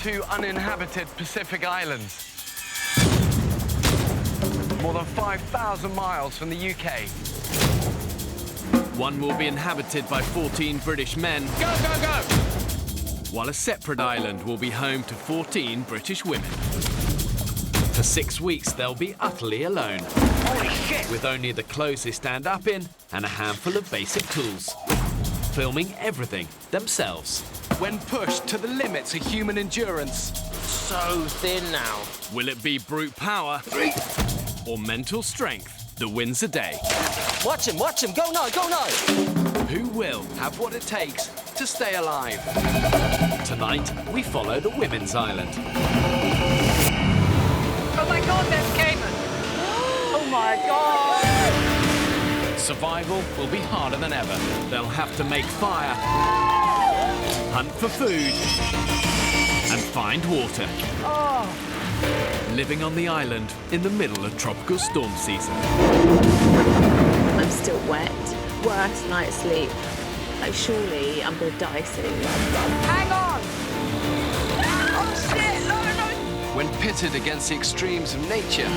two uninhabited Pacific islands. More than 5,000 miles from the UK. One will be inhabited by 14 British men. Go, go, go! While a separate island will be home to 14 British women. For 6 weeks, they'll be utterly alone. Holy shit! With only the clothes they stand up in and a handful of basic tools. Filming everything themselves. When pushed to the limits of human endurance. So thin now. Will it be brute power or mental strength that wins the day? Watch him, go no, go no! Who will have what it takes to stay alive? Tonight, we follow the women's island. Oh my God, there's Cayman! Oh my God! Survival will be harder than ever. They'll have to make fire, hunt for food, and find water. Oh. Living on the island in the middle of tropical storm season. I'm still wet, worst night's sleep. Like, surely I'm gonna die soon. Hang on! Oh shit, no, no! When pitted against the extremes of nature.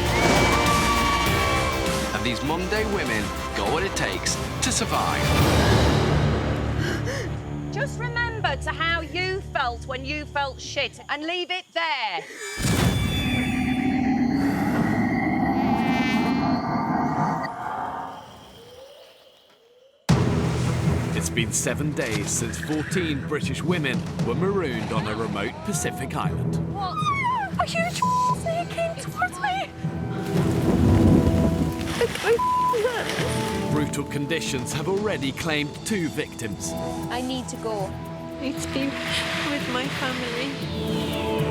And these modern-day women got what it takes to survive. Just remember to how you felt when you felt shit and leave it there. It's been 7 days since 14 British women were marooned on a remote Pacific island. What? A huge snake came towards me! Brutal conditions have already claimed 2 victims. I need to go. I need to be with my family.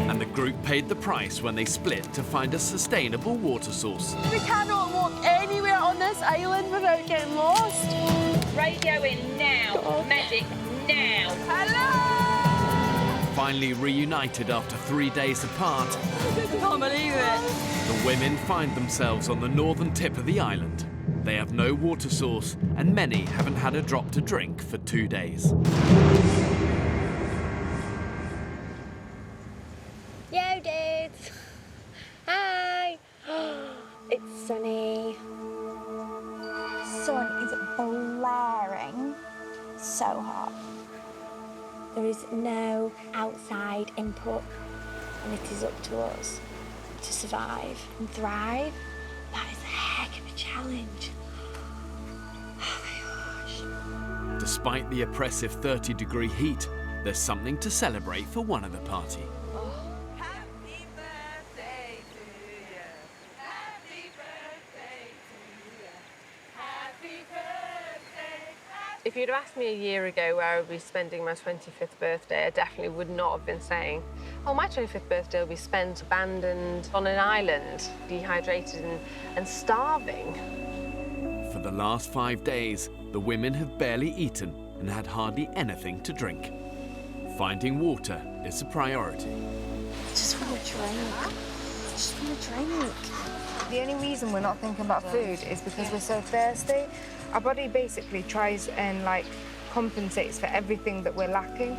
And the group paid the price when they split to find a sustainable water source. We cannot walk anywhere on this island without getting lost. Radio in now. God. Medic now. Hello! Finally reunited after 3 days apart, I can't believe it. the women find themselves on the northern tip of the island. They have no water source, and many haven't had a drop to drink for 2 days. Yo, dudes. Hi. It's sunny. Sun is blaring, so hot. There is no outside input, and it is up to us to survive and thrive. That is a heck of a challenge. Oh my gosh. Despite the oppressive 30-degree heat, there's something to celebrate for one of the party. Happy birthday to you. Happy birthday to you. Happy birthday. If you'd have asked me a year ago where I would be spending my 25th birthday, I definitely would not have been saying, oh, my 25th birthday will be spent abandoned on an island, dehydrated and starving. For the last 5 days, the women have barely eaten and had hardly anything to drink. Finding water is a priority. I just want to drink. I just want to drink. The only reason we're not thinking about food is because we're so thirsty. Our body basically tries and compensates for everything that we're lacking.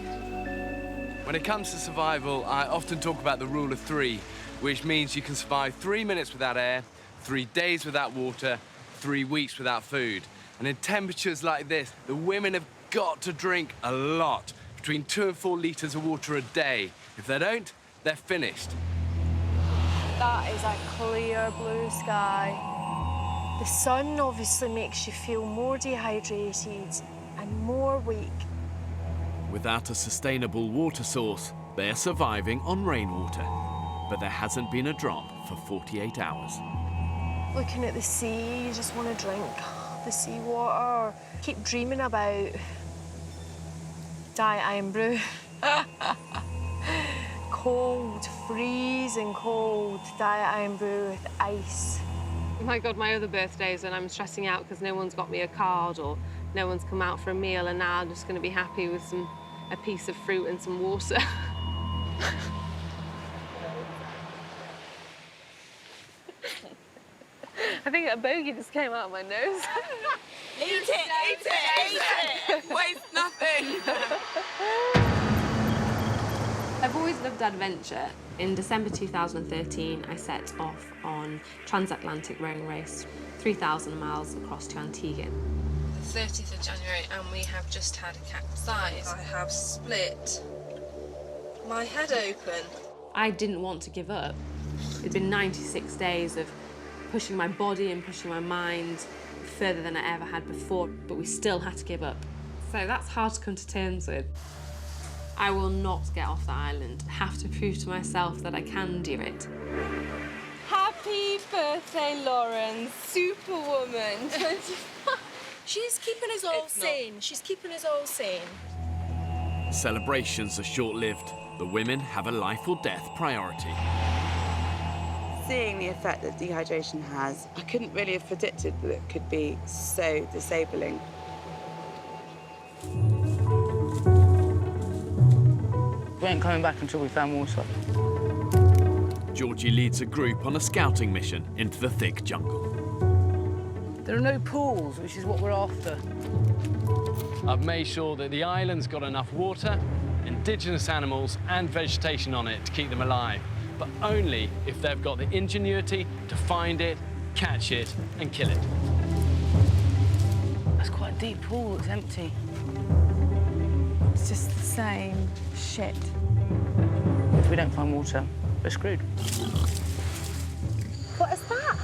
When it comes to survival, I often talk about the rule of 3, which means you can survive 3 minutes without air, 3 days without water, 3 weeks without food. And in temperatures like this, the women have got to drink a lot, between 2 and 4 litres of water a day. If they don't, they're finished. That is a clear blue sky. The sun obviously makes you feel more dehydrated and more weak. Without a sustainable water source, they're surviving on rainwater. But there hasn't been a drop for 48 hours. Looking at the sea, you just want to drink the seawater. Keep dreaming about Diet Iron Brew. Cold, freezing cold Diet Iron Brew with ice. Oh my God, my other birthdays and I'm stressing out because no one's got me a card or no one's come out for a meal, and now I'm just going to be happy with a piece of fruit and some water. I think a bogey just came out of my nose. Eat it! Waste nothing! I've always loved adventure. In December 2013, I set off on transatlantic rowing race, 3,000 miles across to Antigua. The 30th of January, and we have just had a capsize. I have split my head open. I didn't want to give up. It'd been 96 days of pushing my body and pushing my mind further than I ever had before, but we still had to give up. So that's hard to come to terms with. I will not get off the island. I have to prove to myself that I can do it. Happy birthday, Lauren, superwoman. She's keeping us all sane. She's keeping us all sane. Celebrations are short-lived. The women have a life or death priority. Seeing the effect that dehydration has, I couldn't really have predicted that it could be so disabling. We ain't coming back until we found water. Georgie leads a group on a scouting mission into the thick jungle. There are no pools, which is what we're after. I've made sure that the island's got enough water, indigenous animals and vegetation on it to keep them alive, but only if they've got the ingenuity to find it, catch it and kill it. That's quite a deep pool, it's empty. It's just the same shit. If we don't find water, we're screwed. What is that?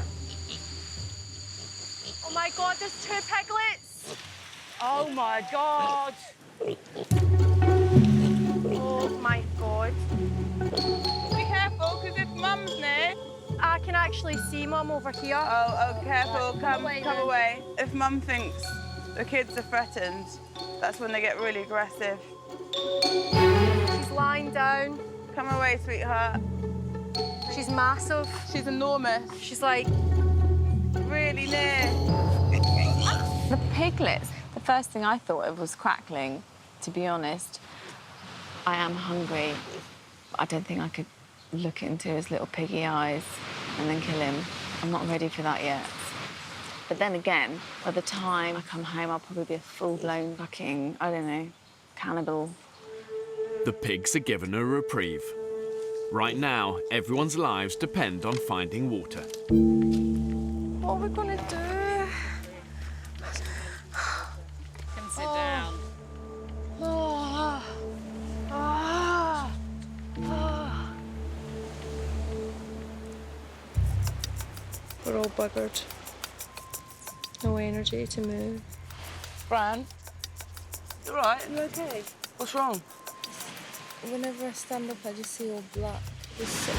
Oh my God, there's 2 piglets. Oh my God! Oh my God. Be careful, because if Mum's near... I can actually see Mum over here. Oh, careful, come away. If Mum thinks the kids are threatened, that's when they get really aggressive. She's lying down. Come away, sweetheart. She's massive. She's enormous. She's like... really near. The piglets, the first thing I thought of was crackling, to be honest. I am hungry. I don't think I could look into his little piggy eyes and then kill him. I'm not ready for that yet. But then again, by the time I come home, I'll probably be a full-blown fucking, I don't know, cannibal. The pigs are given a reprieve. Right now, everyone's lives depend on finding water. What are we gonna do? Can sit down. We're all buggered. No energy to move. Fran, you all right? You okay? What's wrong? Whenever I stand up, I just see all black. It's such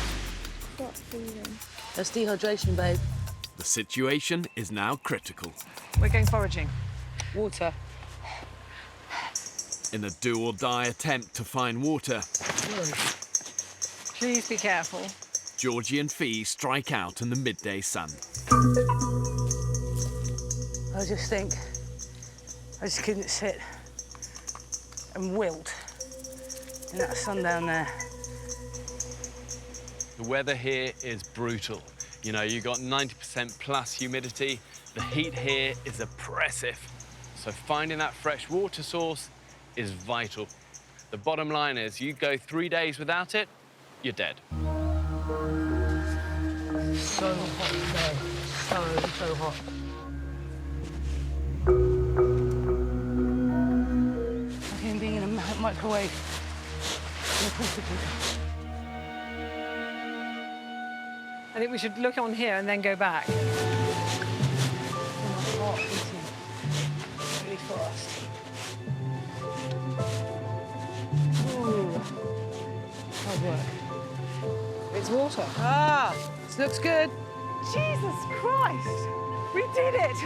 crap feeling. That's dehydration, babe. The situation is now critical. We're going foraging. Water. In a do-or-die attempt to find water, Please be careful. Georgie and Fee strike out in the midday sun. I just think I just couldn't sit and wilt in that sun down there. The weather here is brutal. You know, you got 90% plus humidity. The heat here is oppressive. So finding that fresh water source is vital. The bottom line is you go 3 days without it, you're dead. So hot today. So hot. Like him being in a microwave. I think we should look on here and then go back. Hot eating. Really fast. Ooh. Hard work. It's water. Ah, this looks good. Jesus Christ! We did it!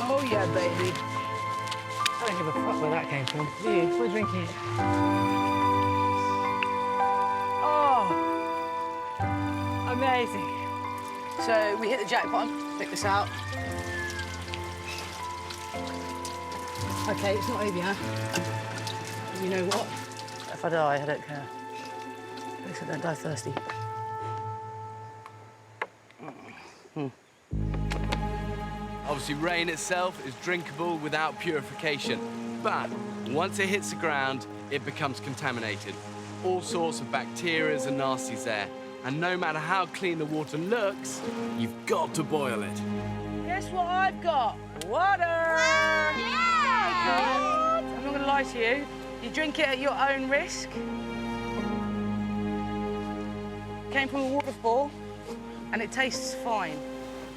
Oh, yeah, baby. I don't give a fuck where that came from. Do you? We're drinking it. Oh! Amazing. So we hit the jackpot. Pick this out. Okay, it's not over, huh? You know what? If I die, I don't care. At least I don't die thirsty. Obviously, rain itself is drinkable without purification, but once it hits the ground, it becomes contaminated. all sorts of bacteria and nasties there. And no matter how clean the water looks, You've got to boil it. Guess what I've got? Water! Yeah! I'm not going to lie to you. You drink it at your own risk. Came from a waterfall, and it tastes fine.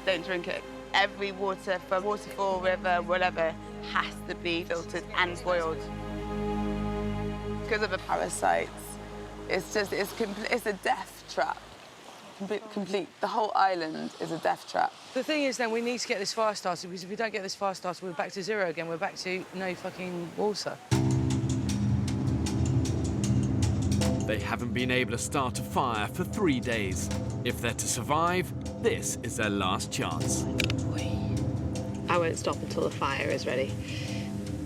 Don't drink it. Every water from waterfall, river, whatever, has to be filtered and boiled. Because of the parasites, it's a death trap. Complete. The whole island is a death trap. The thing is, then, we need to get this fire started, because if we don't get this fire started, we're back to zero again. We're back to no fucking water. They haven't been able to start a fire for 3 days. If they're to survive, this is their last chance. I won't stop until the fire is ready,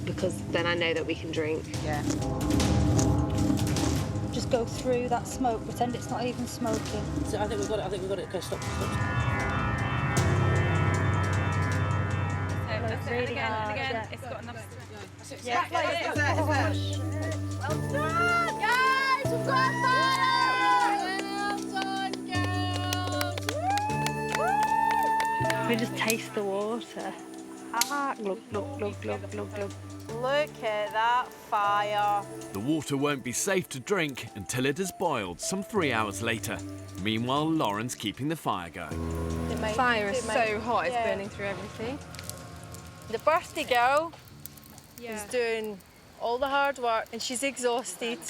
because then I know that we can drink. Yeah. Just go through that smoke, pretend it's not even smoking. So I think we've got it. Okay, stop. That's really hard. Again, it's got enough. Yeah, Well done, guys! We've got fire! We just taste the water. Look. Look at that fire. The water won't be safe to drink until it has boiled some 3 hours later. Meanwhile, Lauren's keeping the fire going. The fire is so hot, it's burning through everything. The birthday girl is doing all the hard work and she's exhausted.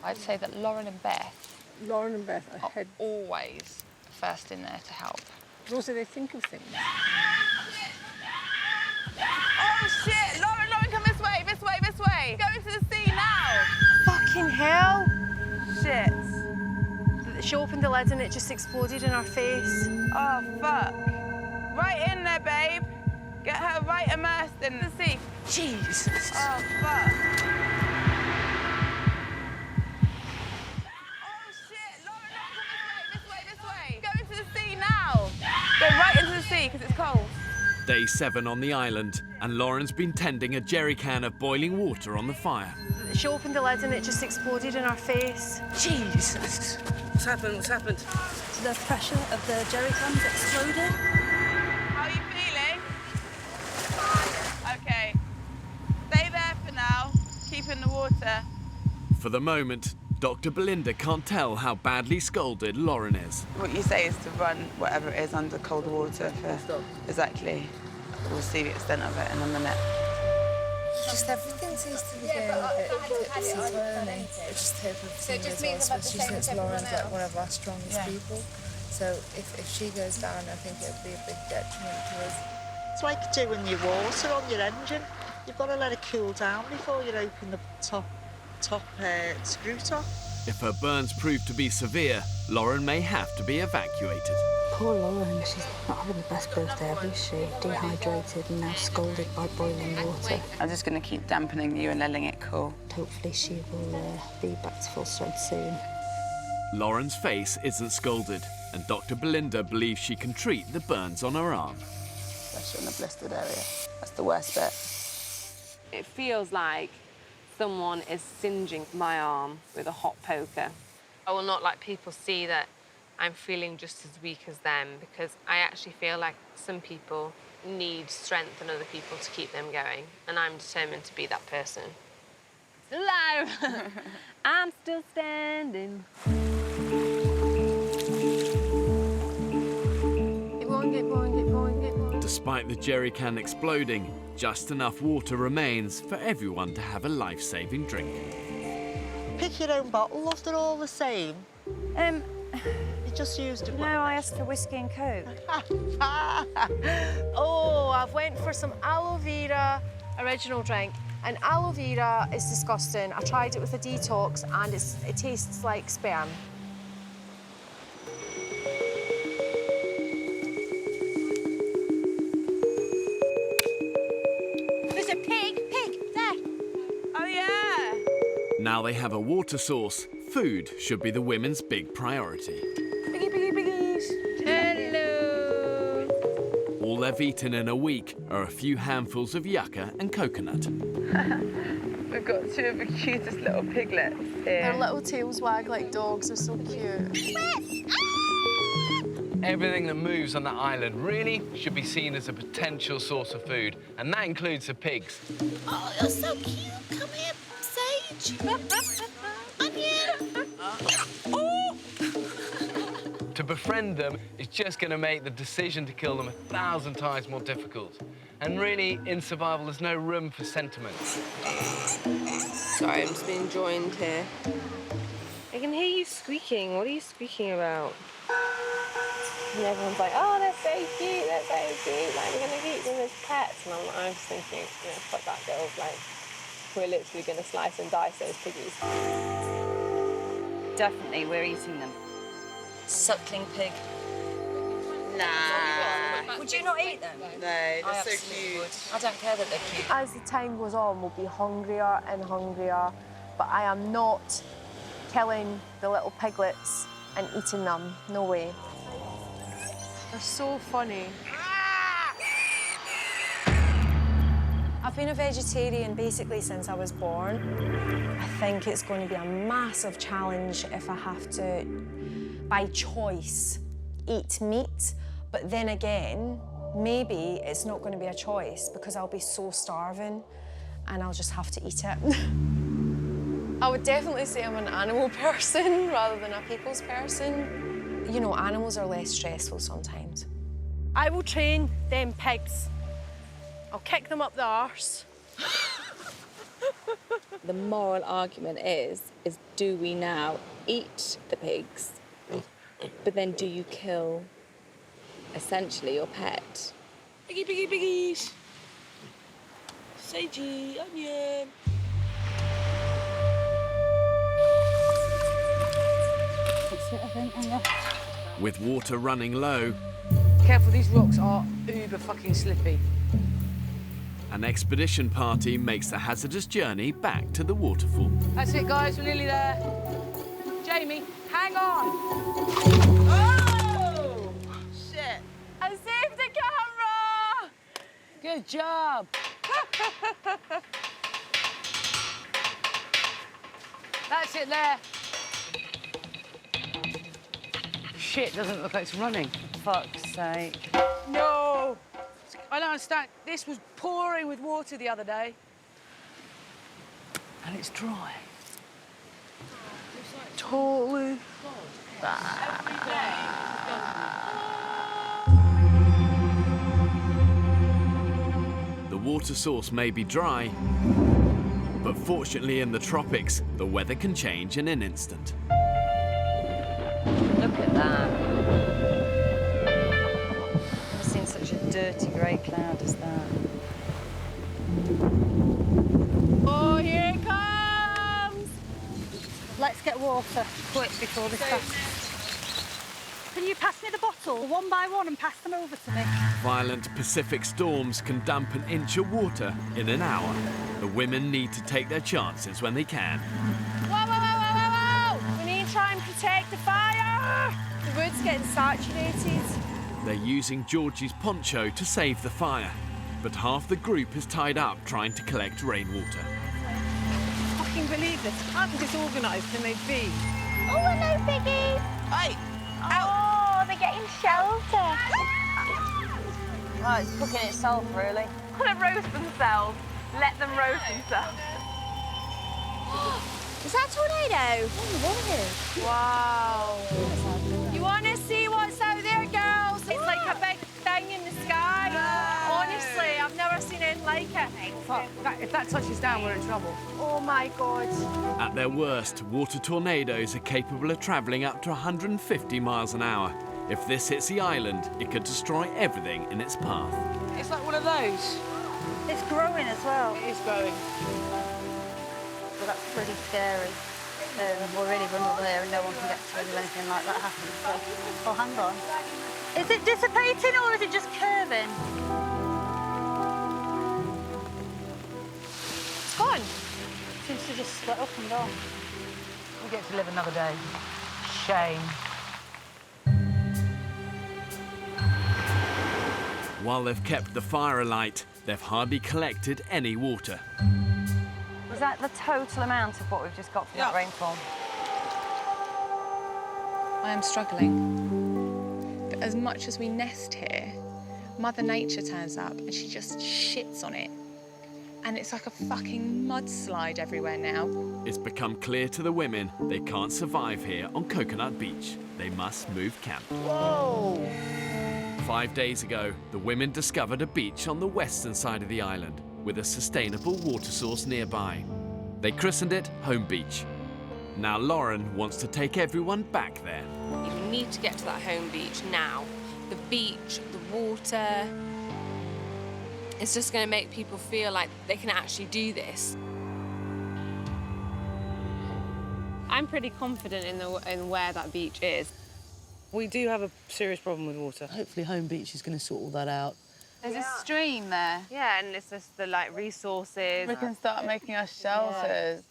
I'd say that Lauren and Beth are always first in there to help. Also, they think of things. Oh shit! Lauren, come this way! Go into the sea now! Fucking hell! Shit. She opened the lid and it just exploded in our face. Oh fuck! Right in there, babe. Get her right immersed in the sea. Jesus. Oh fuck! This way. Go into the sea now. Go right into the sea, because it's cold. Day 7 on the island, and Lauren's been tending a jerry can of boiling water on the fire. She opened the lid and it just exploded in our face. Jesus. What's happened? So the pressure of the jerry cans exploded. How are you feeling? Okay. Stay there for now. Keep in the water. For the moment, Dr. Belinda can't tell how badly scalded Lauren is. What you say is to run whatever it is under cold water for... Exactly. We'll see the extent of it in a minute. Just everything seems to be going a bit tipsy-turny. I just hope everything goes well, especially since Lauren's like one of our strongest people. So if she goes down, I think it would be a big detriment to us. It's like doing your water on your engine. You've got to let it cool down before you open the top screw top. If her burns prove to be severe, Lauren may have to be evacuated. Poor Lauren, she's not having the best birthday ever, is she? Dehydrated and now scalded by boiling water. I'm just going to keep dampening you and letting it cool. Hopefully she will be back to full strength soon. Lauren's face isn't scalded, and Dr. Belinda believes she can treat the burns on her arm. Especially in the blistered area. That's the worst bit. It feels like someone is singeing my arm with a hot poker. I will not let people see that I'm feeling just as weak as them, because I actually feel like some people need strength in other people to keep them going, and I'm determined to be that person. Hello! I'm still standing. Keep going. Despite the jerry can exploding, just enough water remains for everyone to have a life-saving drink. Pick your own bottle, love, they're all the same. You just used it. No, I asked for whiskey and Coke. Oh, I've went for some aloe vera original drink. And aloe vera is disgusting. I tried it with a detox and it tastes like sperm. There's a pig, there. Oh, yeah. Now they have a water source, food should be the women's big priority. Piggies. Hello. All they've eaten in a week are a few handfuls of yucca and coconut. We've got two of the cutest little piglets here. Their little tails wag like dogs. They're so cute. Everything that moves on that island really should be seen as a potential source of food, and that includes the pigs. Oh, you're so cute. Come here, Sage. Onion. Oh! To befriend them is just going to make the decision to kill them 1,000 times more difficult. And really, in survival, there's no room for sentiment. Sorry, I'm just being joined here. I can hear you squeaking. What are you squeaking about? And everyone's like, oh, they're so cute, they're so cute. Like, we're going to keep them as pets. And I'm just thinking, you know, fuck that, girls. Like, we're literally going to slice and dice those piggies. Definitely, we're eating them. Suckling pig. Nah. Would you not eat them? No, they're so cute. Would. I don't care that they're cute. As the time goes on, we'll be hungrier and hungrier, but I am not killing the little piglets and eating them. No way. They're so funny. I've been a vegetarian basically since I was born. I think it's going to be a massive challenge if I have to, by choice, eat meat. But then again, maybe it's not going to be a choice because I'll be so starving and I'll just have to eat it. I would definitely say I'm an animal person rather than a people's person. You know, animals are less stressful sometimes. I will train them pigs. I'll kick them up the arse. The moral argument is do we now eat the pigs, but then do you kill, essentially, your pet? Piggy, piggy, piggies. Sagey, onion. That's it, I think, and With water running low, Careful, these rocks are uber fucking slippy. an expedition party makes the hazardous journey back to the waterfall. That's it, guys, we're nearly there. Jamie, hang on. Oh! Shit. I saved the camera! Good job. That's it there. Shit, doesn't look like it's running. Fuck's sake. No! I don't understand. This was pouring with water the other day. And it's dry. Totally. The water source may be dry, but fortunately in the tropics, the weather can change in an instant. Look at that. Never seen such a dirty grey cloud as that. Oh, here it comes! let's get water quick before they start. Can you pass me the bottle one by one and pass them over to me? Violent Pacific storms can dump an inch of water in an hour. The women need to take their chances when they can. Whoa, whoa, whoa, whoa, whoa, whoa! We need to try and protect the fire! The wood's getting saturated. They're using Georgie's poncho to save the fire, but half the group is tied up trying to collect rainwater. I fucking believe this. How disorganised can they be? Oh, hello, Piggy. Hey! Oh, they're getting shelter. Oh, it's cooking itself, really. Want to roast themselves? Let them roast themselves. Is that a tornado? Wow. You want to see what's out there, girls? It's like a big thing in the sky. Honestly, I've never seen anything like it. Fuck, if that touches down, we're in trouble. Oh, my God. At their worst, water tornadoes are capable of travelling up to 150 miles an hour. If this hits the island, it could destroy everything in its path. It's like one of those. It's growing as well. It is growing. So that's pretty scary. We're really vulnerable here and no one can get to us if anything like that happens. So, oh, hang on. Is it dissipating or is it just curving? It's gone. Seems to just split up and gone. We get to live another day. Shame. While they've kept the fire alight, they've hardly collected any water. Is that the total amount of what we've just got from that rainfall? I am struggling. But as much as we nest here, Mother Nature turns up and she just shits on it. And it's like a fucking mudslide everywhere now. It's become clear to the women they can't survive here on Coconut Beach. They must move camp. Whoa! 5 days ago, the women discovered a beach on the western side of the island with a sustainable water source nearby. They christened it Home Beach. Now Lauren wants to take everyone back there. You need to get to that home beach now. The beach, the water, it's just going to make people feel like they can actually do this. I'm pretty confident in where that beach is. We do have a serious problem with water. Hopefully Home Beach is going to sort all that out. There's a stream there. Yeah, and it's just the resources. We can start making us shelters.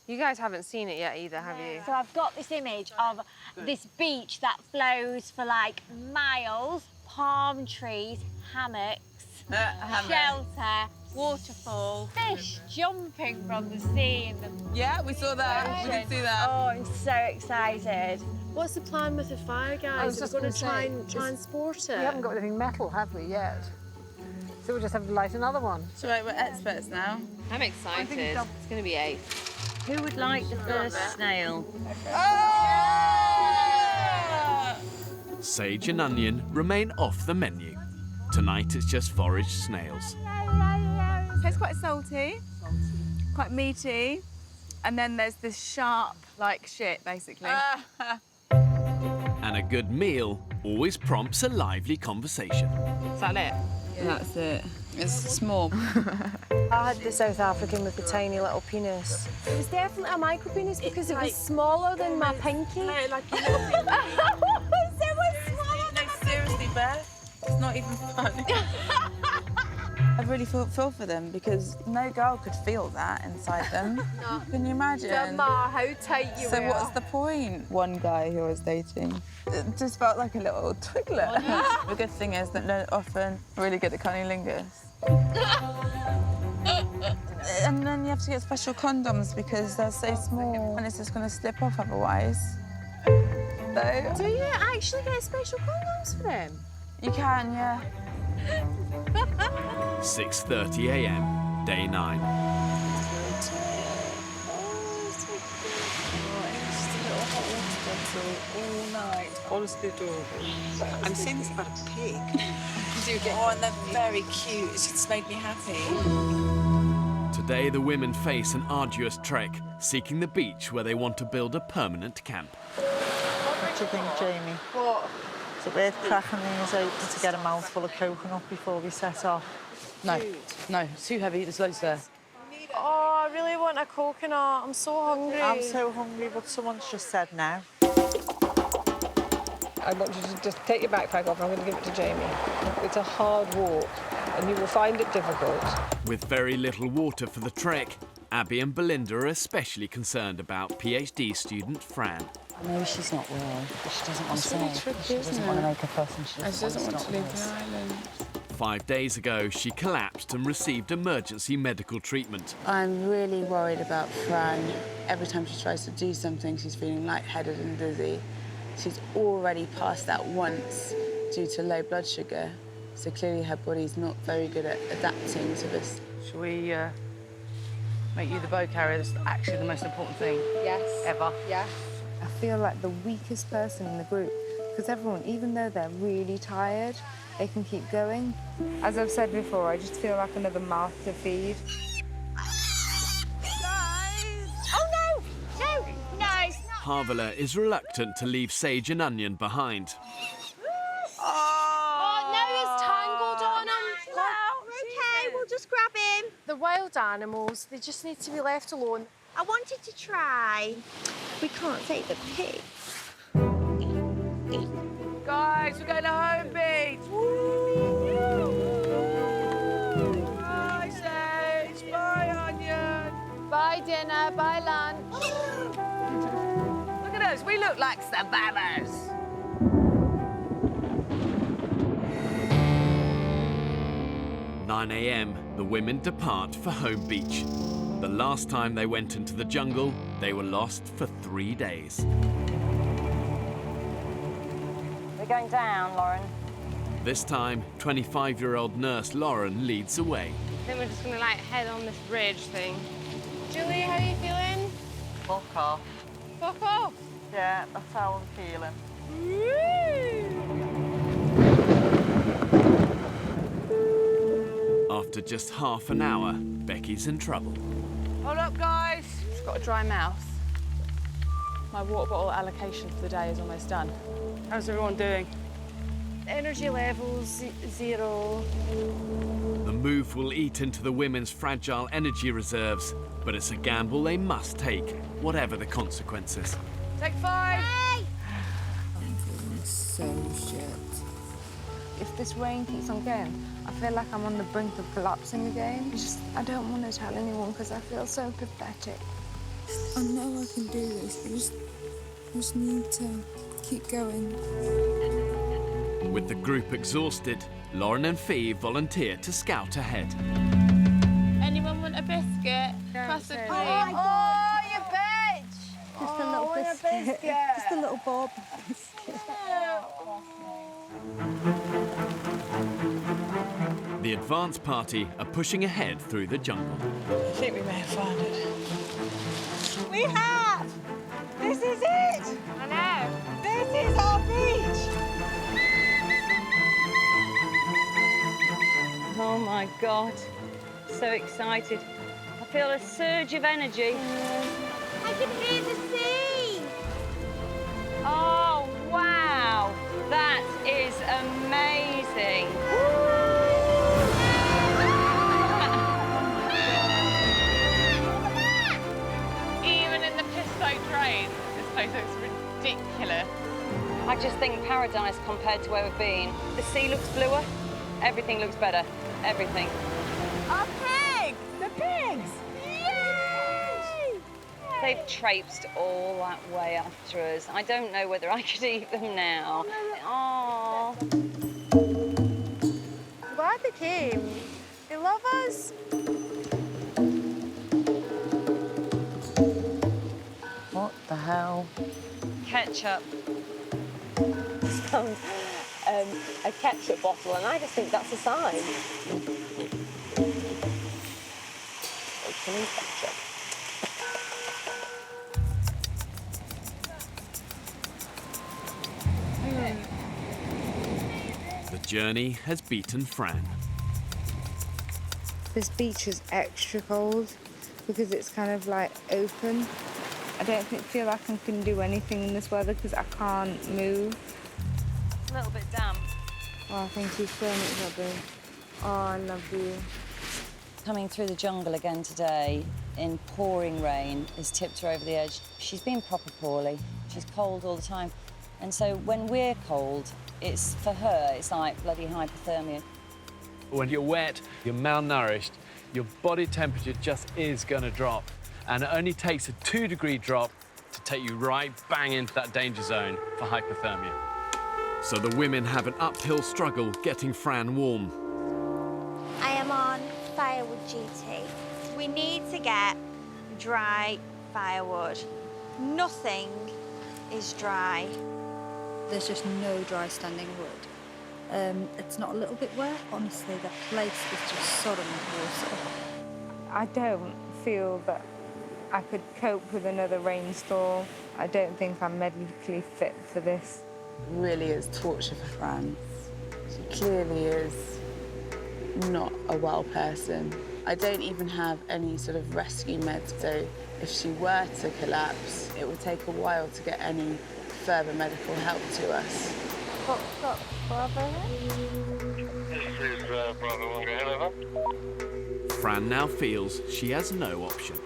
You guys haven't seen it yet either, have you? So I've got this image of this beach that flows for like miles, palm trees, hammocks, shelter, waterfall, fish jumping from the sea. Yeah, we saw that. We did see that. Oh, I'm so excited. What's the plan with the fire, guys? We're going to try and transport it. We haven't got anything metal, have we, yet? So we'll just have to light another one. So we're experts now. I'm excited. It's going to be ace. Who would like the first snail? Sage and onion remain off the menu. Tonight it's just foraged snails. Tastes quite salty, quite meaty, and then there's this sharp, like shit, basically. And a good meal always prompts a lively conversation. Is that it? Yeah. That's it. It's small. I had the South African with the tiny little penis. It was definitely a micro penis because it was smaller than my pinky. Like a little penis. No, seriously, Bear. It's not even funny. I really feel for them because no girl could feel that inside them. No. Can you imagine? Grandma, how tight you were. So what's the point? One guy who I was dating, it just felt like a little twiglet. Oh, the good thing is that they're often really good at cunnilingus. And then you have to get special condoms because they're so small and it's just going to slip off otherwise. So, do you actually get special condoms for them? You can, yeah. 6:30 a.m, day 9. All night, honestly adorable. I'm saying this about a pig. Oh, and they're very cute. It's just made me happy. Today the women face an arduous trek, seeking the beach where they want to build a permanent camp. What do you think, Jamie? What? Is it worth cracking these open to get a mouthful of coconut before we set off? No, it's too heavy. There's loads there. Oh, I really want a coconut. I'm so hungry. I'm so hungry, but someone's just said no. I want you to just take your backpack off. I'm going to give it to Jamie. It's a hard walk, and you will find it difficult. With very little water for the trek, Abby and Belinda are especially concerned about PhD student Fran. I know she's not well, but she doesn't want to say. Really tricky, she doesn't want to make a fuss and she doesn't want to leave the island. 5 days ago, she collapsed and received emergency medical treatment. I'm really worried about Fran. Every time she tries to do something, she's feeling lightheaded and dizzy. She's already passed out once due to low blood sugar, so clearly her body's not very good at adapting to this. Shall we make you the bow carrier? That's actually the most important thing. Yes. Ever. Yes. I feel like the weakest person in the group because everyone, even though they're really tired, they can keep going. As I've said before, I just feel like another mouth to feed. Oh, no! No! Harvela is reluctant to leave Sage and Onion behind. Oh, no, he's tangled on him. Okay, we'll just grab him. The wild animals, they just need to be left alone. I wanted to try. We can't take the pig. Guys, we're going to Home Beach! Bye, Sage! Bye, Onion! Bye, dinner. Bye, lunch. Look at us, we look like survivors! "9 a.m, the women depart for Home Beach. The last time they went into the jungle, they were lost for 3 days. We're going down, Lauren. This time, 25-year-old nurse Lauren leads the way. Then we're just gonna like head on this ridge thing. Julie, how are you feeling? Fuck off. Fuck off. Yeah, that's how I'm feeling. After just half an hour, Becky's in trouble. Hold up, guys. Just got a dry mouth. My water bottle allocation for the day is almost done. How's everyone doing? Energy levels, 0. The move will eat into the women's fragile energy reserves, but it's a gamble they must take, whatever the consequences. Take 5. I'm feeling so shit. If this rain keeps on going, I feel like I'm on the brink of collapsing again. I don't want to tell anyone because I feel so pathetic. I know I can do this. I just need to keep going. With the group exhausted, Lauren and Fee volunteer to scout ahead. Anyone want a biscuit? Possibly. Oh, you bitch! Just a little biscuit. Just a little bob biscuit. The advance party are pushing ahead through the jungle. I think we may have found it. We have! This is it! I know. This is our beach! Oh my God. So excited. I feel a surge of energy. I can hear the sea. Oh, wow. That is amazing. Even in the piss-soaked rain, this place looks ridiculous. I just think paradise compared to where we've been. The sea looks bluer. Everything looks better. Everything. Our pig! The pigs! Yay! They've traipsed all that way after us. I don't know whether I could eat them now. Oh. I'm glad they came. They love us. What the hell? Ketchup. Found a ketchup bottle, and I just think that's a sign. Opening ketchup. The journey has beaten Fran. This beach is extra cold because it's kind of like open. I don't feel like I can do anything in this weather because I can't move. It's a little bit damp. Oh, thank you so much, Robin. Oh, I love you. Coming through the jungle again today in pouring rain has tipped her over the edge. She's been proper poorly. She's cold all the time. And so when we're cold, it's for her, it's like bloody hypothermia. When you're wet, you're malnourished, your body temperature just is going to drop. And it only takes a 2-degree drop to take you right bang into that danger zone for hypothermia. So the women have an uphill struggle getting Fran warm. I am on firewood duty. We need to get dry firewood. Nothing is dry. There's just no dry standing wood. It's not a little bit wet. Honestly, the place is just sodden water. I don't feel that I could cope with another rainstorm. I don't think I'm medically fit for this. It really is torture for Fran. She clearly is not a well person. I don't even have any sort of rescue meds, so if she were to collapse, it would take a while to get any further medical help to us. Stop, Bravo. This is Bravo 1, go ahead, over. Fran now feels she has no option.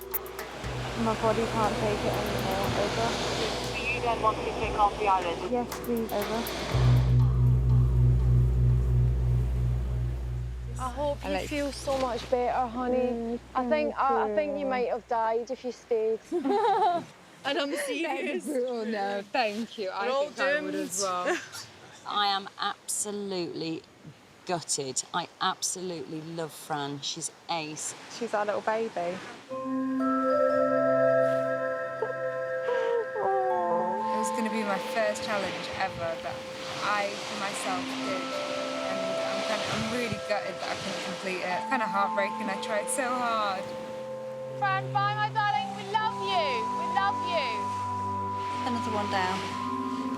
My body can't take it anymore. Over. Do you then want to take off the island? Yes, please. Over. I hope you feel so much better, honey. I think you might have died if you stayed. And I'm serious. Oh no, thank you. I think I would as well. I am absolutely gutted. I absolutely love Fran. She's ace. She's our little baby. my first challenge ever that I myself did, and I'm really gutted that I couldn't complete it. It's kind of heartbreaking. I tried so hard. Fran, bye, my darling. We love you. We love you. Another one down.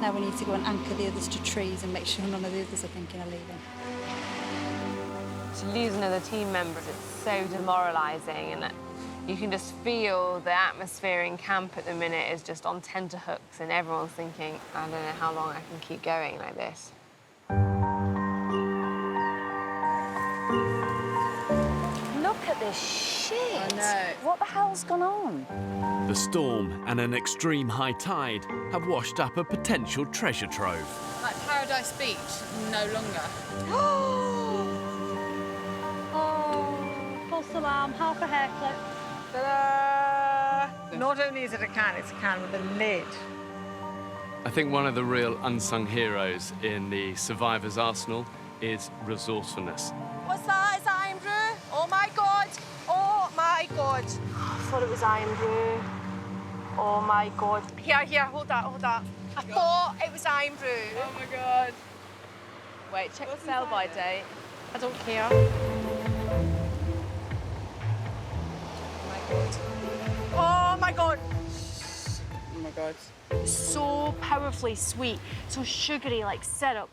Now we need to go and anchor the others to trees and make sure none of the others are thinking of leaving. To lose another team member, it's so demoralising, and you can just feel the atmosphere in camp at the minute is just on tenterhooks, and everyone's thinking, I don't know how long I can keep going like this. Look at this shit. I know. What the hell's gone on? The storm and an extreme high tide have washed up a potential treasure trove. Like Paradise Beach, no longer. Oh, false alarm, half a hair clip. Ta-da! Not only is it a can, it's a can with a lid. I think one of the real unsung heroes in the survivor's arsenal is resourcefulness. What's that? Is that Andrew? Oh my God. Oh my God. I thought it was Andrew. Oh my God. Here, hold that. I thought it was Andrew. Oh my God. Wait, check the sell-by date. I don't care. Oh my God. Oh my God. So powerfully sweet, so sugary, like syrup.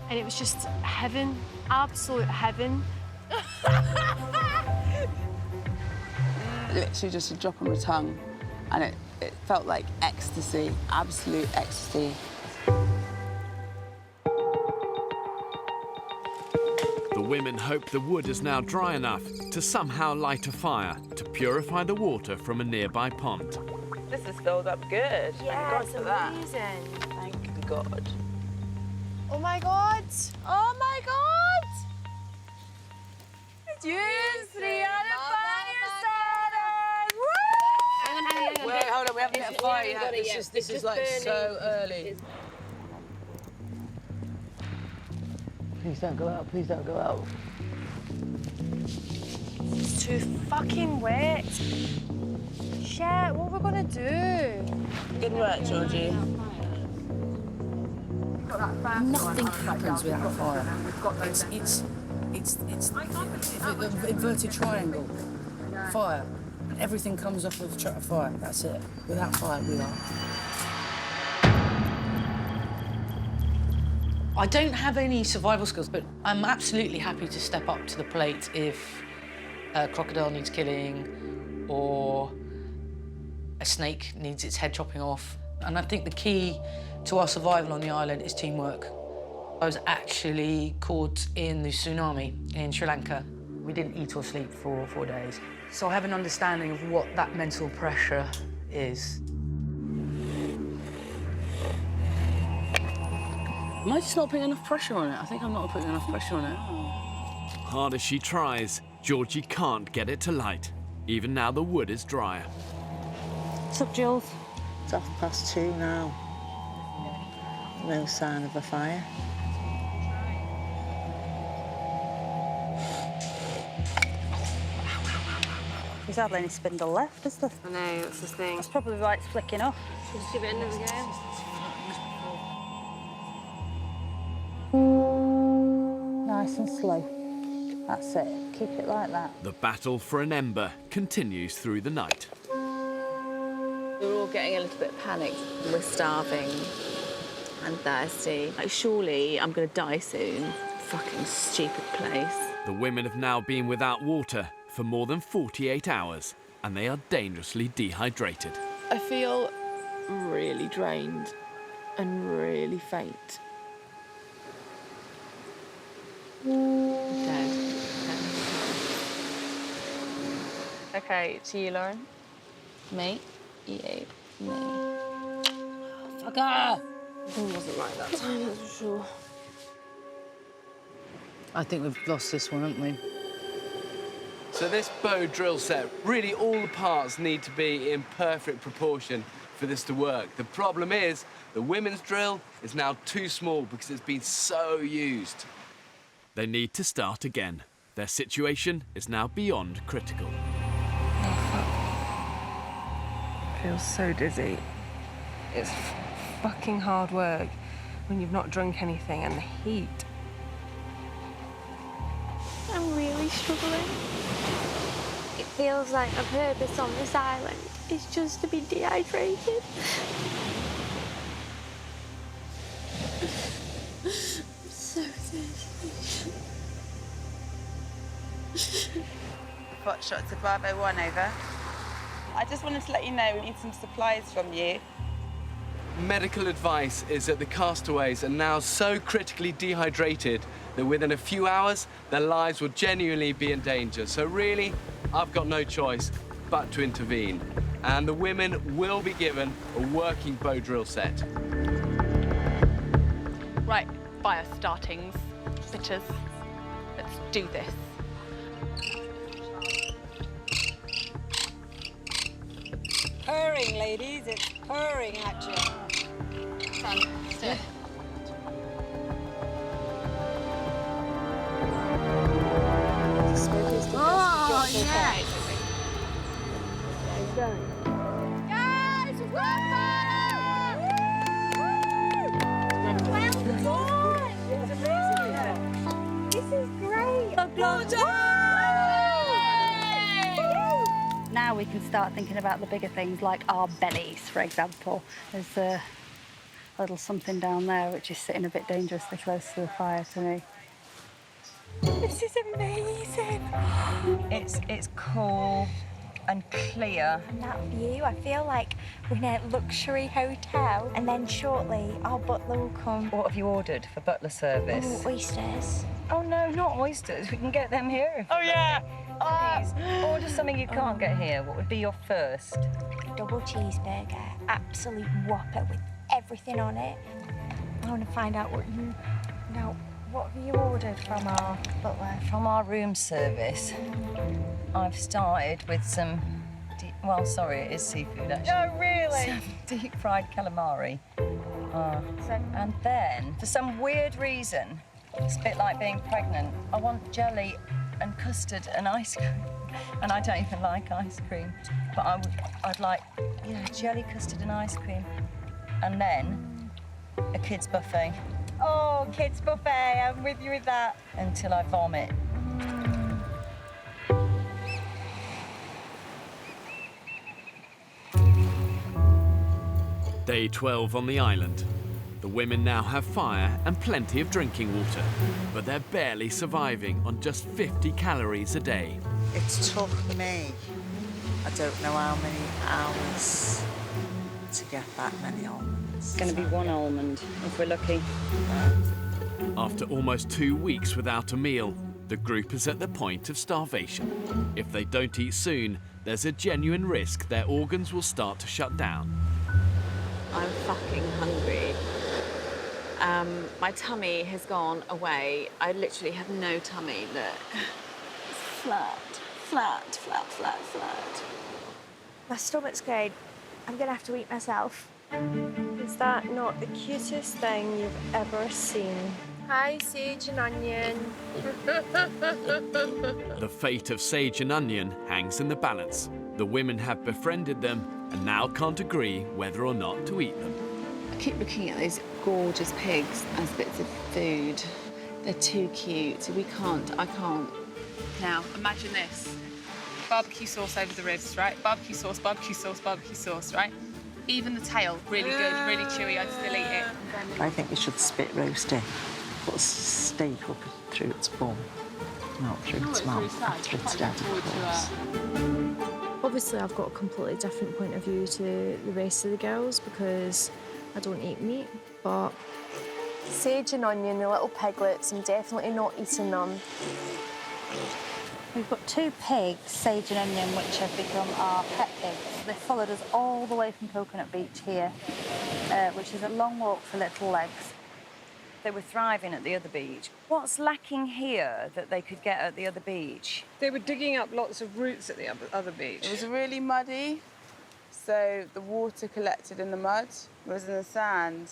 And it was just heaven, absolute heaven. Literally just a drop on my tongue, and it felt like ecstasy, absolute ecstasy. The women hope the wood is now dry enough to somehow light a fire to purify the water from a nearby pond. This is filled up good. Yeah, Thank God for that. amazing. Thank God. Oh my God. Oh my God. You three are the fire starters. Woo! Hang on. Wait, hold on, we haven't lit a fire yet. This is like so early. Please don't go out, please don't go out. It's too fucking wet. Shit, what are we gonna do? Good work, Georgie. Nothing happens without fire. It's the inverted triangle. Fire. Everything comes off of fire. That's it. Without fire, we are. I don't have any survival skills, but I'm absolutely happy to step up to the plate if a crocodile needs killing or a snake needs its head chopping off. And I think the key to our survival on the island is teamwork. I was actually caught in the tsunami in Sri Lanka. We didn't eat or sleep for 4 days. So I have an understanding of what that mental pressure is. Am I just not putting enough pressure on it? I think I'm not putting enough pressure on it. Hard as she tries, Georgie can't get it to light. Even now the wood is drier. What's up, Jules? It's 2:30 now. No sign of a fire. There's hardly any spindle left, is there? I know, that's the thing. That's probably why it's flicking off. Just give it another go. Nice and slow. That's it. Keep it like that. The battle for an ember continues through the night. We're all getting a little bit panicked. We're starving and thirsty. Like, surely I'm going to die soon. Fucking stupid place. The women have now been without water for more than 48 hours, and they are dangerously dehydrated. I feel really drained and really faint. Dead. Okay, to you, Lauren. Me? You. Me. Fucker! It wasn't right that time, that's for sure. I think we've lost this one, haven't we? So this bow drill set, really all the parts need to be in perfect proportion for this to work. The problem is the women's drill is now too small because it's been so used. They need to start again. Their situation is now beyond critical. I feel so dizzy. It's fucking hard work when you've not drunk anything and the heat. I'm really struggling. It feels like my purpose on this island is just to be dehydrated. I'm so thirsty. Foxtrot to Bravo 1, over. I just wanted to let you know we need some supplies from you. Medical advice is that the castaways are now so critically dehydrated that within a few hours, their lives will genuinely be in danger. So really, I've got no choice but to intervene. And the women will be given a working bow drill set. Right, fire startings, bitches. Let's do this. Purring, ladies, it's purring action. Fran, stay. Oh, yeah. Guys, we've got fire! This is great. Now we can start thinking about the bigger things like our bellies, for example. There's a little something down there which is sitting a bit dangerously close to the fire to me. This is amazing. It's cool and clear. And that view, I feel like we're in a luxury hotel, and then shortly our butler will come. What have you ordered for butler service? Oh, oysters. Oh no, not oysters. We can get them here. Oh, yeah. Please, order something you can't get here. What would be your first? Double cheeseburger, absolute whopper with everything on it. I want to find out what you... Now, what have you ordered from our butler? From our room service, I've started with some... well, sorry, it is seafood, actually. Oh, really? Some deep-fried calamari. And then, for some weird reason, it's a bit like being pregnant, I want jelly and custard and ice cream. And I don't even like ice cream. But I'd like, jelly, custard and ice cream. And then a kids' buffet. Oh, kids buffet, I'm with you with that. Until I vomit. Day 12 on the island. The women now have fire and plenty of drinking water, but they're barely surviving on just 50 calories a day. It's took me, I don't know how many hours to get that many almonds. It's going to be one almond, if we're lucky. After almost 2 weeks without a meal, the group is at the point of starvation. If they don't eat soon, there's a genuine risk their organs will start to shut down. I'm fucking hungry. My tummy has gone away. I literally have no tummy, look. It's flat, flat, flat, flat, flat. My stomach's great. I'm gonna have to eat myself. Is that not the cutest thing you've ever seen? Hi, Sage and Onion. The fate of Sage and Onion hangs in the balance. The women have befriended them and now can't agree whether or not to eat them. I keep looking at those gorgeous pigs as bits of food. They're too cute. I can't. Now, imagine this. Barbecue sauce over the ribs, right? Barbecue sauce, barbecue sauce, barbecue sauce, right? Even the tail, really good, really chewy. I'd still eat it. I think we should spit roast it. Put a steak up through its bum, not through its mouth, after it's dead, of course. Obviously, I've got a completely different point of view to the rest of the girls because I don't eat meat, but Sage and Onion, the little piglets, I'm definitely not eating them. We've got 2 pigs, Sage and Onion, which have become our pet pigs. They followed us all the way from Coconut Beach here, which is a long walk for little legs. They were thriving at the other beach. What's lacking here that they could get at the other beach? They were digging up lots of roots at the other beach. It was really muddy, so the water collected in the mud, whereas in the sand,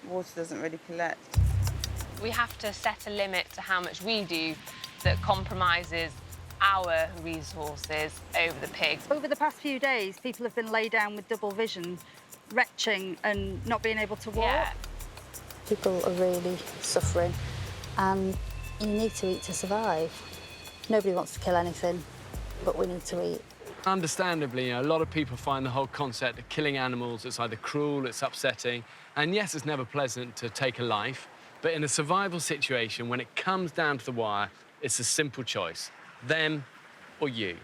water doesn't really collect. We have to set a limit to how much we do that compromises our resources over the pigs. Over the past few days, people have been laid down with double vision retching and not being able to walk. Yeah. People are really suffering, and you need to eat to survive. Nobody wants to kill anything, but we need to eat. Understandably, a lot of people find the whole concept of killing animals, it's either cruel, it's upsetting, and yes, it's never pleasant to take a life, but in a survival situation, when it comes down to the wire, it's a simple choice, them or you.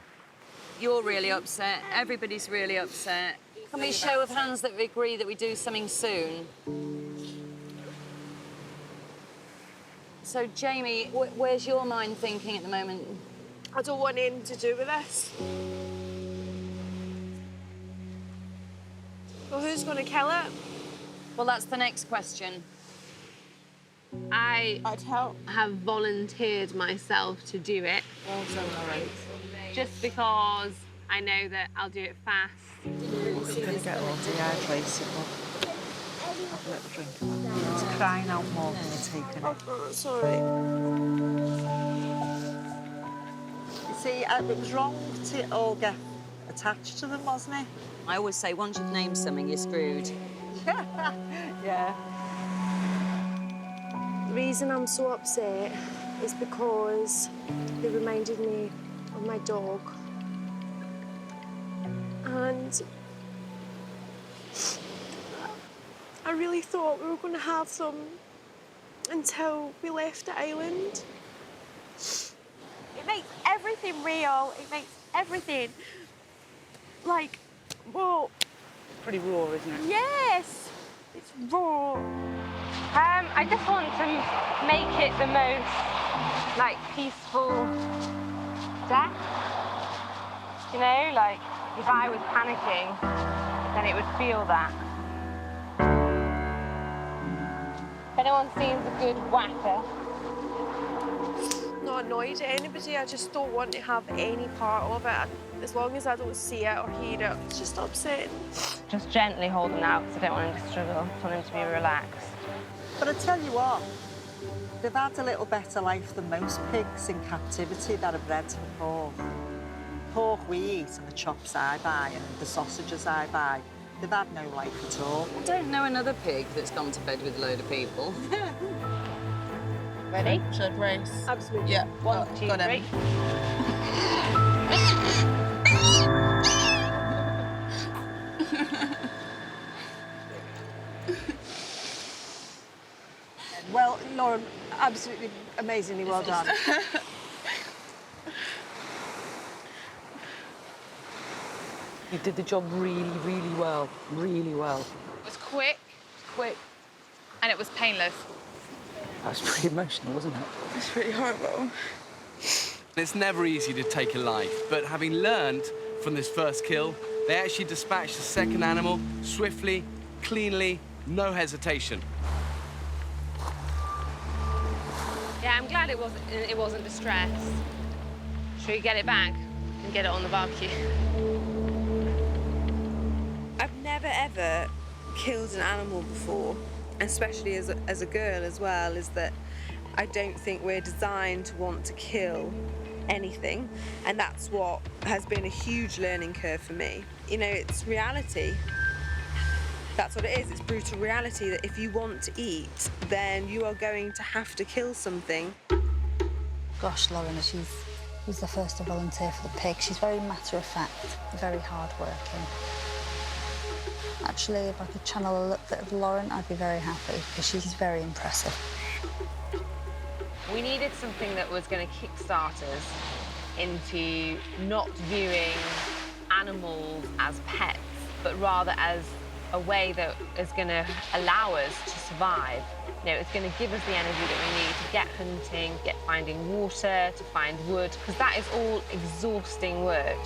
You're really upset. Everybody's really upset. Can we show of hands that we agree that we do something soon? So, Jamie, where's your mind thinking at the moment? I don't want anything to do with this. Well, who's going to kill it? Well, that's the next question. I'd have volunteered myself to do it. Just because I know that I'll do it fast. I'm going to get all dehydrated. Have a little drink of that. It's crying out more than you're taking it. Oh, sorry. You see, it was wrong to all get attached to them, wasn't it? I always say, once you've named something, you're screwed. Yeah. The reason I'm so upset is because they reminded me of my dog. And I really thought we were going to have them until we left the island. It makes everything real. It makes everything like, well... Pretty raw, isn't it? Yes! It's raw. I just want to make it the most, like, peaceful death. You know, like, if I was panicking, then it would feel that. If anyone seems a good whacker. Not annoyed at anybody, I just don't want to have any part of it. As long as I don't see it or hear it, it's just upsetting. Just gently hold them out because I don't want them to struggle. I want them to be relaxed. But I tell you what, they've had a little better life than most pigs in captivity that are bred for pork. Pork we eat and the chops I buy and the sausages I buy, they've had no life at all. I don't know another pig that's gone to bed with a load of people. Ready? Should I race? Absolutely. Yeah. 1, 2, 3. Well, Lauren, absolutely amazingly well done. You did the job really, really well. Really well. It was quick, and it was painless. That was pretty emotional, wasn't it? It's really horrible. It's never easy to take a life, but having learned from this first kill, they actually dispatched the second animal swiftly, cleanly, no hesitation. Yeah, I'm glad it wasn't distressed. Should we get it back and get it on the barbecue? I've never ever killed an animal before, especially as a girl as well, is that I don't think we're designed to want to kill anything, and that's what has been a huge learning curve for me. You know, it's reality. That's what it is. It's brutal reality that if you want to eat, then you are going to have to kill something. Gosh, Lauren, she's the first to volunteer for the pig. She's very matter-of-fact, very hard-working. Actually, if I could channel a little bit of Lauren, I'd be very happy, because she's very impressive. We needed something that was going to kickstart us into not viewing animals as pets, but rather as a way that is going to allow us to survive. You know, it's going to give us the energy that we need to get hunting, get finding water, to find wood, because that is all exhausting work.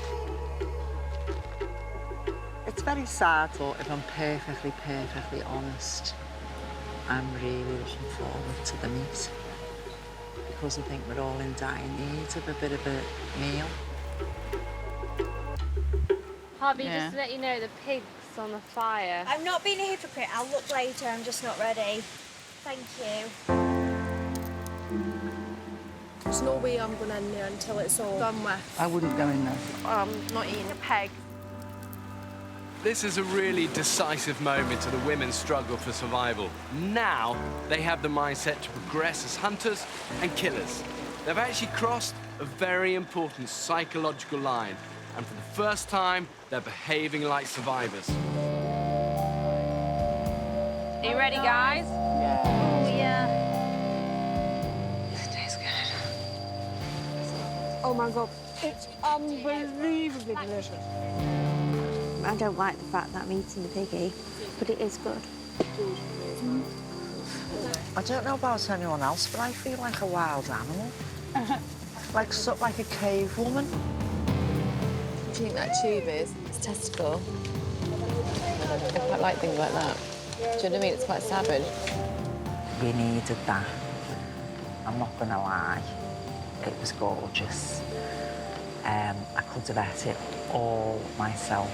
It's very sad, but if I'm perfectly honest, I'm really looking forward to the meat. Because I think we're all in dire need of a bit of a meal. Harvey, just to let you know, the pig's on the fire. I'm not being a hypocrite. I'll look later. I'm just not ready. Thank you. There's no way I'm going in there until it's all done with. I wouldn't go in there. I'm not eating a pig. This is a really decisive moment in the women's struggle for survival. Now, they have the mindset to progress as hunters and killers. They've actually crossed a very important psychological line, and for the first time, they're behaving like survivors. Are you ready, guys? Yeah. This tastes good. Oh my God, it's unbelievably delicious. I don't like the fact that I'm eating the piggy, but it is good. I don't know about anyone else, but I feel like a wild animal. like a cave woman. What do you think that tube is? It's a testicle. I quite like things like that. Do you know what I mean? It's quite savage. We needed that. I'm not gonna lie, it was gorgeous. I could have ate it all myself.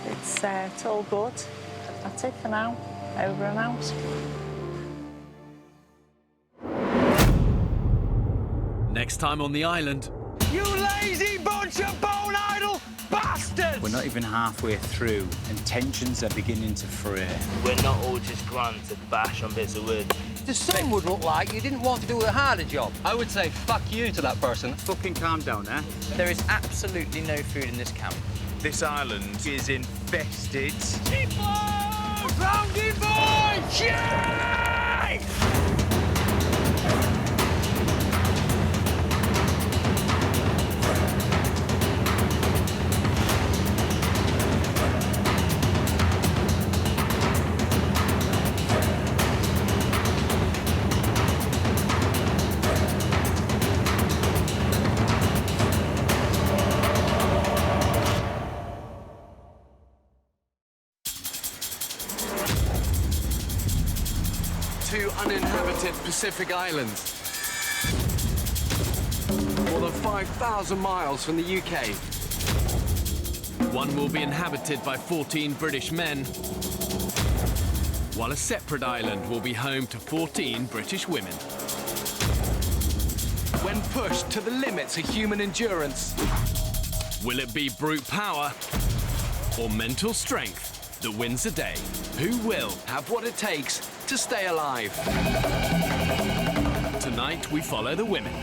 It's all good. That's it for now. Over and out. Next time on the island. You lazy bunch of bone-idle bastards! We're not even halfway through, and tensions are beginning to fray. We're not all just grand to bash on bits of wood. To some would look like you didn't want to do a harder job. I would say fuck you to that person. Fucking calm down, eh? There is absolutely no food in this camp. This island is infested. Roundy boy! Yay! Two uninhabited Pacific islands. More than 5,000 miles from the UK. One will be inhabited by 14 British men, while a separate island will be home to 14 British women. When pushed to the limits of human endurance, will it be brute power or mental strength that wins the day? Who will have what it takes to stay alive? Tonight, we follow the women.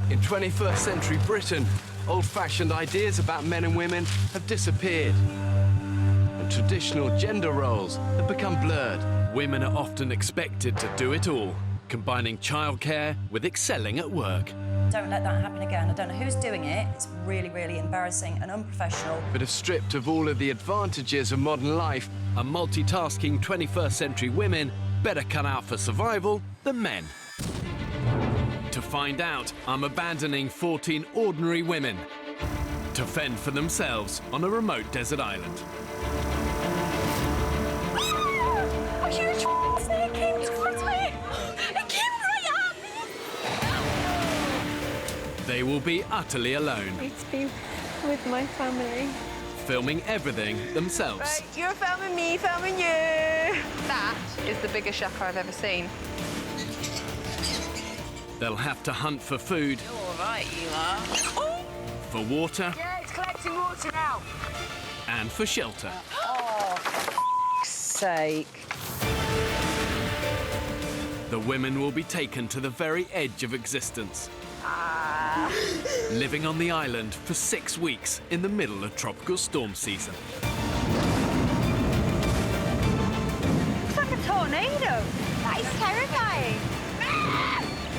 In 21st century Britain, old-fashioned ideas about men and women have disappeared. And traditional gender roles have become blurred. Women are often expected to do it all, combining childcare with excelling at work. Don't let that happen again. I don't know who's doing it. It's really, really embarrassing and unprofessional. But if stripped of all of the advantages of modern life, are multitasking 21st century women better cut out for survival than men? To find out, I'm abandoning 14 ordinary women to fend for themselves on a remote desert island. A huge snake came towards me. It came right at me. They will be utterly alone, It's be with my family. filming everything themselves. Right, you're filming me, filming you. That is the biggest shaka I've ever seen. They'll have to hunt for food, All right, you are. Oh. for water, Yeah, it's collecting water now. and for shelter. Oh, for f***'s sake. The women will be taken to the very edge of existence, living on the island for 6 weeks in the middle of tropical storm season. It's like a tornado. That is terrifying.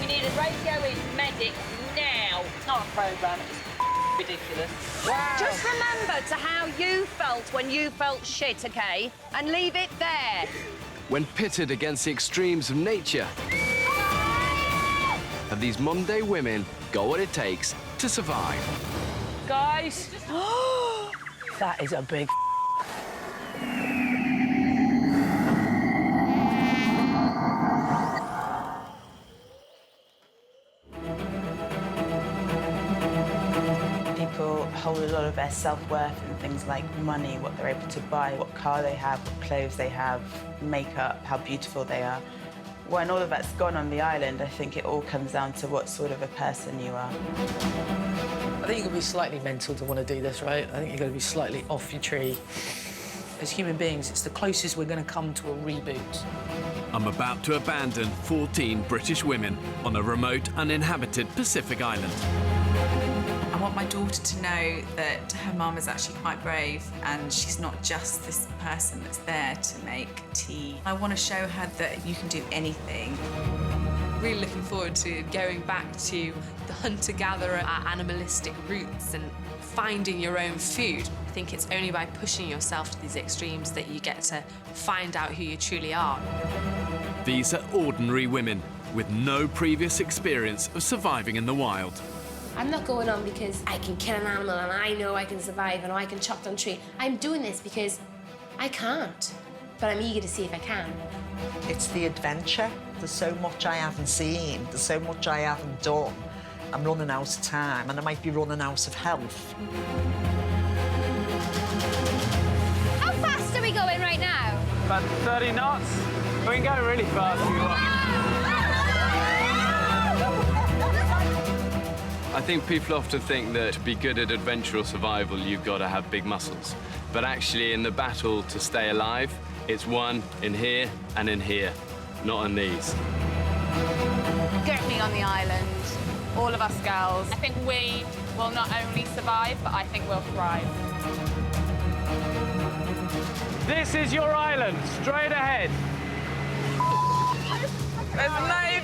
We need a radiant medic now. It's not a programme, it's ridiculous. Wow. Just remember to how you felt when you felt shit, okay? And leave it there. when pitted against the extremes of nature, have these modern-day women got what it takes to survive? Guys. That is a big People hold a lot of their self-worth in things like money, what they're able to buy, what car they have, what clothes they have, makeup, how beautiful they are. When all of that's gone on the island, I think it all comes down to what sort of a person you are. I think you've got to be slightly mental to want to do this, right? I think you've got to be slightly off your tree. As human beings, it's the closest we're going to come to a reboot. I'm about to abandon 14 British women on a remote, uninhabited Pacific island. I want my daughter to know that her mum is actually quite brave and she's not just this person that's there to make tea. I want to show her that you can do anything. Really looking forward to going back to the hunter-gatherer, our animalistic roots and finding your own food. I think it's only by pushing yourself to these extremes that you get to find out who you truly are. These are ordinary women with no previous experience of surviving in the wild. I'm not going on because I can kill an animal and I know I can survive and I can chop down a tree. I'm doing this because I can't, but I'm eager to see if I can. It's the adventure. There's so much I haven't seen. There's so much I haven't done. I'm running out of time and I might be running out of health. How fast are we going right now? About 30 knots. We can go really fast if you want. I think people often think that to be good at adventure or survival, you've got to have big muscles. But actually, in the battle to stay alive, it's one in here and in here, not on these. Get me on the island, all of us girls. I think we will not only survive, but I think we'll thrive. This is your island, straight ahead. There's no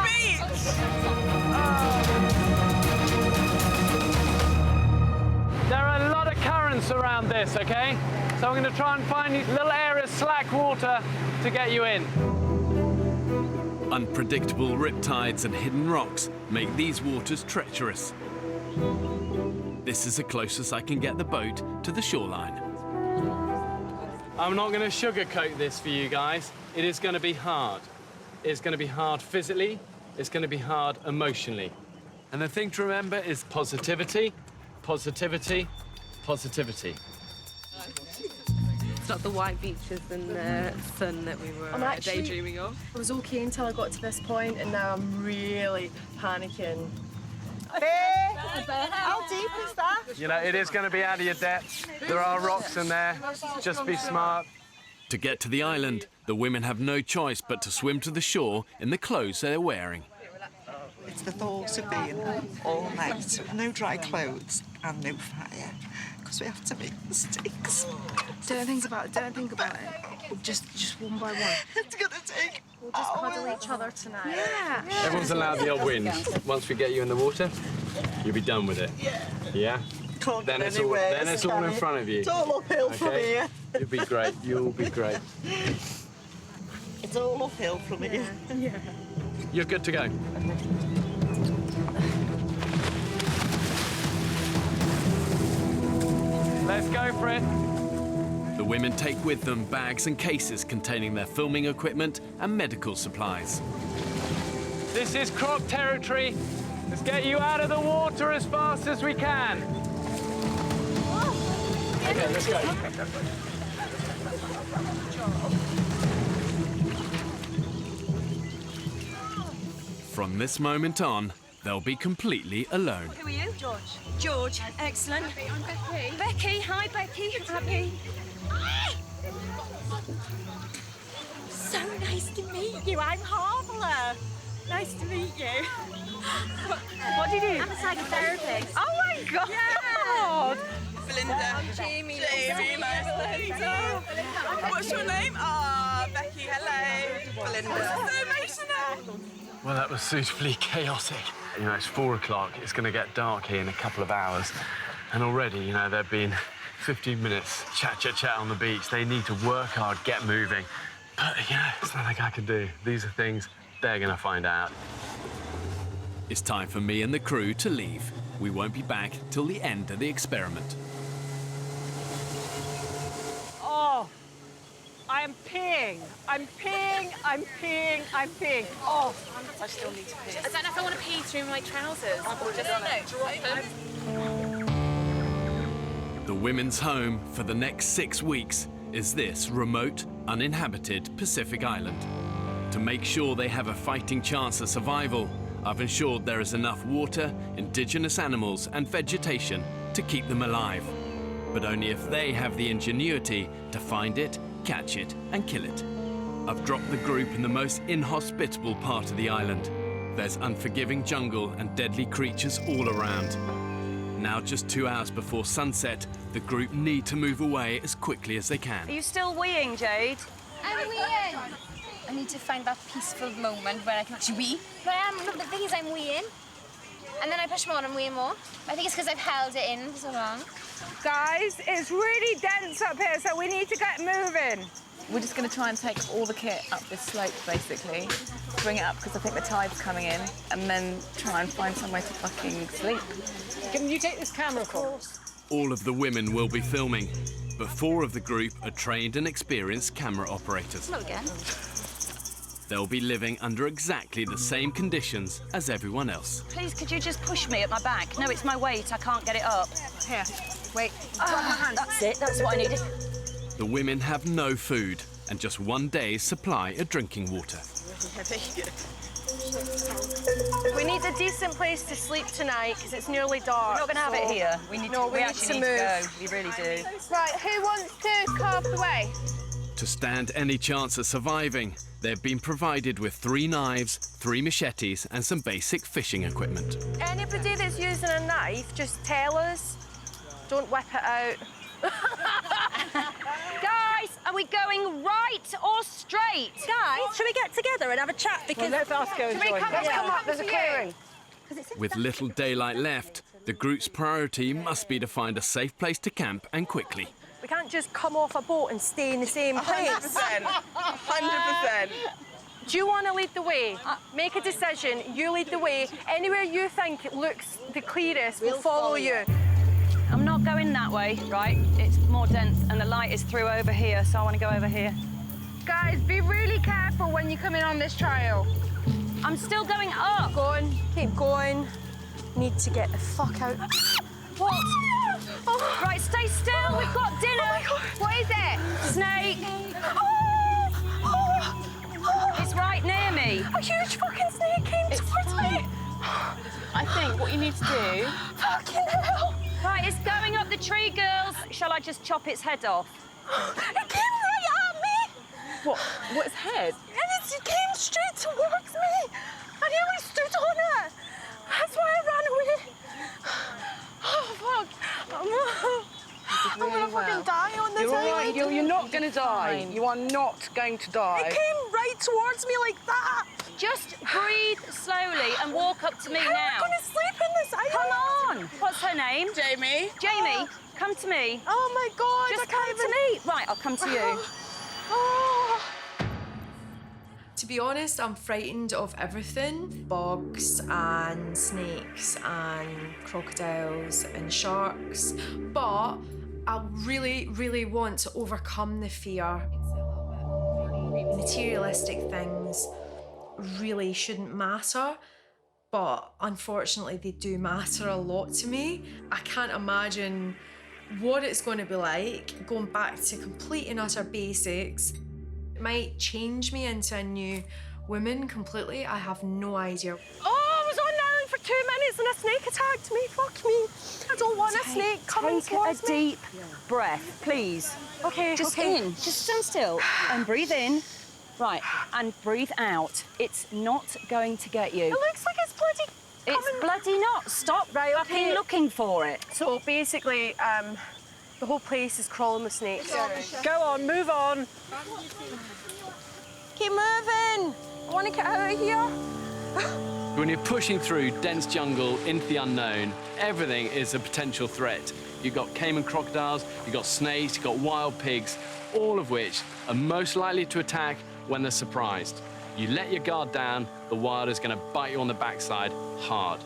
beach! There are a lot of currents around this, okay? So I'm going to try and find these little areas, slack water, to get you in. Unpredictable riptides and hidden rocks make these waters treacherous. This is the closest I can get the boat to the shoreline. I'm not going to sugarcoat this for you guys. It is going to be hard. It's going to be hard physically. It's going to be hard emotionally. And the thing to remember is positivity, positivity, positivity. It's not the white beaches and the sun that we were daydreaming of. I was okay until I got to this point, and now I'm really panicking. How deep is that? You know, it is going to be out of your depth. There are rocks in there. Just be smart. To get to the island, the women have no choice but to swim to the shore in the clothes they're wearing. It's the thought of being all night, no dry clothes and no fire, because we have to make mistakes. Don't think about it. Just one by one. It's gonna take We'll just cuddle each other tonight. Yeah. Everyone's allowed the odd wind. Once we get you in the water, you'll be done with it. Yeah? Can't Then get it's anywhere, all in front of you. It's all uphill from here. You'll be great. You'll be great. It's all uphill from here. Yeah. You're good to go. Let's go for it. The women take with them bags and cases containing their filming equipment and medical supplies. This is croc territory. Let's get you out of the water as fast as we can. Okay, let's go. From this moment on, they'll be completely alone. Who are you? George. George, excellent. I'm Becky. Becky, hi Becky. Happy. So nice to meet you. I'm Harbour. Nice to meet you. What do you do? I'm a psychotherapist. Oh my God! Yeah. Belinda. Jamie. Jamie, nice to meet you. What's your name? Becky, hello. Belinda. So emotional. Well, that was suitably chaotic. You know, it's 4 o'clock. It's going to get dark here in a couple of hours. And already, you know, there've been 15 minutes chat on the beach. They need to work hard, get moving. But, you know, it's nothing I can do. These are things they're going to find out. It's time for me and the crew to leave. We won't be back till the end of the experiment. Oh, I'm peeing. I'm peeing. I'm peeing. I'm peeing. Oh, I still need to pee. I don't know if I want to pee through my trousers. The women's home for the next 6 weeks is this remote, uninhabited Pacific island. To make sure they have a fighting chance of survival, I've ensured there is enough water, indigenous animals and vegetation to keep them alive. But only if they have the ingenuity to find it, catch it and kill it. I've dropped the group in the most inhospitable part of the island. There's unforgiving jungle and deadly creatures all around. Now just 2 hours before sunset, the group need to move away as quickly as they can. Are you still weeing, Jade? I'm weeing. I need to find that peaceful moment where I can actually wee. But the thing is I'm weeing, and then I push more and I'm weeing more. I think it's because I've held it in for so long. Guys, it's really dense up here, so we need to get moving. We're just going to try and take all the kit up this slope, basically. Bring it up, because I think the tide's coming in, and then try and find somewhere to fucking sleep. Can you take this camera, of course? All of the women will be filming, but 4 of the group are trained and experienced camera operators. Hello again. They'll be living under exactly the same conditions as everyone else. Please, could you just push me at my back? No, it's my weight. I can't get it up. Here, wait. Grab my hand. That's it. That's what I needed. The women have no food and just 1 day's supply of drinking water. We need a decent place to sleep tonight because it's nearly dark. We're not going to have it here. We need to. We actually need to go. We really do. Right, who wants to carve the way? To stand any chance of surviving, they've been provided with 3 knives, 3 machetes and some basic fishing equipment. Anybody that's using a knife, just tell us. Don't whip it out. Guys, are we going right or straight? Guys, should we get together and have a chat? Because let's ask her. Let's come up, there's a clearing. With little daylight left, the group's priority must be to find a safe place to camp and quickly. We can't just come off a boat and stay in the same place. 100%. Do you want to lead the way? Make a decision. You lead the way. Anywhere you think it looks the clearest, we'll follow you. I'm not going that way, right? It's more dense and the light is through over here, so I want to go over here. Guys, be really careful when you come in on this trail. I'm still going up. Keep going, keep going. Need to get the fuck out. What? Oh. Right, stay still. We've got dinner. Oh my God. What is it? Snake. It's right near me. A huge fucking snake came towards me. I think what you need to do... Fucking hell. Right, it's going up the tree, girls. Shall I just chop its head off? It came right at me. What? What's head? And it came straight towards me. I nearly stood on it. That's why I ran away. Oh, fuck. I'm gonna fucking die on this You're all right. island. You're not gonna die. You are not going to die. It came right towards me like that. Just breathe slowly and walk up to me How now. am I gonna sleep in this island? Come on. What's her name? Jamie. Jamie, come to me. Oh my God. Just come to me. Right, I'll come to you. Oh. To be honest, I'm frightened of everything. Bugs and snakes and crocodiles and sharks. But I really, really want to overcome the fear. Materialistic things really shouldn't matter, but unfortunately they do matter a lot to me. I can't imagine what it's going to be like going back to complete and utter basics. It might change me into a new woman completely. I have no idea. Oh, I was on the island for 2 minutes and a snake attacked me. Fuck me. I don't want a snake coming towards me. Take a deep breath, please. Okay, Just okay. in. Just stand still and breathe in. Right, and breathe out. It's not going to get you. It looks like it's bloody It's bloody not. Stop fucking looking for it. So basically, the whole place is crawling with snakes. Go on, move on. Keep moving. I want to get out of here. When you're pushing through dense jungle into the unknown, everything is a potential threat. You've got caiman crocodiles, you've got snakes, you've got wild pigs, all of which are most likely to attack when they're surprised. You let your guard down, the wild is going to bite you on the backside hard.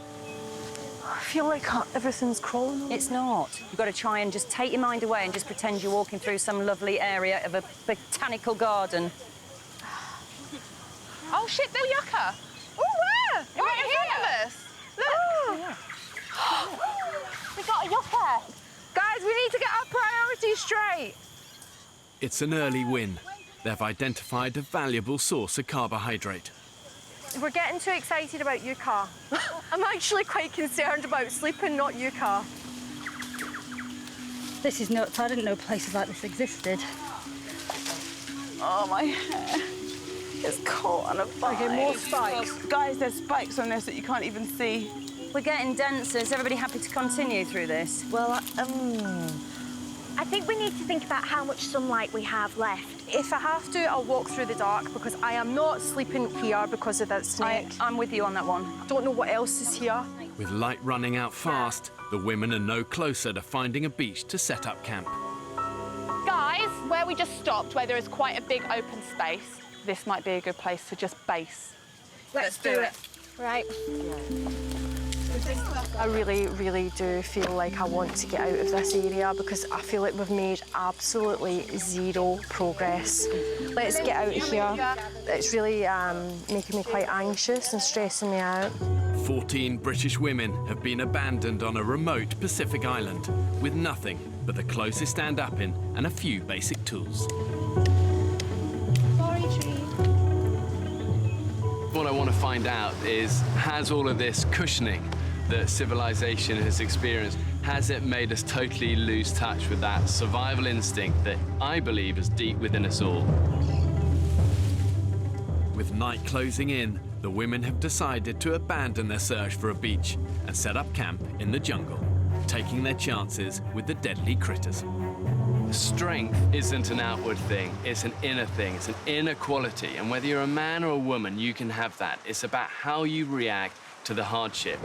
I feel like everything's crawling. It's not. You've got to try and just take your mind away and just pretend you're walking through some lovely area of a botanical garden. Oh shit, they're yucca. Oh, where? Right in front of us. Look. Oh. We got a yucca. Guys, we need to get our priorities straight. It's an early win. they've identified a valuable source of carbohydrate. We're getting too excited about yucca. I'm actually quite concerned about sleeping, not yucca. This is nuts. I didn't know places like this existed. Oh, my hair is caught on a vine. Okay, more spikes. Guys, there's spikes on this that you can't even see. We're getting denser. Is everybody happy to continue through this? Well, I think we need to think about how much sunlight we have left. If I have to, I'll walk through the dark because I am not sleeping here because of that snake. I'm with you on that one. I don't know what else is here. With light running out fast, the women are no closer to finding a beach to set up camp. Guys, where we just stopped, where there is quite a big open space, this might be a good place to just base. Let's do it. Right. I really, really do feel like I want to get out of this area because I feel like we've made absolutely zero progress. Let's get out of here. It's really making me quite anxious and stressing me out. 14 British women have been abandoned on a remote Pacific island with nothing but the closest stand-up-in and a few basic tools. What I want to find out is, has all of this cushioning that civilization has experienced, has it made us totally lose touch with that survival instinct that I believe is deep within us all? With night closing in, the women have decided to abandon their search for a beach and set up camp in the jungle, taking their chances with the deadly critters. Strength isn't an outward thing, it's an inner thing, it's an inner quality. And whether you're a man or a woman, you can have that. It's about how you react to the hardship.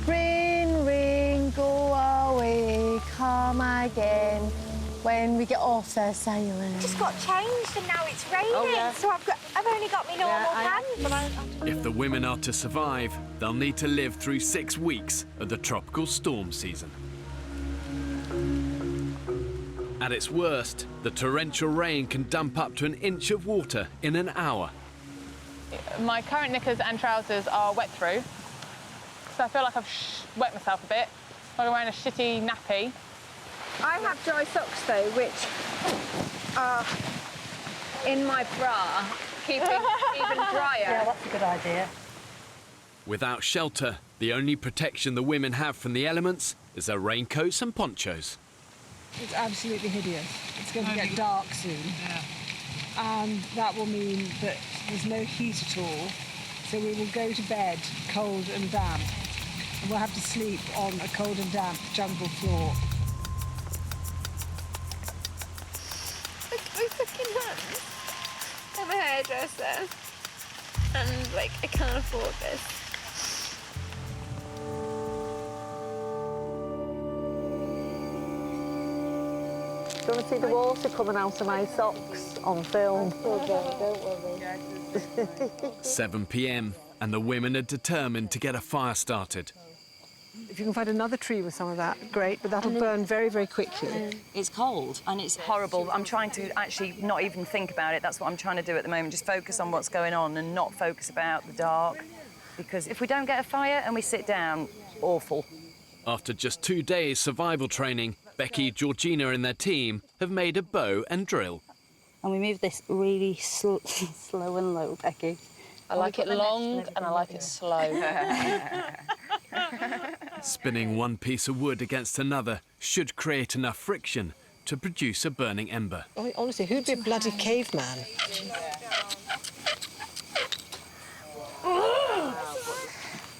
Rain, rain, go away, come again when we get off this island. Just got changed and now it's raining, so I've only got my normal pants. If the women are to survive, they'll need to live through 6 weeks of the tropical storm season. At its worst, the torrential rain can dump up to an inch of water in an hour. My current knickers and trousers are wet through, so I feel like I've wet myself a bit. I'm wearing a shitty nappy. I have dry socks though, which are in my bra, keeping even drier. Yeah, that's a good idea. Without shelter, the only protection the women have from the elements is their raincoats and ponchos. It's absolutely hideous. It's going to get dark soon. And that will mean that there's no heat at all. So we will go to bed cold and damp. And we'll have to sleep on a cold and damp jungle floor. Look at my fucking hands. I'm a hairdresser. And, like, I can't afford this. Do you want to see the water coming out of my socks on film? Don't worry. 7 p.m. and the women are determined to get a fire started. If you can find another tree with some of that, great, but that'll burn very, very quickly. It's cold and it's horrible. I'm trying to actually not even think about it. That's what I'm trying to do at the moment, just focus on what's going on and not focus about the dark. Because if we don't get a fire and we sit down, awful. After just 2 days survival training, Becky, Georgina and their team have made a bow and drill. And we move this really slow and low, Becky. I like it long and I like it slow. Spinning one piece of wood against another should create enough friction to produce a burning ember. I mean, honestly, who'd be a bloody caveman?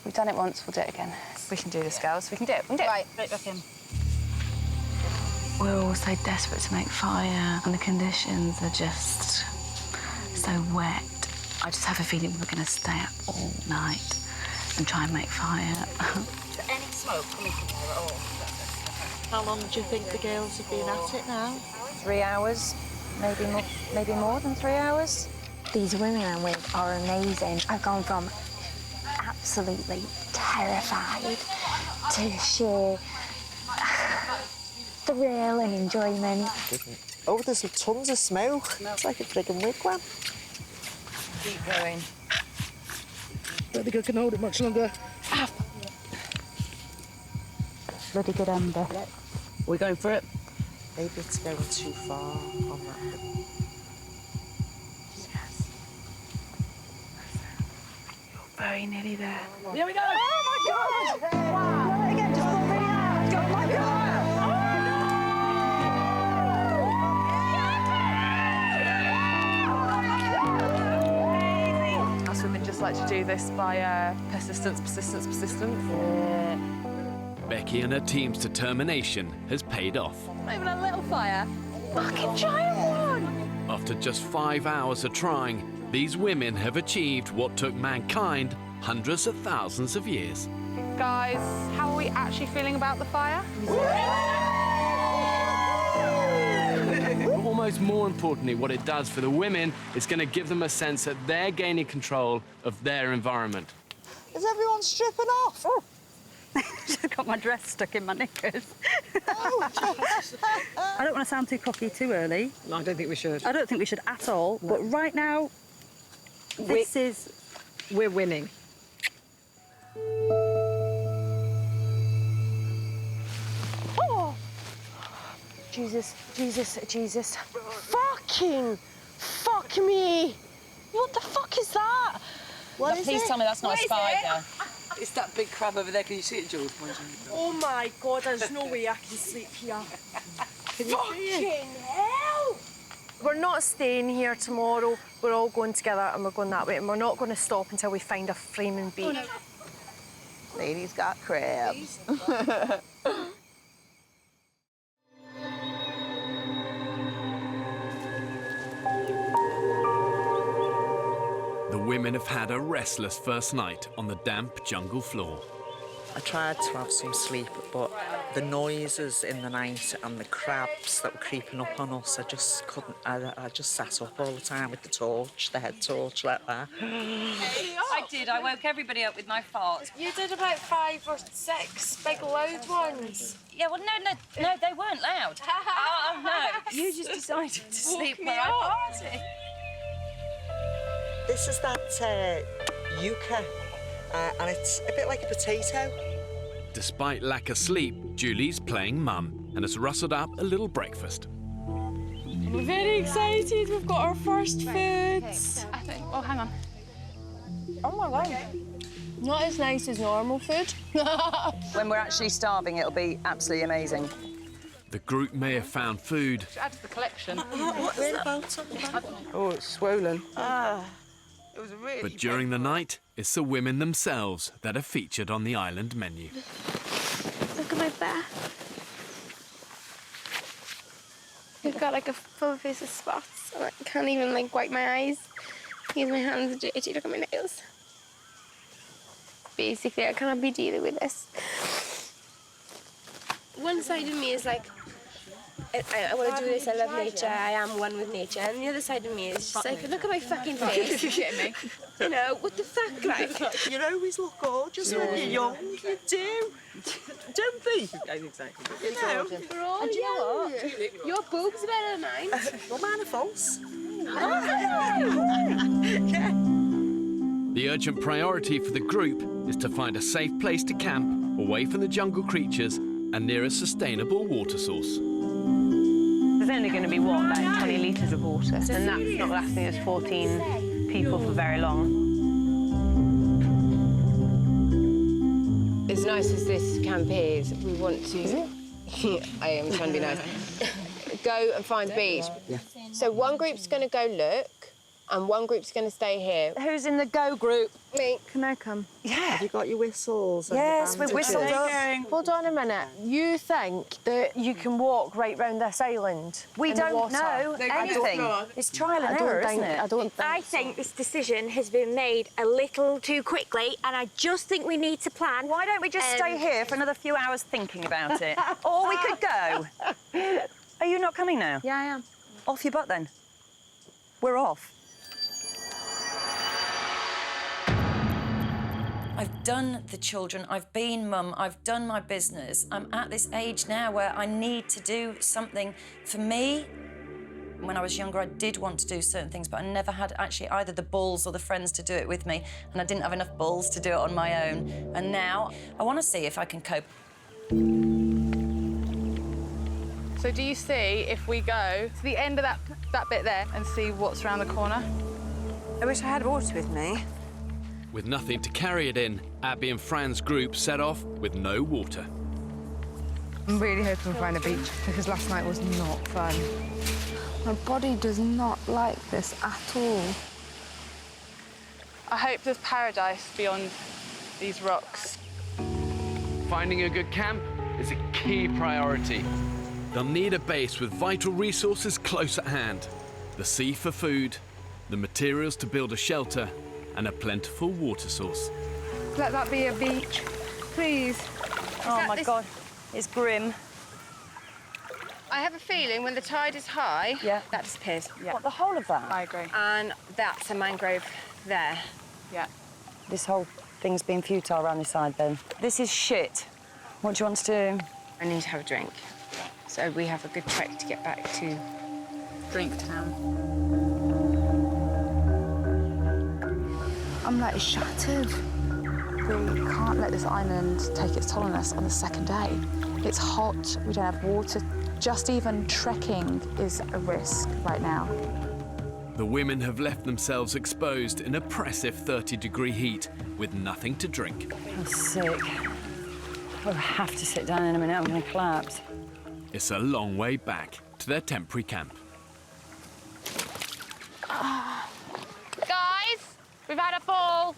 We've done it once, we'll do it again. We can do this, girls. We can do it. We can do it. Right back in. We're all so desperate to make fire, and the conditions are just so wet. I just have a feeling we're going to stay up all night and try and make fire. Is there any smoke coming from there at all? How long do you think the girls have been at it now? 3 hours, maybe more than 3 hours. These women I'm with are amazing. I've gone from absolutely terrified to sheer thrill and enjoyment. Oh, there's tons of smoke. It's like a friggin' wigwam. Keep going. don't think I can hold it much longer. Ah. Bloody good ember. We're going for it. Maybe it's going too far on that. Yes. You're very nearly there. Here we go! Oh my God! Wow! Again, just pull me out! Oh my God! Us women just like to do this by persistence. Becky and her team's determination has paid off. Not even a little fire. Fucking giant one! After just 5 hours of trying, these women have achieved what took mankind hundreds of thousands of years. Guys, how are we actually feeling about the fire? Almost more importantly, what it does for the women is going to give them a sense that they're gaining control of their environment. Is everyone stripping off? Oh. Just got my dress stuck in my knickers. I don't want to sound too cocky too early. No, I don't think we should. I don't think we should at all. No. But right now, we're winning. Oh! Jesus. Fuck me! What the fuck is that? Please tell me that's not a spider. It's that big crab over there. Can you see it, Jules? Oh my God, there's no way I can sleep here. Fucking hell! We're not staying here tomorrow. We're all going together and we're going that way, and we're not going to stop until we find a framing beach. Oh, no. Lady's got crabs. The women have had a restless first night on the damp jungle floor. I tried to have some sleep, but the noises in the night and the crabs that were creeping up on us, I just couldn't. I just sat up all the time with the torch, the head torch like that. I did. I woke everybody up with my farts. You did about 5 or 6 big loud ones. Yeah, well, no, they weren't loud. Oh, no. You just decided to sleep where I farted. This is that yucca, and it's a bit like a potato. Despite lack of sleep, Julie's playing mum and has rustled up a little breakfast. We're very excited. We've got our first foods. Oh, hang on. Oh my God. Not as nice as normal food. When we're actually starving, it'll be absolutely amazing. The group may have found food. Add to the collection. Oh, it's swollen. But during the night, it's the women themselves that are featured on the island menu. Look at my back. I've got like a full face of spots. I can't even like wipe my eyes because my hands are dirty. Look at my nails. Basically, I cannot be dealing with this. One side of me is like, I want to do this, I love nature, I am one with nature. And the other side of me is just like, look at my fucking face. You're shitting me. You know, what the fuck, like? You always look gorgeous when you're young, you do. Don't they? Exactly. You know. We're all young. Your boobs are better than mine. Well, mine are false. Yeah. The urgent priority for the group is to find a safe place to camp, away from the jungle creatures and near a sustainable water source. There's only going to be, what, about 20 litres of water, and that's not lasting us 14 people for very long. As nice as this camp is, we want to... I am trying to be nice. Go and find the beach. Yeah. So one group's going to go look, and one group's going to stay here. Who's in the go group? Me. Can I come? Yeah. Have you got your whistles? Yes, we're whistled up. Hold on a minute. You think that you can walk right round this island? We in the don't water? know anything. It's trial and error, isn't it? I think this decision has been made a little too quickly, and I just think we need to plan. Why don't we just stay here for another few hours thinking about it? Or we could go. Are you not coming now? Yeah, I am. Off your butt, then. We're off. I've done the children, I've been mum, I've done my business. I'm at this age now where I need to do something for me When I was younger, I did want to do certain things, but I never had actually either the balls or the friends to do it with me, and I didn't have enough balls to do it on my own. And now I want to see if I can cope. So do you see if we go to the end of that bit there and see what's around the corner? I wish I had water with me. With nothing to carry it in, Abby and Fran's group set off with no water. I'm really hoping we find a beach because last night was not fun. My body does not like this at all. I hope there's paradise beyond these rocks. Finding a good camp is a key priority. They'll need a base with vital resources close at hand. The sea for food, the materials to build a shelter, and a plentiful water source. Let that be a beach, please. Oh my God, it's grim. I have a feeling when the tide is high, that disappears. Yeah. What, the whole of that? I agree. And that's a mangrove there. Yeah. This whole thing's been futile around this side then. This is shit. What do you want to do? I need to have a drink. So we have a good trek to get back to Drink town. I'm like shattered. We can't let this island take its toll on us on the second day. It's hot, we don't have water. Just even trekking is a risk right now. The women have left themselves exposed in oppressive 30-degree heat with nothing to drink. I'm sick. I'll have to sit down in a minute, I'm going to collapse. It's a long way back to their temporary camp. Guys, we've had a fall.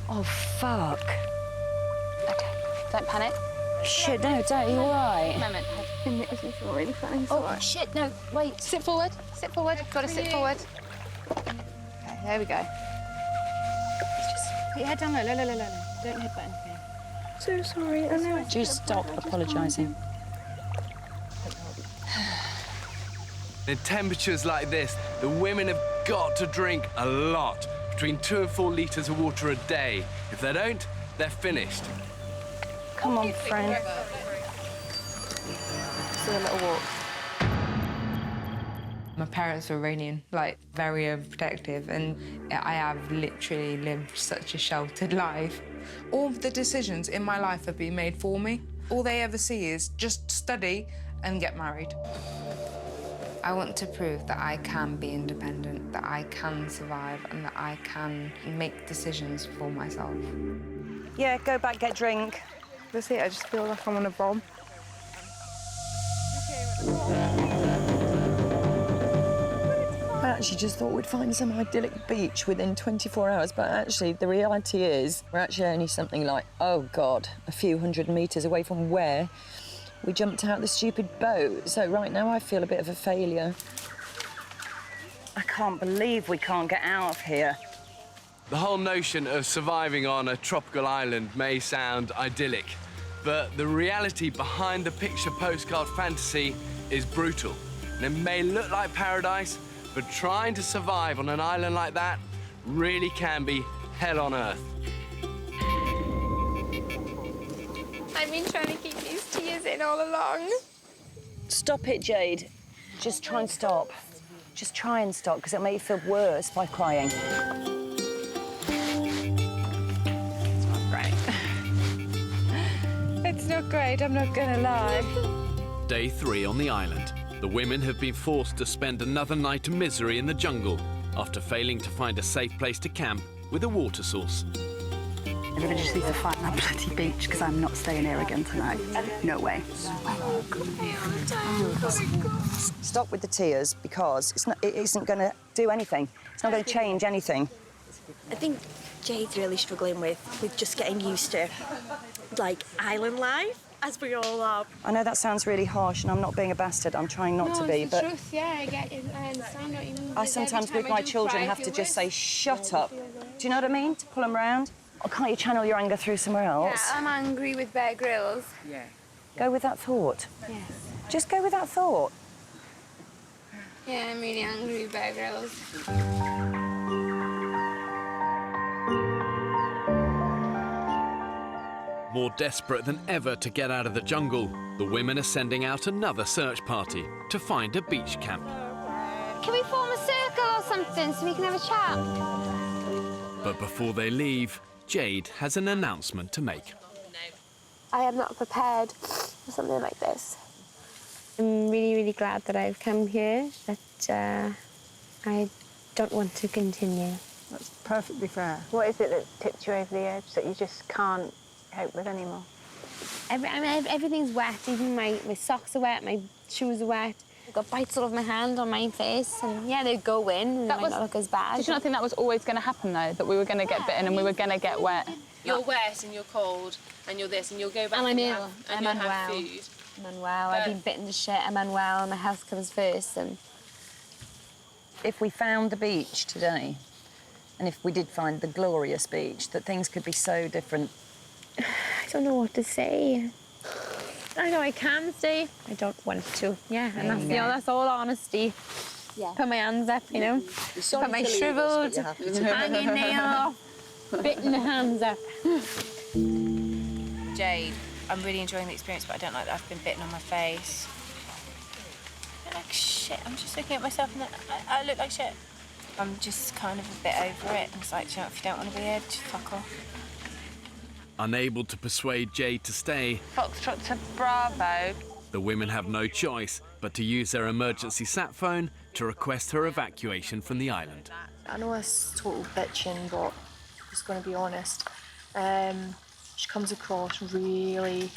Oh, fuck. Okay, don't panic. Shit, no, don't, you all right? Moment. This is really funny. Oh, shit, no, wait. Sit forward, gotta sit forward. Okay, there we go. Just put your head down low, low. Don't headbutt anything. So sorry, I know. Do stop apologising. In temperatures like this, the women have got to drink a lot, between 2 and 4 litres of water a day. If they don't, they're finished. Come on, Fran. Let's do a little walk. My parents were Iranian, like very overprotective, and I have literally lived such a sheltered life. All of the decisions in my life have been made for me. All they ever see is just study and get married. I want to prove that I can be independent, that I can survive, and that I can make decisions for myself. Yeah, go back, get drink. That's it, I just feel like I'm on a bomb. I actually just thought we'd find some idyllic beach within 24 hours, but actually the reality is we're actually only something like, oh God, a few hundred metres away from where we jumped out the stupid boat. So right now I feel a bit of a failure. I can't believe we can't get out of here. The whole notion of surviving on a tropical island may sound idyllic, but the reality behind the picture postcard fantasy is brutal. And it may look like paradise, but trying to survive on an island like that really can be hell on earth. I've been trying to keep these tears in all along. Stop it, Jade. Just try and stop. Just try and stop, because it'll make you feel worse by crying. It's not great, I'm not gonna lie. Day 3 on the island. The women have been forced to spend another night of misery in the jungle after failing to find a safe place to camp with a water source. Everybody just needs to find that bloody beach, because I'm not staying here again tonight. No way. Stop with the tears, because it isn't going to do anything. It's not going to change anything. I think Jade's really struggling with just getting used to, like, island life, as we all are. I know that sounds really harsh, and I'm not being a bastard. I'm trying not to be, but Truth, yeah, I get it. I understand what you mean. I sometimes, with my children, have to just say, shut up. Do you know what I mean? To pull them round. Or can't you channel your anger through somewhere else? Yeah, I'm angry with Bear Grylls. Yeah. Go with that thought. Yes. Just go with that thought. Yeah, I'm really angry with Bear Grylls. More desperate than ever to get out of the jungle, the women are sending out another search party to find a beach camp. Can we form a circle or something so we can have a chat? But before they leave, Jade has an announcement to make. I am not prepared for something like this. I'm really, really glad that I've come here, but I don't want to continue. That's perfectly fair. What is it that tipped you over the edge that you just can't cope with anymore? Everything's wet, even my socks are wet, my shoes are wet. I've got bites all over my hand, on my face, and yeah, they go in, and that look as bad. Did you not think that was always going to happen, though? That we were going to get bitten and we were going to get wet? You're wet and you're cold and you're this and you'll go back and I'm ill. And I'm you'll unwell. have food. I'm unwell. I've been bitten to shit. I'm unwell. My health comes first. And if we found the beach today, and if we did find the glorious beach, that things could be so different. I don't know what to say. I know I can stay. I don't want to. Yeah, and that's, that's all honesty. Yeah. Put my hands up, you know. Put my shriveled, hanging nail off, bitten hands up. Jade, I'm really enjoying the experience, but I don't like that I've been bitten on my face. I look like shit. I'm just looking at myself and I look like shit. I'm just kind of a bit over it. It's like, you know, if you don't want to be here, just fuck off. Unable to persuade Jade to stay, Foxtrot to Bravo. the women have no choice but to use their emergency sat phone to request her evacuation from the island. I know it's total bitching, but I'm just going to be honest. She comes across really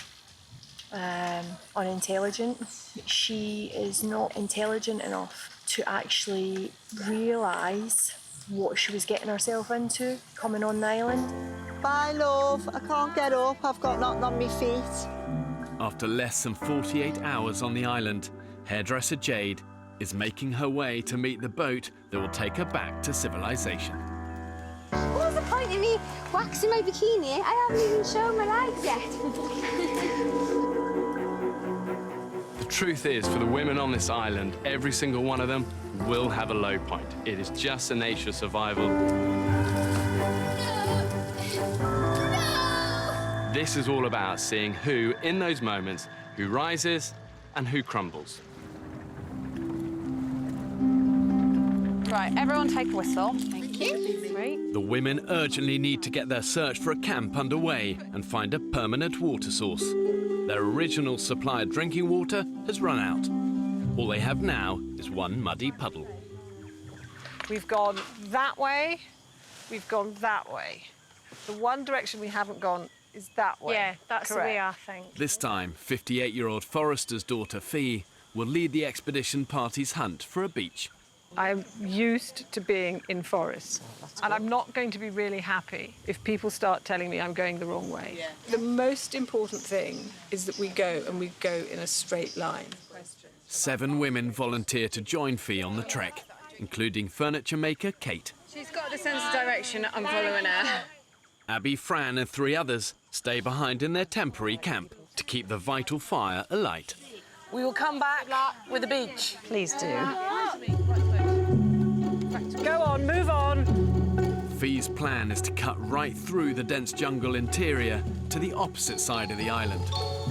unintelligent. She is not intelligent enough to actually realise what she was getting herself into coming on the island. Bye, love. I can't get up. I've got nothing on my feet. After less than 48 hours on the island, hairdresser Jade is making her way to meet the boat that will take her back to civilization. What was the point of me waxing my bikini? I haven't even shown my legs yet. The truth is, for the women on this island, every single one of them will have a low point. It is just the nature of survival. This is all about seeing who, in those moments, who rises and who crumbles. Right, everyone take a whistle. Thank you. Great. The women urgently need to get their search for a camp underway and find a permanent water source. Their original supply of drinking water has run out. All they have now is one muddy puddle. We've gone that way, we've gone that way. The one direction we haven't gone is that way. Yeah, that's correct. the way I think. This time, 58-year-old Forrester's daughter Fee will lead the expedition party's hunt for a beach. I'm used to being in forests, and I'm not going to be really happy if people start telling me I'm going the wrong way. Yeah. The most important thing is that we go, and we go in a straight line. 7 women volunteer to join Fee on the trek, including furniture maker Kate. She's got the sense of direction. I'm following her. Abby, Fran and 3 others stay behind in their temporary camp to keep the vital fire alight. We will come back with a beach. Please do. Go on, move on. Fee's plan is to cut right through the dense jungle interior to the opposite side of the island.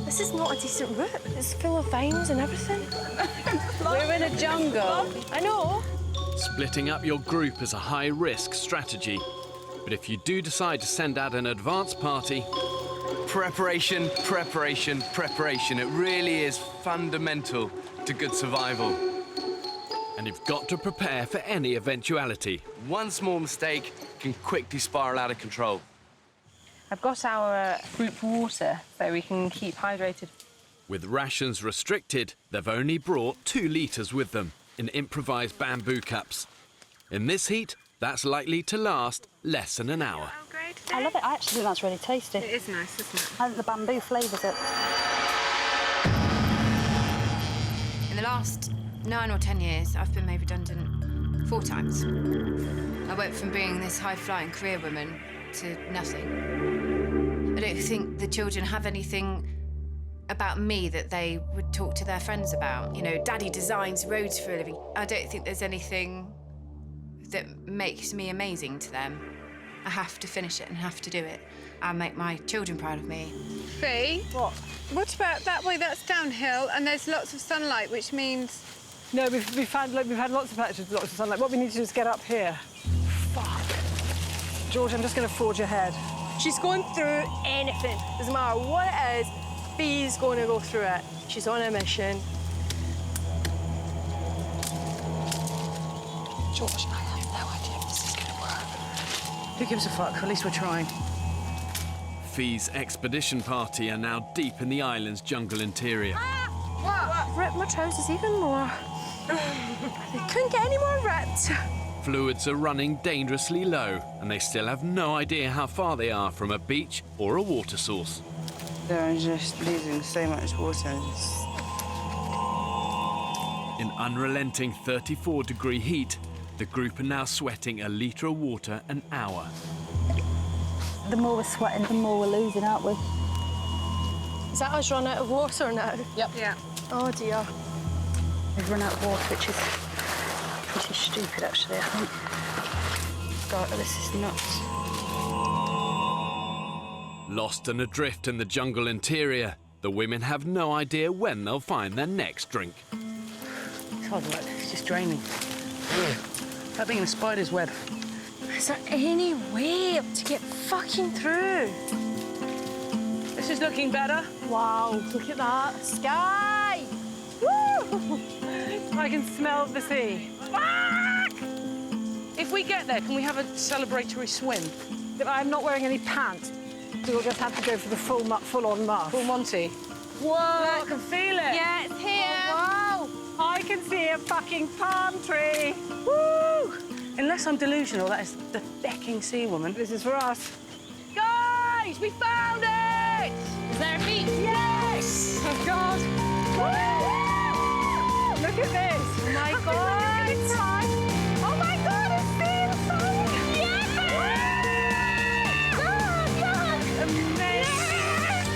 This is not a decent route. It's full of vines and everything. We're in a jungle. I know. Splitting up your group is a high-risk strategy. But if you do decide to send out an advance party... Preparation, preparation, preparation. It really is fundamental to good survival. And you've got to prepare for any eventuality. One small mistake can quickly spiral out of control. I've got our group water so we can keep hydrated. With rations restricted, they've only brought 2 litres with them in improvised bamboo cups. In this heat, that's likely to last less than an hour. I love it. I actually think that's really tasty. It is nice, isn't it? I think the bamboo flavours it. In the last 9 or 10 years, I've been made redundant 4 times. I went from being this high-flying career woman to nothing. I don't think the children have anything about me that they would talk to their friends about. You know, Daddy designs roads for a living. I don't think there's anything that makes me amazing to them. I have to finish it and have to do it and make my children proud of me. Fee? What? What about that way? That's downhill and there's lots of sunlight, which means No, we've had lots of patches, lots of sunlight. What we need to do is get up here. Fuck. George, I'm just going to forge ahead. She's going through anything. Doesn't matter what it is, Bee's going to go through it. She's on a mission. George, I have no idea if this is going to work. Who gives a fuck? At least we're trying. Fee's expedition party are now deep in the island's jungle interior. What? Ripped my trousers even more. They couldn't get any more ripped. Fluids are running dangerously low, and they still have no idea how far they are from a beach or a water source. They're just losing so much water. In unrelenting 34-degree heat, the group are now sweating a litre of water an hour. The more we're sweating, the more we're losing, aren't we? Is that us run out of water now? Yep. Yeah. Oh dear. We've run out of water, which is pretty stupid, actually, I think. God, this is nuts. Lost and adrift in the jungle interior, the women have no idea when they'll find their next drink. It's hard work. It's just draining. Like being in a spider's web. Is there any way to get fucking through? This is looking better. Wow, look at that. Sky! Woo! I can smell the sea. Fuck! If we get there, can we have a celebratory swim? I'm not wearing any pants. We'll just have to go for the full-on muff. Full Monty. Whoa, I can feel it. Yeah, it's here. Oh, wow. I can see a fucking palm tree. Woo! Unless I'm delusional, that is the becking sea woman. This is for us. Guys, we found it! Is there a beach? Yes! Oh, God. Woo! Look at this. Oh, my God. Oh, my God, it's been fun. Yes! Amazing.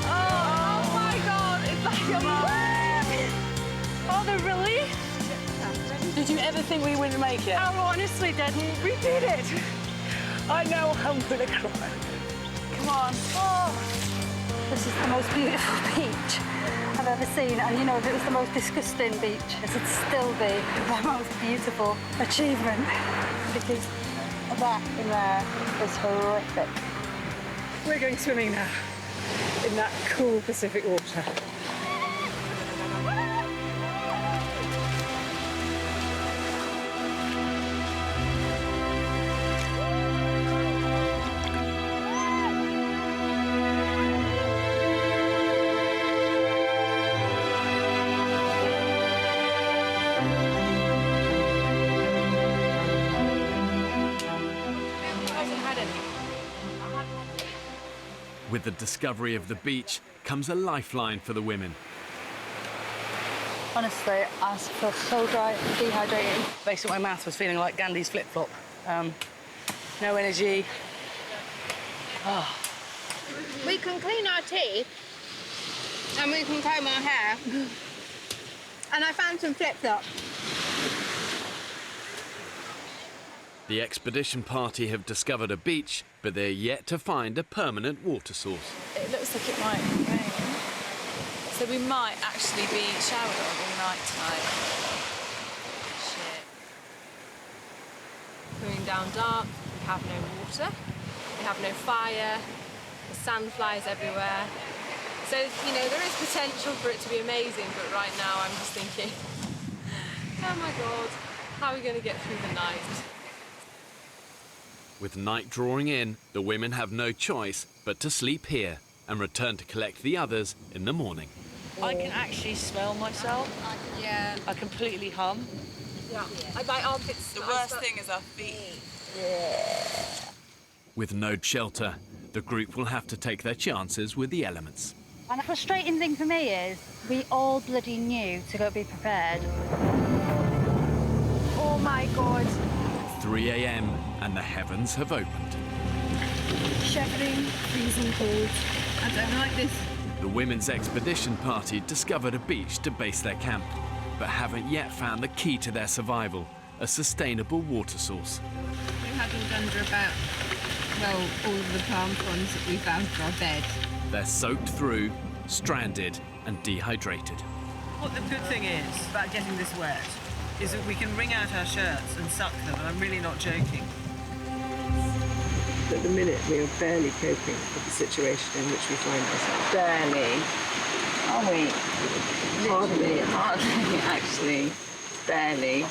Oh, my God, it's like a wave. Oh, the relief. Did you ever think we wouldn't make it? I honestly didn't. We did it. I know I'm gonna cry. Come on. Oh. This is the most beautiful beach I've ever seen, and you know, if it was the most disgusting beach, it'd still be the most beautiful achievement, because that in there is horrific. We're going swimming now in that cool Pacific water. With the discovery of the beach comes a lifeline for the women. Honestly, I feel so dry and dehydrated. Based on my mouth, I was feeling like Gandhi's flip-flop. No energy. Oh. We can clean our teeth and we can comb our hair. And I found some flip-flops. The expedition party have discovered a beach, but they're yet to find a permanent water source. It looks like it might rain, so we might actually be showered on all night tonight. Shit. Going down dark, we have no water, we have no fire, the sand flies everywhere. So, you know, there is potential for it to be amazing, but right now I'm just thinking, oh my God, how are we going to get through the night? With night drawing in, the women have no choice but to sleep here and return to collect the others in the morning. I can actually smell myself. Yeah. I completely hum. Yeah. My armpits. The worst thing is our feet. Yeah. With no shelter, the group will have to take their chances with the elements. And the frustrating thing for me is we all bloody knew to go be prepared. Oh my God. 3 a.m. and the heavens have opened. Shivering, freezing cold. I don't like this. The women's expedition party discovered a beach to base their camp, but haven't yet found the key to their survival, a sustainable water source. We huddled under about, well, all of the palm fronds that we found for our bed. They're soaked through, stranded and dehydrated. What the good thing is about getting this wet is that we can wring out our shirts and suck them, and I'm really not joking. At the minute, we are barely coping with the situation in which we find ourselves. Barely. Are we? Hardly, actually. Barely.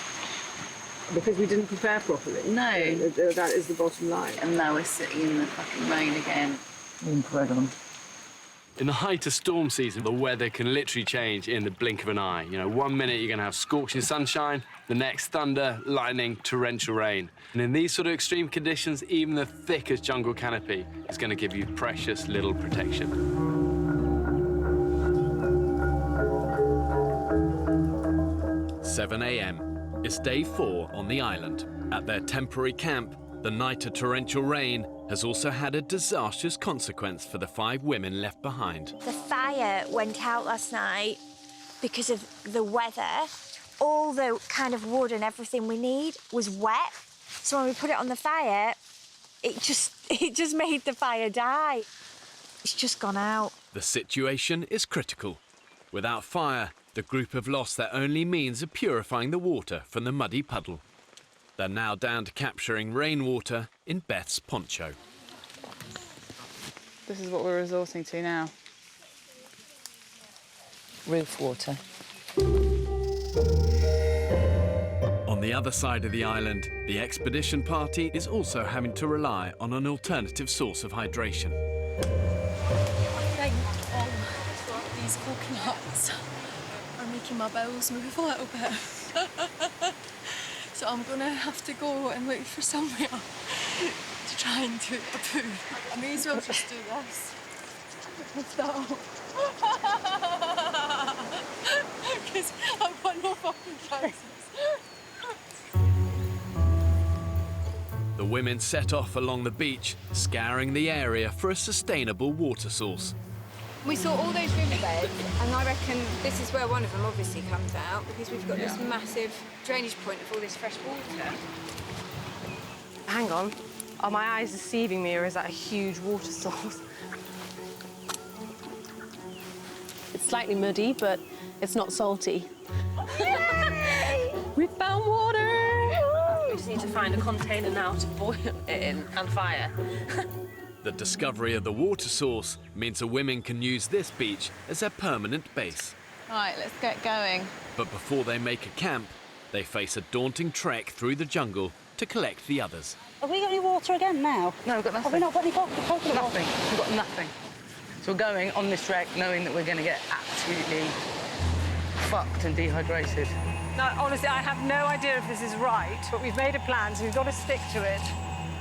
Because we didn't prepare properly. No. That is the bottom line. And now we're sitting in the fucking rain again. Incredible. In the height of storm season, the weather can literally change in the blink of an eye. You know, 1 minute you're going to have scorching sunshine, the next thunder, lightning, torrential rain. And in these sort of extreme conditions, even the thickest jungle canopy is going to give you precious little protection. 7 a.m. It's day 4 on the island. At their temporary camp, the night of torrential rain has also had a disastrous consequence for the 5 women left behind. The fire went out last night because of the weather. All the kind of wood and everything we need was wet. So when we put it on the fire, it just made the fire die. It's just gone out. The situation is critical. Without fire, the group have lost their only means of purifying the water from the muddy puddle. They're now down to capturing rainwater in Beth's poncho. This is what we're resorting to now. Roof water. On the other side of the island, the expedition party is also having to rely on an alternative source of hydration. I think these coconuts are making my bowels move a little bit. So I'm gonna have to go and look for somewhere to try and do a poo. I may as well just do this. Because I've got no fucking trousers. The women set off along the beach, scouring the area for a sustainable water source. We saw all those riverbeds, and I reckon this is where one of them obviously comes out, because we've got this massive drainage point of all this fresh water. Hang on. Are my eyes deceiving me, or is that a huge water source? It's slightly muddy, but it's not salty. Yay! We found water! We just need to find a container now to boil it in and fire. The discovery of the water source means the women can use this beach as their permanent base. Right, let's get going. But before they make a camp, they face a daunting trek through the jungle to collect the others. Have we got any water again now? No, we've got nothing. Have we not got any coconut water? Nothing. We've got nothing. So we're going on this trek knowing that we're going to get absolutely fucked and dehydrated. Now, honestly, I have no idea if this is right, but we've made a plan, so we've got to stick to it.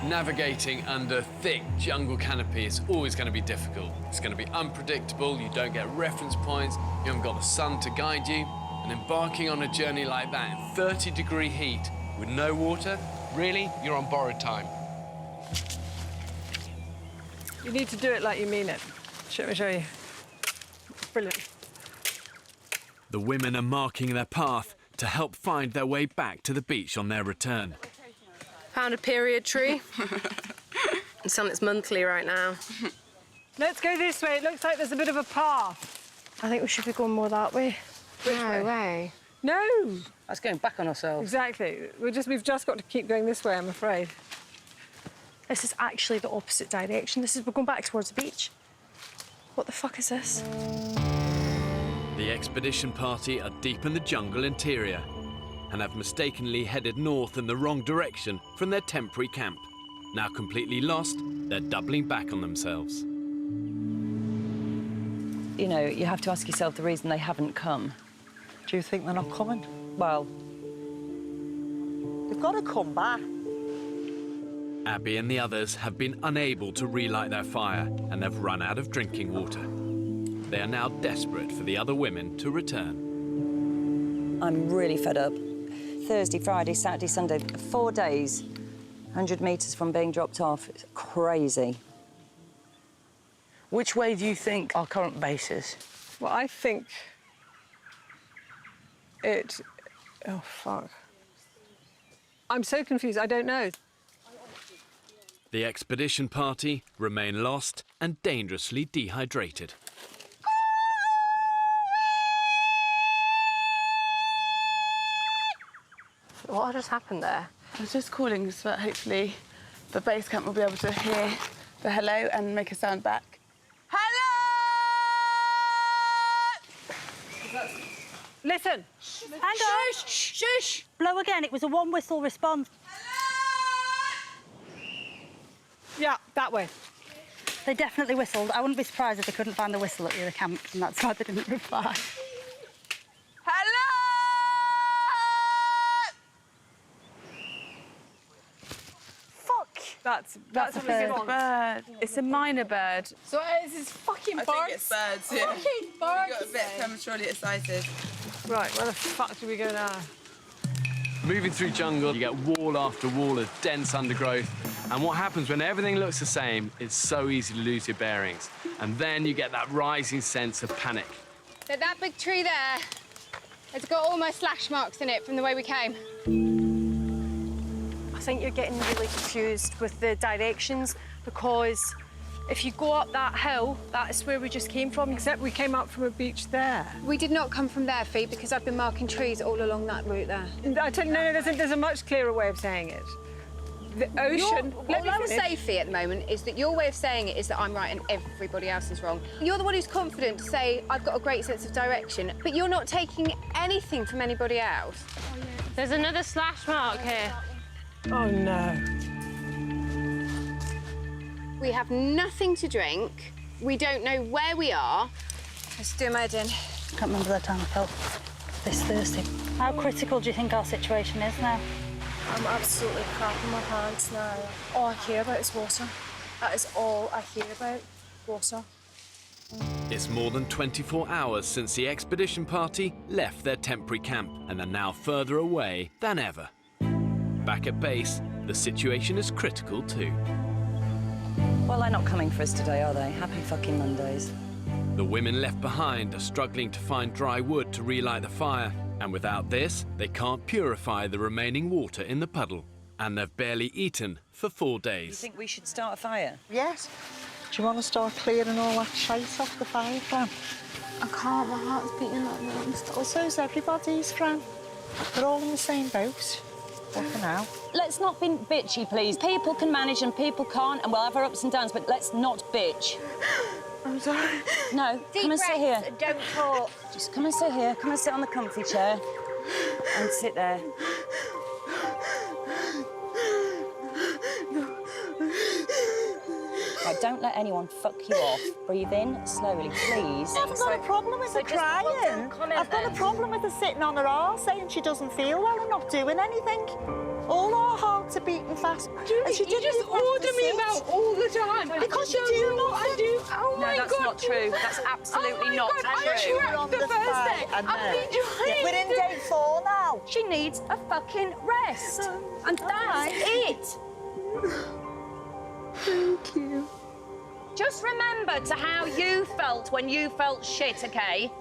Navigating under thick jungle canopy is always going to be difficult. It's going to be unpredictable, you don't get reference points, you haven't got the sun to guide you. And embarking on a journey like that in 30-degree heat with no water, really, you're on borrowed time. You need to do it like you mean it. Let me show you. Brilliant. The women are marking their path to help find their way back to the beach on their return. Found a period tree. It's something that's monthly right now. Let's go this way. It looks like there's a bit of a path. I think we should be going more that way. Which way? No. That's going back on ourselves. Exactly. We've just got to keep going this way, I'm afraid. This is actually the opposite direction. We're going back towards the beach. What the fuck is this? The expedition party are deep in the jungle interior and have mistakenly headed north in the wrong direction from their temporary camp. Now completely lost, they're doubling back on themselves. You know, you have to ask yourself the reason they haven't come. Do you think they're not coming? Well, they've got to come back. Abby and the others have been unable to relight their fire and have run out of drinking water. They are now desperate for the other women to return. I'm really fed up. Thursday, Friday, Saturday, Sunday, 4 days, 100 metres from being dropped off. It's crazy. Which way do you think our current base is? Well, I think it... Oh, fuck. I'm so confused, I don't know. The expedition party remain lost and dangerously dehydrated. What just happened there? I was just calling so that hopefully the base camp will be able to hear the hello and make a sound back. Listen. Hang on. Shush, shush. Blow again. It was a one-whistle response. Yeah, that way. They definitely whistled. I wouldn't be surprised if they couldn't find a whistle at the other camp, and that's why they didn't reply. That's a bird. It's a minor bird. So it's fucking birds. I think it's birds, yeah. Fucking birds. We got a bit prematurely excited. Right, where the fuck do we go now? Moving through jungle, you get wall after wall of dense undergrowth. And what happens when everything looks the same, it's so easy to lose your bearings. And then you get that rising sense of panic. So that big tree there, it's got all my slash marks in it from the way we came. I think you're getting really confused with the directions, because if you go up that hill, that is where we just came from. Except we came up from a beach there. We did not come from there, Fee, because I've been marking trees all along that route there. I tell you, no, there's a much clearer way of saying it. The ocean... All I will say, Fee, at the moment is that your way of saying it is that I'm right and everybody else is wrong. You're the one who's confident to say, I've got a great sense of direction, but you're not taking anything from anybody else. Oh, yeah. There's another slash mark here. Oh, no. We have nothing to drink. We don't know where we are. Let's do my din. I can't remember the time I felt this thirsty. How critical do you think our situation is now? I'm absolutely crapping my pants now. All I care about is water. That is all I care about, water. It's more than 24 hours since the expedition party left their temporary camp and are now further away than ever. Back at base, the situation is critical too. Well, they're not coming for us today, are they? Happy fucking Mondays. The women left behind are struggling to find dry wood to relight the fire, and without this, they can't purify the remaining water in the puddle. And they've barely eaten for 4 days. You think we should start a fire? Yes. Do you want to start clearing all that shite off the fire, Fran? I can't, my heart's beating like that. Well, so's everybody's, Fran. We're all in the same boat. What for now? Let's not be bitchy, please. People can manage and people can't, and we'll have our ups and downs, but let's not bitch. I'm sorry. No, come and sit here. Don't talk. Just come and sit here. Come and sit on the comfy chair. And sit there. Right, don't let anyone fuck you off. Breathe in slowly, please. I haven't got a problem with her crying. I've got a problem with her sitting on her arse saying she doesn't feel well and not doing anything. All our hearts are beating fast. Julie, you just order me about all the time. Because you do not. I do. Oh my God. No, that's not true. That's absolutely not true. I trapped the first day. I've been trying. We're in day 4 now. She needs a fucking rest. And that's it. Thank you. Just remember to how you felt when you felt shit, okay?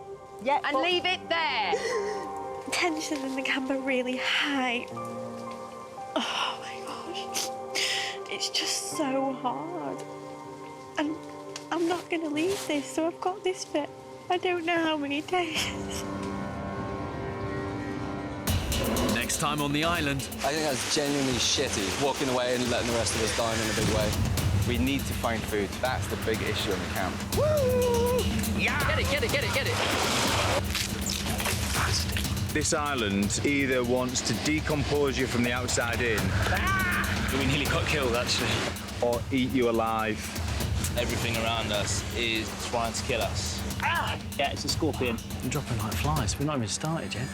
Yeah. And leave it there. Tension in the camp are really high. Oh my gosh. It's just so hard. And I'm not going to leave this, so I've got this for I don't know how many days. Next time on the island. I think that's genuinely shitty, walking away and letting the rest of us die in a big way. We need to find food. That's the big issue in the camp. Woo! Yeah! Get it! This island either wants to decompose you from the outside in. We nearly got killed, actually. Or eat you alive. Everything around us is trying to kill us. Ah! Yeah, it's a scorpion. I'm dropping like flies. We're not even started yet.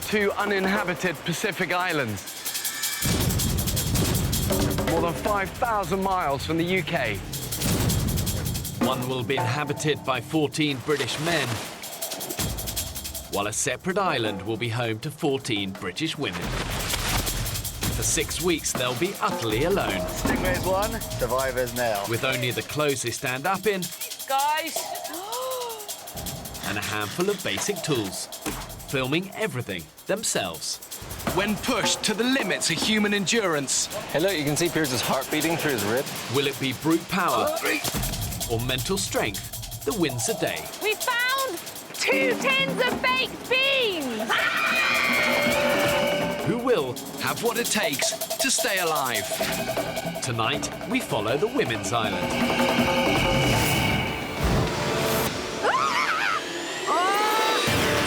Two uninhabited Pacific islands. More than 5,000 miles from the UK. One will be inhabited by 14 British men, while a separate island will be home to 14 British women. For 6 weeks, they'll be utterly alone. Stingrays 1, survivors nil. With only the clothes they stand up in Guys! and a handful of basic tools. Filming everything themselves. When pushed to the limits of human endurance. Hey, look, you can see Pierce's heart beating through his rib. Will it be brute power or mental strength that wins the day? We found 2 tins of baked beans! Who will Have what it takes to stay alive. Tonight, we follow the women's island.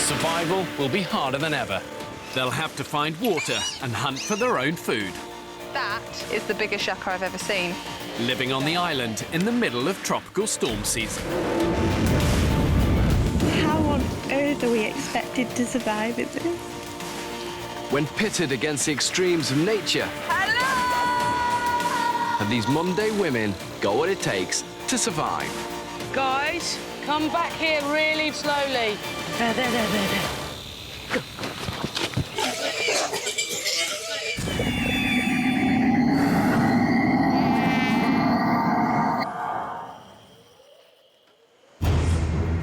Survival will be harder than ever. They'll have to find water and hunt for their own food. That is the biggest shaka I've ever seen. Living on the island in the middle of tropical storm season. How on earth are we expected to survive in this? When pitted against the extremes of nature. Hello! And these modern-day women got what it takes to survive. Guys, come back here really slowly. There.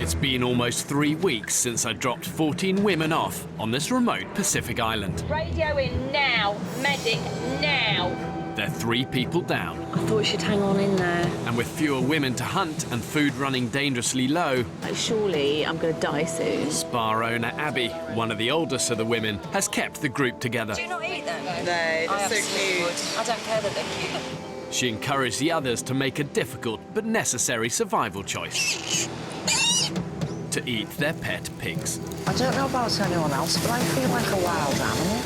It's been almost 3 weeks since I dropped 14 women off on this remote Pacific island. Radio in now. Medic now. They're 3 people down. I thought she'd hang on in there. And with fewer women to hunt and food running dangerously low, Like, surely I'm going to die soon. spa owner Abby, one of the oldest of the women, has kept the group together. Do you not eat them? No, they're so absolutely cute. would. I don't care that they're cute. She encouraged the others to make a difficult but necessary survival choice. To eat their pet pigs. I don't know about anyone else, but I feel like a wild animal.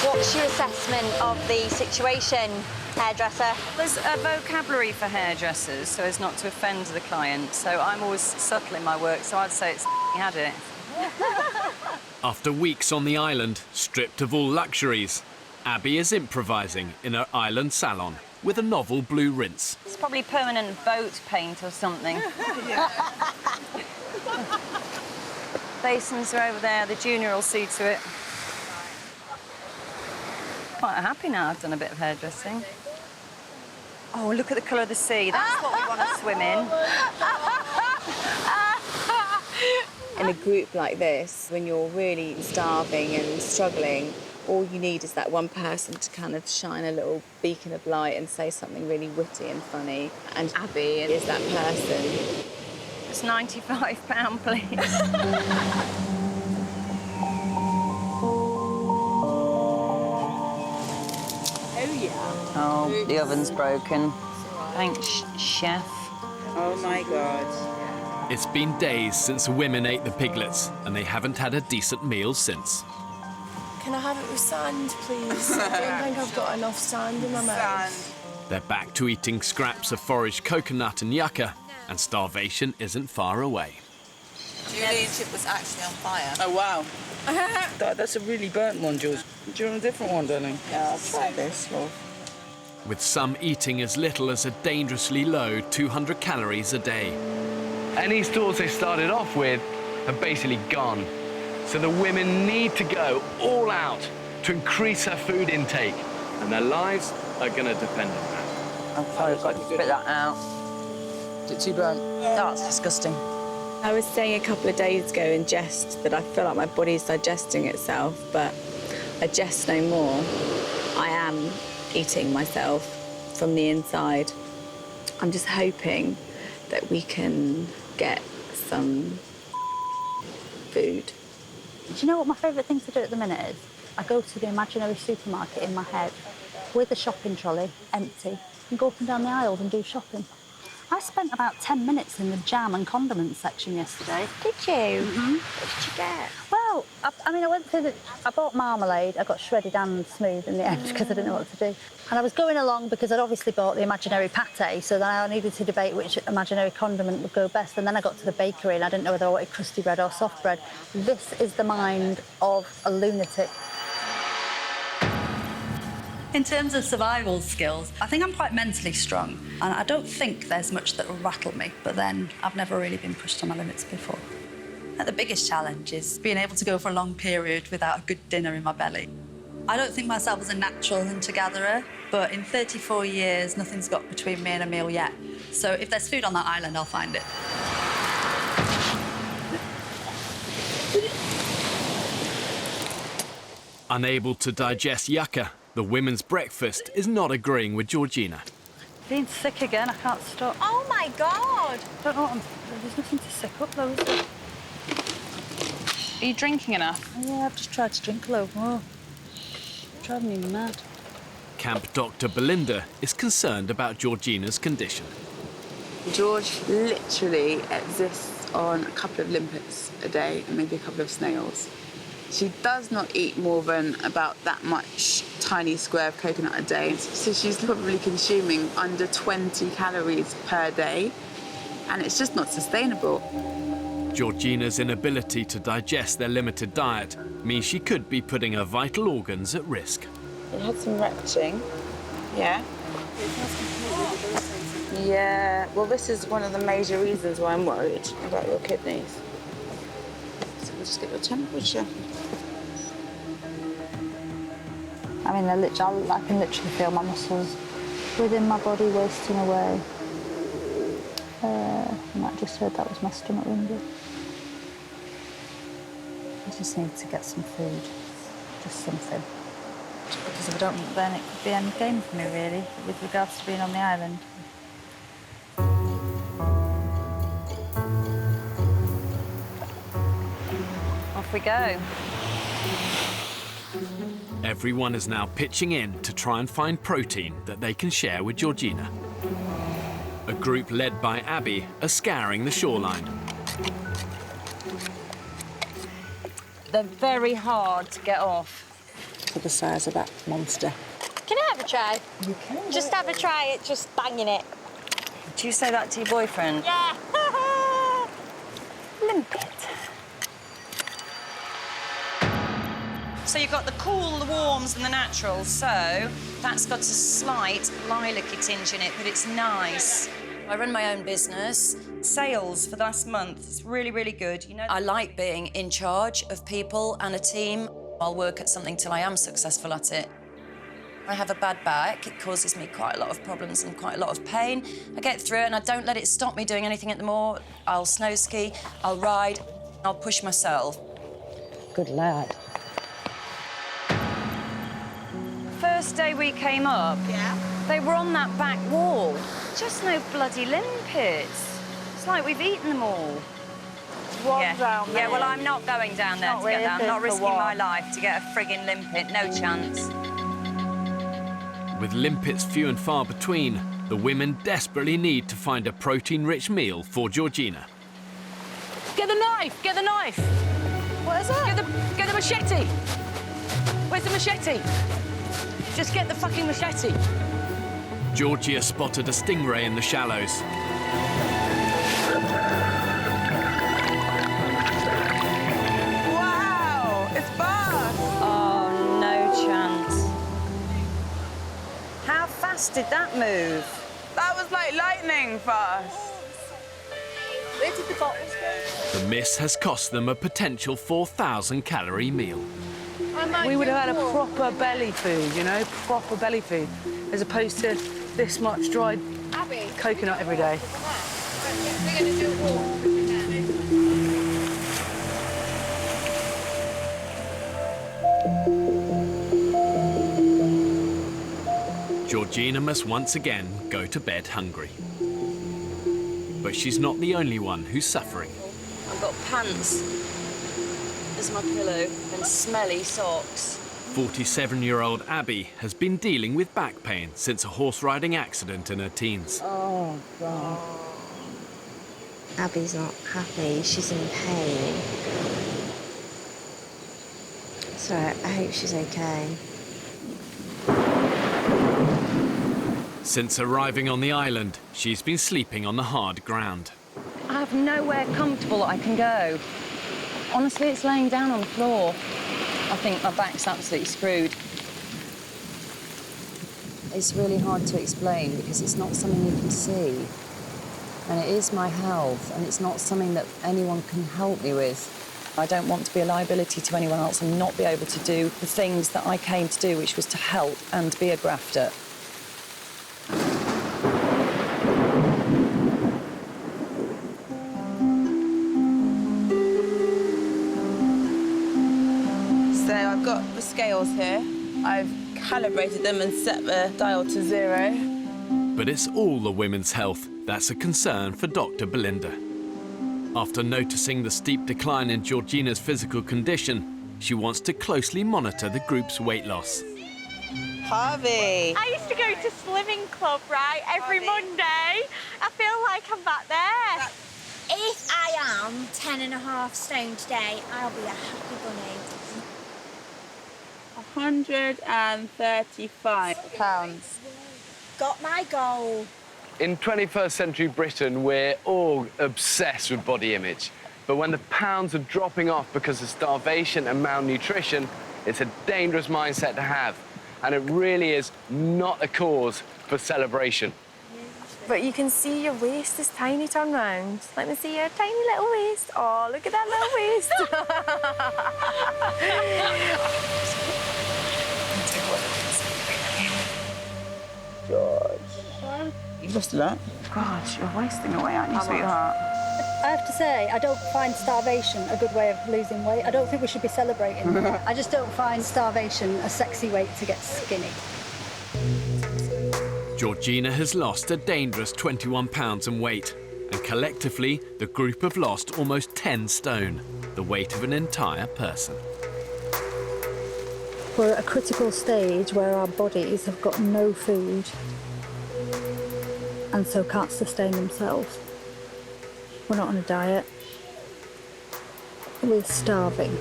What's your assessment of the situation, hairdresser? There's a vocabulary for hairdressers so as not to offend the client. So I'm always subtle in my work, so I'd say it's had it. After weeks on the island, stripped of all luxuries, Abby is improvising in her island salon with a novel blue rinse. It's probably permanent boat paint or something. Basins are over there, the junior will see to it. Quite happy now I've done a bit of hairdressing. Oh, look at the colour of the sea. That's what we want to swim in. In a group like this, when you're really starving and struggling, all you need is that one person to kind of shine a little beacon of light and say something really witty and funny. And Abby is that person. It's £95, please. Oh, yeah. Oh, the oven's broken. Thanks, chef. Oh, my God. It's been days since the women ate the piglets, and they haven't had a decent meal since. Can I have it with sand, please? I don't think I've got enough sand in my mouth. They're back to eating scraps of foraged coconut and yucca, and starvation isn't far away. Julian's chip was actually on fire. Oh, wow. That's a really burnt one, Jules. Do you want a different one, darling? Yeah, I'll try this, love. With some eating as little as a dangerously low 200 calories a day. Any stores they started off with have basically gone. So the women need to go all out to increase their food intake. And their lives are going to depend on that. I'm sorry, I've got to spit that out. Is it too burnt? That's disgusting. I was saying a couple of days ago in jest that I feel like my body's digesting itself, but I jest no more. I am eating myself from the inside. I'm just hoping that we can get some food. Do you know what my favourite thing to do at the minute is? I go to the imaginary supermarket in my head with a shopping trolley, empty, and go up and down the aisles and do shopping. I spent about 10 minutes in the jam and condiments section yesterday. Did you? Mm-hmm. What did you get? Well, I mean, I bought marmalade. I got shredded and smooth in the end because I didn't know what to do. And I was going along because I'd obviously bought the imaginary pâté, so then I needed to debate which imaginary condiment would go best. And then I got to the bakery and I didn't know whether I wanted crusty bread or soft bread. This is the mind of a lunatic. In terms of survival skills, I think I'm quite mentally strong, and I don't think there's much that will rattle me, but then I've never really been pushed to my limits before. The biggest challenge is being able to go for a long period without a good dinner in my belly. I don't think myself as a natural hunter-gatherer, but in 34 years, nothing's got between me and a meal yet. So if there's food on that island, I'll find it. Unable to digest yucca, the women's breakfast is not agreeing with Georgina. Being sick again, I can't stop. Oh my God! Don't know what there's nothing to sick up though, is there? Are you drinking enough? Yeah, I've just tried to drink a load more. Driving me mad. Camp Dr. Belinda is concerned about Georgina's condition. George literally exists on a couple of limpets a day and maybe a couple of snails. She does not eat more than about that much tiny square of coconut a day. So she's probably consuming under 20 calories per day, and it's just not sustainable. Georgina's inability to digest their limited diet means she could be putting her vital organs at risk. It had some retching, yeah. Yeah, well, this is one of the major reasons why I'm worried about your kidneys. So we'll just get your temperature. I mean, I can literally feel my muscles within my body wasting away. You might have just heard that was my stomach rumbling. I just need to get some food, just something. Because if I don't, then it could be end game for me, really, with regards to being on the island. Off we go. Everyone is now pitching in to try and find protein that they can share with Georgina. A group led by Abby are scouring the shoreline. They're very hard to get off. For the size of that monster. Can I have a try? You can. Just have a try at just banging it. Do you say that to your boyfriend? Yeah. Limpet. So you've got the cool, the warms, and the naturals. So that's got a slight lilac-y tinge in it, but it's nice. I run my own business. Sales for the last month, it's really, really good. You know, I like being in charge of people and a team. I'll work at something till I am successful at it. I have a bad back. It causes me quite a lot of problems and quite a lot of pain. I get through it and I don't let it stop me doing anything anymore. I'll snow ski, I'll ride, I'll push myself. Good lad. First day we came up, they were on that back wall. Just no bloody limpets. It's like we've eaten them all. Down there. Yeah, well, I'm not going down there to get that. I'm not risking my life to get a friggin' limpet. No chance. With limpets few and far between, the women desperately need to find a protein-rich meal for Georgina. Get the knife! Get the knife! What is it? Get the machete! Where's the machete? Just get the fucking machete. Georgia spotted a stingray in the shallows. Wow, it's fast. Oh, no chance. How fast did that move? That was like lightning fast. Where did the bottles go? The miss has cost them a potential 4,000-calorie meal. We would have had a proper belly food, you know, proper belly food, as opposed to this much dried coconut every day. We're going to do a walk. Georgina must once again go to bed hungry. But she's not the only one who's suffering. I've got pants as my pillow and smelly socks. 47-year-old Abby has been dealing with back pain since a horse riding accident in her teens. Oh, God. Abby's not happy. She's in pain. So I hope she's okay. Since arriving on the island, she's been sleeping on the hard ground. I have nowhere comfortable I can go. Honestly, it's laying down on the floor. I think my back's absolutely screwed. It's really hard to explain because it's not something you can see. And it is my health, and it's not something that anyone can help me with. I don't want to be a liability to anyone else and not be able to do the things that I came to do, which was to help and be a grafter. So I've got the scales here. I've calibrated them and set the dial to 0. But it's all the women's health that's a concern for Dr. Belinda. After noticing the steep decline in Georgina's physical condition, she wants to closely monitor the group's weight loss. Harvey! I used to go to swimming club, right, every Monday. I feel like I'm back there. If I am 10.5 stone today, I'll be a happy bunny. 135 pounds. Got my goal. In 21st century Britain, we're all obsessed with body image. But when the pounds are dropping off because of starvation and malnutrition, it's a dangerous mindset to have. And it really is not a cause for celebration. But you can see your waist is tiny, turn round. Let me see your tiny little waist. Oh, look at that little waist. George. You've lost a lot. God, you're wasting away, aren't you, sweetheart? I have to say, I don't find starvation a good way of losing weight. I don't think we should be celebrating. I just don't find starvation a sexy way to get skinny. Georgina has lost a dangerous 21 pounds in weight, and collectively, the group have lost almost 10 stone, the weight of an entire person. We're at a critical stage where our bodies have got no food and so can't sustain themselves. We're not on a diet. We're starving.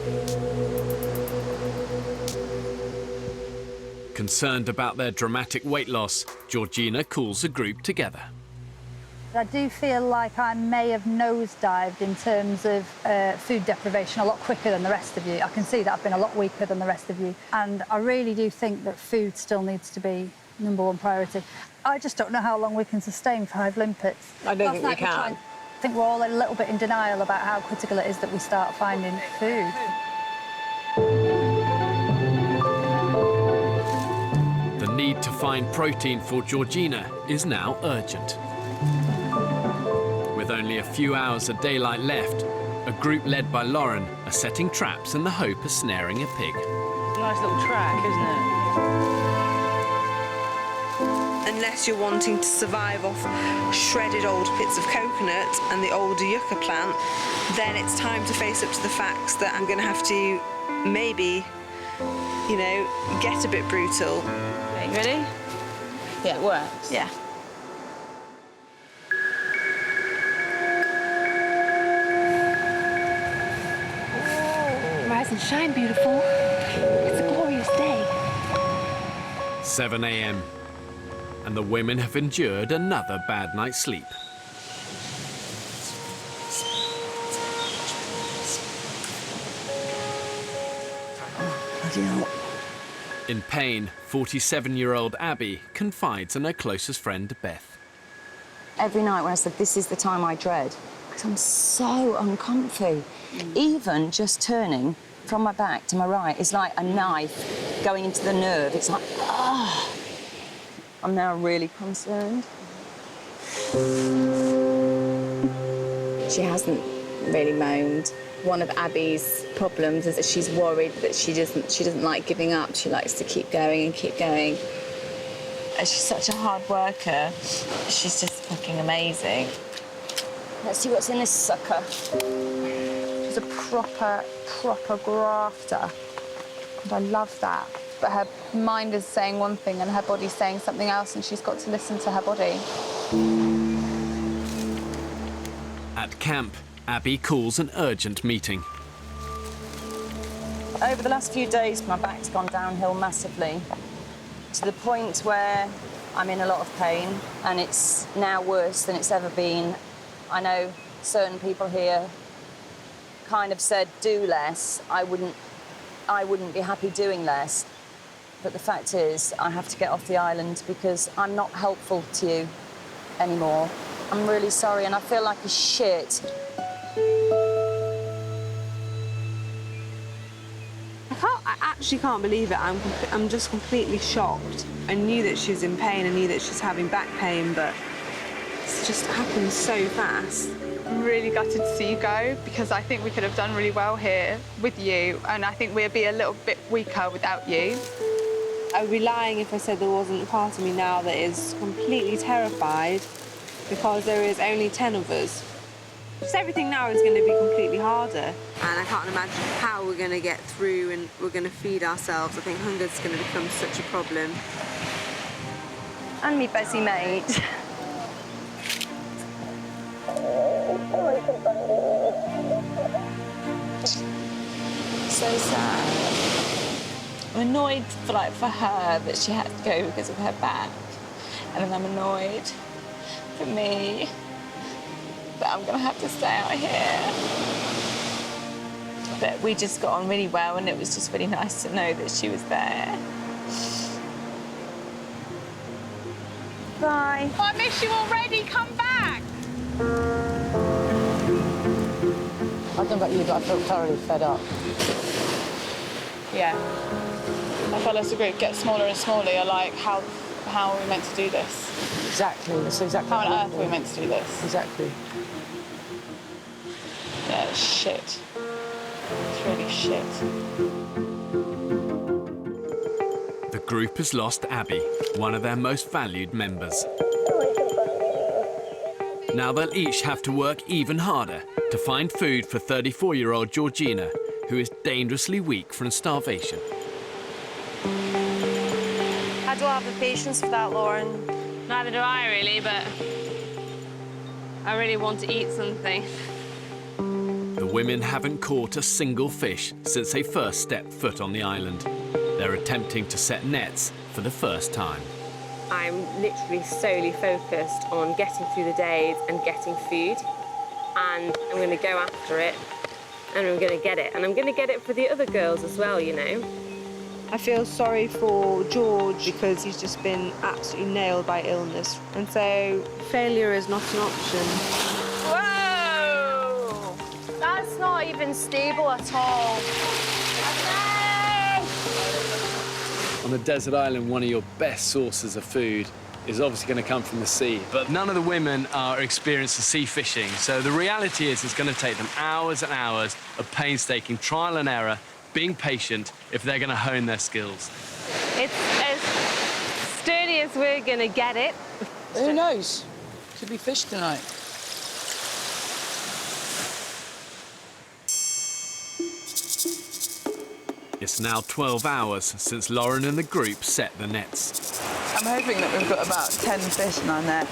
Concerned about their dramatic weight loss, Georgina calls the group together. I do feel like I may have nosedived in terms of food deprivation a lot quicker than the rest of you. I can see that I've been a lot weaker than the rest of you. And I really do think that food still needs to be #1 priority. I just don't know how long we can sustain 5 limpets. I don't think we can. I think we're all a little bit in denial about how critical it is that we start finding food. The need to find protein for Georgina is now urgent. With only a few hours of daylight left, a group led by Lauren are setting traps in the hope of snaring a pig. Nice little track, isn't it? Unless you're wanting to survive off shredded old bits of coconut and the old yucca plant, then it's time to face up to the facts that I'm going to have to maybe, you know, get a bit brutal. Okay, ready? Yeah, it works. Yeah. Rise and shine, beautiful. It's a glorious day. 7 a.m. and the women have endured another bad night's sleep. In pain, 47-year-old Abby confides in her closest friend, Beth. Every night when I said, this is the time I dread, because I'm so uncomfy. Even just turning from my back to my right is like a knife going into the nerve. It's like, ah. I'm now really concerned. She hasn't really moaned. One of Abby's problems is that she's worried that she doesn't like giving up. She likes to keep going and keep going. She's such a hard worker. She's just fucking amazing. Let's see what's in this sucker. She's a proper grafter. And I love that. But her mind is saying one thing and her body's saying something else, and she's got to listen to her body. At camp, Abby calls an urgent meeting. Over the last few days, my back's gone downhill massively, to the point where I'm in a lot of pain, and it's now worse than it's ever been. I know certain people here kind of said, do less. I wouldn't be happy doing less. but the fact is I have to get off the island because I'm not helpful to you anymore. I'm really sorry and I feel like a shit. I actually can't believe it. I'm just completely shocked. I knew that she was in pain, I knew that she's having back pain, but it's just happened so fast. I'm really gutted to see you go because I think we could have done really well here with you, and I think we'd be a little bit weaker without you. I would be lying if I said there wasn't a part of me now that is completely terrified because there is only 10 of us. Just everything now is going to be completely harder. And I can't imagine how we're going to get through and we're going to feed ourselves. I think hunger's going to become such a problem. And me busy mate. So sad. I'm annoyed for her that she had to go because of her back. And then I'm annoyed for me that I'm gonna have to stay out here. But we just got on really well and it was just really nice to know that she was there. Bye. Oh, I miss you already, come back! I don't know about you, but I feel thoroughly fed up. Yeah. I felt as the group gets smaller and smaller, you're like, how are we meant to do this? Exactly, that's exactly how on earth are we meant to do this? Exactly. Yeah, it's shit. It's really shit. The group has lost Abby, one of their most valued members. Now they'll each have to work even harder to find food for 34-year-old Georgina, who is dangerously weak from starvation. I don't have the patience for that, Lauren. Neither do I, really, but I really want to eat something. The women haven't caught a single fish since they first stepped foot on the island. They're attempting to set nets for the first time. I'm literally solely focused on getting through the days and getting food. And I'm going to go after it, and I'm going to get it. And I'm going to get it for the other girls as well, you know. I feel sorry for George because he's just been absolutely nailed by illness. And so failure is not an option. Whoa! That's not even stable at all. On a desert island, one of your best sources of food is obviously going to come from the sea. But none of the women are experienced in sea fishing, so the reality is it's going to take them hours and hours of painstaking trial and error, being patient, if they're going to hone their skills. It's as sturdy as we're going to get it. Who knows? Could be fish tonight. It's now 12 hours since Lauren and the group set the nets. I'm hoping that we've got about 10 fish in our net.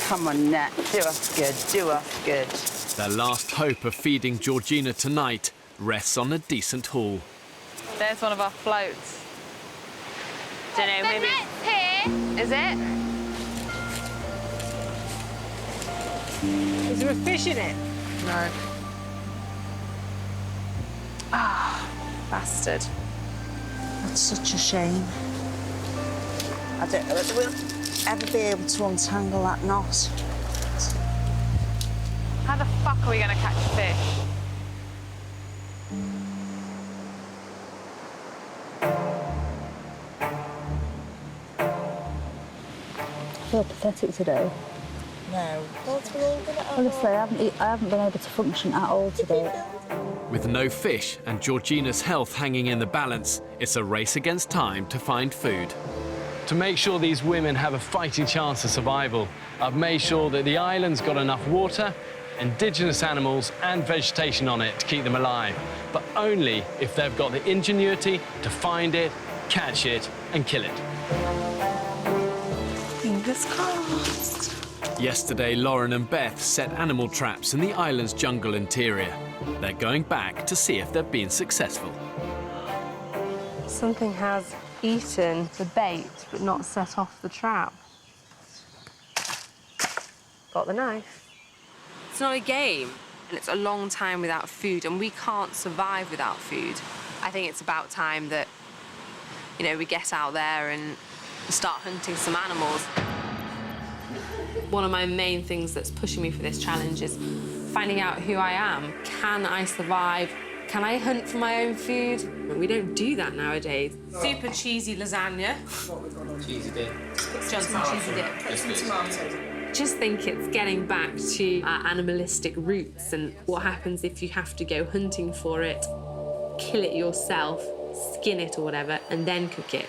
Come on, net, do us good, do us good. Their last hope of feeding Georgina tonight rests on a decent haul. There's one of our floats. Don't know, maybe. Is it? Is there a fish in it? No. Ah, bastard. That's such a shame. I don't know whether we'll ever be able to untangle that knot. How the fuck are we going to catch fish? I feel pathetic today. No. Honestly, I haven't been able to function at all today. With no fish and Georgina's health hanging in the balance, it's a race against time to find food. To make sure these women have a fighting chance of survival, I've made sure that the island's got enough water, indigenous animals and vegetation on it to keep them alive, but only if they've got the ingenuity to find it, catch it and kill it. Fingers crossed. Yesterday, Lauren and Beth set animal traps in the island's jungle interior. They're going back to see if they've been successful. Something has eaten the bait, but not set off the trap. Got the knife. It's not a game, and it's a long time without food, and we can't survive without food. I think it's about time that you know, we get out there and start hunting some animals. One of my main things that's pushing me for this challenge is finding out who I am. Can I survive? Can I hunt for my own food? We don't do that nowadays. Super cheesy lasagna. Cheesy dip. Johnson cheesy dip. Put some tomatoes. Just think it's getting back to our animalistic roots and what happens if you have to go hunting for it, kill it yourself, skin it or whatever, and then cook it.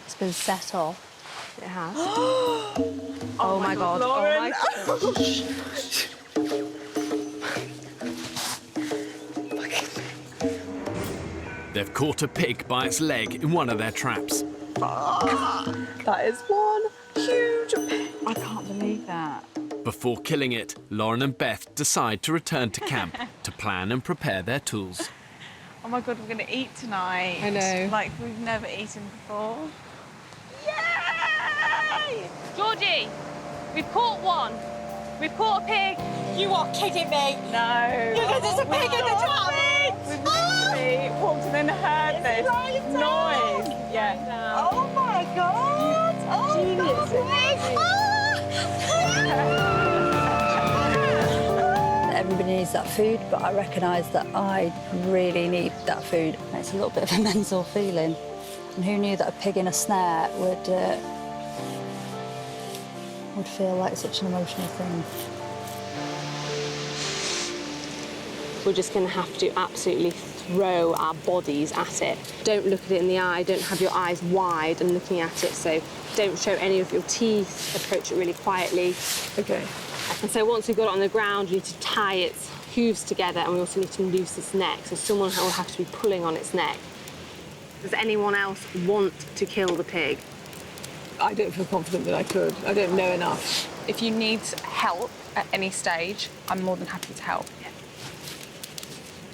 It's been set off. It has. Oh my God. Lauren. Oh my They've caught a pig by its leg in one of their traps. That is one huge pig. I can't believe that. Before killing it, Lauren and Beth decide to return to camp to plan and prepare their tools. Oh my God, we're going to eat tonight. I know. Like we've never eaten before. Yay! Georgie, we've caught one. We've caught a pig. You are kidding me. No. Because there's a pig in the trap. We've literally walked and then heard this noise. Yeah. Oh my God. Oh, Everybody needs that food, but I recognise that I really need that food. It's a little bit of a mental feeling. And who knew that a pig in a snare would feel like such an emotional thing? We're just going to have to absolutely throw our bodies at it. Don't look at it in the eye, don't have your eyes wide and looking at it, so don't show any of your teeth, approach it really quietly. Okay. And so once we've got it on the ground, we need to tie its hooves together and we also need to loose its neck, so someone will have to be pulling on its neck. Does anyone else want to kill the pig? I don't feel confident that I could. I don't know enough. If you need help at any stage, I'm more than happy to help.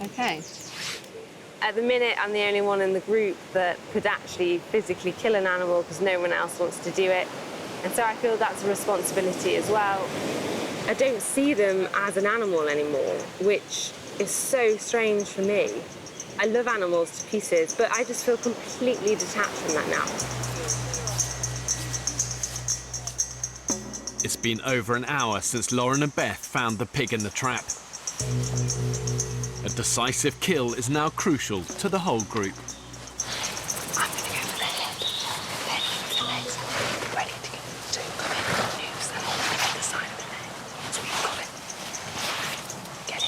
Okay. At the minute, I'm the only one in the group that could actually physically kill an animal because no one else wants to do it. And so I feel that's a responsibility as well. I don't see them as an animal anymore, which is so strange for me. I love animals to pieces, but I just feel completely detached from that now. It's been over an hour since Lauren and Beth found the pig in the trap. A decisive kill is now crucial to the whole group. I'm going to go for the head, then for the legs, ready to get to come in, noose, and on the other side of the leg. Once we've got it, get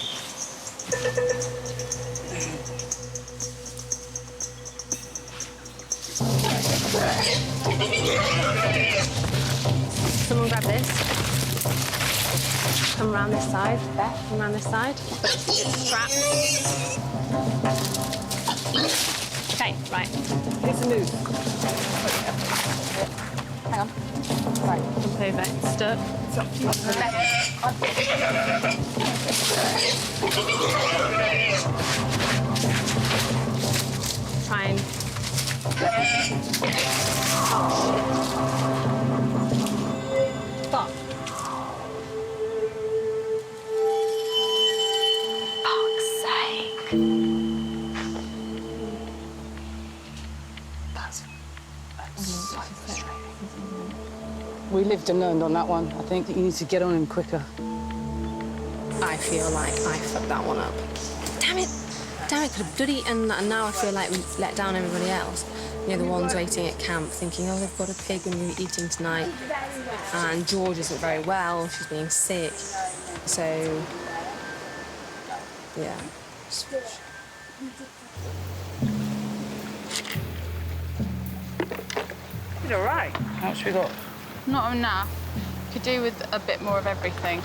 Someone grab this. Come around this side, Beth, come around this side. But it's trapped. Okay, right. It's a noose. Hang on. Right. Jump over. It's stuck. Try and... Fuck. Fuck's sake. That's so frustrating. We lived and learned on that one. I think that you need to get on him quicker. I feel like I fucked that one up. Damn it! Damn it, could have bloody eaten, and now I feel like we let down everybody else. You know, the ones waiting at camp thinking, oh, they've got a pig and we're eating tonight. And George isn't very well, she's being sick. So, yeah. Did all right. How much we got? Not enough. Could do with a bit more of everything.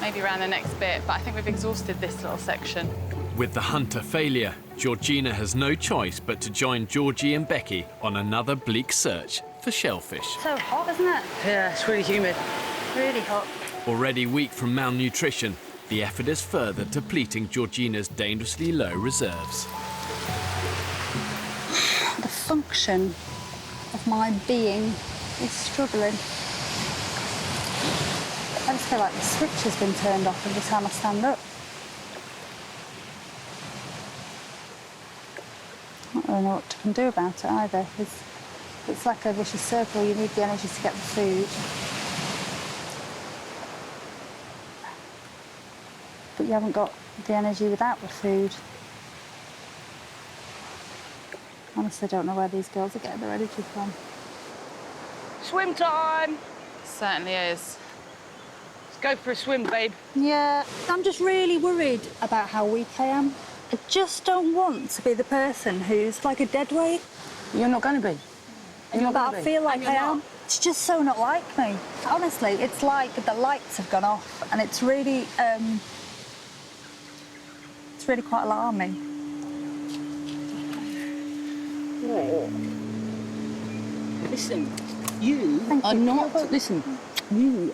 Maybe around the next bit, but I think we've exhausted this little section. With the hunt a failure, Georgina has no choice but to join Georgie and Becky on another bleak search for shellfish. So hot, isn't it? Yeah, it's really humid. Really hot. Already weak from malnutrition, the effort is further depleting Georgina's dangerously low reserves. The function of my being is struggling. I just feel like the switch has been turned off every time I stand up. really know what to do about it either. It's like a vicious circle. You need the energy to get the food. But you haven't got the energy without the food. Honestly, I don't know where these girls are getting their energy from. Swim time! Certainly is. Let's go for a swim, babe. Yeah, I'm just really worried about how weak I am. I just don't want to be the person who's like a dead weight. You're not going to be. But I feel like I am. It's just so not like me. Honestly, it's like the lights have gone off, and it's really quite alarming. Listen, you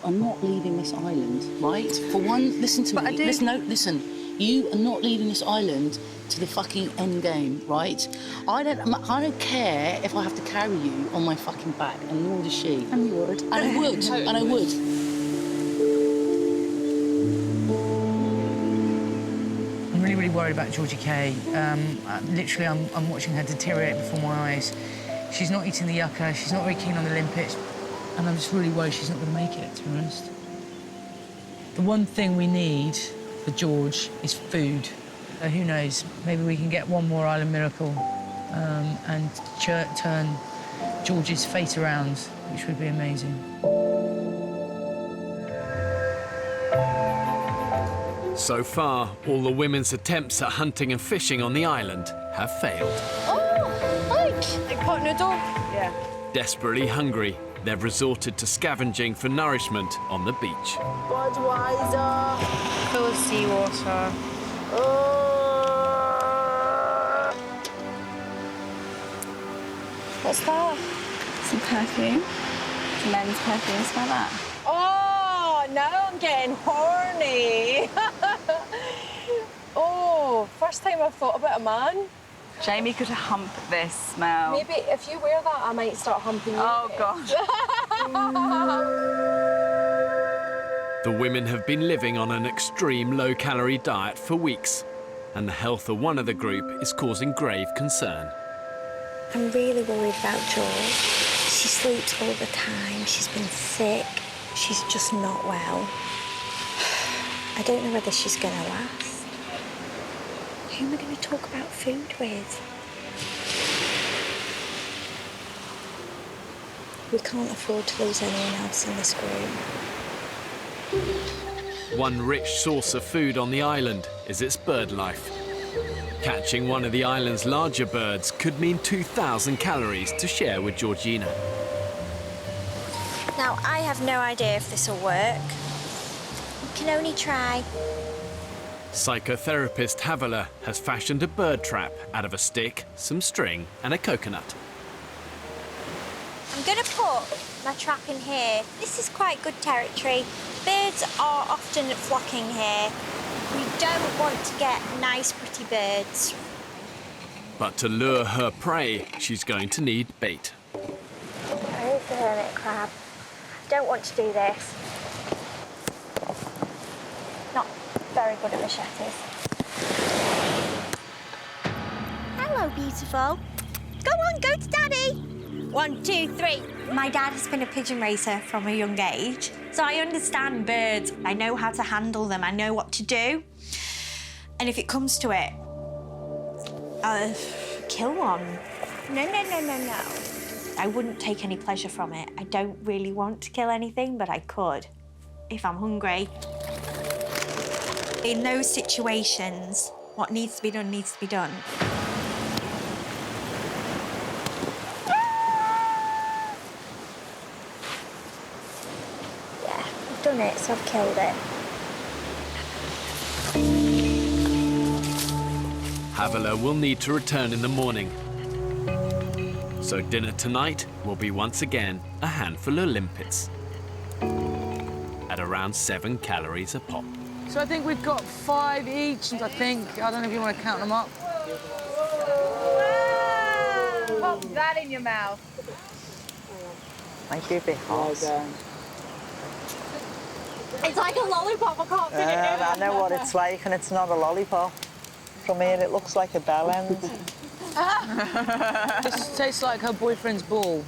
are not leaving this island, right? For one, listen to me. Listen. You are not leaving this island to the fucking end game, right? I don't care if I have to carry you on my fucking back, and nor does she. And you would. And I would. Totally. And I would. I'm really, really worried about Georgie Kay. Literally, I'm watching her deteriorate before my eyes. She's not eating the yucca, she's not very keen on the limpets, and I'm just really worried she's not going to make it, to be honest. The one thing we need for George is food. Who knows, maybe we can get one more island miracle and turn George's fate around, which would be amazing. So far, all the women's attempts at hunting and fishing on the island have failed. Oh, like pot noodle? Yeah. Desperately hungry, they've resorted to scavenging for nourishment on the beach. Budweiser. Full of seawater. What's that? Some perfume. Some men's perfume. Smell that? Oh, now I'm getting horny. Oh, first time I've thought about a man. Jamie could hump this smell. Maybe if you wear that, I might start humping you. Oh, God. The women have been living on an extreme low-calorie diet for weeks, and the health of one of the group is causing grave concern. I'm really worried about George. She sleeps all the time. She's been sick. She's just not well. I don't know whether she's going to last. Who am I going to talk about food with? We can't afford to lose anyone else in this group. One rich source of food on the island is its bird life. Catching one of the island's larger birds could mean 2,000 calories to share with Georgina. Now, I have no idea if this will work. We can only try. Psychotherapist Havila has fashioned a bird trap out of a stick, some string and a coconut. I'm going to put my trap in here. This is quite good territory. Birds are often flocking here. We don't want to get nice, pretty birds. But to lure her prey, she's going to need bait. Where's the hermit crab? I don't want to do this. Not very good at machetes. Hello, beautiful. Go on, go to Daddy. 1, 2, 3. My dad has been a pigeon racer from a young age, so I understand birds. I know how to handle them. I know what to do. And if it comes to it, I'll kill one. No. I wouldn't take any pleasure from it. I don't really want to kill anything, but I could, if I'm hungry. In those situations, what needs to be done needs to be done. Yeah, I've done it, so I've killed it. Havila will need to return in the morning. So dinner tonight will be once again a handful of limpets at around 7 calories a pop. So I think we've got 5 each, I think. I don't know if you want to count them up. Pop that in your mouth. Thank you, bit hot. It's like a lollipop, I can't fit it in. I know what it's like, and it's not a lollipop. From here, it looks like a bell end. This tastes like her boyfriend's ball.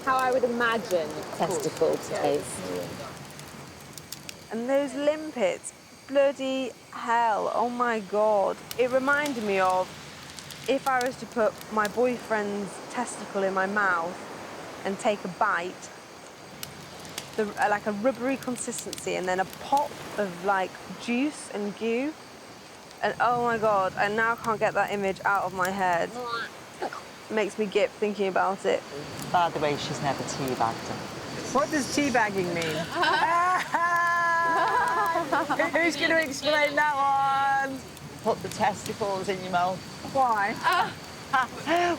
How I would imagine testicle taste. And those limpets, bloody hell, oh my God. It reminded me of if I was to put my boyfriend's testicle in my mouth and take a bite, like a rubbery consistency, and then a pop of like juice and goo. And oh my God, I now can't get that image out of my head. Makes me gip thinking about it. By the way, she's never teabagged him. What does teabagging mean? Who's going to explain that one? Put the testicles in your mouth. Why?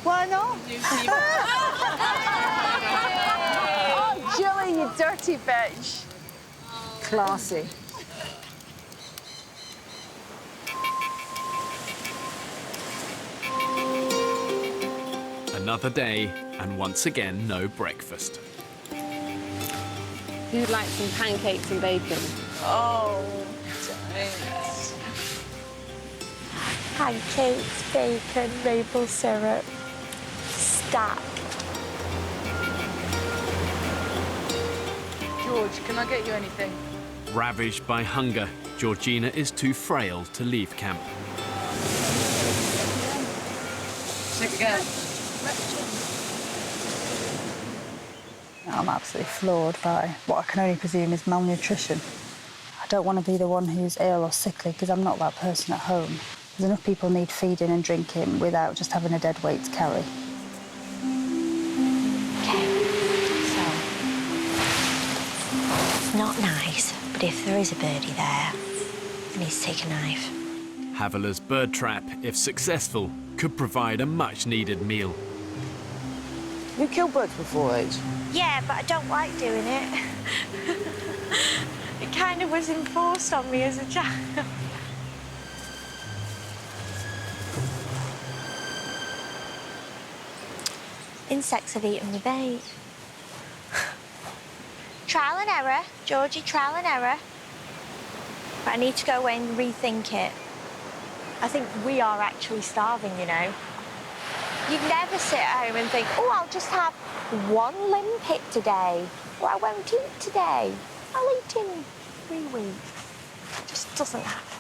Why not? Oh, Jilly, you dirty bitch. Classy. Another day, and once again, no breakfast. Who'd like some pancakes and bacon? Oh, Pancakes, bacon, maple syrup, stack. George, can I get you anything? Ravaged by hunger, Georgina is too frail to leave camp. Sick again. I'm absolutely floored by what I can only presume is malnutrition. I don't want to be the one who's ill or sickly because I'm not that person at home. There's enough people need feeding and drinking without just having a dead weight to carry. Okay, so it's not nice, but if there is a birdie there, I need to take a knife. Haviler's bird trap, if successful, could provide a much-needed meal. You killed birds before, Age? Yeah, but I don't like doing it. It kind of was enforced on me as a child. Insects have eaten my bait. Trial and error, Georgie, trial and error. But I need to go away and rethink it. I think we are actually starving, you know. You'd never sit at home and think, oh, I'll just have one limpet today, or I won't eat today. I'll eat in 3 weeks. It just doesn't happen.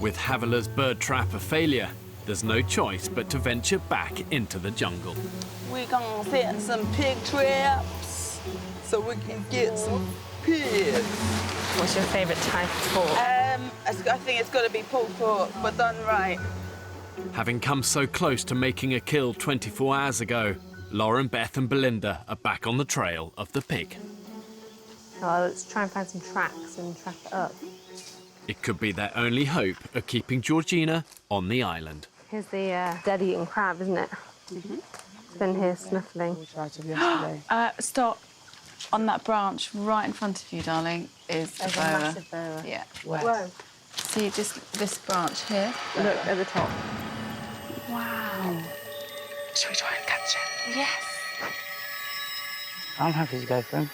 With Haviler's bird trap a failure, there's no choice but to venture back into the jungle. We're gonna set some pig traps so we can get some pigs. What's your favourite type of pork? I think it's got to be pulled pork, but done right. Having come so close to making a kill 24 hours ago, Lauren, Beth and Belinda are back on the trail of the pig. Oh, let's try and find some tracks and track it up. It could be their only hope of keeping Georgina on the island. Here's the dead-eaten crab, isn't it? Mm-hmm. It's been here snuffling. Stop. On that branch right in front of you, darling, is a boa. Massive boa. Yeah. Whoa. See, just this branch here. Look at the top. Wow. Should we try and catch it? Yes. I'm happy to go for him.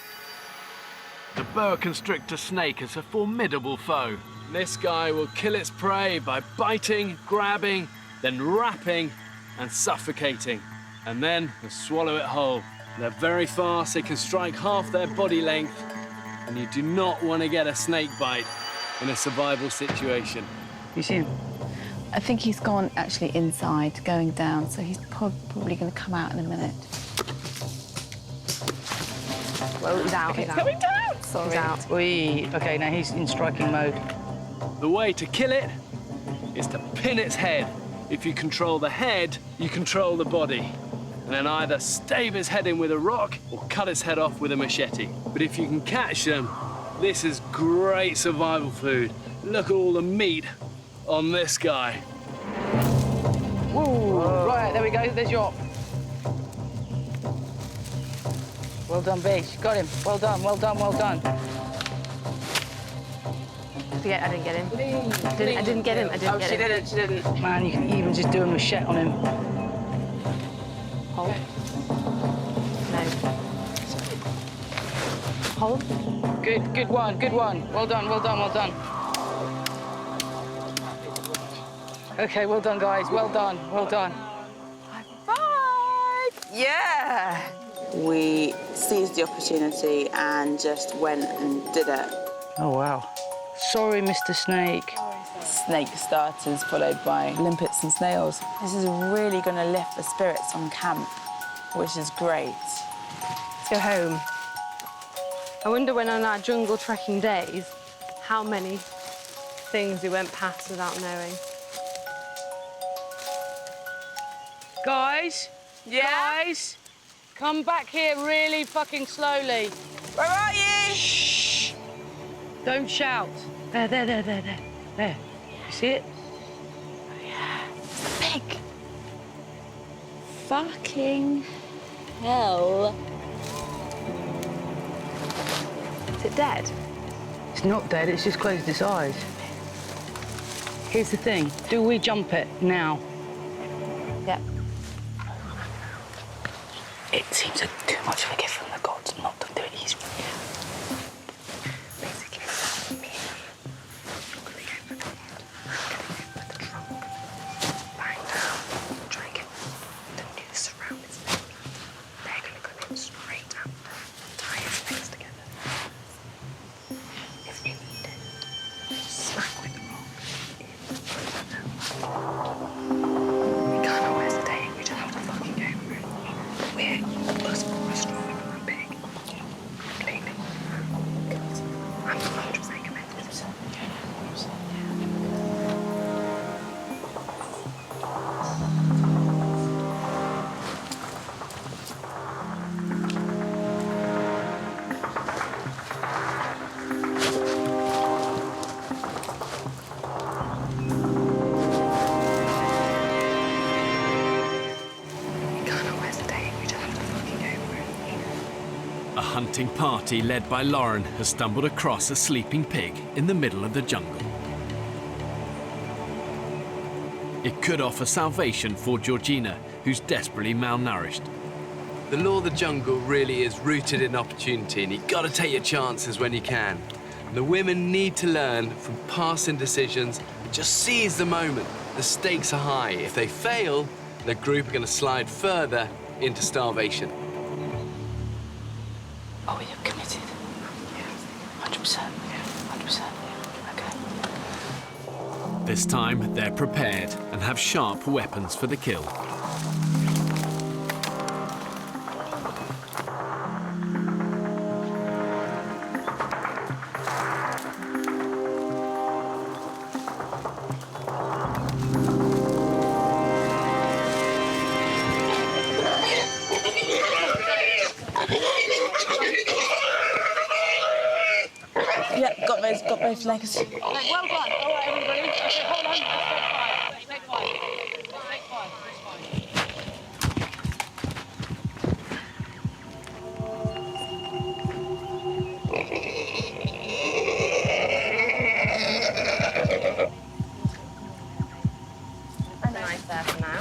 The boa constrictor snake is a formidable foe. This guy will kill its prey by biting, grabbing, then wrapping and suffocating, and then swallow it whole. They're very fast, they can strike half their body length, and you do not want to get a snake bite in a survival situation. You see him? I think he's gone actually inside, going down, so he's probably going to come out in a minute. Well, he's out. He's going down! Sorry. He's out. Okay, now he's in striking mode. The way to kill it is to pin its head. If you control the head, you control the body. And then either stave its head in with a rock or cut its head off with a machete. But if you can catch them, this is great survival food. Look at all the meat on this guy. Whoa. Right, there we go, there's your op. Well done, Beach. Got him. Well done, well done, well done. I didn't get him. I didn't get him. She didn't. Man, you can even just do a machete on him. Hold. No. Hold. Good one, good one. Well done, well done, well done. Okay, well done, guys. Well done. Well done. Bye! Yeah! We seized the opportunity and just went and did it. Oh, wow. Sorry, Mr. Snake. Snake starters followed by limpets and snails. This is really going to lift the spirits on camp, which is great. Let's go home. I wonder when on our jungle trekking days, how many things we went past without knowing. Guys? Yeah? Guys? Come back here really fucking slowly. Where are you? Shh. Don't shout. There. There. You see it? Oh, yeah. It's a pig. Fucking hell. Is it dead? It's not dead, it's just closed its eyes. Here's the thing. Do we jump it now? Yep. It seems like too much of a gift from the gods not to do it easily. Basically, me and you, we're going for the head, with the trunk, bang down, try and get the noose around its neck. They're going to come in straight after, tie its legs together. If we need it, smack with the rock in front of them. We can't always stay, we just have to fucking go for it. We're stronger than that pig. Completely. I'm 100% committed. A hunting party led by Lauren has stumbled across a sleeping pig in the middle of the jungle. It could offer salvation for Georgina, who's desperately malnourished. The law of the jungle really is rooted in opportunity, and you've got to take your chances when you can. And the women need to learn from past indecisions and just seize the moment. The stakes are high. If they fail, the group are going to slide further into starvation. Oh, you're committed? Yeah. 100%. Yeah. 100%. Yeah. Okay. This time, they're prepared and have sharp weapons for the kill. Yep, got both legs. Okay, well done. All right, everybody. Okay, hold on. Let's take five. A knife there for now.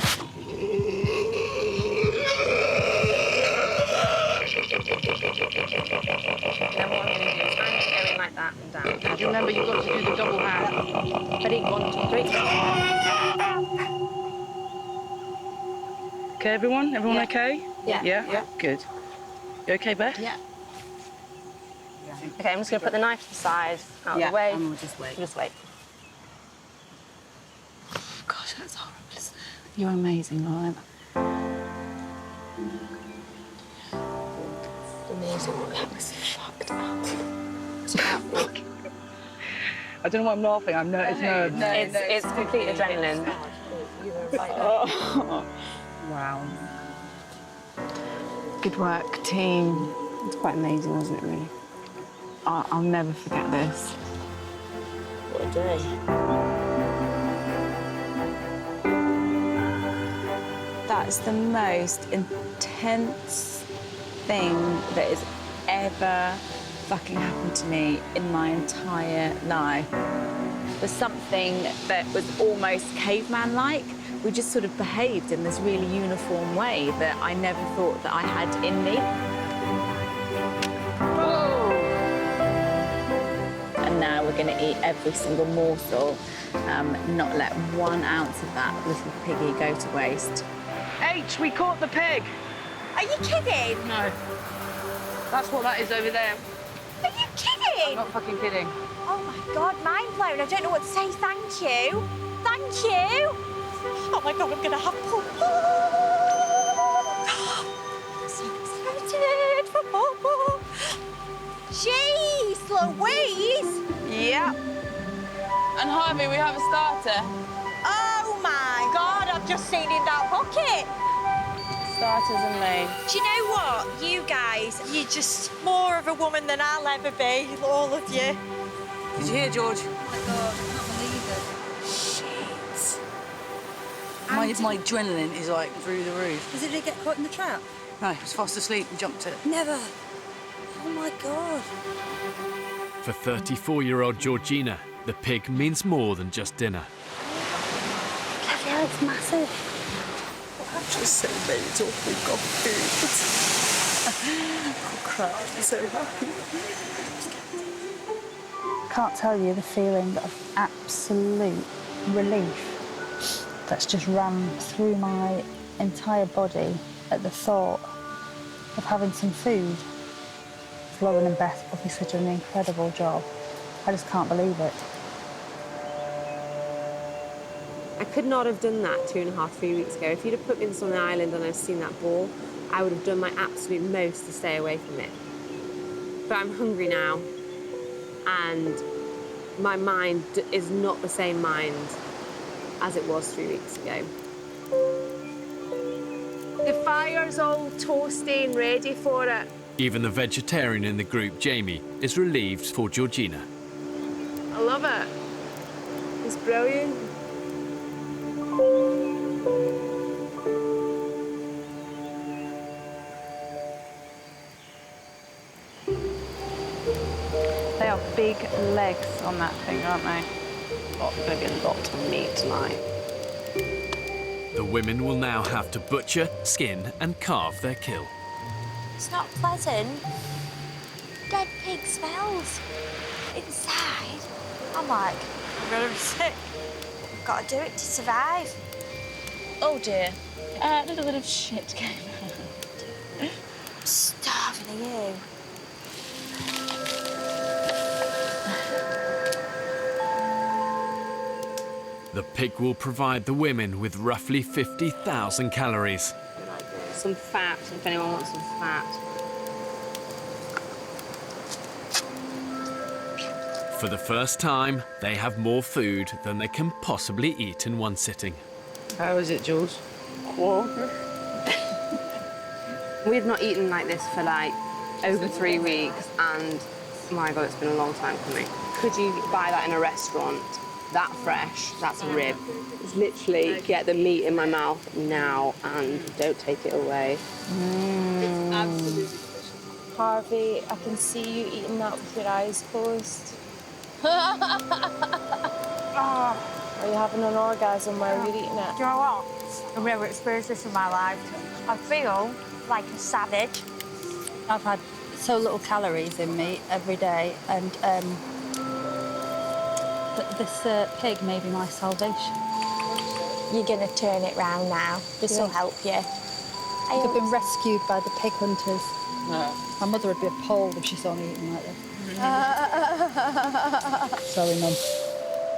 Then what I'm going to do is hands going like that and down. And remember, you've got to do the double hand. Ready? 1, 2, 3. Okay, everyone? Everyone okay? Yeah. Yeah? Good. You okay, Beth? Yeah. Okay, I'm just going to put the knife to the side, out of the way. And we'll just wait. Just wait. Gosh, that's horrible, isn't it? You're amazing, Lauren. Amazing. That was fucked up. I don't know why I'm laughing. I'm it's nerves. It's complete adrenaline. Wow. Good work, team. It's quite amazing, wasn't it, really? I'll never forget this. What a day. That's the most intense thing that has ever fucking happened to me in my entire life. Was something that was almost caveman-like. We just sort of behaved in this really uniform way that I never thought that I had in me. And now we're going to eat every single morsel, not let 1 ounce of that little piggy go to waste. H, we caught the pig. Are you kidding? No. That's what that is over there. Are you kidding? I'm not fucking kidding. Oh my God, mind blown. I don't know what to say. Thank you. Thank you. Oh my God, I'm going to have poo. I'm so excited for poo. Jeez, Louise. Yep. And Harvey, we have a starter. Oh my God, I've just seen in that bucket. Starters and me. Do you know what? You guys, you're just more of a woman than I'll ever be, all of you. Did you hear, George? Oh my God, I can't believe it. My adrenaline is like through the roof. Did it get caught in the trap? No, he was fast asleep and jumped it. Never. Oh my God. For 34-year-old Georgina, the pig means more than just dinner. Bloody hell, it's massive. I'm just so made up we've got food. Oh crap, I'm so happy. Can't tell you the feeling of absolute relief that's just ran through my entire body at the thought of having some food. Lauren and Beth put me such an incredible job. I just can't believe it. I could not have done that 2.5, 3 weeks ago. If you'd have put me on an island and I'd seen that ball, I would have done my absolute most to stay away from it. But I'm hungry now, and my mind is not the same mind as it was 3 weeks ago. The fire's all toasty and ready for it. Even the vegetarian in the group, Jamie, is relieved for Georgina. I love it. It's brilliant. They are big legs on that thing, aren't they? Oh, going to be a lot of meat tonight. The women will now have to butcher, skin, and carve their kill. It's not pleasant. Dead pig smells. Inside, I'm like, I'm gonna be sick. I've got to do it to survive. Oh dear. A little bit of shit came out. I'm starving of you. The pig will provide the women with roughly 50,000 calories. Some fat, if anyone wants some fat. For the first time, they have more food than they can possibly eat in one sitting. How is it, Jules? Cool. We've not eaten like this for like over 3 weeks, and my God, it's been a long time coming. Could you buy that in a restaurant? That fresh, that's a rib. It's literally get the meat in my mouth now and don't take it away. It's absolutely Harvey, I can see you eating that with your eyes closed. Are you having an orgasm while you're eating it? Do you know what? I've never experienced this in my life. I feel like a savage. I've had so little calories in me every day, and this pig may be my salvation. You're going to turn it round now. This will help you. I've been rescued by the pig hunters. My mother would be appalled if she saw me eating like this. Sorry, Mum.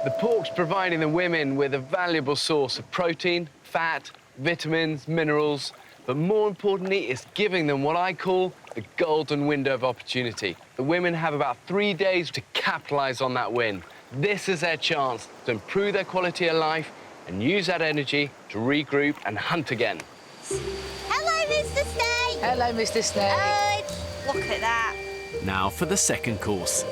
The pork's providing the women with a valuable source of protein, fat, vitamins, minerals, but more importantly, it's giving them what I call the golden window of opportunity. The women have about 3 days to capitalize on that win. This is their chance to improve their quality of life and use that energy to regroup and hunt again. Hello, Mr. Snake. Hello, Mr. Snake. Look at that. Now for the second course.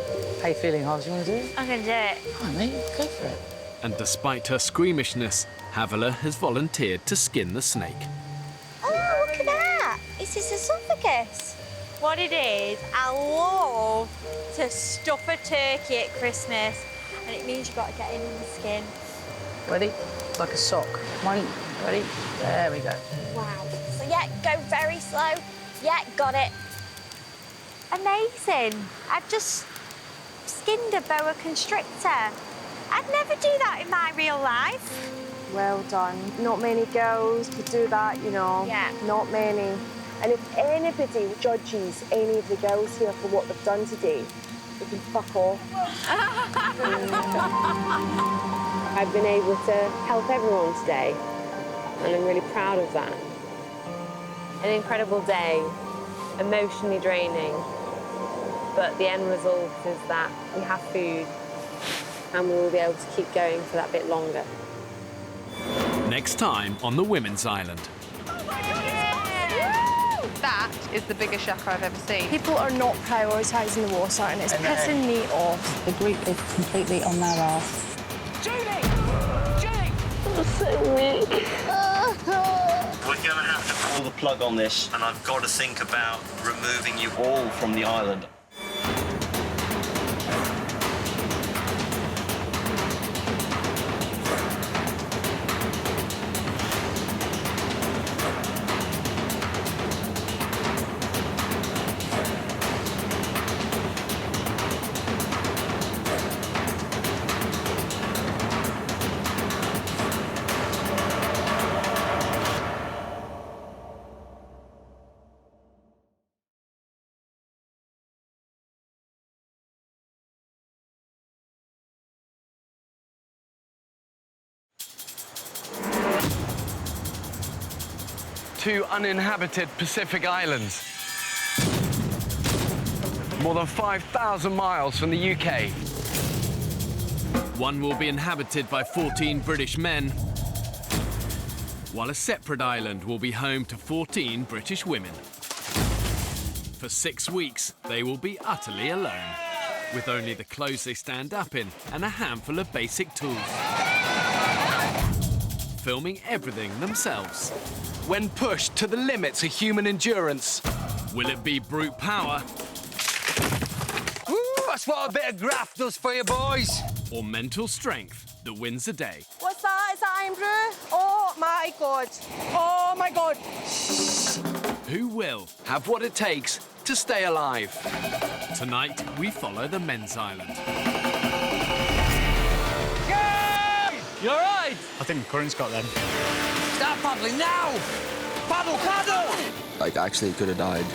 How you feeling, Harv? Do you want to do it? I'm going to do it. Come on, mate. Go for it. And despite her squeamishness, Havila has volunteered to skin the snake. Oh, look at that. It's his esophagus. What it is, I love to stuff a turkey at Christmas, and it means you've got to get in the skin. Ready? Like a sock. One, ready? There we go. Wow. So, yeah, go very slow. Yeah, got it. Amazing. I've just skinned a boa constrictor. I'd never do that in my real life. Well done. Not many girls could do that, you know. Yeah. Not many. And if anybody judges any of the girls here for what they've done today, they can fuck off. I've been able to help everyone today, and I'm really proud of that. An incredible day, emotionally draining, but the end result is that we have food and we will be able to keep going for that bit longer. Next time on the Women's Island. That is the biggest yucca I've ever seen. People are not prioritising the water, and it's pissing me off. The group is completely on their arse. I'm so weak. We're going to have to pull the plug on this, and I've got to think about removing you all from the island. Two uninhabited Pacific islands. More than 5,000 miles from the UK. One will be inhabited by 14 British men, while a separate island will be home to 14 British women. For 6 weeks, they will be utterly alone, with only the clothes they stand up in and a handful of basic tools. Filming everything themselves. When pushed to the limits of human endurance. Will it be brute power? Woo, that's what a bit of graft does for you, boys. Or mental strength that wins the day? What's that? Is that Andrew? Oh my God. Oh my God. Who will have what it takes to stay alive? Tonight, we follow the men's island. Yay! You all right? I think the current's got them. Start paddling now! Paddle, paddle! Like, actually could have died.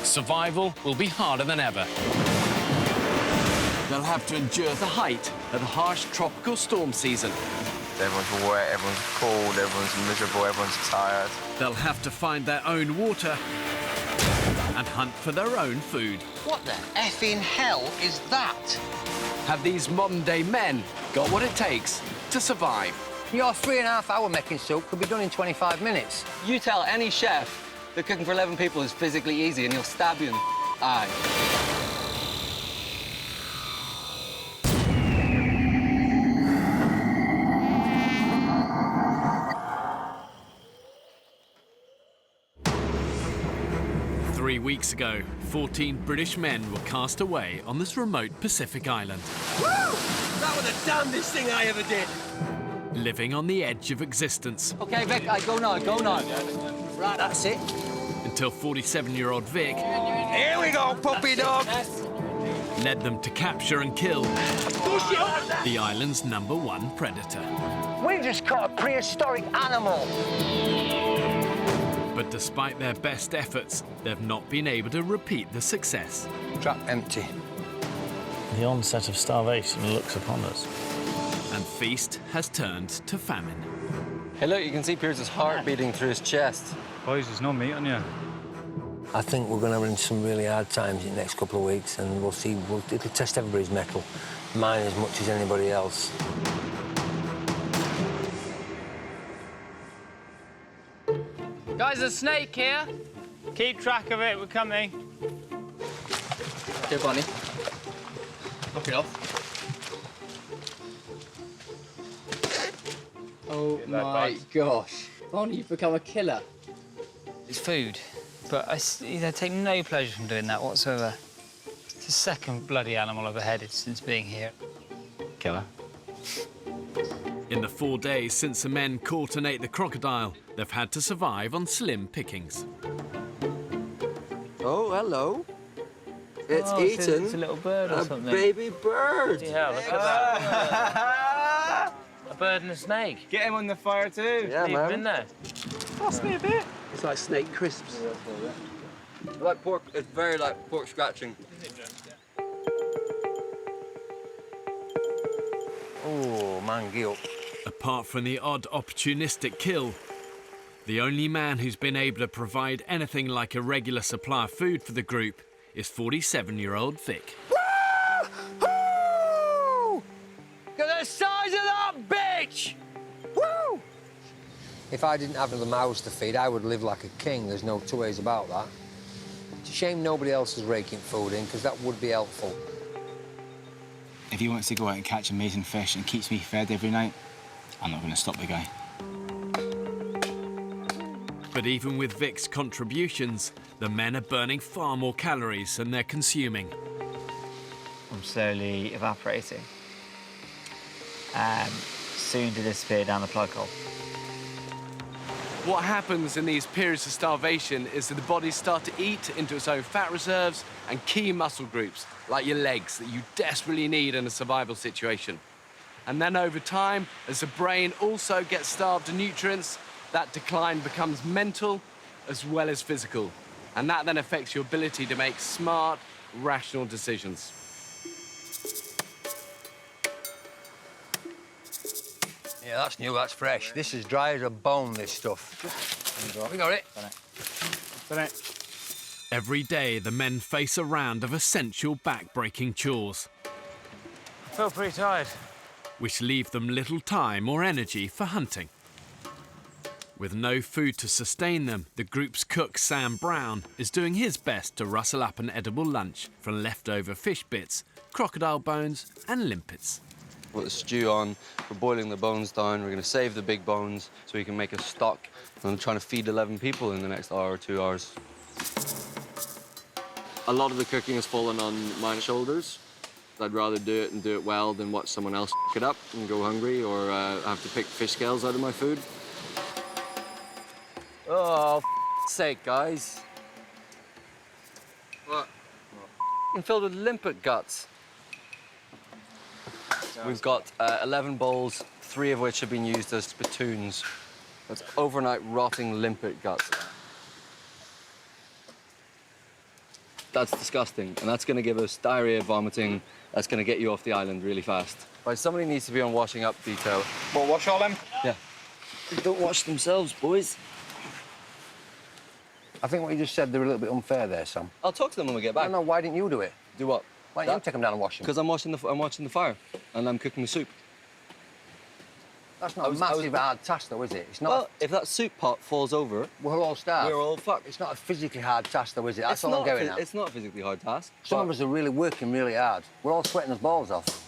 Survival will be harder than ever. They'll have to endure the height of the harsh tropical storm season. Everyone's wet, everyone's cold, everyone's miserable, everyone's tired. They'll have to find their own water and hunt for their own food. What the effing hell is that? Have these modern-day men got what it takes to survive? Your 3.5 hour making soup could be done in 25 minutes. You tell any chef that cooking for 11 people is physically easy and he'll stab you in the eye. 3 weeks ago, 14 British men were cast away on this remote Pacific island. Woo! That was the damnedest thing I ever did. Living on the edge of existence. OK, Vic, I go now, go now. Right, that's it. Until 47-year-old Vic... Here we go, puppy dog! ...led them to capture and kill the island's #1 predator. We just caught a prehistoric animal. But despite their best efforts, they've not been able to repeat the success. Trap empty. The onset of starvation looks upon us. And feast has turned to famine. Hey, look, you can see Pierce's heart beating through his chest. Boys, there's no meat on you. I think we're going to run into some really hard times in the next couple of weeks, and we'll see. It'll test everybody's mettle, mine as much as anybody else. Guys, a snake here. Keep track of it, we're coming. Here, Bonnie. Knock it off. Oh my gosh. Bonnie, you've become a killer. It's food, but I take no pleasure from doing that whatsoever. It's the second bloody animal I've beheaded since being here. Killer. In the 4 days since the men caught and ate the crocodile, they've had to survive on slim pickings. Oh, hello. It's eaten It's a little bird or something. baby bird. Yeah, look at that. A bird and a snake. Get him on the fire too. Yeah, Leave man. him in there. Pass me a bit. It's like snake crisps. Like pork. It's very like pork scratching. Oh, man, get up. Apart from the odd opportunistic kill, the only man who's been able to provide anything like a regular supply of food for the group is 47-year-old Vic. Woo! Look at the size of that bitch! Woo! If I didn't have the mouths to feed, I would live like a king. There's no two ways about that. It's a shame nobody else is raking food in, because that would be helpful. If he wants to go out and catch amazing fish and keeps me fed every night, I'm not going to stop the guy. But even with Vic's contributions, the men are burning far more calories than they're consuming. I'm slowly evaporating. Soon to disappear down the plug hole. What happens in these periods of starvation is that the bodies start to eat into its own fat reserves and key muscle groups, like your legs, that you desperately need in a survival situation. And then over time, as the brain also gets starved of nutrients, that decline becomes mental as well as physical. And that then affects your ability to make smart, rational decisions. Yeah, that's new, that's fresh. This is dry as a bone, this stuff. We got it. Every day, the men face a round of essential back-breaking chores, I feel pretty tired. which leave them little time or energy for hunting. With no food to sustain them, the group's cook, Sam Brown, is doing his best to rustle up an edible lunch from leftover fish bits, crocodile bones and limpets. Put the stew on, we're boiling the bones down, we're going to save the big bones so we can make a stock. And I'm trying to feed 11 people in the next hour or 2 hours. A lot of the cooking has fallen on my shoulders. I'd rather do it and do it well than watch someone else f*** it up and go hungry or have to pick fish scales out of my food. Oh, f***'s sake, guys. What? I'm filled with limpet guts. We've got 11 bowls, 3 of which have been used as spittoons. That's overnight rotting limpet guts. That's disgusting, and that's going to give us diarrhea, vomiting. That's going to get you off the island really fast. Right, somebody needs to be on washing up detail. What, wash all them? Yeah. They don't wash themselves, boys. I think what you just said, they're a little bit unfair there, Sam. I'll talk to them when we get back. No, why didn't you do it? Do what? Why don't you take them down and wash them? Because I'm watching the fire, and I'm cooking the soup. That's not a massive hard task, though, is it? It's not. Well, if that soup pot falls over, we're all starved. We're all fucked. It's not a physically hard task, though, is it? That's all I'm going at. It's not a physically hard task. Some of us are really working really hard. We're all sweating us balls off.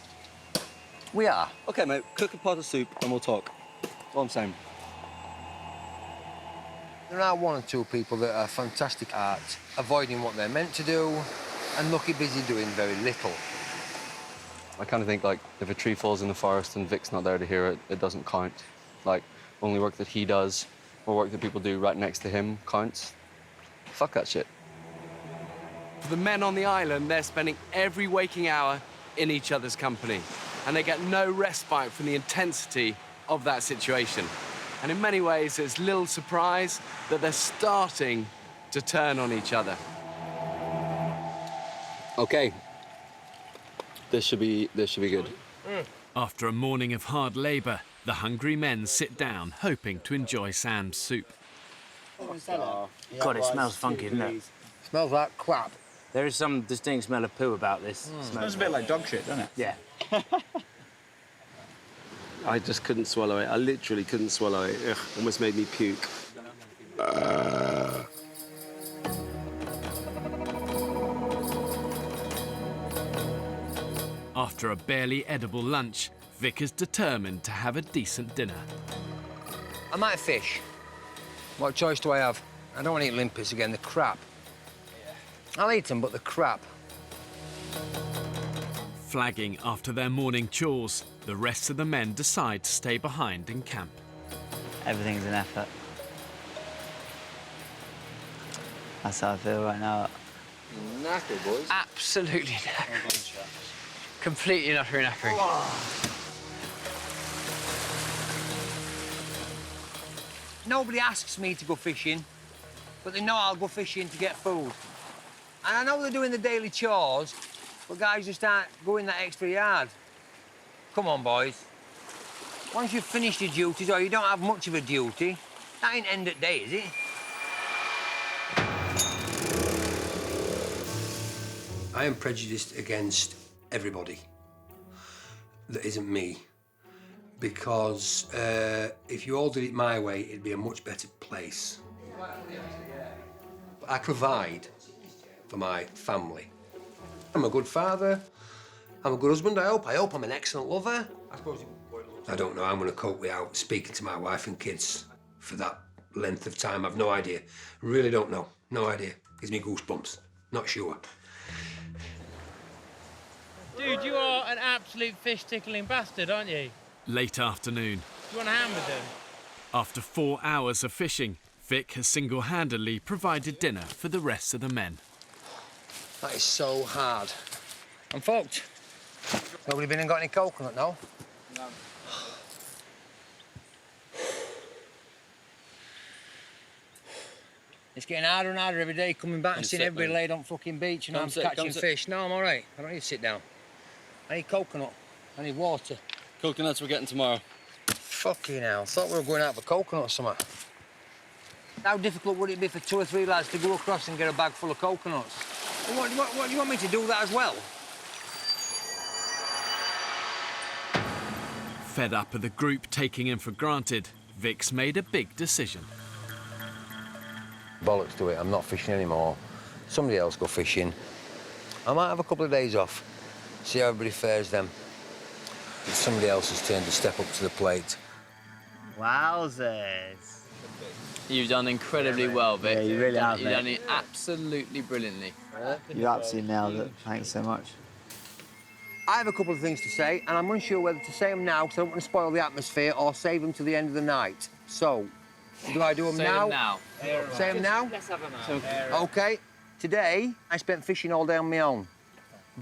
We are. Okay, mate, cook a pot of soup and we'll talk. That's all I'm saying. There are 1 or 2 people that are fantastic at avoiding what they're meant to do and lucky busy doing very little. I kind of think, like, if a tree falls in the forest and Vic's not there to hear it, it doesn't count. Like, only work that he does or work that people do right next to him counts. Fuck that shit. For the men on the island, they're spending every waking hour in each other's company, and they get no respite from the intensity of that situation. And in many ways, it's little surprise that they're starting to turn on each other. Okay. This should be good. After a morning of hard labour, the hungry men sit down, hoping to enjoy Sam's soup. God, it smells funky, doesn't it? Smells like crap. There is some distinct smell of poo about this. Smells a bit like dog shit, doesn't it? Yeah. I just couldn't swallow it. I literally couldn't swallow it. Ugh, almost made me puke. After a barely edible lunch, Vic is determined to have a decent dinner. I might fish. What choice do I have? I don't want to eat limpets again, they're crap. I'll eat them, but they're crap. Flagging after their morning chores, the rest of the men decide to stay behind in camp. Everything's an effort. That's how I feel right now. Knackered, boys. Absolutely knackered. Completely and utterly knackered. Nobody asks me to go fishing, but they know I'll go fishing to get food. And I know they're doing the daily chores, but guys just aren't going that extra yard. Come on, boys. Once you've finished your duties, or you don't have much of a duty, that ain't end of day, is it? I am prejudiced against everybody that isn't me. Because if you all did it my way, it'd be a much better place. I provide for my family. I'm a good father. I'm a good husband, I hope. I hope I'm an excellent lover. I don't know how I'm going to cope without speaking to my wife and kids for that length of time. I've no idea. Really don't know. No idea. Gives me goosebumps. Not sure. Dude, you are an absolute fish-tickling bastard, aren't you? Late afternoon. You want a hand with them? After 4 hours of fishing, Vic has single-handedly provided dinner for the rest of the men. That is so hard. I'm fucked. Nobody been and got any coconut, no? No. It's getting harder and harder every day, coming back and seeing everybody laid on fucking beach and I'm catching fish. No, I'm all right. I don't need to sit down. I need coconut. I need water. Coconuts we're getting tomorrow. Fucking hell. Thought we were going out for coconut or something. How difficult would it be for 2 or 3 lads to go across and get a bag full of coconuts? What do you want me to do that as well? Fed up of the group taking him for granted, Vic's made a big decision. Bollocks to it, I'm not fishing anymore. Somebody else go fishing. I might have a couple of days off, see how everybody fares then. It's somebody else's turn to step up to the plate. Wowzers. You've done incredibly well, Vic. Yeah, you really have, You've done it absolutely brilliantly. You absolutely nailed it. Thanks so much. I have a couple of things to say, and I'm unsure whether to say them now because I don't want to spoil the atmosphere or save them to the end of the night. So, do I do them now? Say them now? Let's have them now. OK. Today, I spent fishing all day on my own.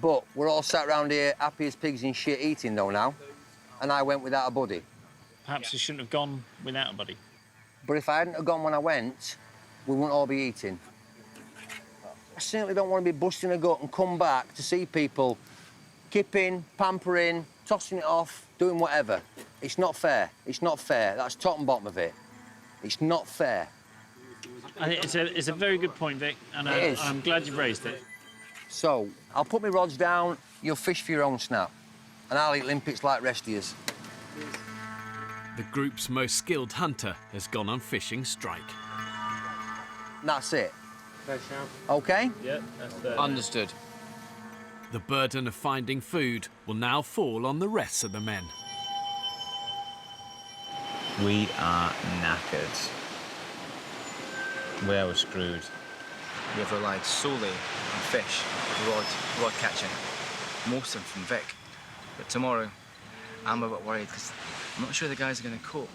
But we're all sat round here happy as pigs in shit eating, though, now. And I went without a buddy. Perhaps you shouldn't have gone without a buddy. But if I hadn't have gone when I went, we wouldn't all be eating. I certainly don't want to be busting a gut and come back to see people kipping, pampering, tossing it off, doing whatever. It's not fair. It's not fair. That's top and bottom of it. It's not fair. I think it's a very good point, Vic, and I'm glad you've raised it. So, I'll put my rods down, you'll fish for your own snap, and I'll eat limpets like rest of yous. The group's most skilled hunter has gone on fishing strike. And that's it. OK? Yeah, that's fair. Understood. The burden of finding food will now fall on the rest of the men. We are knackered. We're screwed. We have relied solely on fish, rod catching, most of them from Vic. But tomorrow, I'm a bit worried because I'm not sure the guys are going to cope.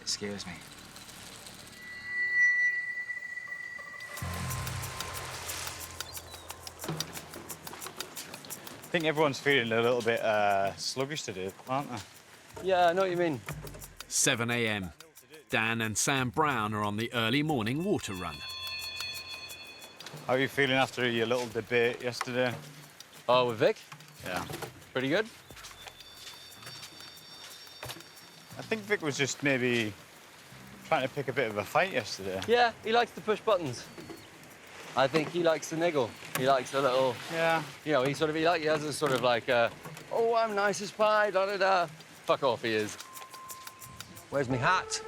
It scares me. I think everyone's feeling a little bit sluggish today, aren't they? Yeah, I know what you mean. 7 a.m. Dan and Sam Brown are on the early morning water run. How are you feeling after your little debate yesterday? Oh, with Vic? Yeah. Pretty good. I think Vic was just maybe trying to pick a bit of a fight yesterday. Yeah, he likes to push buttons. I think he likes to niggle. He likes a little... Yeah. You know, he has a sort of like, oh, I'm nice as pie, da-da-da. Fuck off, he is. Where's my hat?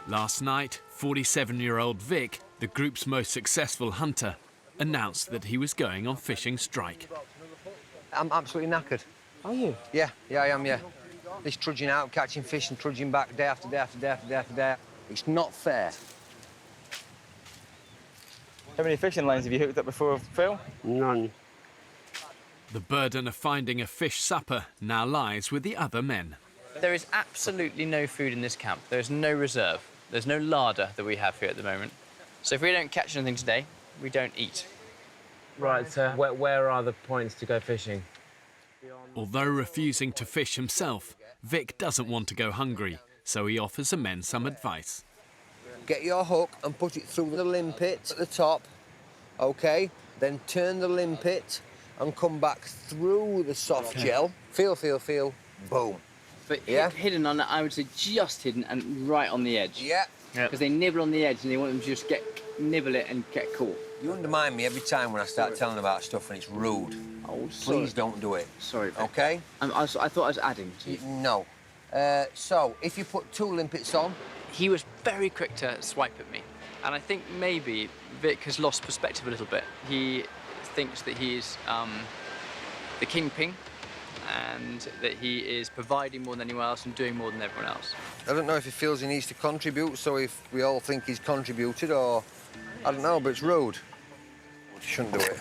Last night, 47-year-old Vic, the group's most successful hunter, announced that he was going on fishing strike. I'm absolutely knackered. Are you? Yeah, I am, yeah. This trudging out, catching fish and trudging back day after day after day after day after day. It's not fair. How many fishing lines have you hooked up before, Phil? None. The burden of finding a fish supper now lies with the other men. There is absolutely no food in this camp. There's no reserve. There's no larder that we have here at the moment. So if we don't catch anything today, we don't eat. Right, so where are the points to go fishing? Although refusing to fish himself, Vic doesn't want to go hungry, so he offers the men some advice. Get your hook and put it through the limpet at the top, OK? Then turn the limpet and come back through the soft gel. Feel, boom. But hidden on that, I would say just hidden and right on the edge. Yeah. Because they nibble on the edge and they want them to just nibble it and get caught. You undermine me every time when I start telling about stuff and it's rude. Oh, sorry. Please don't do it. Sorry, Vic. OK? I thought I was adding to you. No. So, if you put 2 limpets on... He was very quick to swipe at me. And I think maybe Vic has lost perspective a little bit. He thinks that he's the kingpin and that he is providing more than anyone else and doing more than everyone else. I don't know if he feels he needs to contribute, so if we all think he's contributed, or... I don't know, but it's rude. You shouldn't do it.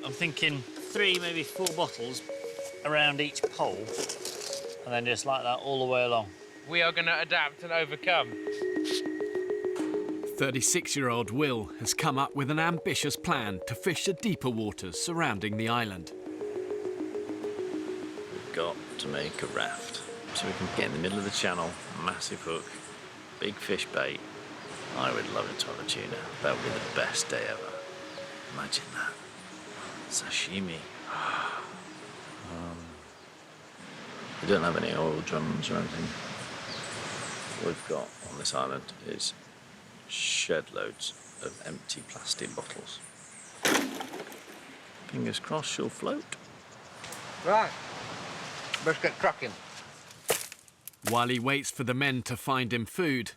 I'm thinking 3, maybe 4 bottles around each pole, and then just like that all the way along. We are going to adapt and overcome. 36-year-old Will has come up with an ambitious plan to fish the deeper waters surrounding the island. We've got to make a raft so we can get in the middle of the channel, massive hook, big fish bait. I would love it to have a tuna. That would be the best day ever. Imagine that. Sashimi. We don't have any oil drums or anything. What we've got on this island is shed loads of empty plastic bottles. Fingers crossed she'll float. Right, let's get cracking. While he waits for the men to find him food,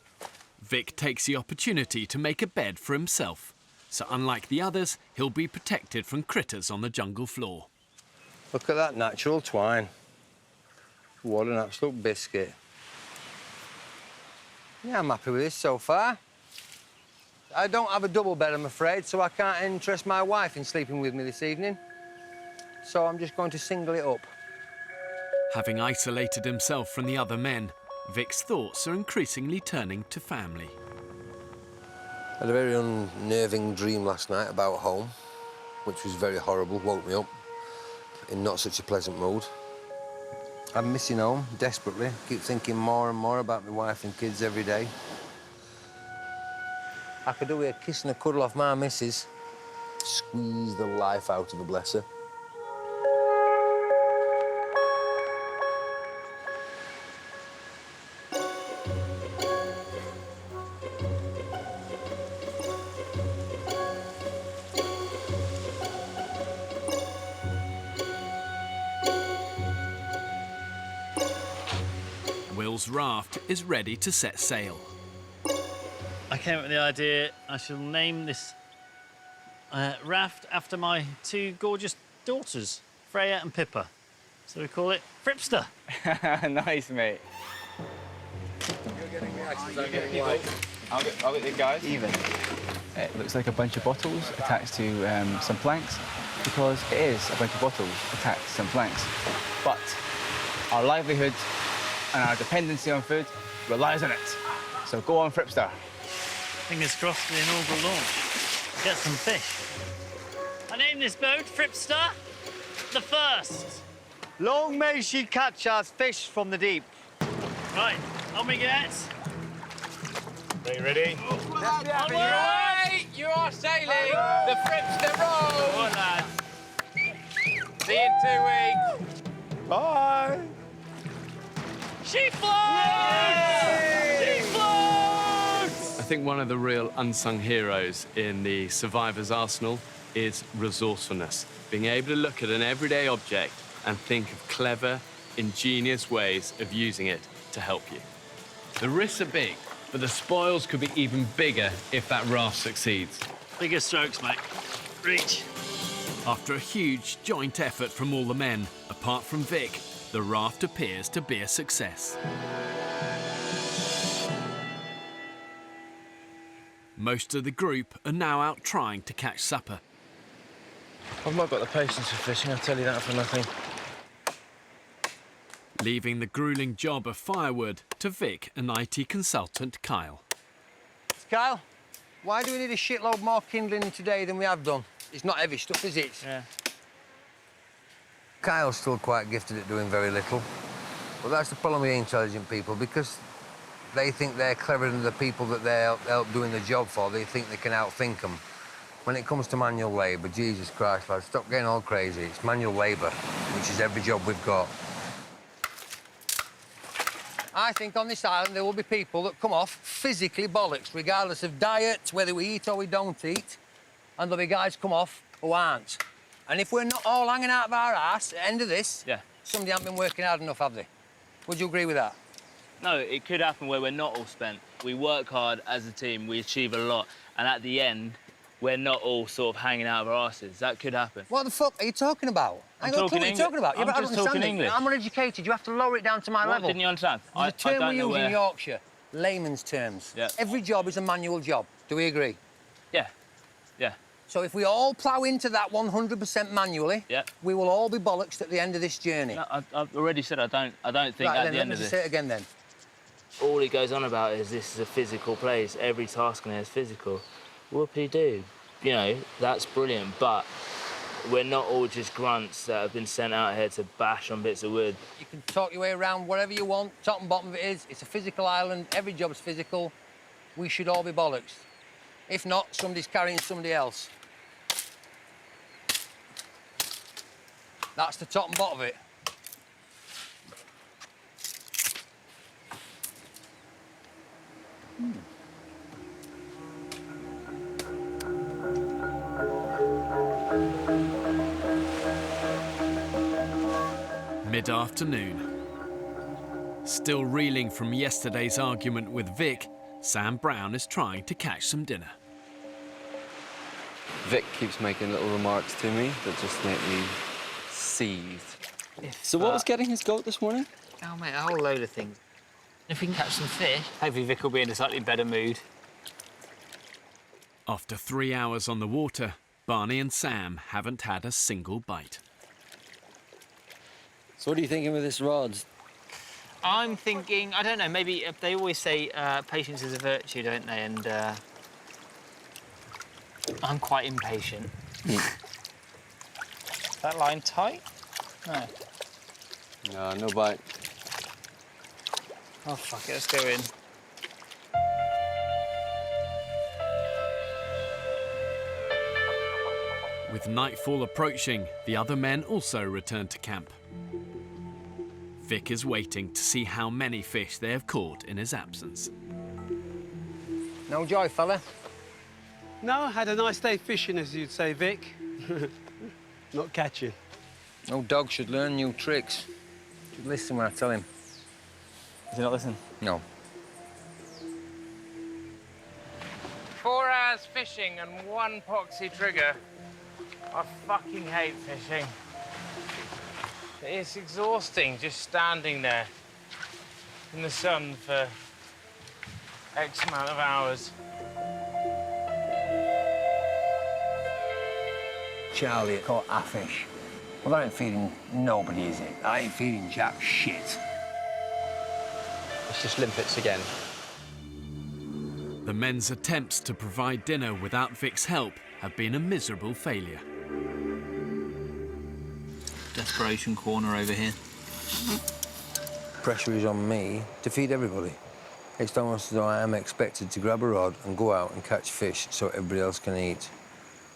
Vic takes the opportunity to make a bed for himself. So unlike the others, he'll be protected from critters on the jungle floor. Look at that natural twine. What an absolute biscuit. Yeah, I'm happy with this so far. I don't have a double bed, I'm afraid, so I can't interest my wife in sleeping with me this evening. So I'm just going to single it up. Having isolated himself from the other men, Vic's thoughts are increasingly turning to family. I had a very unnerving dream last night about home, which was very horrible, woke me up in not such a pleasant mood. I'm missing home desperately, keep thinking more and more about my wife and kids every day. I could do with a kiss and a cuddle off my missus, squeeze the life out of her, bless her. Will's raft is ready to set sail. I came up with the idea I shall name this raft after my 2 gorgeous daughters, Freya and Pippa. So we call it Fripster. Nice, mate. You're getting the axes, I'm getting white. I'll get the guys. Even. It looks like a bunch of bottles attached to some planks, because it is a bunch of bottles attached to some planks. But our livelihood and our dependency on food relies on it. So go on, Fripster. Fingers crossed for the inaugural launch. Get some fish. I named this boat Fripster the First. Long may she catch us fish from the deep. Right, on we get. Are you ready? Away! You are sailing the Fripster roll. Come on, lads. See you in 2 weeks. Bye. She floats! She floats! I think one of the real unsung heroes in the survivor's arsenal is resourcefulness. Being able to look at an everyday object and think of clever, ingenious ways of using it to help you. The risks are big, but the spoils could be even bigger if that raft succeeds. Bigger strokes, mate. Reach. After a huge joint effort from all the men, apart from Vic, the raft appears to be a success. Most of the group are now out trying to catch supper. I've not got the patience for fishing, I'll tell you that for nothing. leaving the gruelling job of firewood to Vic and IT consultant Kyle. Kyle, why do we need a shitload more kindling today than we have done? It's not heavy stuff, is it? Yeah. Kyle's still quite gifted at doing very little. But that's the problem with intelligent people, because they think they're cleverer than the people that they're help doing the job for. They think they can outthink them. When it comes to manual labour, Jesus Christ, lads, stop getting all crazy. It's manual labour, which is every job we've got. I think on this island there will be people that come off physically bollocks, regardless of diet, whether we eat or we don't eat. And there'll be guys come off who aren't. And if we're not all hanging out of our arse at the end of this, somebody hasn't been working hard enough, have they? Would you agree with that? No, it could happen where we're not all spent. We work hard as a team, we achieve a lot, and at the end, we're not all sort of hanging out of our asses. That could happen. What the fuck are you talking about? I'm talking what you're talking about. I'm just talking English. I'm uneducated. You have to lower it down to my level. Didn't you understand? The term we use in Yorkshire, layman's terms. Yeah. Every job is a manual job. Do we agree? Yeah. Yeah. So if we all plough into that 100% manually, we will all be bollocks at the end of this journey. No, I've already said I don't think right, at the end of this. Say it again then. All he goes on about is this is a physical place. Every task in here is physical. Whoopie-doo. You know, that's brilliant, but we're not all just grunts that have been sent out here to bash on bits of wood. You can talk your way around whatever you want. Top and bottom of it is, it's a physical island. Every job's physical. We should all be bollocks. If not, somebody's carrying somebody else. That's the top and bottom of it. Mid-afternoon. Still reeling from yesterday's argument with Vic, Sam Brown is trying to catch some dinner. Vic keeps making little remarks to me that just make me seethe. So what was getting his goat this morning? Oh, mate, a whole load of things. If we can catch some fish, hopefully Vic will be in a slightly better mood. After 3 hours on the water, Barney and Sam haven't had a single bite. So what are you thinking with this rod? I'm thinking, I don't know, maybe they always say patience is a virtue, don't they? And I'm quite impatient. That line tight? No. No, no bite. Oh, fuck it, let's go in. With nightfall approaching, the other men also return to camp. Vic is waiting to see how many fish they have caught in his absence. No joy, fella? No, had a nice day fishing, as you'd say, Vic. Not catching. No dog should learn new tricks. Should listen when I tell him. Does he not listen? No. 4 hours fishing and 1 poxy trigger. I fucking hate fishing. It's exhausting just standing there in the sun for X amount of hours. Charlie caught a fish. Well, that ain't feeding nobody, is it? That ain't feeding jack shit. It's just limpets again. The men's attempts to provide dinner without Vic's help have been a miserable failure. Desperation corner over here. Pressure is on me to feed everybody. It's almost as though I am expected to grab a rod and go out and catch fish so everybody else can eat.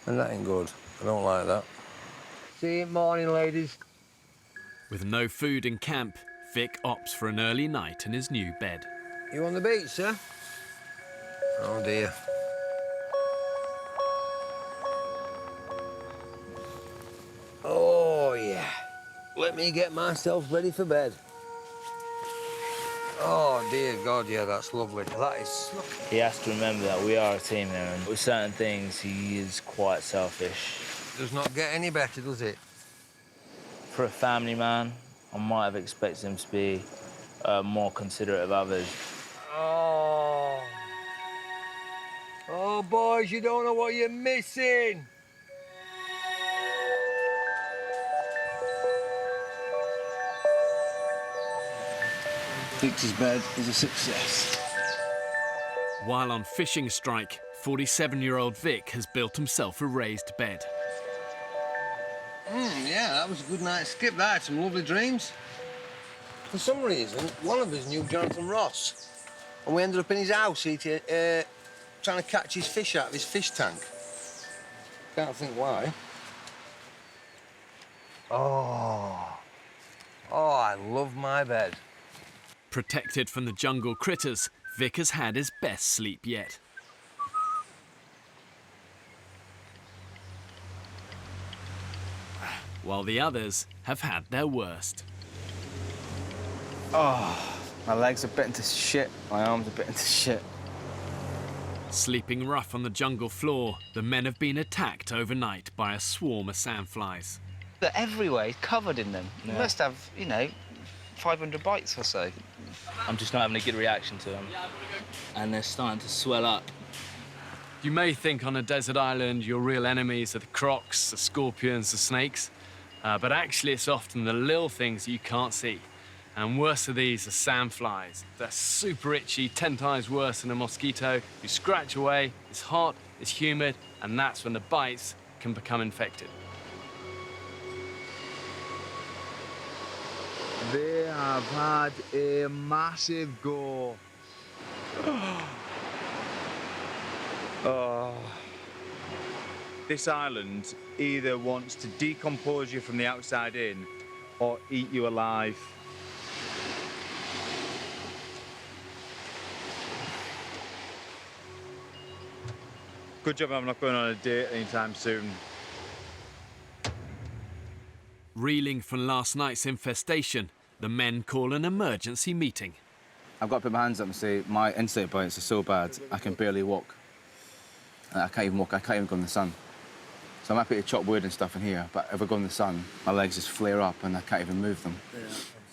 And that ain't good. I don't like that. See you in the morning, ladies. With no food in camp, Vic opts for an early night in his new bed. You on the beach, sir? Oh, dear. Oh, yeah. Let me get myself ready for bed. Oh, dear God, yeah, that's lovely. That is... He has to remember that we are a team here, and with certain things, he is quite selfish. Does not get any better, does it? For a family man, I might have expected him to be more considerate of others. Oh. Oh, boys, you don't know what you're missing. Victor's bed is a success. While on fishing strike, 47-year-old Vic has built himself a raised bed. Yeah, that was a good night. Skip that. Had some lovely dreams. For some reason, one of us knew Jonathan Ross, and we ended up in his house eating, trying to catch his fish out of his fish tank. Can't think why. Oh, I love my bed. Protected from the jungle critters, Vic has had his best sleep yet. While the others have had their worst. Oh, my legs are bitten to shit. My arms are bitten to shit. Sleeping rough on the jungle floor, the men have been attacked overnight by a swarm of sandflies. They're everywhere, he's covered in them. Yeah. You must have, 500 bites or so. I'm just not having a good reaction to them. And they're starting to swell up. You may think on a desert island your real enemies are the crocs, the scorpions, the snakes, but actually it's often the little things you can't see. And worse of these are sandflies. They're super itchy, 10 times worse than a mosquito. You scratch away, it's hot, it's humid, and that's when the bites can become infected. They have had a massive go. Oh. This island either wants to decompose you from the outside in or eat you alive. Good job I'm not going on a date anytime soon. Reeling from last night's infestation, the men call an emergency meeting. I've got to put my hands up and say my insect bites are so bad I can barely walk. I can't even walk, I can't even go in the sun. So I'm happy to chop wood and stuff in here, but if I go in the sun, my legs just flare up and I can't even move them. Yeah.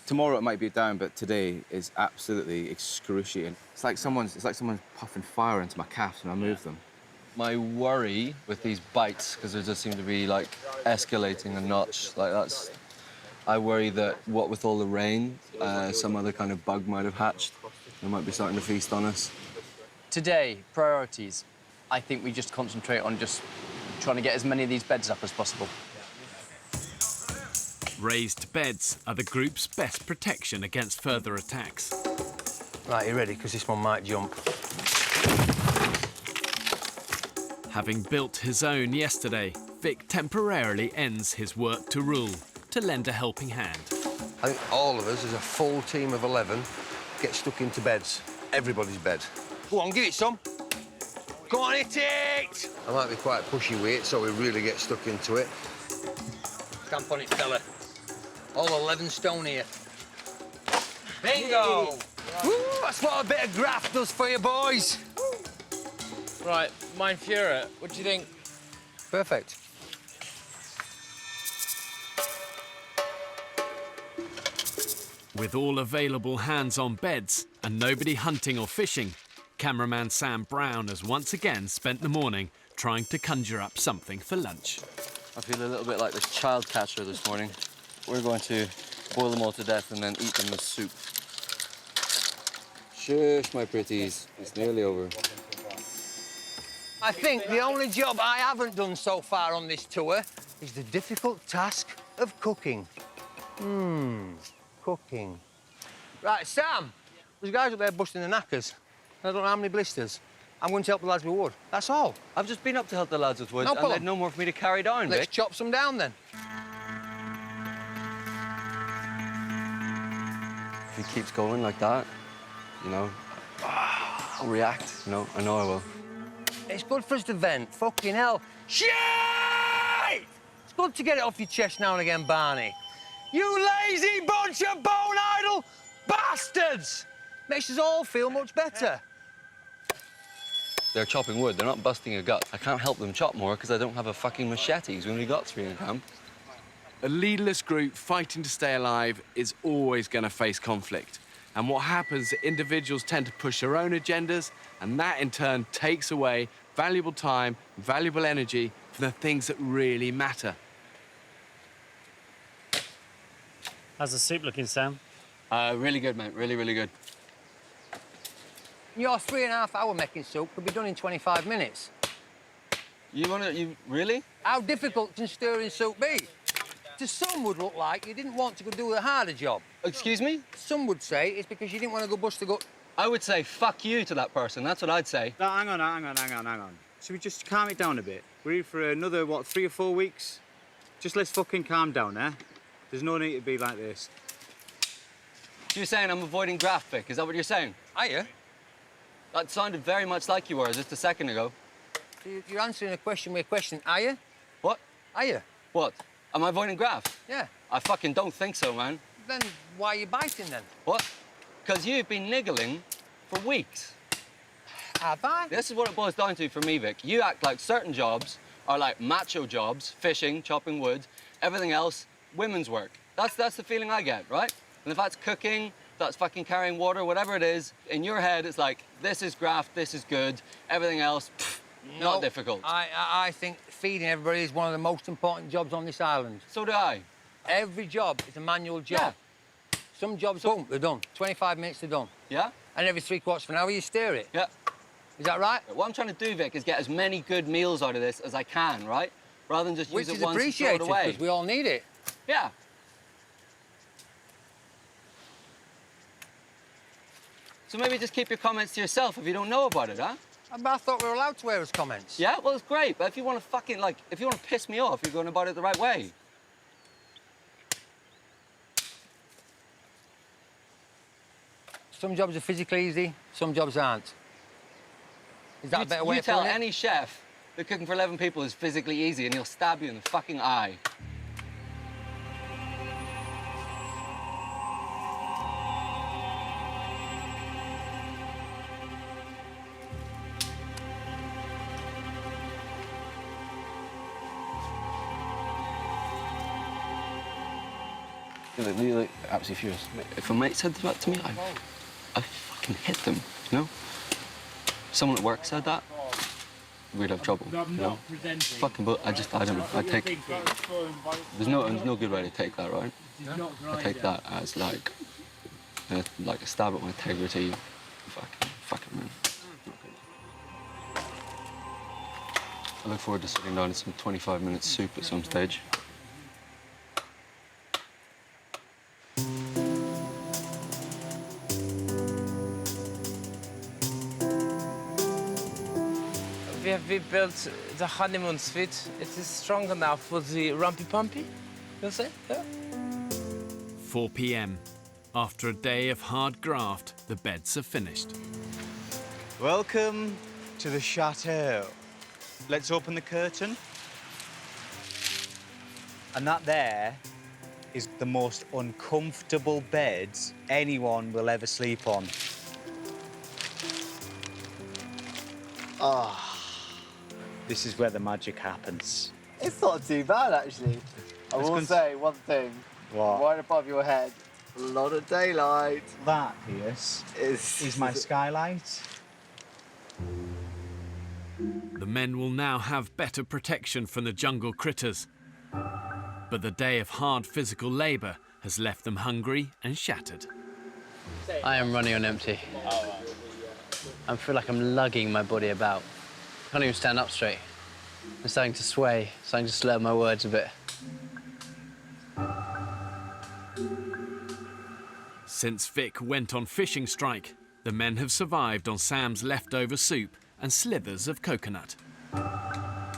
Tomorrow it might be down, but today is absolutely excruciating. It's like someone's puffing fire into my calves when I move them. My worry with these bites, because they just seem to be like escalating a notch, I worry that what with all the rain, some other kind of bug might have hatched. They might be starting to feast on us. Today, priorities. I think we just concentrate on just trying to get as many of these beds up as possible. Raised beds are the group's best protection against further attacks. Right, you ready? Because this one might jump. Having built his own yesterday, Vic temporarily ends his work to rule to lend a helping hand. I think all of us, as a full team of 11, get stuck into beds. Everybody's bed. Go on, give it some. Go on, hit it! I might be quite pushy with it, so we really get stuck into it. Stamp on it, fella. All 11 stone here. Bingo! Woo, that's what a bit of graft does for you, boys. Right, Mein Führer, what do you think? Perfect. With all available hands on beds and nobody hunting or fishing, cameraman Sam Brown has once again spent the morning trying to conjure up something for lunch. I feel a little bit like this child catcher this morning. We're going to boil them all to death and then eat them as soup. Shush, my pretties. It's nearly over. I think the only job I haven't done so far on this tour is the difficult task of cooking. Cooking. Right, Sam, there's guys up there busting the knackers. I don't know how many blisters. I'm going to help the lads with wood. That's all. I've just been up to help the lads with wood, No and problem. they'd no more for me to carry down, Let's Vic. chop some down, then. If he keeps going like that, I'll react, I know I will. It's good for us to vent. Fucking hell. Shit! It's good to get it off your chest now and again, Barney. You lazy bunch of bone-idle bastards! Makes us all feel much better. They're chopping wood, they're not busting a gut. I can't help them chop more because I don't have a fucking machetes. We only got 3 in camp. A leaderless group fighting to stay alive is always going to face conflict. And what happens is individuals tend to push their own agendas, and that in turn takes away valuable time, valuable energy from the things that really matter. How's the soup looking, Sam? Really good, mate. Really, really good. Your 3.5 hour making soup could be done in 25 minutes. You really? How difficult can stirring soup be? To some would look like you didn't want to go do a harder job. Excuse me? Some would say it's because you didn't want to go bust a gut. I would say fuck you to that person. That's what I'd say. No, hang on. Should we just calm it down a bit? We're here for another, what, 3 or 4 weeks? Just let's fucking calm down, eh? There's no need to be like this. You're saying I'm avoiding graft, Vic? Is that what you're saying? Are you? That sounded very much like you were just a second ago. You're answering a question with a question. Are you? What? Are you? What? Am I avoiding graft? Yeah. I fucking don't think so, man. Then why are you biting then? What? Because you've been niggling for weeks. Have I? This is what it boils down to for me, Vic. You act like certain jobs are like macho jobs, fishing, chopping wood, everything else, women's work. That's the feeling I get, right? And if that's cooking, that's fucking carrying water, whatever it is, in your head, it's like, this is graft, this is good, everything else, not difficult. I think feeding everybody is one of the most important jobs on this island. So do I. Every job is a manual job. Yeah. Some jobs, boom, they're done. 25 minutes, they're done. Yeah? And every 3/4 of an hour, you stir it. Yeah. Is that right? What I'm trying to do, Vic, is get as many good meals out of this as I can, right? Rather than just use it once and throw it away. Because we all need it. Yeah. So maybe just keep your comments to yourself if you don't know about it, huh? I thought we were allowed to air us comments. Yeah, well, it's great, but if you want to fucking, like, if you want to piss me off, you're going about it the right way. Some jobs are physically easy, some jobs aren't. Is that a better way of putting it? You tell any chef that cooking for 11 people is physically easy and he'll stab you in the fucking eye. You look absolutely furious. If a mate said that to me, I fucking hit them, you know? Someone at work said that, we'd have trouble, you know? Fucking, but I don't know. I take... There's no good way to take that, right? I take that as like a stab at my integrity. Fucking man. I look forward to sitting down in some 25-minute soup at some stage. We built the honeymoon suite. It is strong enough for the rumpy pumpy, you'll say? Yeah. 4 p.m. After a day of hard graft, the beds are finished. Welcome to the chateau. Let's open the curtain. And that there is the most uncomfortable beds anyone will ever sleep on. Ah. This is where the magic happens. It's not too bad, actually. I will say one thing. What? Right above your head, a lot of daylight. That, Pierce, is my skylight. The men will now have better protection from the jungle critters. But the day of hard physical labour has left them hungry and shattered. I am running on empty. I feel like I'm lugging my body about. I can't even stand up straight. I'm starting to sway, starting to slur my words a bit. Since Vic went on fishing strike, the men have survived on Sam's leftover soup and slithers of coconut. And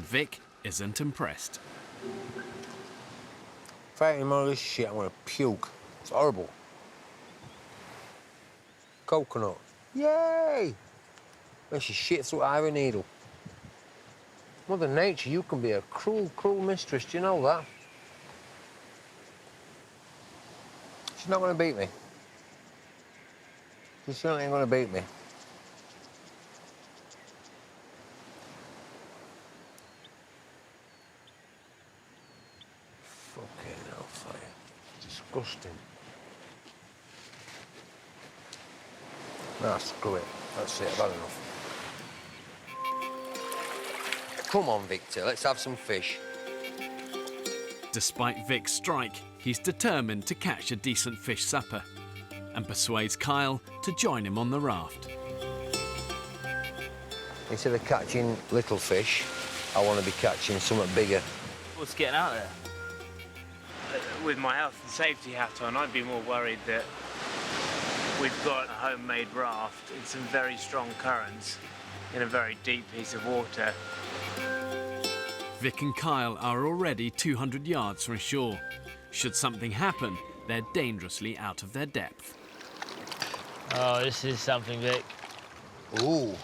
Vic isn't impressed. If I eat more of this shit, I'm gonna puke. It's horrible. Coconut. Yay! Makes you shit through iron needle. Mother Nature, you can be a cruel, cruel mistress. Do you know that? She's not gonna beat me. She certainly ain't gonna beat me. Fucking hellfire. Disgusting. Nah, screw it. That's it, I've had enough. Come on, Victor, let's have some fish. Despite Vic's strike, he's determined to catch a decent fish supper and persuades Kyle to join him on the raft. Instead of catching little fish, I want to be catching something bigger. What's getting out there? With my health and safety hat on, I'd be more worried that we've got a homemade raft in some very strong currents in a very deep piece of water. Vic and Kyle are already 200 yards from shore. Should something happen, they're dangerously out of their depth. Oh, this is something, Vic. Ooh.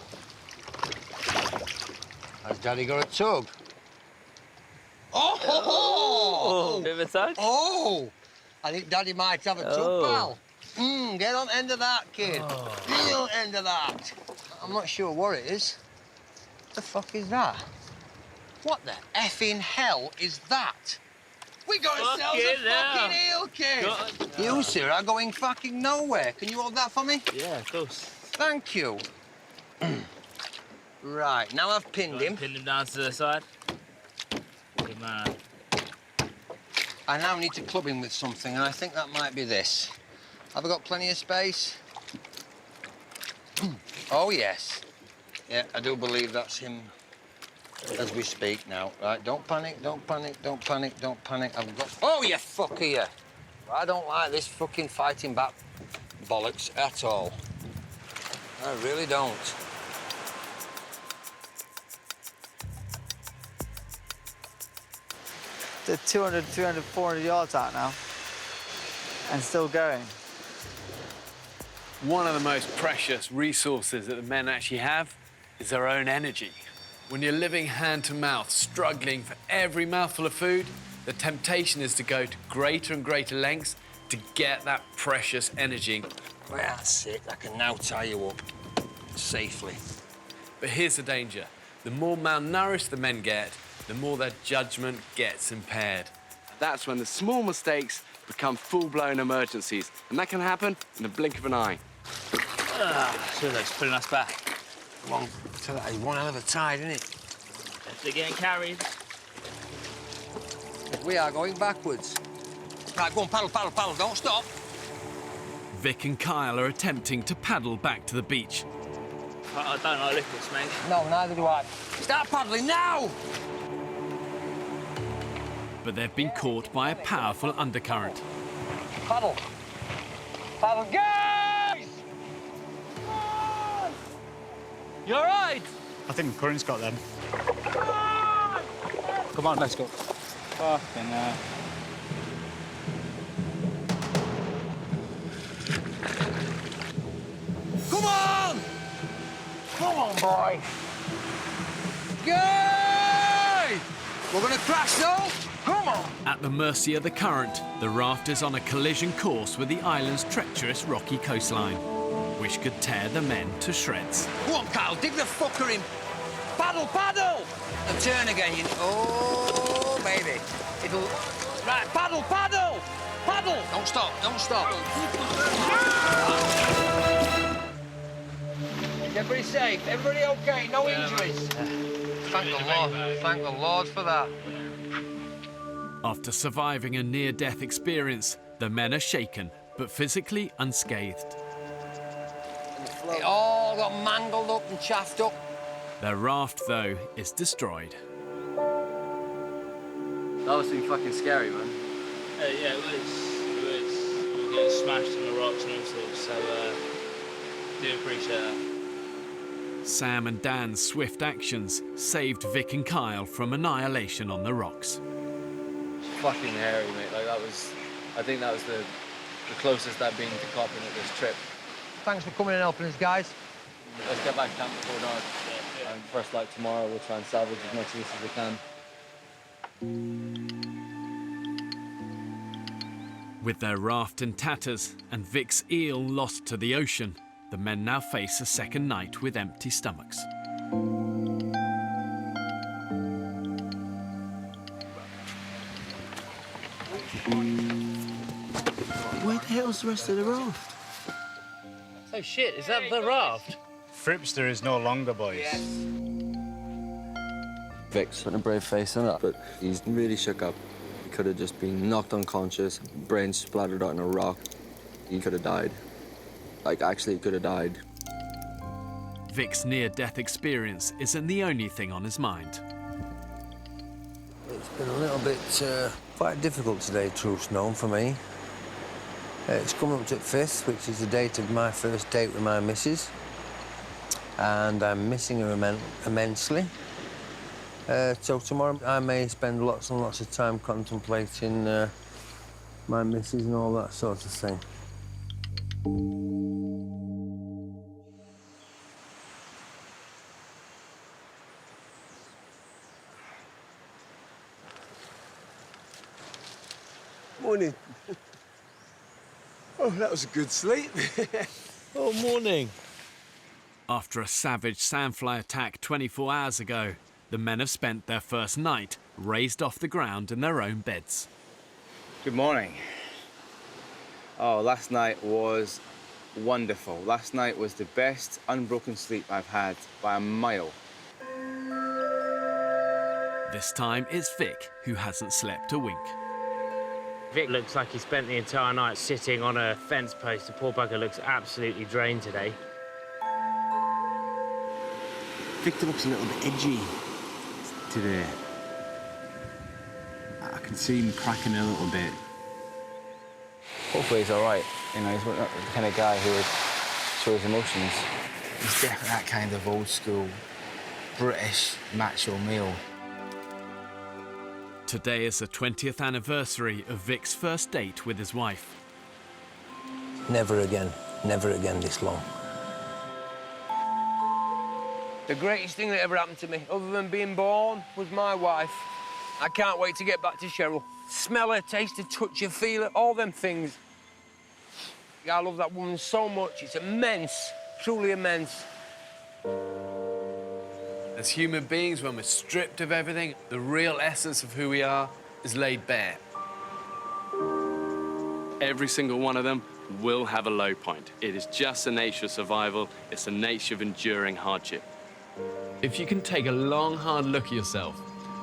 Has Daddy got a tug? Oh! Bit of a tug? Oh! I think Daddy might have a tug, pal. Get on the end of that, kid. Get on the end of that. I'm not sure what it is. What the fuck is that? What the effing hell is that? We got ourselves a fucking eel, kid. You, sir, are going fucking nowhere. Can you hold that for me? Yeah, of course. Thank you. Right, now I've pinned him. Pin him down to the side. Good man. I now need to club him with something, and I think that might be this. Have I got plenty of space? Oh, yes. Yeah, I do believe that's him as we speak now. Right, don't panic, don't panic, don't panic, don't panic. I've got... Oh, you fucker, you. I don't like this fucking fighting back bollocks at all. I really don't. They're 200, 300, 400 yards out now and still going. One of the most precious resources that the men actually have is their own energy. When you're living hand to mouth, struggling for every mouthful of food, the temptation is to go to greater and greater lengths to get that precious energy. Well, that's it. I can now tie you up safely. But here's the danger. The more malnourished the men get, the more their judgment gets impaired. That's when the small mistakes become full-blown emergencies, and that can happen in the blink of an eye. Sure, that's pulling us back. One hell of a tide, isn't it? They're getting carried. We are going backwards. Right, go on, paddle, paddle, paddle, don't stop. Vic and Kyle are attempting to paddle back to the beach. I don't like liquids, mate. No, neither do I. Start paddling now! But they've been caught by a powerful undercurrent. Paddle. Paddle, guys! You all right? I think the current's got them. Come on, let's go. Fucking Come on! Come on, boy. Yay! We're gonna crash, though. Come on! At the mercy of the current, the raft is on a collision course with the island's treacherous rocky coastline, which could tear the men to shreds. Go on, Kyle, dig the fucker in. Paddle, paddle! And turn again, you... Oh, baby. It'll... Right, paddle, paddle! Paddle! Don't stop, don't stop. Is everybody safe? Everybody okay? No injuries? Thank the Lord. Thank the Lord for that. After surviving a near-death experience, the men are shaken, but physically unscathed. It all got mangled up and chaffed up. Their raft, though, is destroyed. That must have been fucking scary, man. Yeah, it was. We were getting smashed on the rocks and all sorts, so do appreciate that. Sam and Dan's swift actions saved Vic and Kyle from annihilation on the rocks. Fucking hairy, mate. Like, that was... I think that was the closest I've been to copping at this trip. Thanks for coming and helping us, guys. Let's get back to camp before dark. And first light tomorrow, we'll try and salvage as much of this as we can. With their raft in tatters and Vic's eel lost to the ocean, the men now face a second night with empty stomachs. Where the hell's the rest of the raft? So shit, is that the raft? Fripster is no longer, boys. Vic's putting a brave face on that, but he's really shook up. He could have just been knocked unconscious, brain splattered out on a rock. He could have died. Like, actually, he could have died. Vic's near-death experience isn't the only thing on his mind. It's been a little bit quite difficult today, truth's known, for me. It's coming up to the 5th, which is the date of my first date with my missus. And I'm missing her immensely. So tomorrow I may spend lots and lots of time contemplating my missus and all that sort of thing. Morning. Oh, that was a good sleep. Oh, morning. After a savage sandfly attack 24 hours ago, the men have spent their first night raised off the ground in their own beds. Good morning. Oh, last night was wonderful. Last night was the best unbroken sleep I've had by a mile. This time it's Vic who hasn't slept a wink. Vic looks like he spent the entire night sitting on a fence post. The poor bugger looks absolutely drained today. Victor looks a little bit edgy today. I can see him cracking a little bit. Hopefully he's all right. You know, he's not the kind of guy who would show his emotions. He's definitely that kind of old school British macho male. Today is the 20th anniversary of Vic's first date with his wife. Never again this long. The greatest thing that ever happened to me, other than being born, was my wife. I can't wait to get back to Cheryl. Smell her, taste her, touch her, feel her, all them things. I love that woman so much. It's immense, truly immense. As human beings, when we're stripped of everything, the real essence of who we are is laid bare. Every single one of them will have a low point. It is just the nature of survival. It's the nature of enduring hardship. If you can take a long, hard look at yourself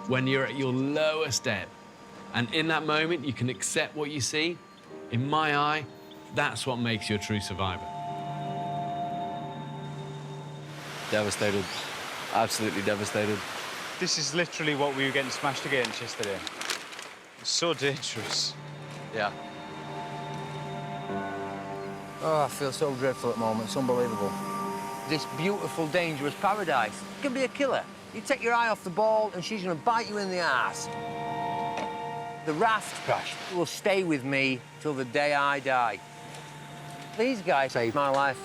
when you're at your lowest ebb, and in that moment you can accept what you see, in my eye, that's what makes you a true survivor. Devastated. Absolutely devastated. This is literally what we were getting smashed against yesterday. It's so dangerous. Yeah. Oh, I feel so dreadful at the moment. It's unbelievable. This beautiful, dangerous paradise can be a killer. You take your eye off the ball and she's going to bite you in the arse. The raft crash will stay with me till the day I die. These guys saved my life.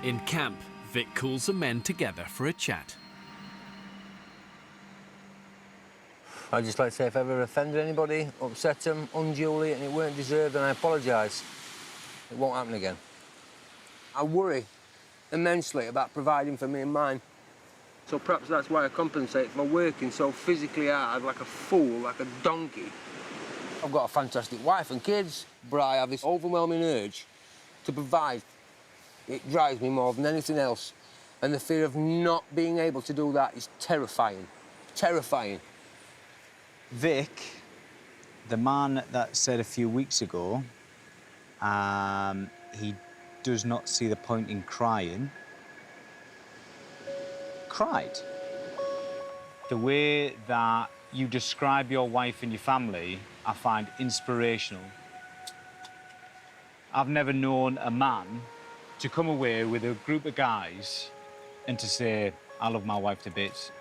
In camp, Vic calls the men together for a chat. I'd just like to say if I ever offended anybody, upset them unduly and it weren't deserved, then I apologise. It won't happen again. I worry immensely about providing for me and mine. So perhaps that's why I compensate for working so physically hard, like a fool, like a donkey. I've got a fantastic wife and kids, but I have this overwhelming urge to provide. It drives me more than anything else. And the fear of not being able to do that is terrifying. Terrifying. Vic, the man that said a few weeks ago, he does not see the point in crying, cried. The way that you describe your wife and your family, I find inspirational. I've never known a man to come away with a group of guys and to say, I love my wife to bits.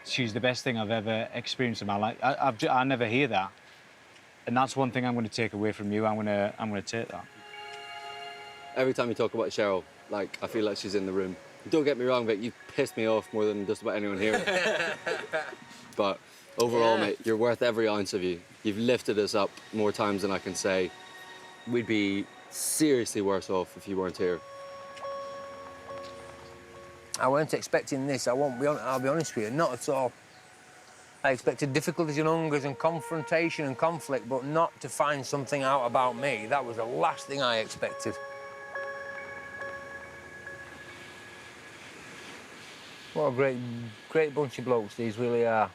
She's the best thing I've ever experienced in my life. I never hear that. And that's one thing I'm going to take away from you. I'm going to take that. Every time you talk about Cheryl, like, I feel like she's in the room. Don't get me wrong, but you've pissed me off more than just about anyone here. But overall, mate, you're worth every ounce of you. You've lifted us up more times than I can say. We'd be seriously worse off if you weren't here. I weren't expecting this. I'll be honest with you, not at all. I expected difficulties and hungers and confrontation and conflict, but not to find something out about me. That was the last thing I expected. What a great bunch of blokes these really are.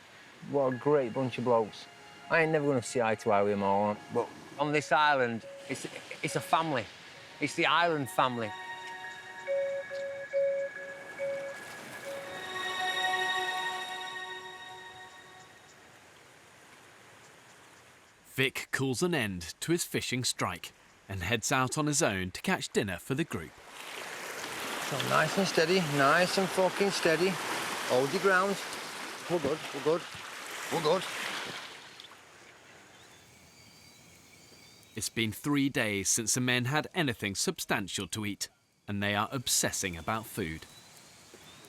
What a great bunch of blokes. I ain't never going to see eye to eye with them all, but on this island, it's a family. It's the island family. Vic calls an end to his fishing strike and heads out on his own to catch dinner for the group. So nice and steady, nice and fucking steady. Hold your ground. We're good, we're good, we're good. It's been 3 days since the men had anything substantial to eat, and they are obsessing about food.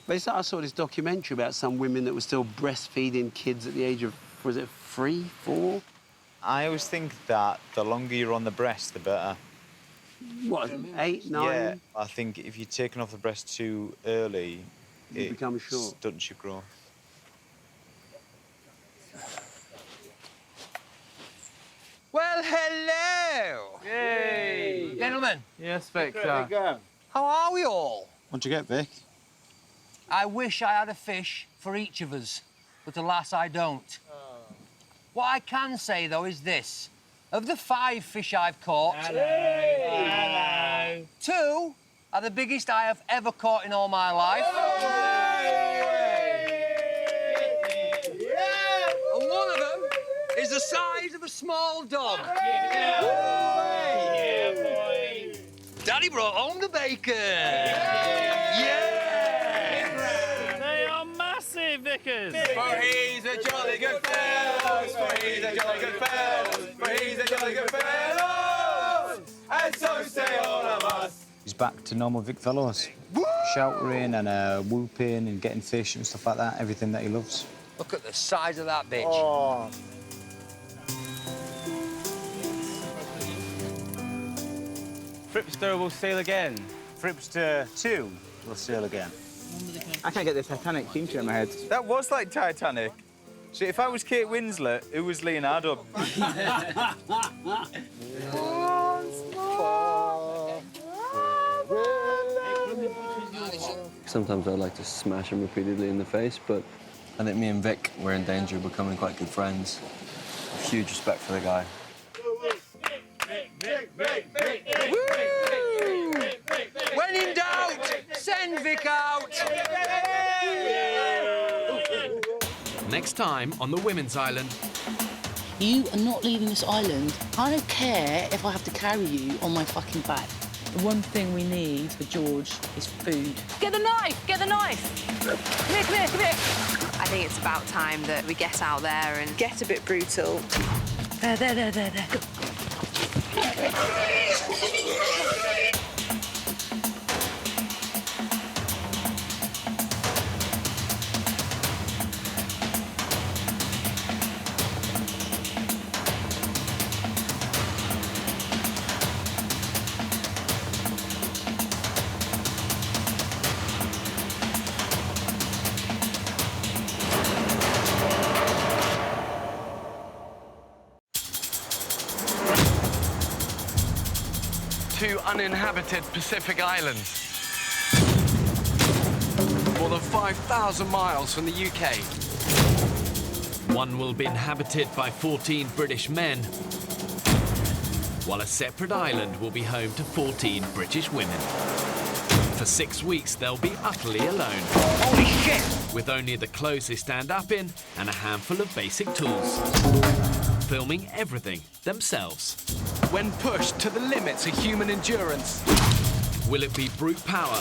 But it's like I saw this documentary about some women that were still breastfeeding kids at the age of, was it 3, 4? I always think that the longer you're on the breast, the better. What, 8, 9? Yeah, I think if you're taken off the breast too early, it becomes short. Stunts your growth. Well, hello! Yay! Gentlemen. Yes, Vic. How are we all? What'd you get, Vic? I wish I had a fish for each of us, but alas, I don't. What I can say, though, is this. Of the 5 fish I've caught... Hello. 2 are the biggest I have ever caught in all my life. And one of them is the size of a small dog. Yeah, boy. Daddy brought home the bacon. They are massive, Vickers. For he's a jolly good fellow, for he's a jolly good fellow, for he's a jolly good fellow, and so say all of us. He's back to normal Vic fellows. Shouting and whooping and getting fish and stuff like that, everything that he loves. Look at the size of that bitch. Oh. Fripster will sail again. Fripster 2 will sail again. I can't get the Titanic theme tune in my head. That was like Titanic. See, if I was Kate Winslet, who was Leonardo? Sometimes I'd like to smash him repeatedly in the face, but I think me and Vic were in danger of becoming quite good friends. Huge respect for the guy. When in doubt, send Vic out. Next time on the Women's Island. You are not leaving this island. I don't care if I have to carry you on my fucking back. The one thing we need for George is food. Get the knife! Get the knife! Come here, come here, come here! I think it's about time that we get out there and get a bit brutal. There. Go. Two uninhabited Pacific islands. More than 5,000 miles from the UK. One will be inhabited by 14 British men, while a separate island will be home to 14 British women. For 6 weeks, they'll be utterly alone. Holy shit! With only the clothes they stand up in and a handful of basic tools. Filming everything themselves. When pushed to the limits of human endurance. Will it be brute power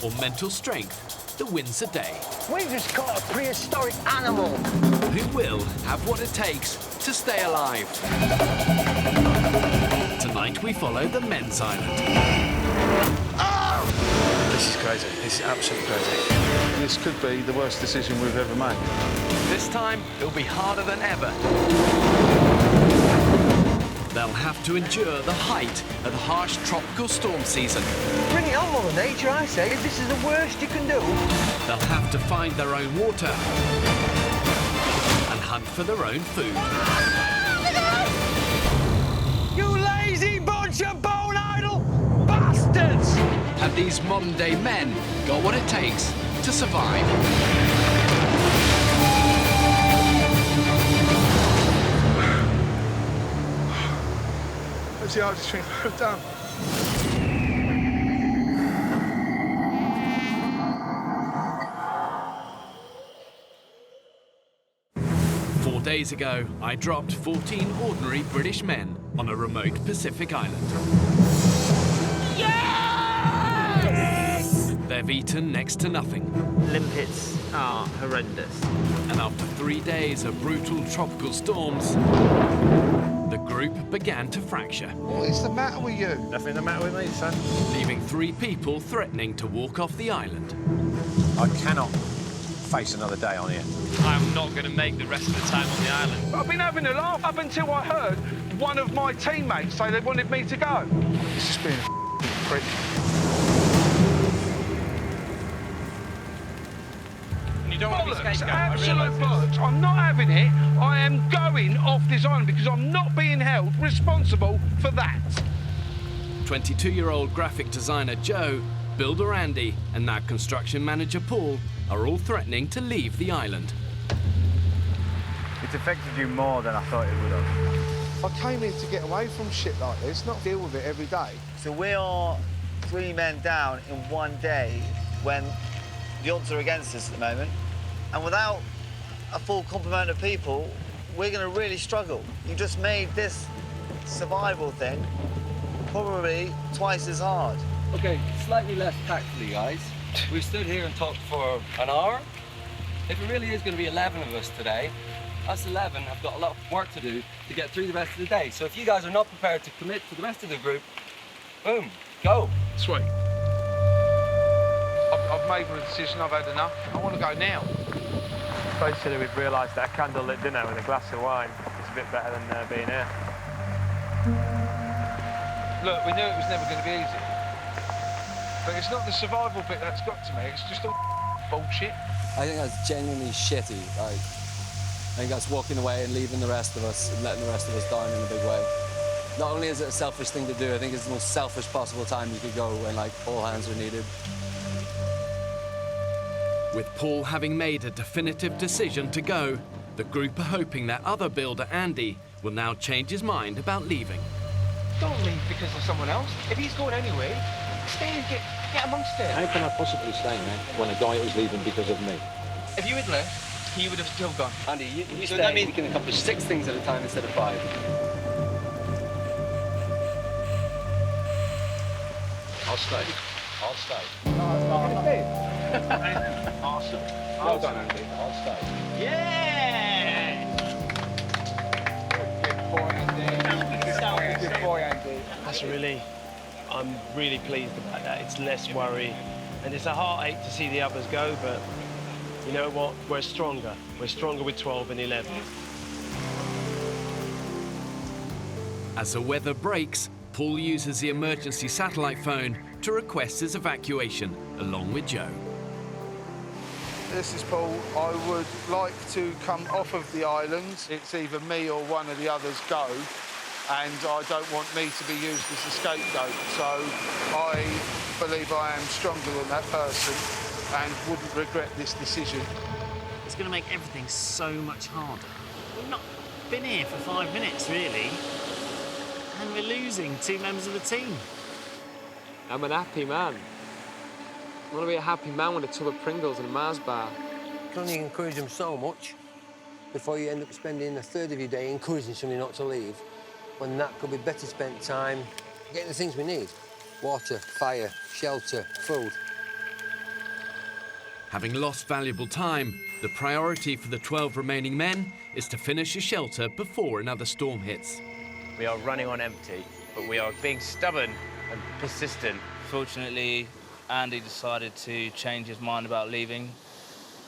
or mental strength that wins the day? We just caught a prehistoric animal. Who will have what it takes to stay alive? Tonight we follow the men's island. This is crazy. This is absolutely crazy. This could be the worst decision we've ever made. This time, it'll be harder than ever. They'll have to endure the height of the harsh tropical storm season. Bring it on, Mother Nature, I say. If this is the worst you can do. They'll have to find their own water and hunt for their own food. You lazy bunch of bone idle bastards! Have these modern-day men got what it takes to survive. That's the hardest thing I've done. Four days ago, I dropped 14 ordinary British men on a remote Pacific island. Yes! They've eaten next to nothing. Limpets are horrendous. And after 3 days of brutal tropical storms, the group began to fracture. What is the matter with you? Nothing the matter with me, son. Leaving 3 people threatening to walk off the island. I cannot face another day on here. I'm not going to make the rest of the time on the island. I've been having a laugh up until I heard one of my teammates say they wanted me to go. It's just being a prick. You don't want to be scapegoat. Absolute bollocks. I'm not having it. I am going off this island because I'm not being held responsible for that. 22-year-old graphic designer Joe, builder Andy, and now construction manager Paul are all threatening to leave the island. It's affected you more than I thought it would have. I came here to get away from shit like this, not deal with it every day. So we are 3 men down in 1 day when the odds are against us at the moment. And without a full complement of people, we're going to really struggle. You just made this survival thing probably twice as hard. Okay, slightly less tactfully, guys. We've stood here and talked for an hour. If it really is going to be 11 of us today, us 11 have got a lot of work to do to get through the rest of the day. So if you guys are not prepared to commit to the rest of the group, boom, go. Sweet. I've made my decision, I've had enough. I want to go now. Basically, we've realised that a candlelit dinner with a glass of wine is a bit better than being here. Look, we knew it was never going to be easy. But it's not the survival bit that's got to me, it's just all bullshit. I think that's genuinely shitty. I think that's walking away and leaving the rest of us and letting the rest of us down in a big way. Not only is it a selfish thing to do, I think it's the most selfish possible time you could go when, like, all hands are needed. With Paul having made a definitive decision to go, the group are hoping that other builder Andy will now change his mind about leaving. Don't leave because of someone else. If he's going anyway, stay and get amongst it. How can I possibly stay, man, when a guy is leaving because of me? If you had left, he would have still gone. Andy, you So stay, that means- we can accomplish 6 things at a time instead of 5. I'll stay. I'll stay. Awesome. Well done, Andy. I'll stay. Yeah! Good boy, Andy. That's really, I'm really pleased about that. It's less worry. And it's a heartache to see the others go, but you know what? We're stronger. We're stronger with 12 and 11. As the weather breaks, Paul uses the emergency satellite phone to request his evacuation, along with Joe. This is Paul. I would like to come off of the island. It's either me or one of the others go, and I don't want me to be used as a scapegoat. So I believe I am stronger than that person and wouldn't regret this decision. It's going to make everything so much harder. We've not been here for 5 minutes, really, and we're losing 2 members of the team. I'm an happy man. I want to be a happy man with a tub of Pringles and a Mars bar. You can only encourage them so much before you end up spending a third of your day encouraging somebody not to leave, when that could be better spent time getting the things we need. Water, fire, shelter, food. Having lost valuable time, the priority for the 12 remaining men is to finish a shelter before another storm hits. We are running on empty, but we are being stubborn and persistent. Fortunately, Andy decided to change his mind about leaving.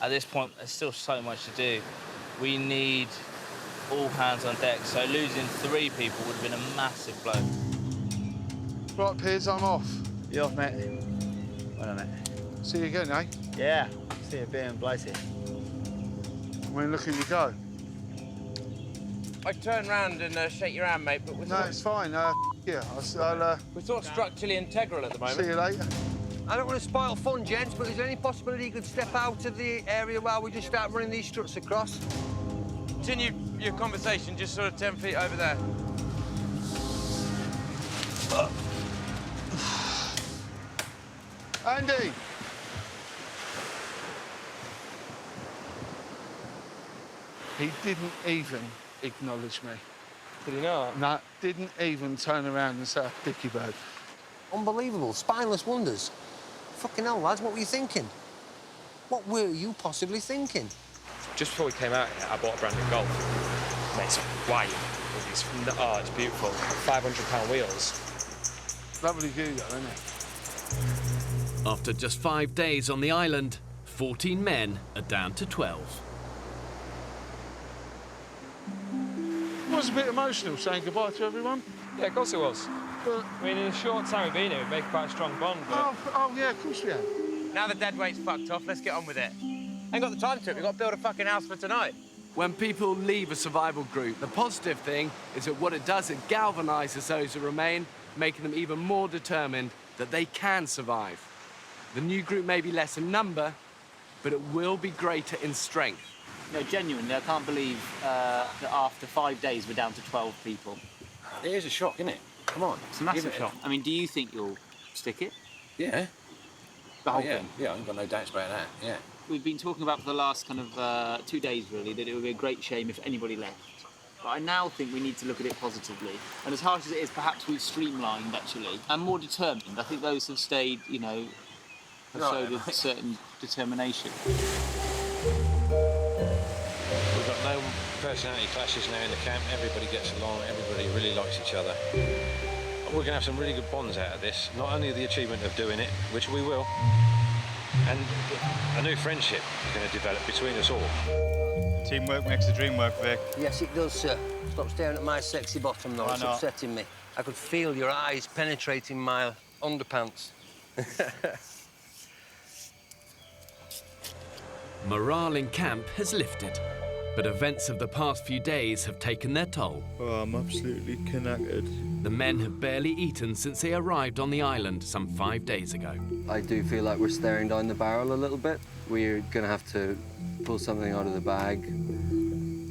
At this point, there's still so much to do. We need all hands on deck, so losing 3 people would have been a massive blow. Right, Piers, I'm off. You off, mate? Well done, mate. See you again, eh? Yeah. See you being blighted. When look at you go. I turn round and shake your hand, mate, but we're No, it's fine. Yeah, we're sort of structurally integral at the moment. See you later. I don't want to spoil fun, gents, but is there any possibility you could step out of the area while we just start running these struts across? Continue your conversation, just sort of 10 feet over there. Andy! He didn't even acknowledge me. Did he not? No, didn't even turn around and say, Dicky bird. Unbelievable. Spineless wonders. Fucking hell, lads, what were you thinking? What were you possibly thinking? Just before we came out here, I bought a brand new Golf. Mate, it's white. It's beautiful. 500-pound wheels. Lovely view, though, isn't it? After just 5 days on the island, 14 men are down to 12. It was a bit emotional saying goodbye to everyone. Yeah, of course it was. But, I mean, in a short time we've been here, we've made quite a strong bond. But... Oh, yeah, of course we have. Now the dead weight's fucked off, let's get on with it. Ain't got the time to it, we've got to build a fucking house for tonight. When people leave a survival group, the positive thing is that what it does, it galvanises those who remain, making them even more determined that they can survive. The new group may be less in number, but it will be greater in strength. No, genuinely, I can't believe that after 5 days we're down to 12 people. It is a shock, isn't it? Come on. It's a massive shock. I mean, do you think you'll stick it? Yeah. The whole thing? Yeah, I ain't got no doubts about that, yeah. We've been talking about for the last kind of 2 days, really, that it would be a great shame if anybody left. But I now think we need to look at it positively. And as harsh as it is, perhaps we've streamlined, actually, and more determined. I think those who've stayed, you know, have showed a certain determination. We've got no personality clashes now in the camp. Everybody gets along, everybody really likes each other. We're going to have some really good bonds out of this. Not only the achievement of doing it, which we will, and a new friendship is going to develop between us all. Teamwork makes the dream work, Vic. Yes, it does, sir. Stop staring at my sexy bottom, though. It's upsetting me. I could feel your eyes penetrating my underpants. Morale in camp has lifted, but events of the past few days have taken their toll. Oh, I'm absolutely knackered. The men have barely eaten since they arrived on the island some 5 days ago. I do feel like we're staring down the barrel a little bit. We're going to have to pull something out of the bag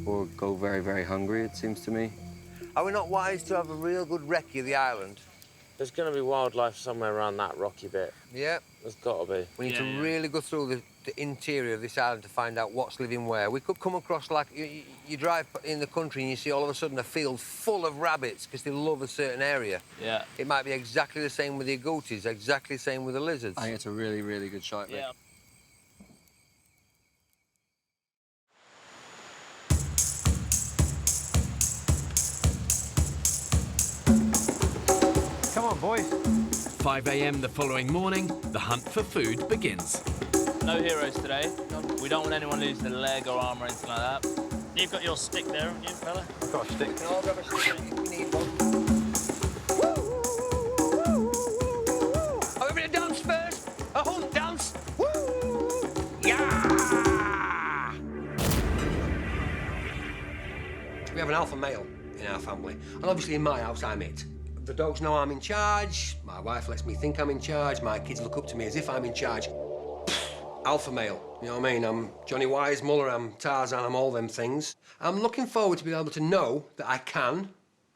or go very, very hungry, it seems to me. Are we not wise to have a real good recce of the island? There's going to be wildlife somewhere around that rocky bit. Yeah. There's got to be. We need to really go through the interior of this island to find out what's living where. We could come across, like, you drive in the country and you see all of a sudden a field full of rabbits because they love a certain area. Yeah. It might be exactly the same with the agoutis, exactly the same with the lizards. I think it's a really, really good shot, mate. Yeah. Come on, boys. 5 a.m. the following morning, the hunt for food begins. No heroes today. We don't want anyone losing a leg or arm or anything like that. You've got your stick there, haven't you, fella? I've got a stick. Can all grab a stick if we need one. Are we ready to dance first? A hunt dance? Woo! Yeah! We have an alpha male in our family, and obviously in my house I'm it. The dogs know I'm in charge, my wife lets me think I'm in charge, my kids look up to me as if I'm in charge. Alpha male, you know what I mean? I'm Johnny Weissmuller, I'm Tarzan, I'm all them things. I'm looking forward to being able to know that I can,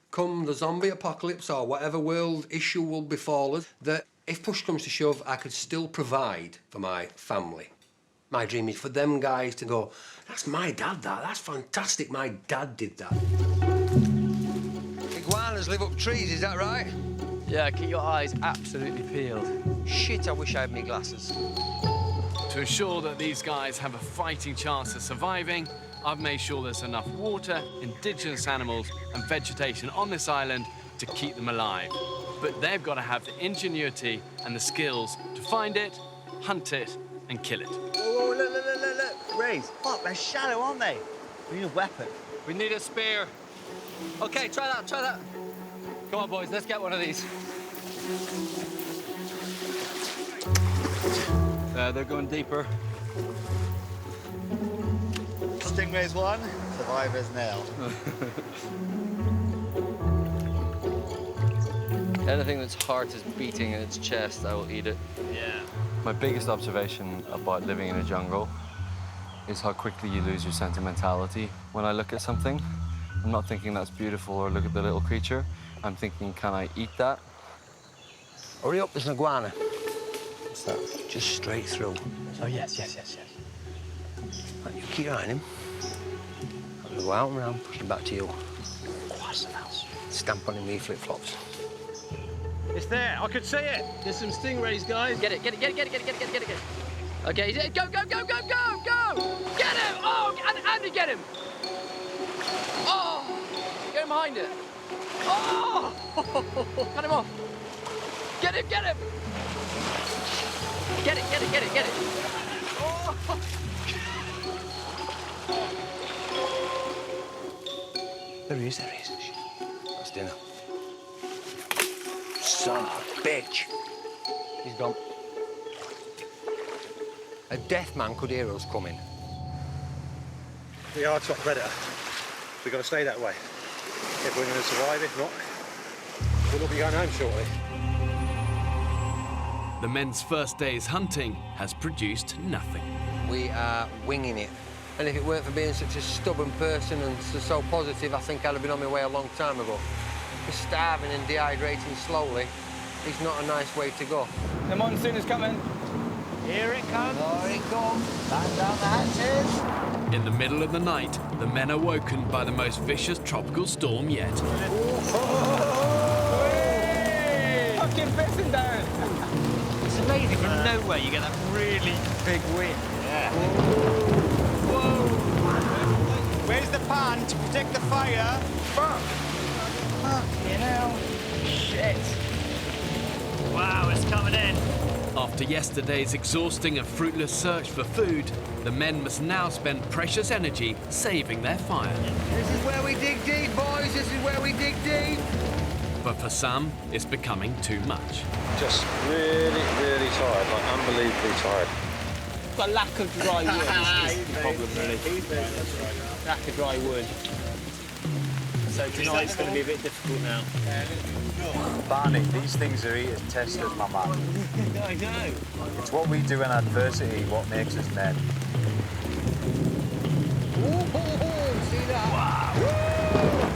come the zombie apocalypse or whatever world issue will befall us, that if push comes to shove, I could still provide for my family. My dream is for them guys to go, that's my dad, that's fantastic, my dad did that. Iguanas live up trees, is that right? Yeah, keep your eyes absolutely peeled. Shit, I wish I had my glasses. To ensure that these guys have a fighting chance of surviving, I've made sure there's enough water, indigenous animals and vegetation on this island to keep them alive. But they've got to have the ingenuity and the skills to find it, hunt it and kill it. Whoa, look. Raise. Fuck, they're shallow, aren't they? We need a weapon. We need a spear. OK, try that. Come on, boys, let's get one of these. They're going deeper. Stingrays one, survivors nil. Anything that's heart is beating in its chest, I will eat it. Yeah. My biggest observation about living in a jungle is how quickly you lose your sentimentality. When I look at something, I'm not thinking that's beautiful or look at the little creature. I'm thinking, can I eat that? Hurry up, there's an iguana. What's that? Just straight through. Oh, yes. Right, you keep your eye on him. I'm gonna go out and round, push him back to you. What's the mouse? Stamp on him with your flip-flops. It's there. I could see it. There's some stingrays, guys. Get it. Okay, go. Get him! Oh, Andy, get him! Oh, get him behind it. Oh! Cut him off. Get him! Get it. Oh! There he is. That's dinner. Son of a bitch. He's gone. A deaf man could hear us coming. We are top predator. We've got to stay that way. If we're going to survive, if not, we'll all be going home shortly. The men's first day's hunting has produced nothing. We are winging it. And if it weren't for being such a stubborn person and so positive, I think I'd have been on my way a long time ago. Just starving and dehydrating slowly is not a nice way to go. The monsoon is coming. Here it comes. Here it comes. Back down the hatches. In the middle of the night, the men are woken by the most vicious tropical storm yet. Fucking pissing down. It's amazing, from nowhere you get that really big wind. Yeah. Whoa. Where's the pan to protect the fire? Fuck. Fucking hell. Shit. Wow, it's coming in. After yesterday's exhausting and fruitless search for food, the men must now spend precious energy saving their fire. This is where we dig deep, boys. This is where we dig deep. But for some, it's becoming too much. Just really tired, like unbelievably tired. Got a lack of dry wood is the problem, really. Lack of dry wood. So tonight's going to be a bit difficult now. Barney, these things are eating testers, my man. I know. It's what we do in adversity what makes us men. Ooh, see that? Wow.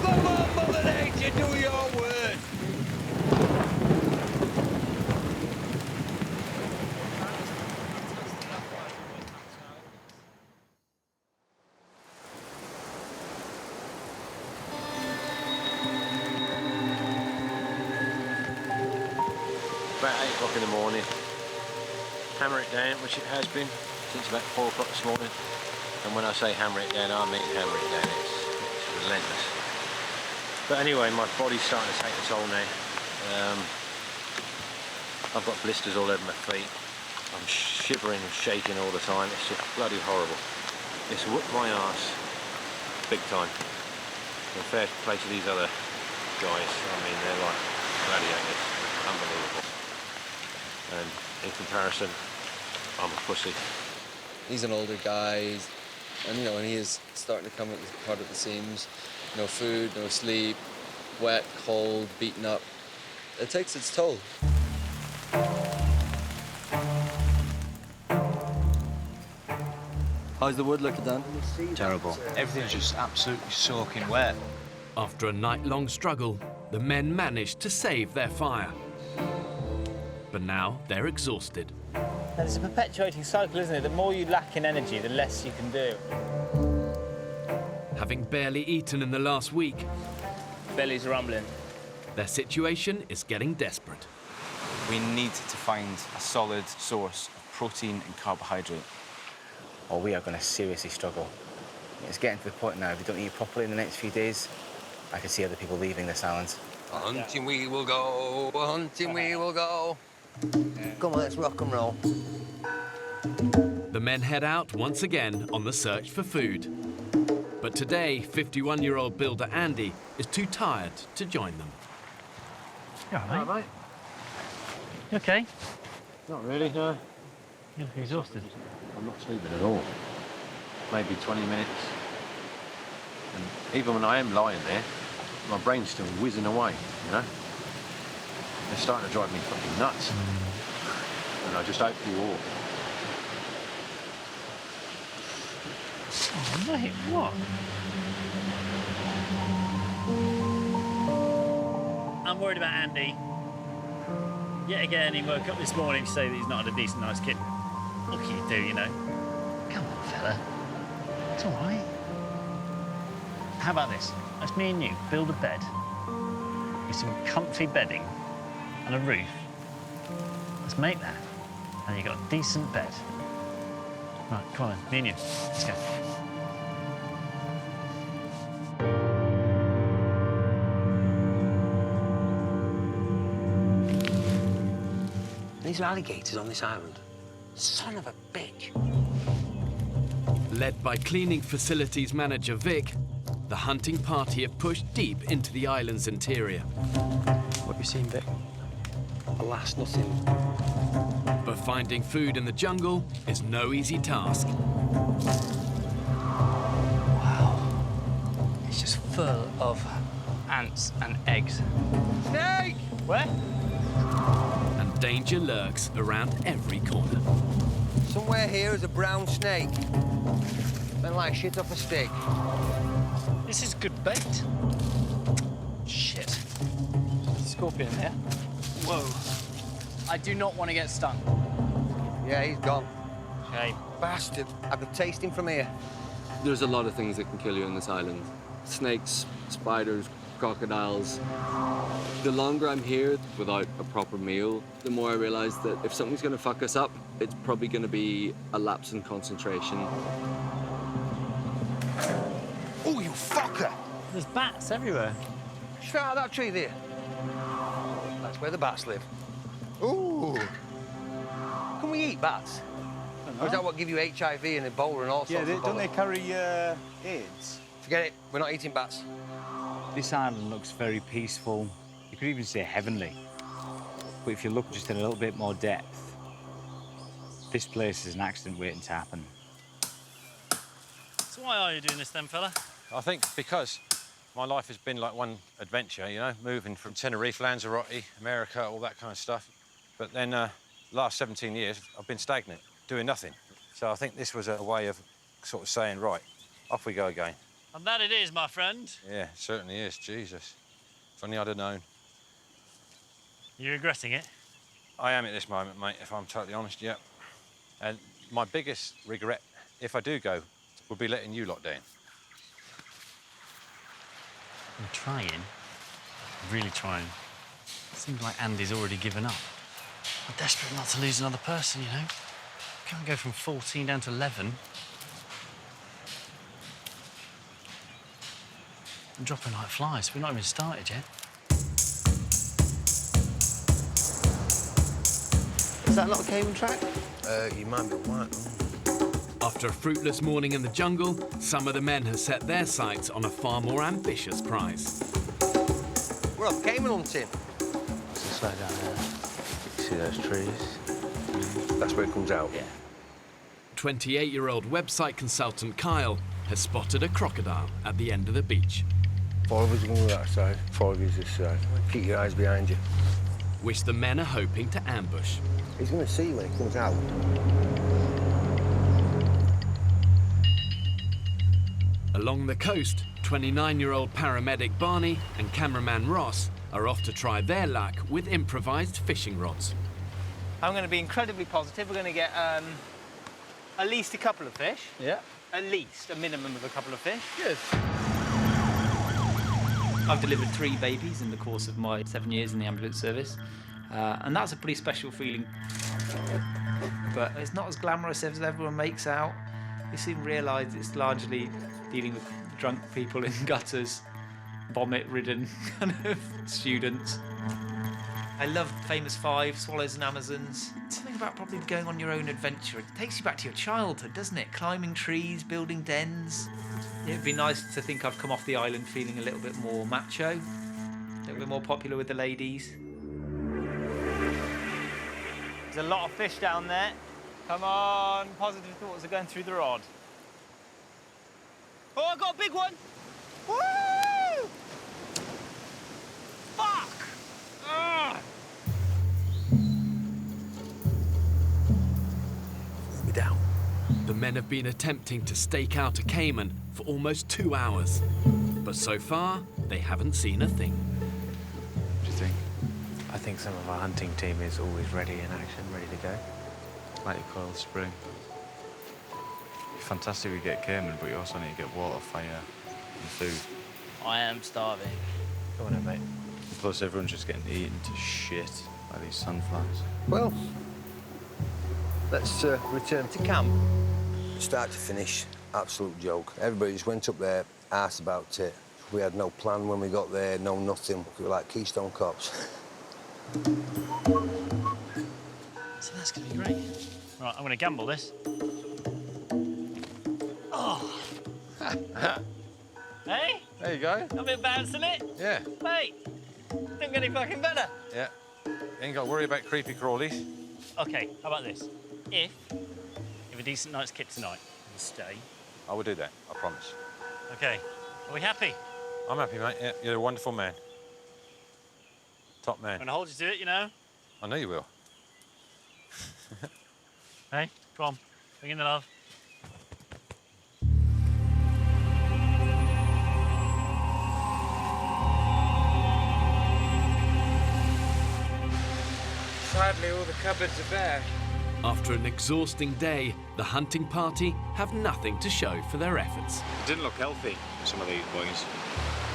Come on, Mother Nature, do your word. About 8 o'clock in the morning. Hammer it down, which it has been since about 4 o'clock this morning. And when I say hammer it down, I mean hammer it down. It's relentless. But anyway, my body's starting to take a toll now. I've got blisters all over my feet. I'm shivering and shaking all the time. It's just bloody horrible. It's whooped my arse big time. And fair play to these other guys. I mean, they're like gladiators. Unbelievable. And in comparison, I'm a pussy. He's an older guy, and and he is starting to come apart at the seams. No food, no sleep, wet, cold, beaten up. It takes its toll. How's the wood looking, Dan? Terrible. Everything's just absolutely soaking wet. After a night-long struggle, the men managed to save their fire. But now they're exhausted. And it's a perpetuating cycle, isn't it? The more you lack in energy, the less you can do. Having barely eaten in the last week, belly's rumbling. Their situation is getting desperate. We need to find a solid source of protein and carbohydrate, or we are going to seriously struggle. It's getting to the point now, if we don't eat properly in the next few days, I can see other people leaving this island. Hunting we will go, hunting we will go. Come on, let's rock and roll. The men head out once again on the search for food. But today, 51-year-old builder Andy is too tired to join them. You all right, mate? You OK? Not really, no. You look exhausted. I'm not sleeping at all. Maybe 20 minutes. And even when I am lying there, my brain's still whizzing away, It's starting to drive me fucking nuts. And I just hope you all. Oh, mate, what? I'm worried about Andy. Yet again, he woke up this morning to say that he's not had a decent night's kit. What can you do, you know? Come on, fella. It's all right. How about this? Let's me and you build a bed with some comfy bedding and a roof. Let's make that, and you've got a decent bed. Right, come on, me and you. Let's go. These are alligators on this island. Son of a bitch. Led by cleaning facilities manager Vic, the hunting party have pushed deep into the island's interior. What have you seen, Vic? Alas, nothing. But finding food in the jungle is no easy task. Wow. It's just full of ants and eggs. Snake! Where? And danger lurks around every corner. Somewhere here is a brown snake. Smell like shit off a stick. This is good bait. Shit. Scorpion here. Whoa. I do not want to get stung. Yeah, he's gone. Shame. Bastard. I could taste him from here. There's a lot of things that can kill you on this island. Snakes, spiders, crocodiles. The longer I'm here without a proper meal, the more I realise that if something's going to fuck us up, it's probably going to be a lapse in concentration. Oh, you fucker! There's bats everywhere. Straight out of that tree there. That's where the bats live. Ooh. Can we eat bats? Or is that what give you HIV and Ebola and all sorts of don't they bother? carry AIDS? Forget it. We're not eating bats. This island looks very peaceful. You could even say heavenly. But if you look just in a little bit more depth, this place is an accident waiting to happen. So why are you doing this then, fella? I think because my life has been like one adventure, you know, moving from Tenerife, Lanzarote, America, all that kind of stuff. But then last 17 years, I've been stagnant, doing nothing. So I think this was a way of sort of saying, right, off we go again. And that it is, my friend. Yeah, it certainly is, Jesus. If only I'd have known. You regretting it? I am at this moment, mate, if I'm totally honest, yeah. And my biggest regret, if I do go, would be letting you lot down. I'm trying. Really trying. Seems like Andy's already given up. I'm desperate not to lose another person, you know? Can't go from 14 down to 11. I'm dropping like flies. We've not even started yet. Is that not a cable track? You might be right. After a fruitless morning in the jungle, some of the men have set their sights on a far more ambitious prize. We're off caiman hunting. What's this way down there? You see those trees? That's where it comes out. Yeah. 28-year-old website consultant Kyle has spotted a crocodile at the end of the beach. 4 of us are going to go that side, 4 of you this side. Keep your eyes behind you. Which the men are hoping to ambush. He's going to see you when he comes out. Along the coast, 29-year-old paramedic Barney and cameraman Ross are off to try their luck with improvised fishing rods. I'm going to be incredibly positive. We're going to get at least a couple of fish. Yeah. At least a minimum of a couple of fish. Good. I've delivered 3 babies in the course of my 7 years in the ambulance service, and that's a pretty special feeling. But it's not as glamorous as everyone makes out. You soon realise it's largely dealing with drunk people in gutters, vomit-ridden kind of students. I love Famous 5, Swallows and Amazons. Something about probably going on your own adventure. It takes you back to your childhood, doesn't it? Climbing trees, building dens. It'd be nice to think I've come off the island feeling a little bit more macho, a little bit more popular with the ladies. There's a lot of fish down there. Come on, positive thoughts are going through the rod. Oh, I got a big one! Woo! Fuck! Ugh. men have been attempting to stake out a caiman for almost 2 hours. But so far, they haven't seen a thing. What do you think? I think some of our hunting team is always ready in action, ready to go. Like a coiled spring. It's fantastic we get caiman, but you also need to get water, fire, and food. I am starving. Go on then, mate. Plus, everyone's just getting eaten to shit by these sunflies. Well, let's return to camp. Start to finish, absolute joke. Everybody just went up there, asked about it. We had no plan when we got there, no nothing. We were like Keystone Cops. So that's going to be great. Right, I'm going to gamble this. Oh! Hey? There you go. I'm a bit bouncing it. Yeah. Mate, don't get any fucking better. Yeah. You ain't got to worry about creepy crawlies. OK, how about this? If a decent night's kit tonight, we'll stay. I will do that, I promise. OK, are we happy? I'm happy, mate. Yeah, you're a wonderful man. Top man. I'm going to hold you to it, you know. I know you will. Hey, come on, bring in the love. Sadly, all the cupboards are bare. After an exhausting day, the hunting party have nothing to show for their efforts. It didn't look healthy, some of these boys.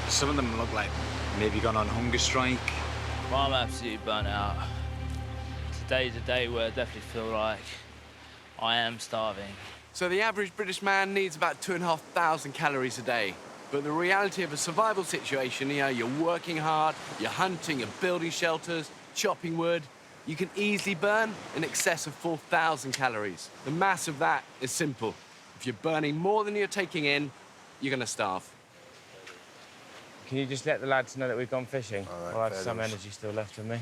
Some of them look like maybe gone on hunger strike. Well, I'm absolutely burnt out. Today's a day where I definitely feel like I am starving. So the average British man needs about 2,500 calories a day. But the reality of a survival situation, you know, you're working hard, you're hunting, you're building shelters, chopping wood, you can easily burn in excess of 4,000 calories. The mass of that is simple. If you're burning more than you're taking in, you're gonna starve. Can you just let the lads know that we've gone fishing? All right, I'll have fair some enough. energy still left in me.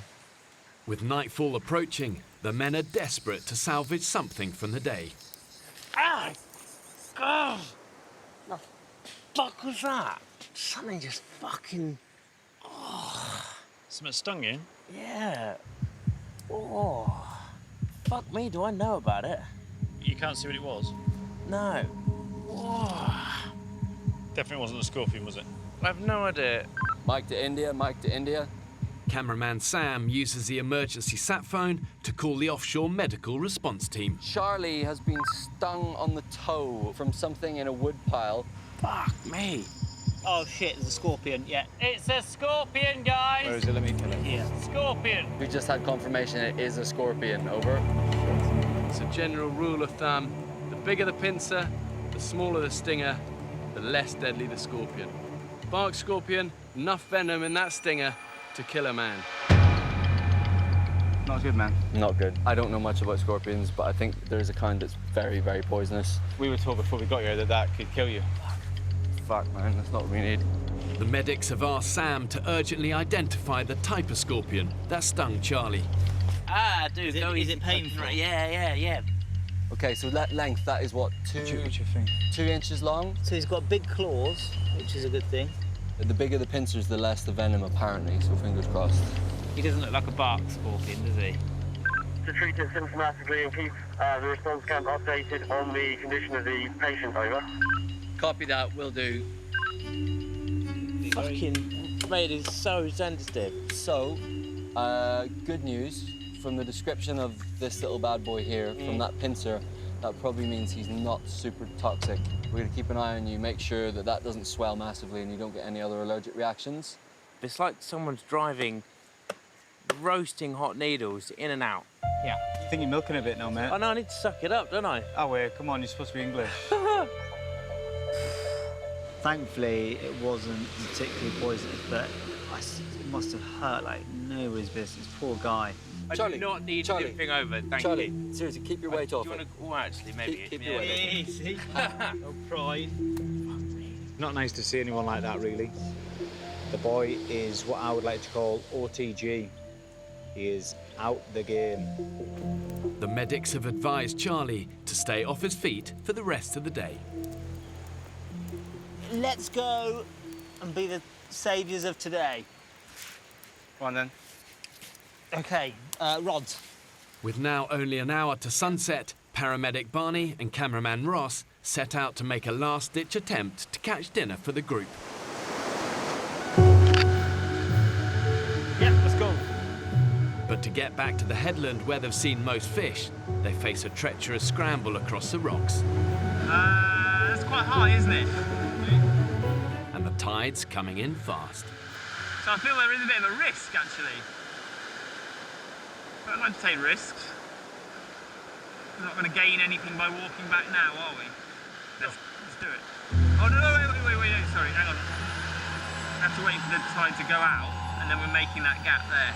With nightfall approaching, the men are desperate to salvage something from the day. Ah! God! The fuck was that? Something just fucking... Oh. Something stung you? Yeah. Oh. Fuck me, do I know about it? You can't see what it was? No. Oh. Definitely wasn't a scorpion, was it? I have no idea. Mike to India, Mike to India. Cameraman Sam uses the emergency sat phone to call the offshore medical response team. Charlie has been stung on the toe from something in a wood pile. Fuck me. Oh shit, there's a scorpion, yeah. It's a scorpion, guys! Where is it? Let me kill it. Here. Scorpion! We just had confirmation it is a scorpion. Over. It's a general rule of thumb. The bigger the pincer, the smaller the stinger, the less deadly the scorpion. Bark scorpion, enough venom in that stinger to kill a man. Not good, man. Not good. I don't know much about scorpions, but I think there's a kind that's very, very poisonous. We were told before we got here that that could kill you. Fuck, man, that's not what we need. The medics have asked Sam to urgently identify the type of scorpion that stung Charlie. Ah, dude, Is it painful? Yeah. Okay, so that length, that is what, 2 inches long? So he's got big claws, which is a good thing. The bigger the pincers, the less the venom, apparently, so fingers crossed. He doesn't look like a bark scorpion, does he? To treat it symptomatically and keep the response camp updated on the condition of the patient, over. Copy that, will do. Fucking, mate, it's so sensitive. So, good news. From the description of this little bad boy here, from that pincer, that probably means he's not super toxic. We're gonna keep an eye on you, make sure that that doesn't swell massively and you don't get any other allergic reactions. It's like someone's driving roasting hot needles in and out. Yeah. I think you're milking a bit now, mate. I know, I need to suck it up, don't I? Oh, wait, come on, you're supposed to be English. Thankfully, it wasn't particularly poisonous, but it must have hurt like nobody's business. Poor guy. I do not need anything over, thank you. Seriously, keep your weight off it. Oh, actually, maybe. Keep your weight off it. Easy. No pride. Not nice to see anyone like that, really. The boy is what I would like to call OTG. He is out the game. The medics have advised Charlie to stay off his feet for the rest of the day. Let's go and be the saviours of today. Go on, then. Okay, rods. With now only an hour to sunset, paramedic Barney and cameraman Ross set out to make a last-ditch attempt to catch dinner for the group. Yeah, let's go. But to get back to the headland where they've seen most fish, they face a treacherous scramble across the rocks. That's quite high, isn't it? And the tide's coming in fast. So I feel there is a bit of a risk, actually. But I'd like to take risks. We're not going to gain anything by walking back now, are we? Let's do it. Oh, no, wait, no, sorry, hang on. We have to wait for the tide to go out, and then we're making that gap there.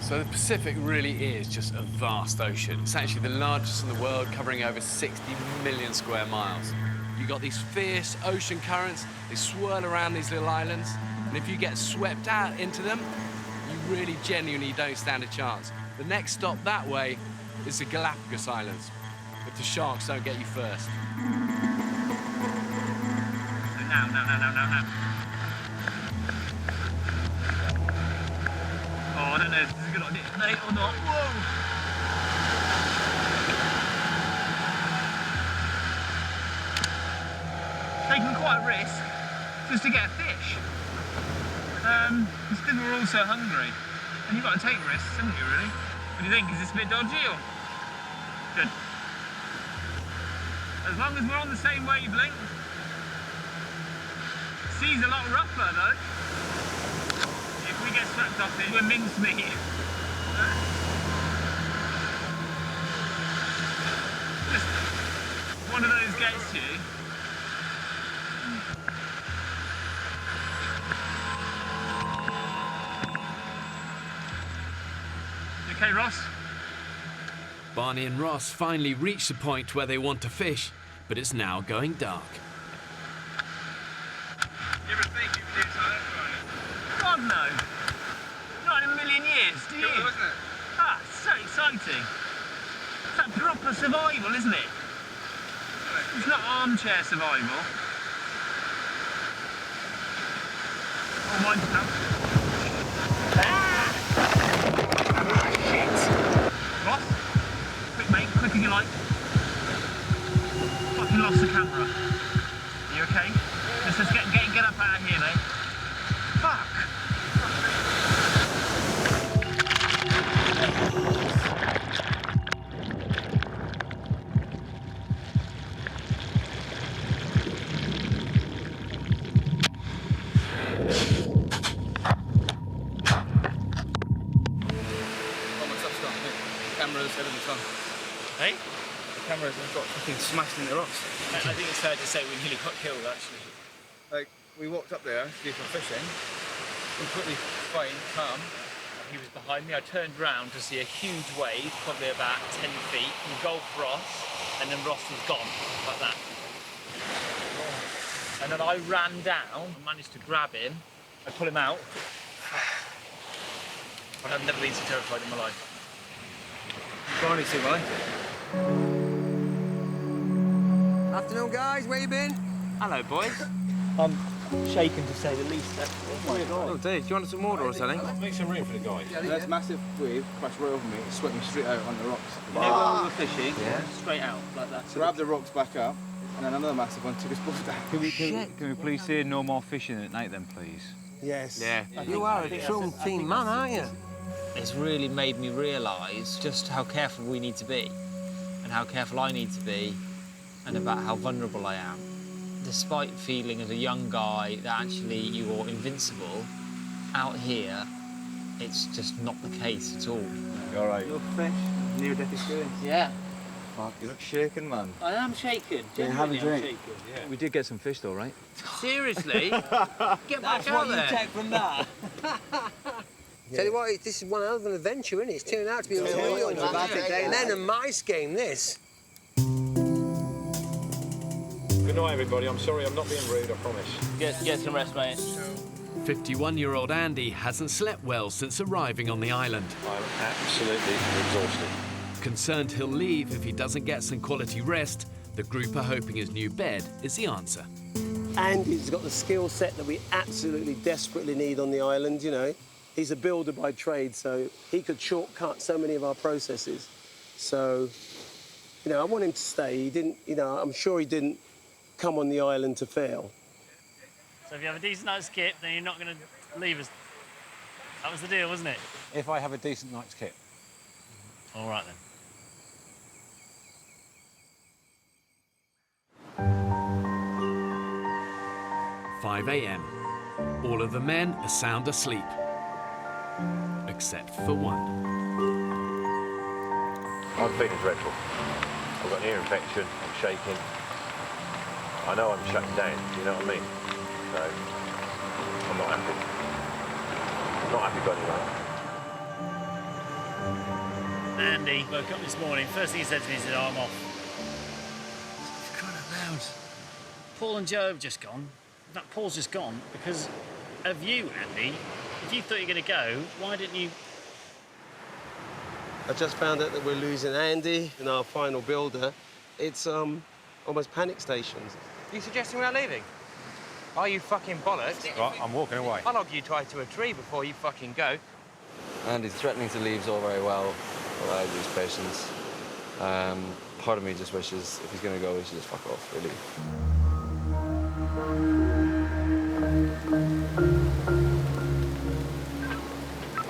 So the Pacific really is just a vast ocean. It's actually the largest in the world, covering over 60 million square miles. You've got these fierce ocean currents, they swirl around these little islands, and if you get swept out into them, you really genuinely don't stand a chance. The next stop that way is the Galapagos Islands, if the sharks don't get you first. Now. Oh, I don't know if this is a good idea, mate, or not. Whoa! Taking quite a risk just to get a fish. Because we're all so hungry. And you've got to take risks, haven't you, really? What do you think? Is this a bit dodgy, or? Good. As long as we're on the same wavelength. Sea's a lot rougher, though. If we get swept off it, we're mincemeat. Just one of those gets you. You okay, Ross? Barney and Ross finally reach the point where they want to fish, but it's now going dark. You ever think you could do something like that? God, no. Not in a million years, do you? Cool, isn't it? Ah, it's so exciting. It's like proper survival, isn't it? It's not armchair survival. Oh, mine's now. Ross? Quick, mate. Quick as you like. Fucking lost the camera. Are you okay? Let's get up out of here, mate. Fuck! Cameras head of the sun. Hey? The cameras have got fucking smashed in the rocks. I think it's fair to say we nearly got killed, actually. Like, we walked up there to do some fishing, completely fine, calm. He was behind me. I turned round to see a huge wave, probably about 10 feet, engulfed Ross, and then Ross was gone, like that. And then I ran down, managed to grab him, I pull him out. I've never been so terrified in my life. Barney, too, Molly. Afternoon, guys. Where you been? Hello, boys. I'm shaken, to say the least. Oh, my God. Oh, Dave, do you want some water or something? Make some room for the guy. There's a massive wave crashed right over me. It swept me straight out on the rocks. You know when we were fishing? Yeah. Straight out, like that. Grabbed the rocks back up, and then another massive one took us both down. Can we please say no more fishing at night then, please? Yes. Yeah. You are a true team man, aren't you? It's really made me realise just how careful we need to be, and how careful I need to be, and about how vulnerable I am. Despite feeling as a young guy that actually you're invincible, out here, it's just not the case at all. You all right? You're fresh, near-death experience. Yeah. Fuck, you look shaken, man. I am shaken. Have a drink. Shaken, yeah. We did get some fish, though, right? Seriously? Get back That's out what there. you take from that. Tell you what, this is one hell of an adventure, isn't it? It's turned out to be a real and then a mice game, this. Good night, everybody. I'm sorry I'm not being rude, I promise. Get some rest, mate. 51-year-old Andy hasn't slept well since arriving on the island. I'm absolutely exhausted. Concerned he'll leave if he doesn't get some quality rest, the group are hoping his new bed is the answer. Andy's got the skill set that we absolutely desperately need on the island, you know. He's a builder by trade, so he could shortcut so many of our processes. So, you know, I want him to stay. He didn't, you know, I'm sure he didn't come on the island to fail. So if you have a decent night's kit, then you're not going to leave us. That was the deal, wasn't it? If I have a decent night's kit. All right, then. 5 a.m. All of the men are sound asleep, except for one. I'm feeling dreadful. I've got an ear infection, I'm shaking. I know I'm shutting down, you know what I mean? So, I'm not happy. I'm not happy going anywhere. Andy woke up this morning, first thing he said to me, he said, oh, I'm off. For crying out loud. Paul and Joe have just gone. In fact, Paul's just gone because of you, Andy. If you thought you were going to go, why didn't you? I just found out that we're losing Andy in our final builder. It's almost panic stations. Are you suggesting we're leaving? Are you fucking bollocks? Right, I'm walking away. I'll log you tied to a tree before you fucking go. Andy's threatening to leave is all very well, but I lose patience. Part of me just wishes if he's going to go, he should just fuck off, really.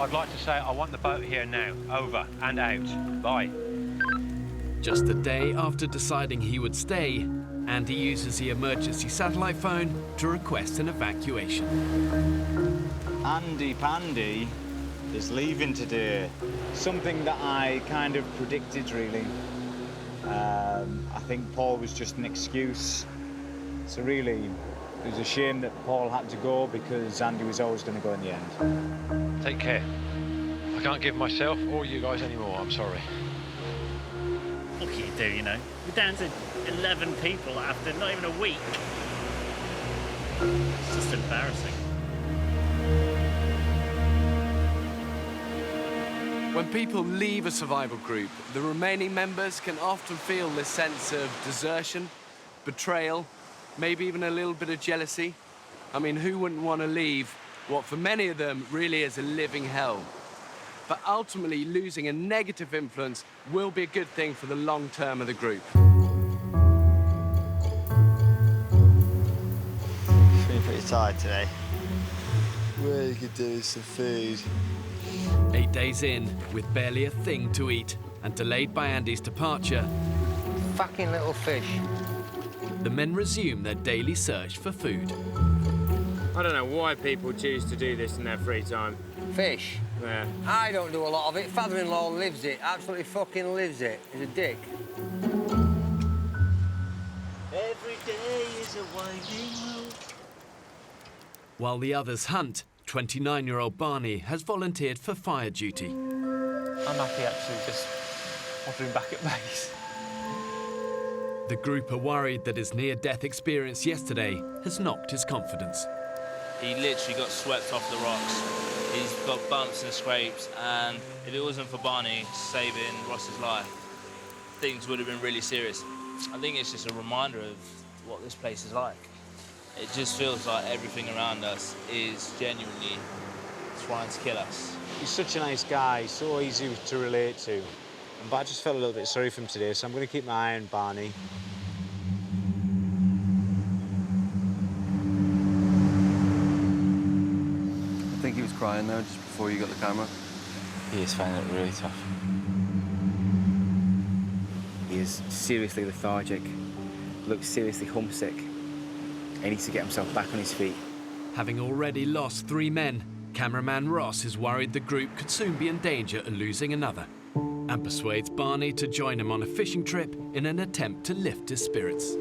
I'd like to say I want the boat here now. Over and out. Bye. Just a day after deciding he would stay, Andy uses the emergency satellite phone to request an evacuation. Andy Pandy is leaving today. Something that I kind of predicted, really. I think Paul was just an excuse. So really, it was a shame that Paul had to go because Andy was always going to go in the end. Take care. I can't give myself or you guys anymore, I'm sorry. What can you do, you know? We're down to 11 people after not even a week. It's just embarrassing. When people leave a survival group, the remaining members can often feel this sense of desertion, betrayal, maybe even a little bit of jealousy. I mean, who wouldn't want to leave what for many of them really is a living hell? But ultimately, losing a negative influence will be a good thing for the long term of the group. Feeling pretty tired today. What you could do is some food. 8 days in, with barely a thing to eat, and delayed by Andy's departure, Fucking little fish. the men resume their daily search for food. I don't know why people choose to do this in their free time. Fish? Yeah. I don't do a lot of it. Father-in-law lives it. Absolutely fucking lives it. He's a dick. Every day is a winding road. While the others hunt, 29-year-old Barney has volunteered for fire duty. I'm happy actually just hovering back at base. The group are worried that his near-death experience yesterday has knocked his confidence. He literally got swept off the rocks. He's got bumps and scrapes, and if it wasn't for Barney saving Ross's life, things would have been really serious. I think it's just a reminder of what this place is like. It just feels like everything around us is genuinely trying to kill us. He's such a nice guy, so easy to relate to. But I just felt a little bit sorry for him today, so I'm going to keep my eye on Barney. I think he was crying now just before you got the camera. He is finding it really tough. He is seriously lethargic, looks seriously homesick. He needs to get himself back on his feet. Having already lost 3 men, cameraman Ross is worried the group could soon be in danger of losing another, and persuades Barney to join him on a fishing trip in an attempt to lift his spirits.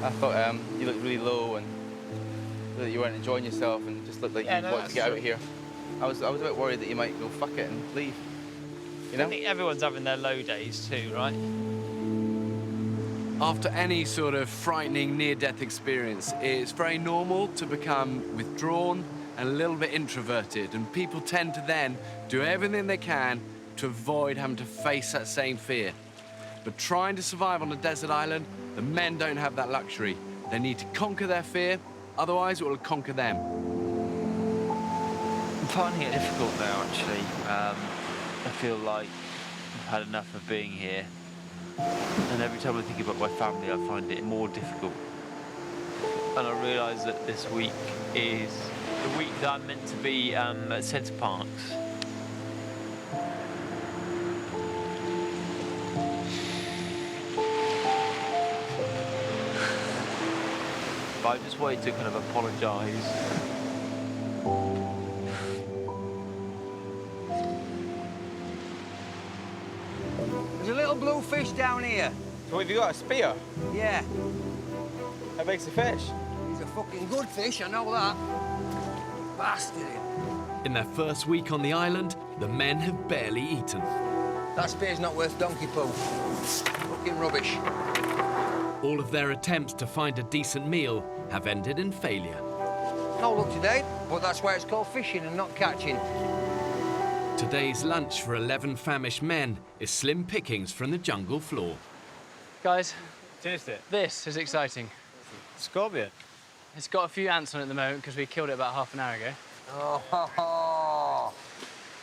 I thought you looked really low and that you weren't enjoying yourself and just looked like you wanted to get out of here. I was a bit worried that you might go fuck it and leave. You know? I think everyone's having their low days too, right? After any sort of frightening near-death experience, it's very normal to become withdrawn and a little bit introverted, and people tend to then do everything they can to avoid having to face that same fear. But trying to survive on a desert island, the men don't have that luxury. They need to conquer their fear, otherwise it will conquer them. I'm finding it difficult now, actually. I feel like I've had enough of being here. And every time I think about my family, I find it more difficult. And I realise that this week is the week that I'm meant to be at Centre Parks. But I just wanted to kind of apologise. There's a little blue fish down here. So have you got a spear? Yeah. How big's the fish? He's a fucking good fish, I know that. Bastard. In their first week on the island, the men have barely eaten. That spear's not worth donkey poo. Fucking rubbish. All of their attempts to find a decent meal have ended in failure. No luck today, but that's why it's called fishing and not catching. Today's lunch for 11 famished men is slim pickings from the jungle floor. Guys, Taste it. this is exciting. Scorpion. It's got a few ants on it at the moment because we killed it about half an hour ago. Oh.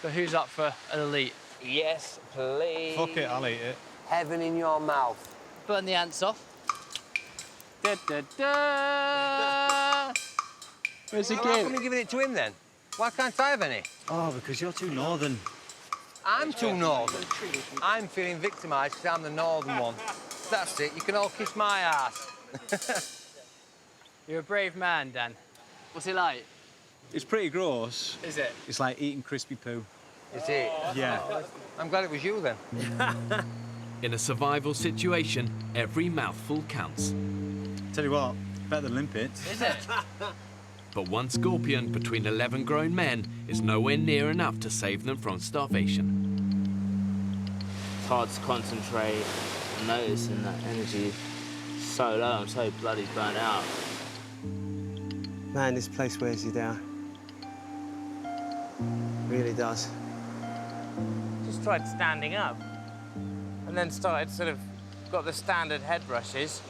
But who's up for an elite? Yes, please. Fuck it, I'll eat it. Heaven in your mouth. Burn the ants off. Da, da, da. Where's the Well, how game? come you're giving it to him then? Why can't I have any? Oh, because you're too northern. I'm too northern. I'm feeling victimised because I'm the northern one. That's it, you can all kiss my ass. You're a brave man, Dan. What's it like? It's pretty gross. Is it? It's like eating crispy poo. Is it? Yeah. I'm glad it was you then. In a survival situation, every mouthful counts. Tell you what, better than limpets. Is it? But one scorpion between 11 grown men is nowhere near enough to save them from starvation. It's hard to concentrate and noticing that energy is so low. I'm so bloody burnt out. Man, this place wears you down. Really does. Just tried standing up and then started got the standard head rushes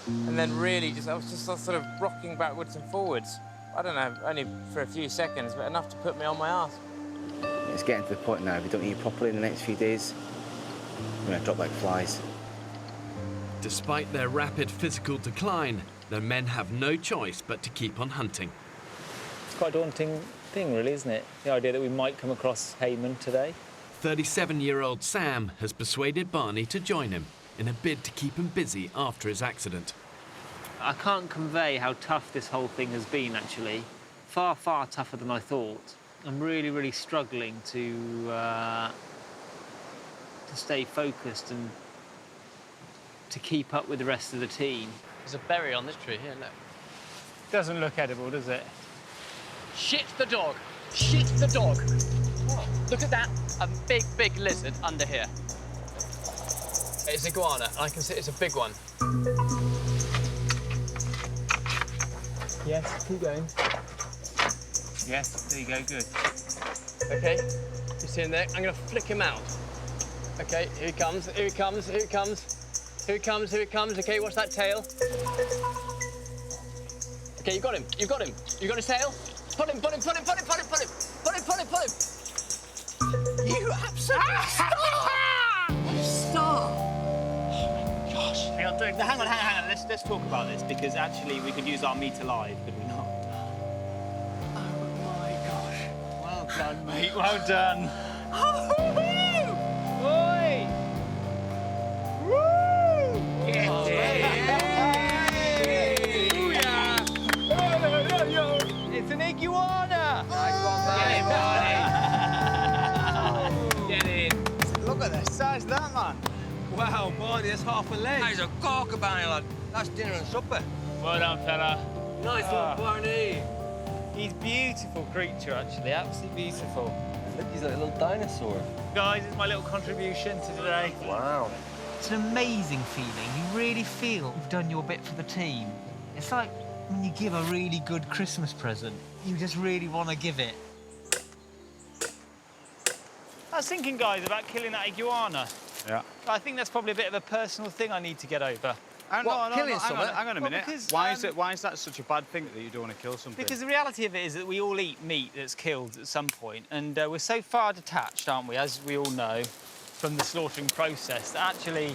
and then really I was just sort of rocking backwards and forwards. I don't know, only for a few seconds, but enough to put me on my arse. It's getting to the point now, if we don't eat properly in the next few days, we're going to drop like flies. Despite their rapid physical decline, the men have no choice but to keep on hunting. It's quite a daunting thing, really, isn't it? The idea that we might come across Heyman today. 37-year-old Sam has persuaded Barney to join him in a bid to keep him busy after his accident. I can't convey how tough this whole thing has been, actually. Far, far tougher than I thought. I'm really, really struggling to stay focused and to keep up with the rest of the team. There's a berry on this tree here, look. Doesn't look edible, does it? Shit the dog! Shit the dog! What? Look at that! A big, big lizard under here. It's iguana, and I can see it's a big one. Yes, keep going. Yes, there you go, good. Okay, you see him there? I'm gonna flick him out. Okay, here he comes, here he comes, here he comes. Here he comes, here he comes. Okay, watch that tail. Okay, you got him, you got him. You got his tail? Pull him, pull him, pull him, pull him, pull him, pull him. Pull him, pull him, pull him. You absolute star! What a star! Oh my gosh. Hang on, let's talk about this, because actually we could use our meter live, could we not? Oh my gosh. Well done, mate, well done. Oi! Woo! Get It's an iguana! Nice one, Get in, Barney. Get in. Look at the size of that, man. Wow, Barney, that's half a leg. That is a corker, Barney, lad. That's dinner and supper. Well done, fella. Nice one, Barney. He's a beautiful creature, actually, absolutely beautiful. Look, he's like a little dinosaur. Guys, it's my little contribution to today. Wow. It's an amazing feeling. You really feel you've done your bit for the team. It's like when you give a really good Christmas present. You just really want to give it. I was thinking, guys, about killing that iguana. Yeah. I think that's probably a bit of a personal thing I need to get over. Hang on a minute. Because, why is that such a bad thing that you don't want to kill something? Because the reality of it is that we all eat meat that's killed at some point, and we're so far detached, aren't we, as we all know. from the slaughtering process. Actually,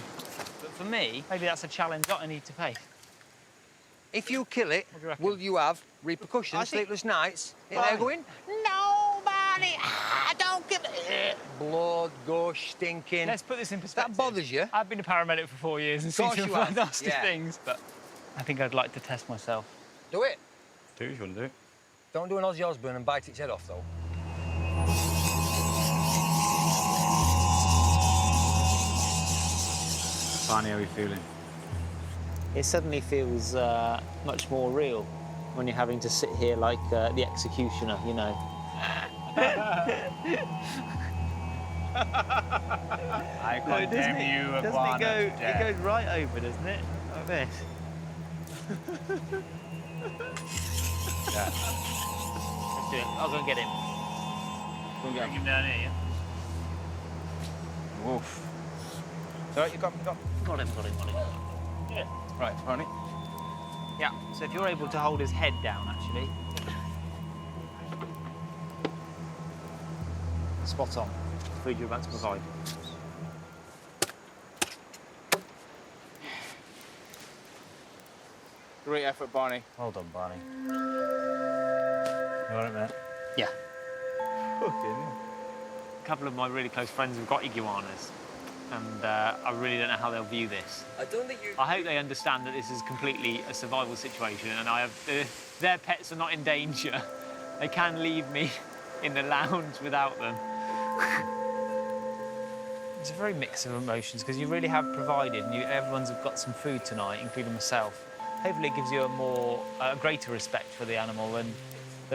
but for me, maybe that's a challenge that I need to face. If you kill it, will you have repercussions, sleepless nights? In there going, No, Barney! Don't give it. blood, gush, stinking. Let's put this in perspective. That bothers you? I've been a paramedic for 4 years and Of seen course some you have, nasty yeah. things, but I think I'd like to test myself. Do it. Do it if you want to do it. Don't do an Ozzy Osbourne and bite its head off, though. Barney, how are you feeling? It suddenly feels much more real when you're having to sit here like the executioner, you know. I condemn you, iguana, to death. It goes right over, doesn't it? Like this. Yeah. Let's do it. I'll go and get him. Go and get him down here, yeah? Woof. So you got him. Got him. Yeah. Right, Barney. Yeah, so if you're able to hold his head down, actually. Spot on. Food you're about to provide. Great effort, Barney. Well done, Barney. You want it, mate? Yeah. A couple of my really close friends have got iguanas, and I really don't know how they'll view this. I don't think you... I hope they understand that this is completely a survival situation, and their pets are not in danger. They can leave me in the lounge without them. It's a very mix of emotions, because you really have provided, and everyone's got some food tonight, including myself. Hopefully it gives you a greater respect for the animal than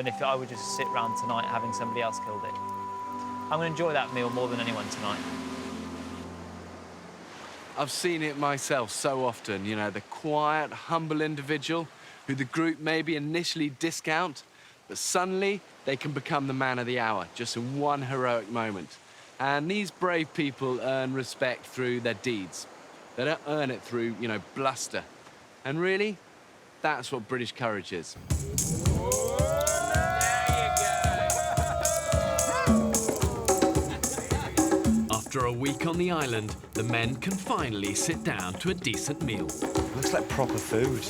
if I would just sit round tonight having somebody else killed it. I'm going to enjoy that meal more than anyone tonight. I've seen it myself so often, you know, the quiet, humble individual who the group maybe initially discount, but suddenly they can become the man of the hour, just in one heroic moment. And these brave people earn respect through their deeds. They don't earn it through, you know, bluster. And really, that's what British courage is. After a week on the island, the men can finally sit down to a decent meal. Looks like proper food.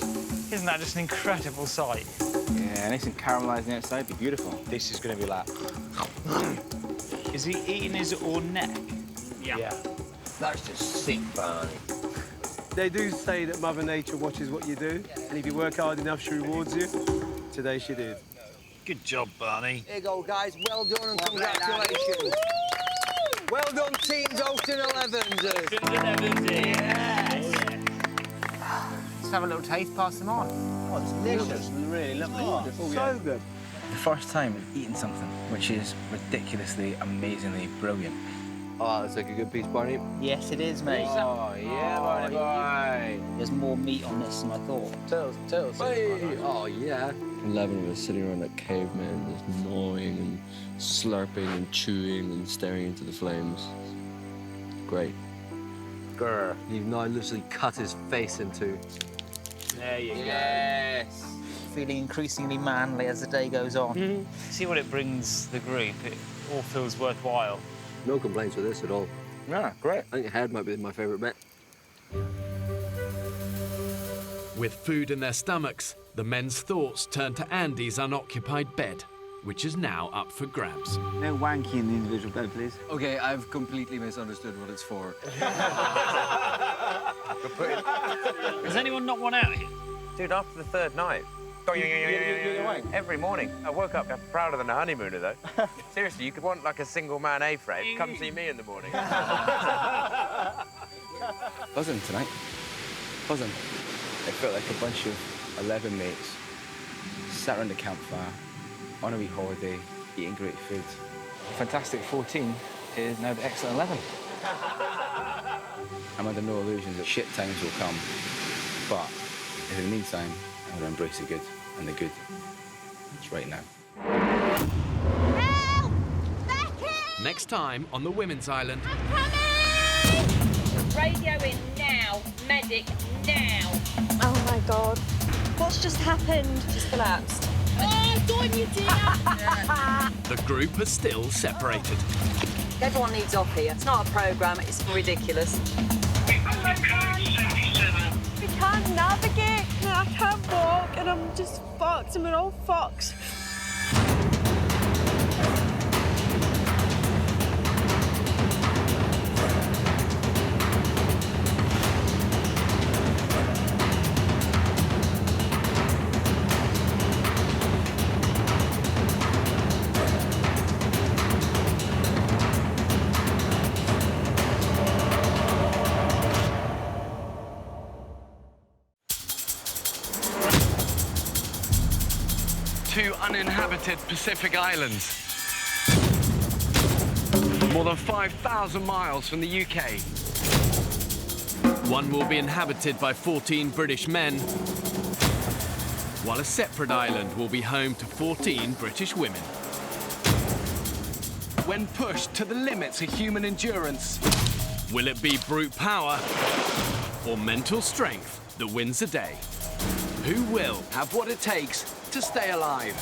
Isn't that just an incredible sight? Yeah, nice and caramelising outside, be beautiful. This is going to be like... Is he eating his own neck? Yeah. That's just sick, Barney. They do say that Mother Nature watches what you do, and if you work hard enough, she rewards you. Today she did. Good job, Barney. Here you go, guys. Well done and congratulations. Well done, teams Ocean 11s. Yes. Let's have a little taste, pass them on. Oh, it's delicious. Really lovely. Oh, so good. The first time we've eaten something which is ridiculously, amazingly brilliant. Oh, that's like a good piece, Barney. Yes, it is, mate. Oh, yeah, Barney boy. There's more meat on this than I thought. Turtles. Hey. Oh, yeah. 11 of us sitting around like cavemen, just gnawing and slurping and chewing and staring into the flames. Great. Grr. You've now literally cut his face into. There you go. Yes. Feeling increasingly manly as the day goes on. See what it brings the group. It all feels worthwhile. No complaints with this at all. Yeah, great. I think the head might be my favourite bit. With food in their stomachs, the men's thoughts turn to Andy's unoccupied bed, which is now up for grabs. No wanky in the individual bed, please. Okay, I've completely misunderstood what it's for. Does anyone not want out here? Dude, after the third night, every morning. I woke up prouder than a honeymooner, though. Seriously, you could want like a single man A-frame. Come see me in the morning. Buzzing tonight. Buzzing. It felt like a bunch of 11 mates sat around the campfire on a wee holiday, eating great food. Fantastic 14 is now the excellent 11. I'm under no illusions that shit times will come, but in the meantime, I'm going to embrace the good, and the good is right now. Help! Becky! Next time on the Women's Island. Radio in now. Medic now. Oh my God. What's just happened? Just collapsed. Oh, don't you dare! The group are still separated. Everyone needs off here. It's not a programme, it's ridiculous. I can't navigate, and I can't walk, and I'm just fucked. I'm an old fox. Two uninhabited Pacific islands. More than 5,000 miles from the UK. One will be inhabited by 14 British men, while a separate island will be home to 14 British women. When pushed to the limits of human endurance, will it be brute power or mental strength that wins the day? Who will have what it takes to stay alive?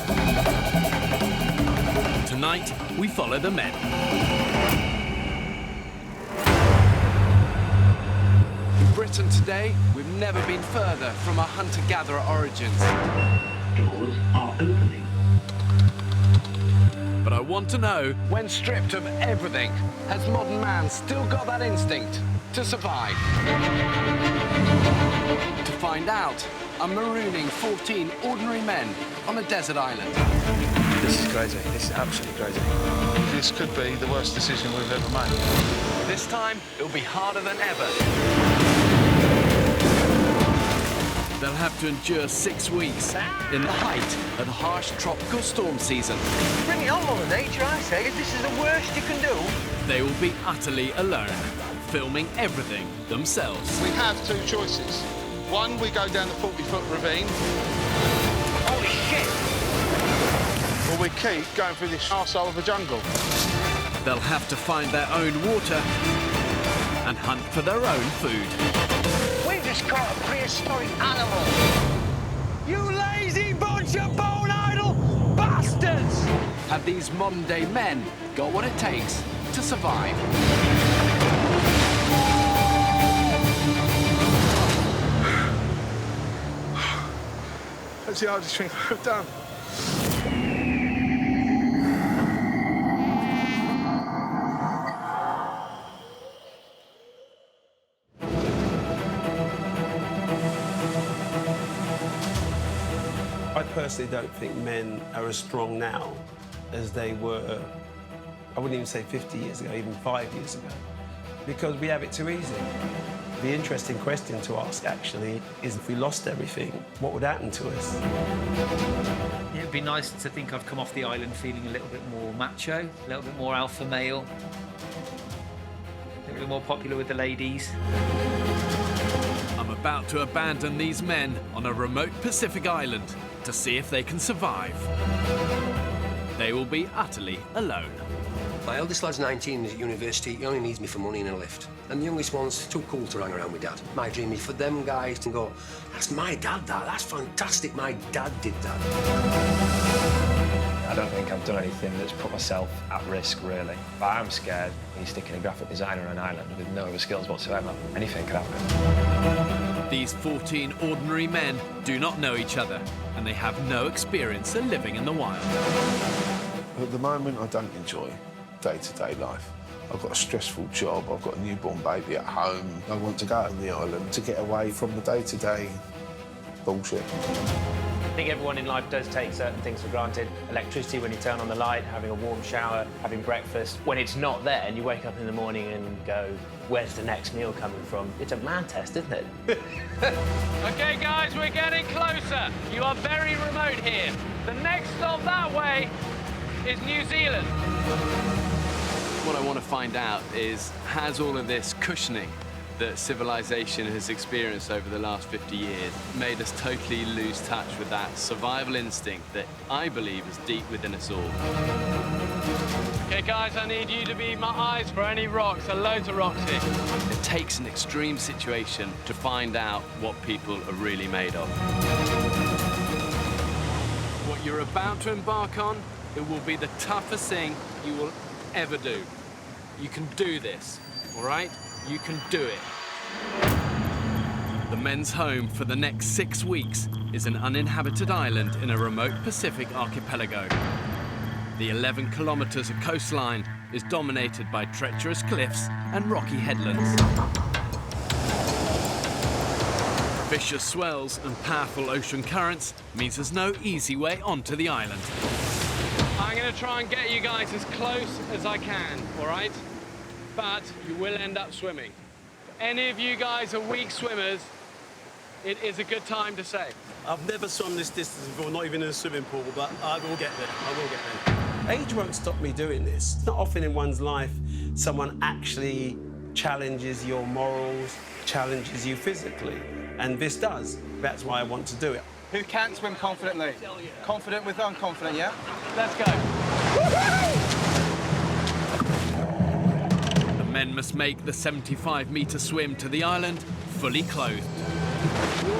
Tonight, we follow the men. In Britain today, we've never been further from our hunter-gatherer origins. Doors are opening. But I want to know, when stripped of everything, has modern man still got that instinct to survive? To find out, I'm marooning 14 ordinary men on a desert island. This is crazy. This is absolutely crazy. This could be the worst decision we've ever made. This time, it'll be harder than ever. They'll have to endure 6 weeks in the height of the harsh tropical storm season. Bring it on, Mother Nature, I say. If this is the worst you can do. They will be utterly alone, filming everything themselves. We have two choices. One, we go down the 40-foot ravine. Holy shit! Or we keep going through this arsehole of a jungle. They'll have to find their own water and hunt for their own food. We just caught a prehistoric animal. You lazy bunch of bone idle bastards! Have these modern-day men got what it takes to survive? That's the hardest thing I've done. I personally don't think men are as strong now as they were, I wouldn't even say 50 years ago, even 5 years ago, because we have it too easy. The interesting question to ask, actually, is if we lost everything, what would happen to us? It would be nice to think I've come off the island feeling a little bit more macho, a little bit more alpha male, a little bit more popular with the ladies. I'm about to abandon these men on a remote Pacific island to see if they can survive. They will be utterly alone. My eldest lad's 19, he's at university. He only needs me for money and a lift. And the youngest one's too cool to hang around with Dad. My dream is for them guys to go, that's my dad, that's fantastic, my dad did that. I don't think I've done anything that's put myself at risk, really. But I'm scared when you're sticking a graphic designer on an island with no other skills whatsoever. Anything could happen. These 14 ordinary men do not know each other, and they have no experience of living in the wild. At the moment, I don't enjoy day-to-day life. I've got a stressful job, I've got a newborn baby at home. I want to go on the island to get away from the day-to-day bullshit. I think everyone in life does take certain things for granted. Electricity when you turn on the light, having a warm shower, having breakfast. When it's not there and you wake up in the morning and go, where's the next meal coming from? It's a man test, isn't it? OK, guys, we're getting closer. You are very remote here. The next stop that way is New Zealand. What I want to find out is, has all of this cushioning that civilization has experienced over the last 50 years made us totally lose touch with that survival instinct that I believe is deep within us all? OK, guys, I need you to be my eyes for any rocks. There are loads of rocks here. It takes an extreme situation to find out what people are really made of. What you're about to embark on, it will be the toughest thing you will ever do. You can do this, all right? You can do it. The men's home for the next 6 weeks is an uninhabited island in a remote Pacific archipelago. The 11 kilometers of coastline is dominated by treacherous cliffs and rocky headlands. Vicious swells and powerful ocean currents means there's no easy way onto the island. I'm going to try and get you guys as close as I can, all right? But you will end up swimming. If any of you guys are weak swimmers, it is a good time to save. I've never swum this distance before, not even in a swimming pool, but I will get there. I will get there. Age won't stop me doing this. It's not often in one's life someone actually challenges your morals, challenges you physically. And this does. That's why I want to do it. Who can't swim confidently? Confident with unconfident, yeah? Let's go. The men must make the 75-meter swim to the island fully clothed.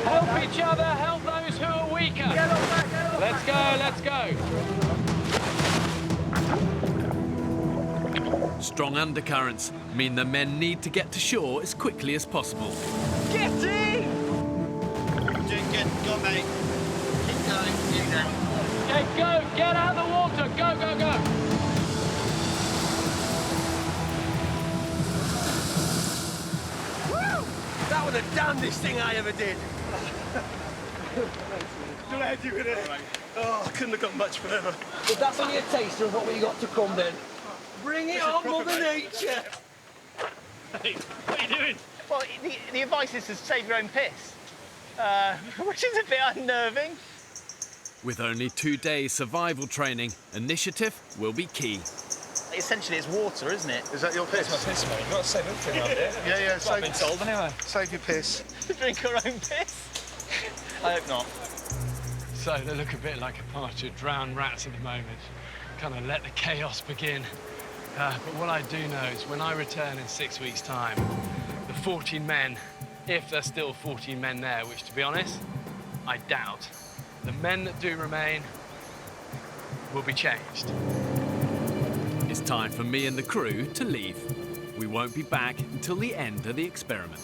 Help each other, help those who are weaker. Let's go, let's go. Strong undercurrents mean the men need to get to shore as quickly as possible. Get in! Doing good. Go, mate. Keep going. Keep going. Okay, go. Get out of the water. Go, go, go. Woo! That was the damnedest thing I ever did. Glad you were there. Oh, I couldn't have got much further. If that's only a taster of what you got to come, then bring it on, Mother Nature. Hey, what are you doing? Well, the advice is to save your own piss, which is a bit unnerving. With only 2 days survival training, initiative will be key. Essentially, it's water, isn't it? Is that your piss? That's my piss, mate. You've got to save everything up there. Yeah, I've been told anyway. Save your piss. Drink our own piss? I hope not. So they look a bit like a party of drowned rats at the moment. Kind of let the chaos begin. But what I do know is when I return in 6 weeks' time, the 14 men, if there's still 14 men there, which to be honest, I doubt, the men that do remain will be changed. It's time for me and the crew to leave. We won't be back until the end of the experiment.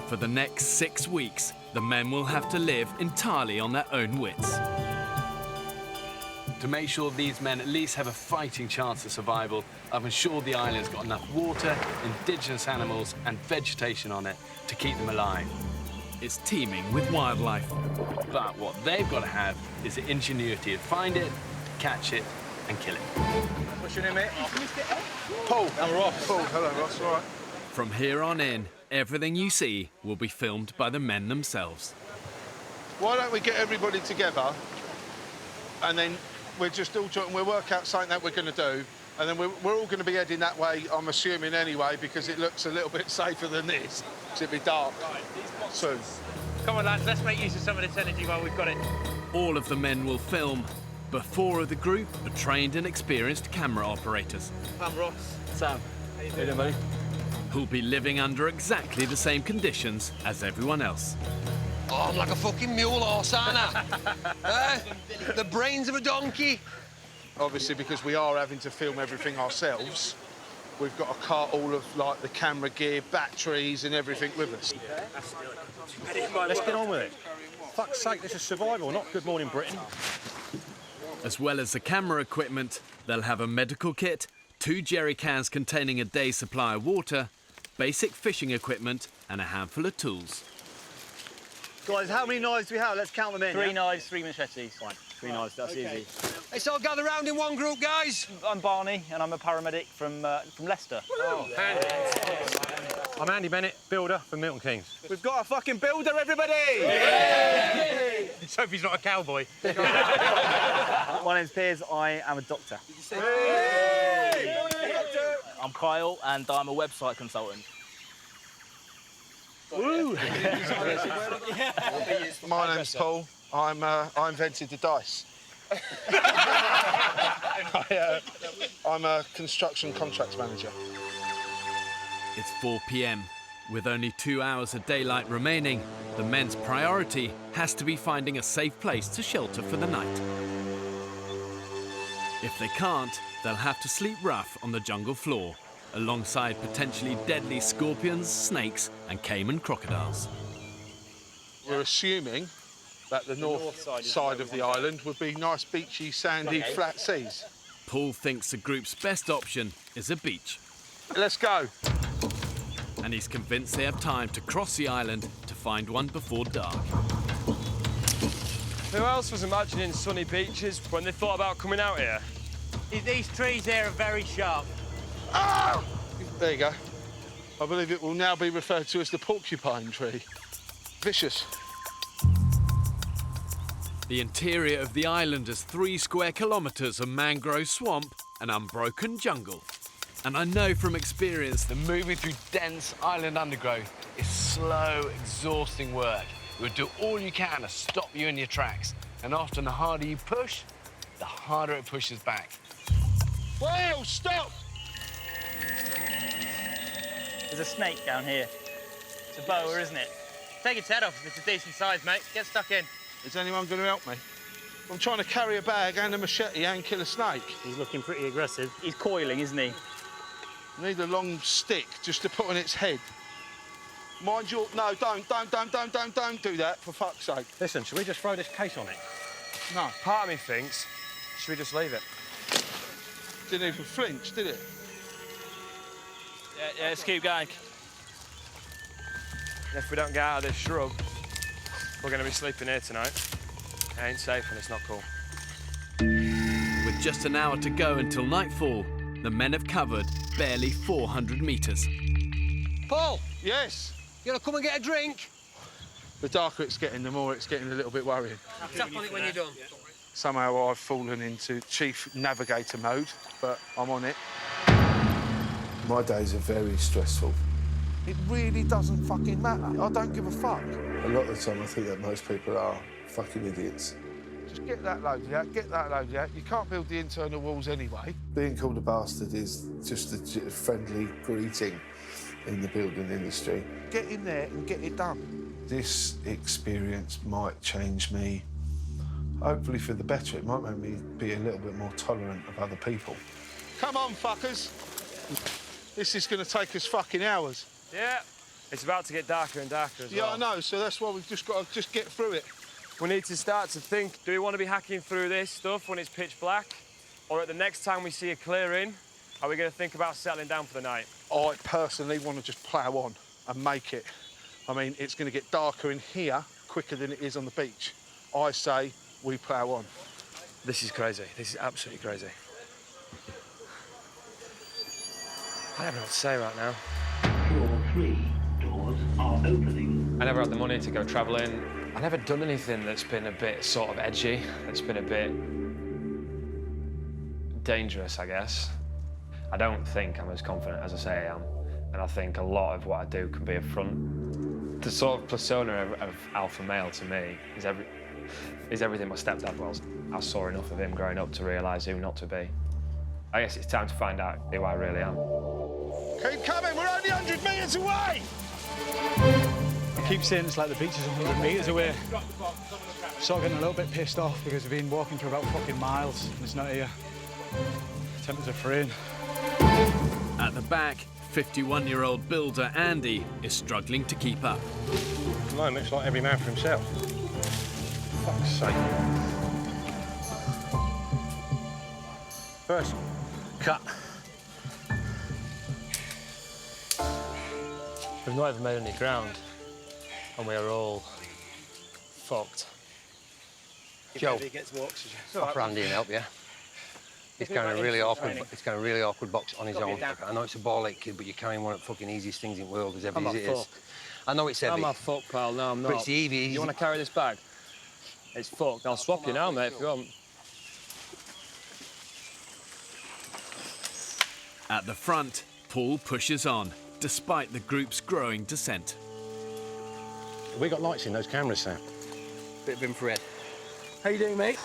For the next 6 weeks, the men will have to live entirely on their own wits. To make sure these men at least have a fighting chance of survival, I've ensured the island's got enough water, indigenous animals and vegetation on it to keep them alive. It's teeming with wildlife. But what they've got to have is the ingenuity to find it, catch it and kill it. What's your name, mate? Paul. I'm Ross. Paul, hello, Ross. All right. From here on in, everything you see will be filmed by the men themselves. Why don't we get everybody together and then we'll just all we'll work out something that we're going to do, and then we're all going to be heading that way, I'm assuming anyway, because it looks a little bit safer than this. It'll be dark soon. Come on, lads, let's make use of some of this energy while we've got it. All of the men will film, but 4 of the group are trained and experienced camera operators. I'm Ross. Sam. How you doing, buddy? Who'll be living under exactly the same conditions as everyone else. Oh, I'm like a fucking mule horse, aren't I? The brains of a donkey. Obviously, because we are having to film everything ourselves, we've got to cart all of like the camera gear, batteries, and everything with us. Let's get on with it. Fuck's sake, this is survival, not Good Morning Britain. As well as the camera equipment, they'll have a medical kit, 2 jerry cans containing a day's supply of water, basic fishing equipment, and a handful of tools. Guys, how many knives do we have? Let's count them in. 3 knives, 3 machetes. Fine. 3 knives, that's easy. Let's all gather round in one group, guys. I'm Barney, and I'm a paramedic from Leicester. Oh, Andy. I'm Andy Bennett, builder from Milton Keynes. We've got a fucking builder, everybody! Yay! Let's hope he's not a cowboy. My name's Piers, I am a doctor. Did you say Yay! I'm Kyle, and I'm a website consultant. Woo! My name's Paul. I invented the dice. I'm a construction contracts manager. It's 4 p.m. With only 2 hours of daylight remaining, the men's priority has to be finding a safe place to shelter for the night. If they can't, they'll have to sleep rough on the jungle floor, alongside potentially deadly scorpions, snakes, and caiman crocodiles. We're assuming that the north side of the island would be nice, beachy, sandy, flat seas. Paul thinks the group's best option is a beach. Let's go. And he's convinced they have time to cross the island to find one before dark. Who else was imagining sunny beaches when they thought about coming out here? These trees here are very sharp. Oh! There you go. I believe it will now be referred to as the porcupine tree. Vicious. The interior of the island is 3 square kilometres of mangrove swamp and unbroken jungle. And I know from experience that Moving through dense island undergrowth is slow, exhausting work. You'll do all you can to stop you in your tracks. And often the harder you push, the harder it pushes back. Whoa, stop! There's a snake down here. It's a boa, isn't it? Take its head off if it's a decent size, mate. Get stuck in. Is anyone going to help me? I'm trying to carry a bag and a machete and kill a snake. He's looking pretty aggressive. He's coiling, isn't he? I need a long stick just to put on its head. Mind your... No, don't do that, for fuck's sake. Listen, should we just throw this case on it? No. Part of me thinks, should we just leave it? Didn't even flinch, did it? Yeah, let's keep going. And if we don't get out of this shrub, we're going to be sleeping here tonight. It ain't safe and it's not cool. with just an hour to go until nightfall, the men have covered barely 400 metres. Paul! Yes? You gonna come and get a drink? The darker it's getting, the more it's getting a little bit worrying. Tap on it when you're done. Somehow I've fallen into chief navigator mode, but I'm on it. My days are very stressful. It really doesn't fucking matter. I don't give a fuck. A lot of the time I think that most people are fucking idiots. Just get that loaded out, get that loaded out. You can't build the internal walls anyway. Being called a bastard is just a friendly greeting in the building industry. Get in there and get it done. This experience might change me, hopefully for the better. It might make me be a little bit more tolerant of other people. Come on, fuckers. This is going to take us fucking hours. Yeah, it's about to get darker and darker as well. Yeah, I know, so that's why we've just got to just get through it. We need to start to think, do we want to be hacking through this stuff when it's pitch black? Or at the next time we see a clearing, are we going to think about settling down for the night? I personally want to just plough on and make it. I mean, it's going to get darker in here quicker than it is on the beach. I say we plough on. This is crazy. This is absolutely crazy. I don't know what to say right now. 2 or 3 doors are opening. I never had the money to go travelling. I've never done anything that's been a bit sort of edgy, that's been a bit dangerous, I guess. I don't think I'm as confident as I say I am, and I think a lot of what I do can be a front. The sort of persona of alpha male to me is everything my stepdad was. I saw enough of him growing up to realise who not to be. I guess it's time to find out who I really am. Keep coming, we're only 100 metres away! I keep saying it's like the beach is 100 metres away. Sort of getting a little bit pissed off because we've been walking for about fucking miles and it's not here. Tempers are fraying. At the back, 51-year-old builder Andy is struggling to keep up. At the moment, it's like every man for himself. Fuck's sake. First, cut. We've not even made any ground and we are all fucked. Joe, Gets more oxygen. stop Randy and help you. He's carrying a really awkward box on his own. I know it's a ball-ache kid, but you're carrying one of the fucking easiest things in the world, as heavy as it is. I know it's heavy. I'm not fucked, pal. No, I'm not. But it's easy. You want to carry this bag? It's fucked. I'll swap you now, mate, if you want. At the front, Paul pushes on, despite the group's growing descent. We got lights in those cameras, Sam. Bit of infrared. How you doing, mate?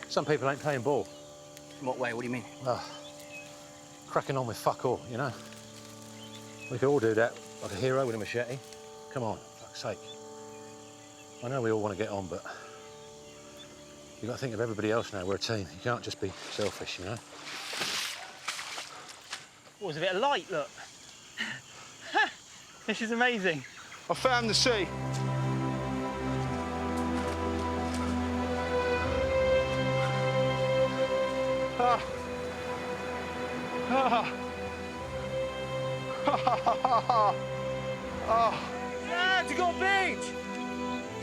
Some people ain't playing ball. In what way? What do you mean? Cracking on with fuck all, you know. We could all do that, like a hero with a machete. Come on, fuck's sake. I know we all want to get on, but You've got to think of everybody else now. We're a team. You can't just be selfish, you know? Oh, there's a bit of light, look. This is amazing. I found the sea. Ah. Ah. Oh. Yeah, to go beach!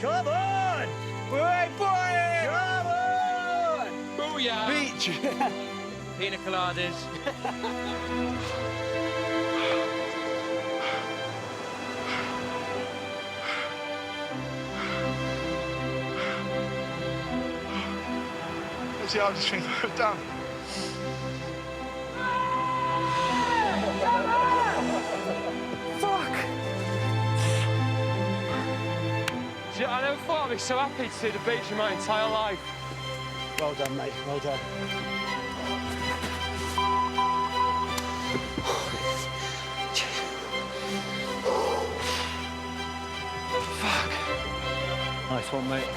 Come on! We're boys! Come on! Booyah! Beach! Pina coladas. That's the hardest thing I've done. Fuck! See, I never thought I'd be so happy to see the beach in my entire life. Well done, mate. Well done. Fuck! Nice one, mate.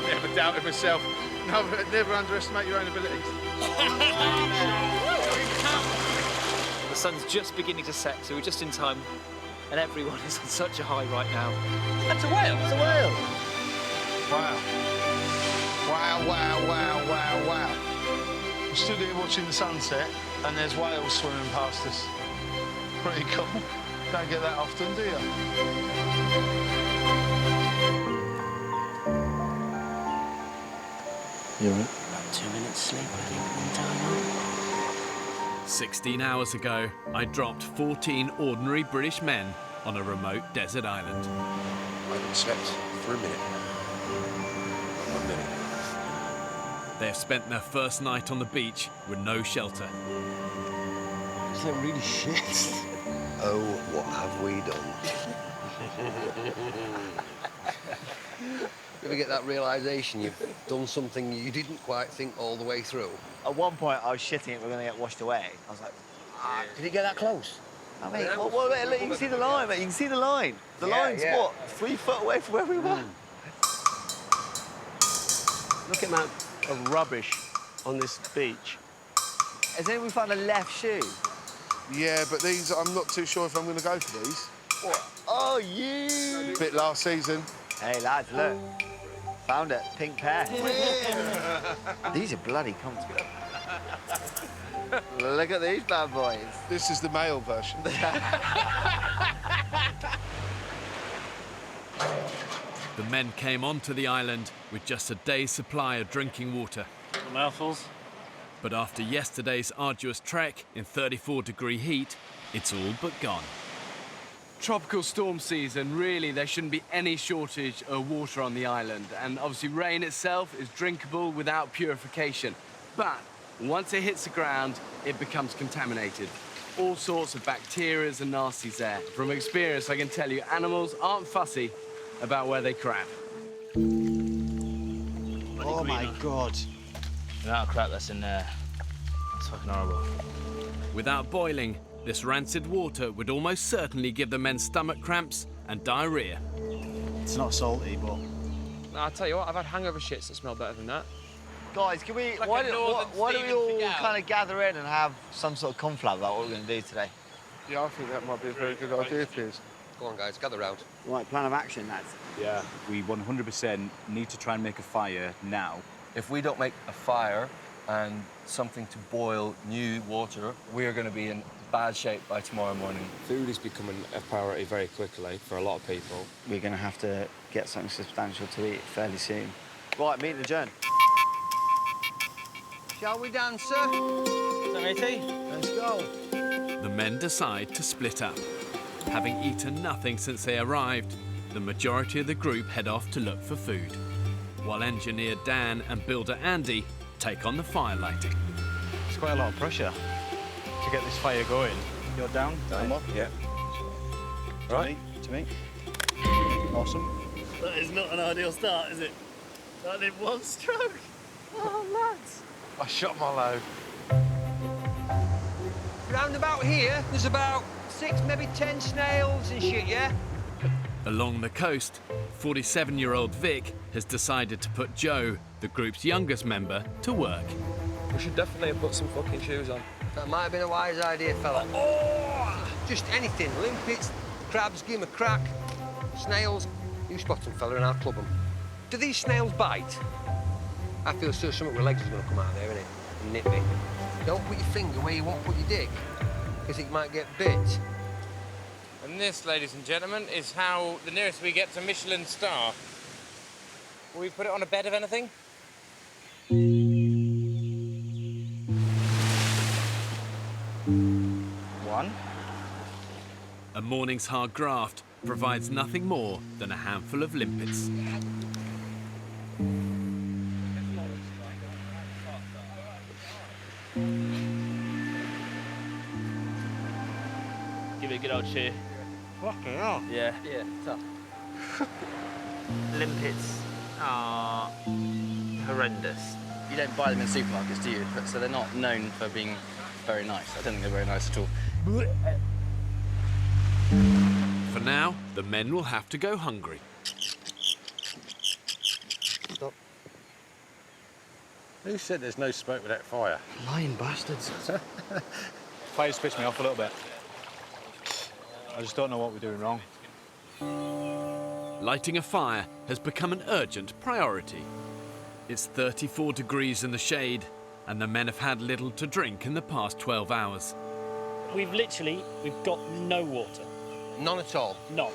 Never doubted myself. Never underestimate your own abilities. The sun's just beginning to set, so we're just in time, and everyone is on such a high right now. That's a whale! That's a whale! Wow. Wow, wow, wow, wow, wow. I'm stood here watching the sunset, and there's whales swimming past us. Pretty cool. Don't get that often, do you? You're right. About 2 minutes sleep, I think, one time. 16 hours ago, I dropped 14 ordinary British men on a remote desert island. I haven't slept for a minute. 1 minute. They have spent their first night on the beach with no shelter. Is that really shit? Oh, what have we done? You ever get that realisation you've done something you didn't quite think all the way through? At one point, I was shitting it, we're going to get washed away. I was like, Did it get that close? I mean, look, you can see the line, mate. You can see the line. The line's what? 3 foot away from where we were. Look at the amount of rubbish on this beach. Has anyone found a left shoe? Yeah, but these, I'm not too sure if I'm going to go for these. What? Oh, you! Bit last season. Hey, lads, look. Found it. Pink pair. These are bloody comfortable. Look at these bad boys. This is the male version. The men came onto the island with just a day's supply of drinking water. Mouthfuls. But after yesterday's arduous trek in 34-degree heat, it's all but gone. Tropical storm season, really, there shouldn't be any shortage of water on the island. And obviously rain itself is drinkable without purification. But once it hits the ground, it becomes contaminated. All sorts of bacteria and nasties there. From experience, I can tell you, animals aren't fussy about where they crap. Oh my God. The amount of crap that's in there, it's fucking horrible. Without boiling, this rancid water would almost certainly give the men stomach cramps and diarrhea. It's not salty, but... I'll tell you what, I've had hangover shits that smell better than that. Guys, can we... Like why a don't northern we all Stephen kind of gather in and have some sort of confab about what we're going to do today? Yeah, I think that might be a very good idea, Piers. Go on, guys, gather round. Right, plan of action, lads. Yeah. We 100% need to try and make a fire now. If we don't make a fire and something to boil new water, we're going to be in bad shape by tomorrow morning. Food is becoming a priority very quickly for a lot of people. We're going to have to get something substantial to eat fairly soon. Right, meeting adjourned. Shall we dance, sir? Let's go. The men decide to split up. Having eaten nothing since they arrived, the majority of the group head off to look for food, while engineer Dan and builder Andy take on the fire lighting. It's quite a lot of pressure to get this fire going. You're down? I'm up, yeah. Right. To me. Awesome. That is not an ideal start, is it? That in one stroke. Oh, lads. I shot my load. Round about here, there's about 6, maybe 10 snails and shit, yeah? Along the coast, 47-year-old Vic has decided to put Joe, the group's youngest member, to work. We should definitely have put some fucking shoes on. That might have been a wise idea, fella. Oh! Just anything. Limpets, crabs, give 'em a crack. Snails. You spot them, fella, and I'll club them. Do these snails bite? I feel sure something with legs is going to come out there, innit? And nip me. Don't put your finger where you won't put your dick, because it might get bit. And this, ladies and gentlemen, is how the nearest we get to Michelin star. Will we put it on a bed of anything? One. A morning's hard graft provides nothing more than a handful of limpets. Give it a good old cheer. Fucking hell. Yeah. Yeah, tough. Limpets are horrendous. You don't buy them in supermarkets, do you? So they're not known for being very nice. I don't think they're very nice at all. For now, the men will have to go hungry. Stop. Who said there's no smoke without fire? Lying bastards. Fire's pissed me off a little bit. I just don't know what we're doing wrong. Lighting a fire has become an urgent priority. It's 34 degrees in the shade, and the men have had little to drink in the past 12 hours. We've got no water. None at all? None.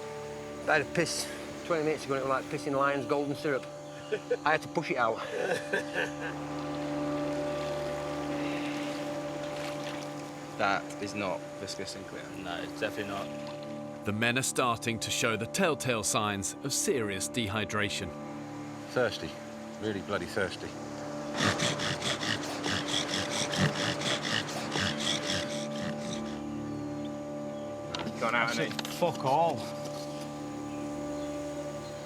I had a piss 20 minutes ago, and it was like pissing lion's golden syrup. I had to push it out. That is not viscous and clear. No, it's definitely not. The men are starting to show the telltale signs of serious dehydration. Thirsty. Really bloody thirsty. Gone out, hasn't it? Fuck all.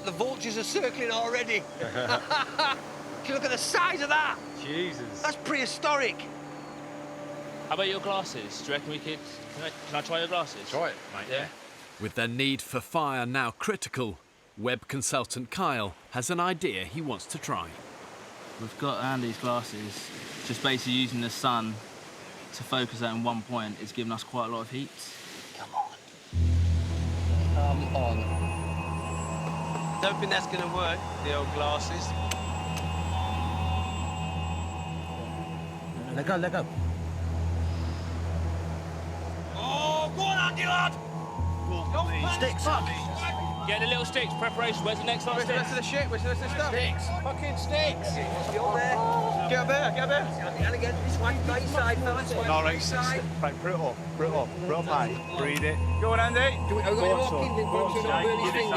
The vultures are circling already. Can you look at the size of that? Jesus. That's prehistoric. How about your glasses? Do you reckon we could... Can I try your glasses? Try it, mate. Yeah. With their need for fire now critical, web consultant Kyle has an idea he wants to try. We've got Andy's glasses. Just basically using the sun to focus that in one point is giving us quite a lot of heat. Come on. Don't think that's going to work, the old glasses. Let go, let go. Oh, go on, Andy, lad! Sticks. Get the little sticks. Preparation. Where's the next lot of sticks? Where's the rest of the shit? Where's the rest of the stuff? Sticks. Fucking sticks! Get up there. Get up there, get up there. And again, this way, right side, fellas. No, right, right, put it up, high. Breathe it. Go on, Andy. Are we going to walk in, then go to the burning fingers?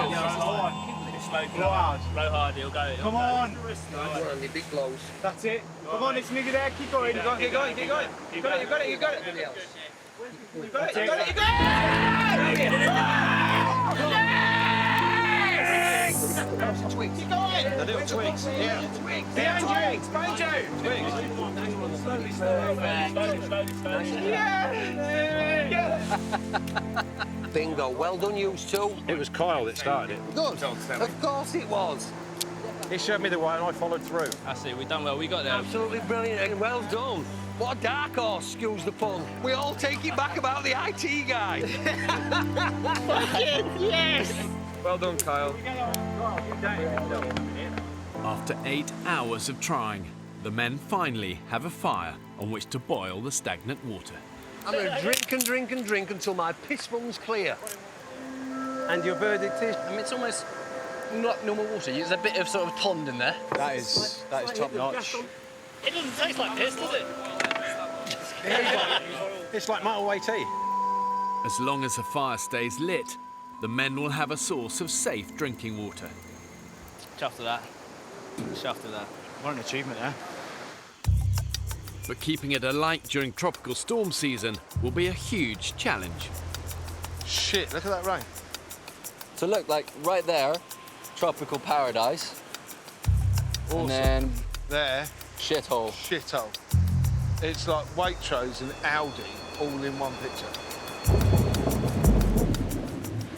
Blow hard. Blow hard, he'll go. Come on. Go on, the big blows. That's it. Come on, it's nigger there. Keep going. Keep going, keep going, keep going. You got it, you got it, you got it. Everybody else. You got it, you got it, you got it! Twigs. Keep going! The little twigs. Yeah. Twigs. Behind you! Behind you! Twigs. Bingo. Well done, you two. It was Kyle that started it. Good. Of course it was. He showed me the way and I followed through. I see, we've done well. We got there. Absolutely brilliant and well done. What a dark horse, excuse the pun. We all take it back about the IT guy. Yes! Well done, Kyle. After 8 hours of trying, the men finally have a fire on which to boil the stagnant water. I'm going to drink and drink and drink until my piss runs clear. And your verdict is? I mean, it's almost not normal water. There's a bit of sort of pond in there. That is top notch. It doesn't taste like piss, does it? It's like motorway tea. As long as the fire stays lit, the men will have a source of safe drinking water. Chuffed to that. Chuffed to that. What an achievement, eh? But keeping it alight during tropical storm season will be a huge challenge. Shit, look at that rain. So look, like right there, tropical paradise. Awesome. And then there. Shithole. Shithole. It's like Waitrose and Audi all in one picture.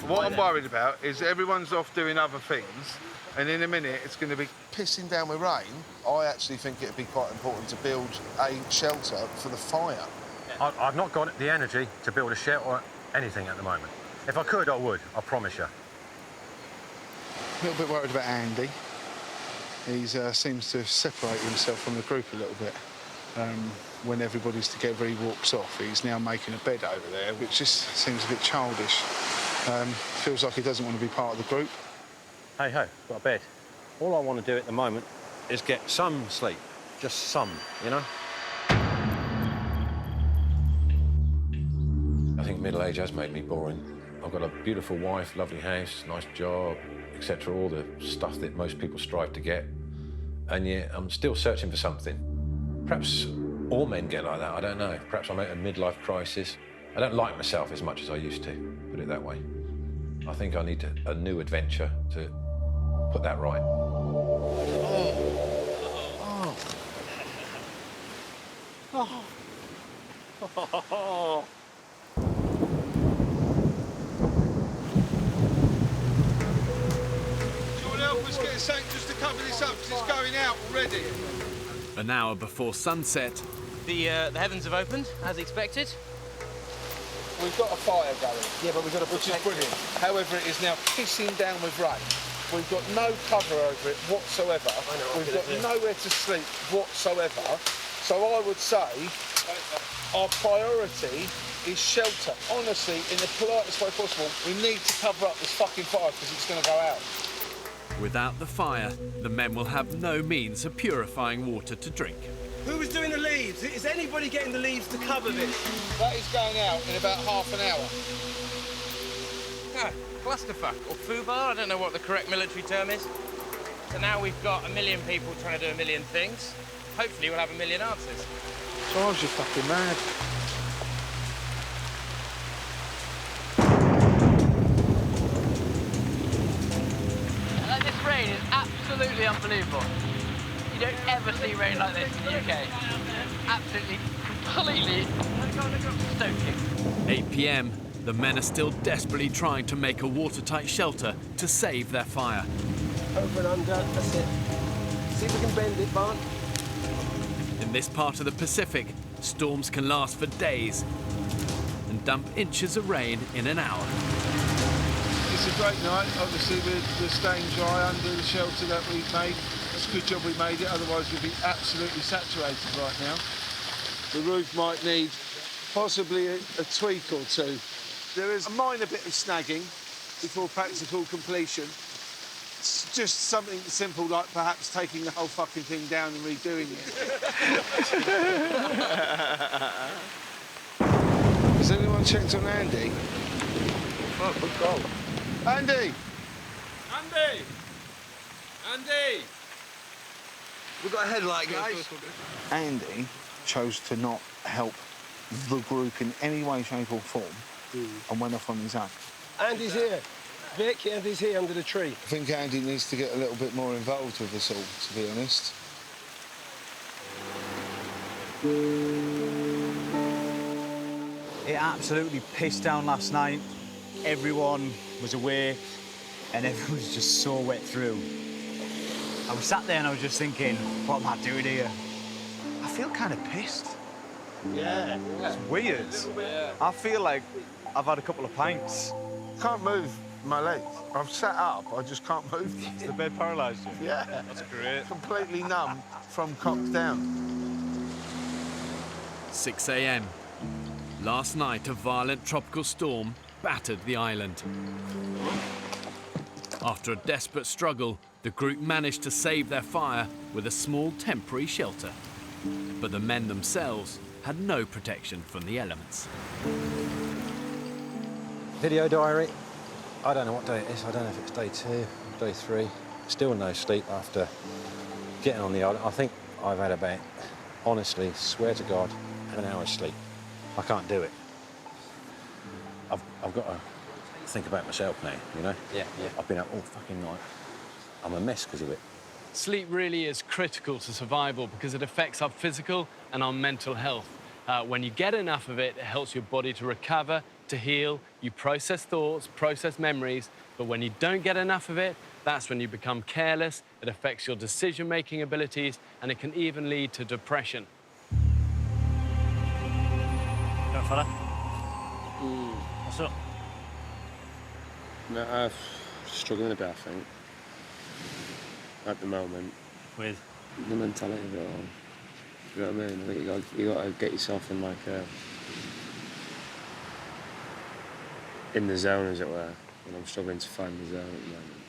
What I'm worried about is everyone's off doing other things, and in a minute it's going to be pissing down with rain. I actually think it'd be quite important to build a shelter for the fire. I've not got the energy to build a shelter or anything at the moment. If I could, I would, I promise you. A little bit worried about Andy. He seems to separate himself from the group a little bit. When everybody's together, he walks off. He's now making a bed over there, which just seems a bit childish. Feels like he doesn't want to be part of the group. Hey ho, got a bed. All I want to do at the moment is get some sleep. Just some, you know? I think middle age has made me boring. I've got a beautiful wife, lovely house, nice job, etc. All the stuff that most people strive to get. And yet I'm still searching for something. Perhaps all men get like that, I don't know. Perhaps I'm at a midlife crisis. I don't like myself as much as I used to, put it that way. I think I need a new adventure to put that right. Someone help us get something just to cover this up, because it's going out already. An hour before sunset, The heavens have opened, as expected. We've got a fire going. Yeah, but we've got to protect it. Which is brilliant. However, it is now pissing down with rain. We've got no cover over it whatsoever. We've got nowhere to sleep whatsoever. So I would say our priority is shelter. Honestly, in the politest way possible, we need to cover up this fucking fire because it's going to go out. without the fire, the men will have no means of purifying water to drink. Who was doing the leaves? Is anybody getting the leaves to cover this? That is going out in about half an hour. Ah, clusterfuck, or foobar, I don't know what the correct military term is. So now we've got 1 million people trying to do 1 million things. Hopefully we'll have 1 million answers. Drives you fucking mad. This rain is absolutely unbelievable. You don't ever see rain like this in the UK. Absolutely, completely stoking. 8 p.m, the men are still desperately trying to make a watertight shelter to save their fire. Over and under, that's it. See if we can bend it, Barn. In this part of the Pacific, storms can last for days and dump inches of rain in an hour. It's a great night. Obviously, we're staying dry under the shelter that we've made. It's a good job we made it, otherwise we'd be absolutely saturated right now. The roof might need possibly a tweak or two. There is a minor bit of snagging before practical completion. It's just something simple like perhaps taking the whole fucking thing down and redoing it. Has anyone checked on Andy? Oh, good God. Andy! Andy! Andy! We've got a headlight, guys. Andy chose to not help the group in any way, shape or form and went off on his own. Andy's here. Vic, Andy's here under the tree. I think Andy needs to get a little bit more involved with us all, to be honest. It absolutely pissed down last night. Everyone was awake and everyone was just so wet through. I was sat there and I was just thinking, what am I doing here? I feel kind of pissed. Yeah. It's weird. I feel like I've had a couple of pints. Can't move my legs. I've sat up, I just can't move them. The bed paralysed you? Yeah. That's great. Completely numb from cock down. 6 a.m. Last night, a violent tropical storm battered the island. After a desperate struggle, the group managed to save their fire with a small temporary shelter. But the men themselves had no protection from the elements. Video diary. I don't know what day it is. I don't know if it's day 2, day 3. Still no sleep after getting on the island. I think I've had about, honestly, swear to God, an hour's sleep. I can't do it. I've got to think about myself now, you know? Yeah. I've been out all fucking night. I'm a mess because of it. Sleep really is critical to survival because it affects our physical and our mental health. When you get enough of it, it helps your body to recover, To heal, you process thoughts, process memories, but when you don't get enough of it, that's when you become careless, it affects your decision-making abilities, and it can even lead to depression. Go, fella. What's up? No, I'm struggling a bit, I think, at the moment. With? The mentality of it all. You know what I mean? I think you got to get yourself in, like, in the zone, as it were. And I'm struggling to find the zone at the moment.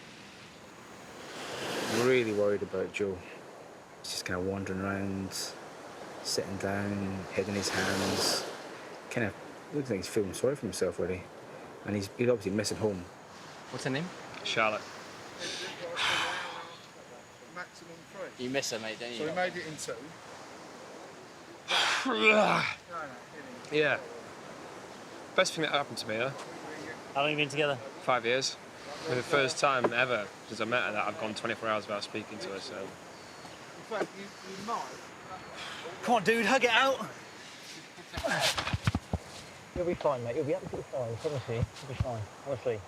I'm really worried about Joe. He's just kind of wandering around, sitting down, head in his hands. Kind of looks like he's feeling sorry for himself, really. And he's obviously missing home. What's her name? Charlotte. Maximum 3. You miss her, mate, don't you? So we made it in 2. Yeah. Best thing that happened to me, huh? How long have you been together? 5 years. For the first time ever since I met her that I've gone 24 hours without speaking to her, so... In fact, you might. Come on, dude, hug it out. You'll be fine, mate. You'll be absolutely fine. I promise you. You'll be fine, honestly.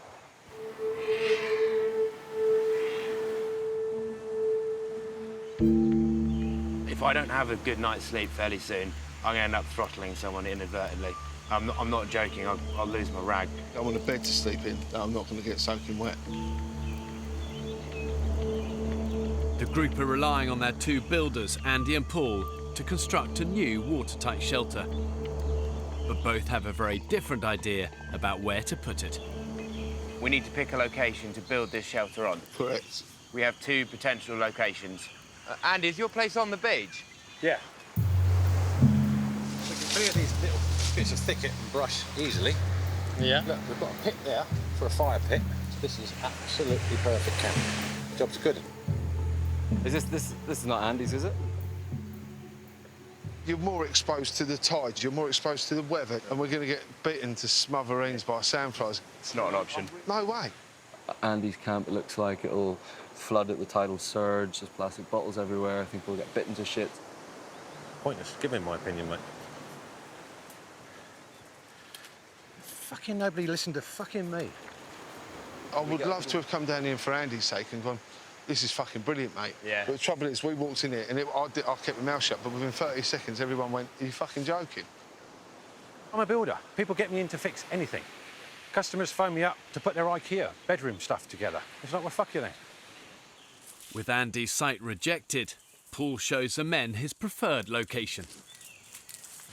If I don't have a good night's sleep fairly soon, I'm going to end up throttling someone inadvertently. I'm not joking, I'll lose my rag. I want a bed to sleep in that I'm not going to get soaking wet. The group are relying on their two builders, Andy and Paul, to construct a new watertight shelter. But both have a very different idea about where to put it. We need to pick a location to build this shelter on. Correct. We have 2 potential locations. Andy, is your place on the beach? Yeah. We can clear these little bits of thicket and brush easily. Yeah. Look, we've got a pit there for a fire pit. So this is absolutely perfect camp. Job's good. Is this is not Andy's, is it? You're more exposed to the tides, you're more exposed to the weather, and we're going to get bitten to smithereens by sandflies. It's not an option. No way. Andy's camp, it looks like it'll flood at the tidal surge. There's plastic bottles everywhere. I think we'll get bitten to shit. Pointless. Give me my opinion, mate. Fucking nobody listened to fucking me. I would love to have come down here for Andy's sake and gone, this is fucking brilliant, mate. Yeah. But the trouble is, we walked in here and I kept my mouth shut, but within 30 seconds, everyone went, are you fucking joking? I'm a builder. People get me in to fix anything. Customers phone me up to put their IKEA bedroom stuff together. It's like, well, fuck you then. With Andy's site rejected, Paul shows the men his preferred location.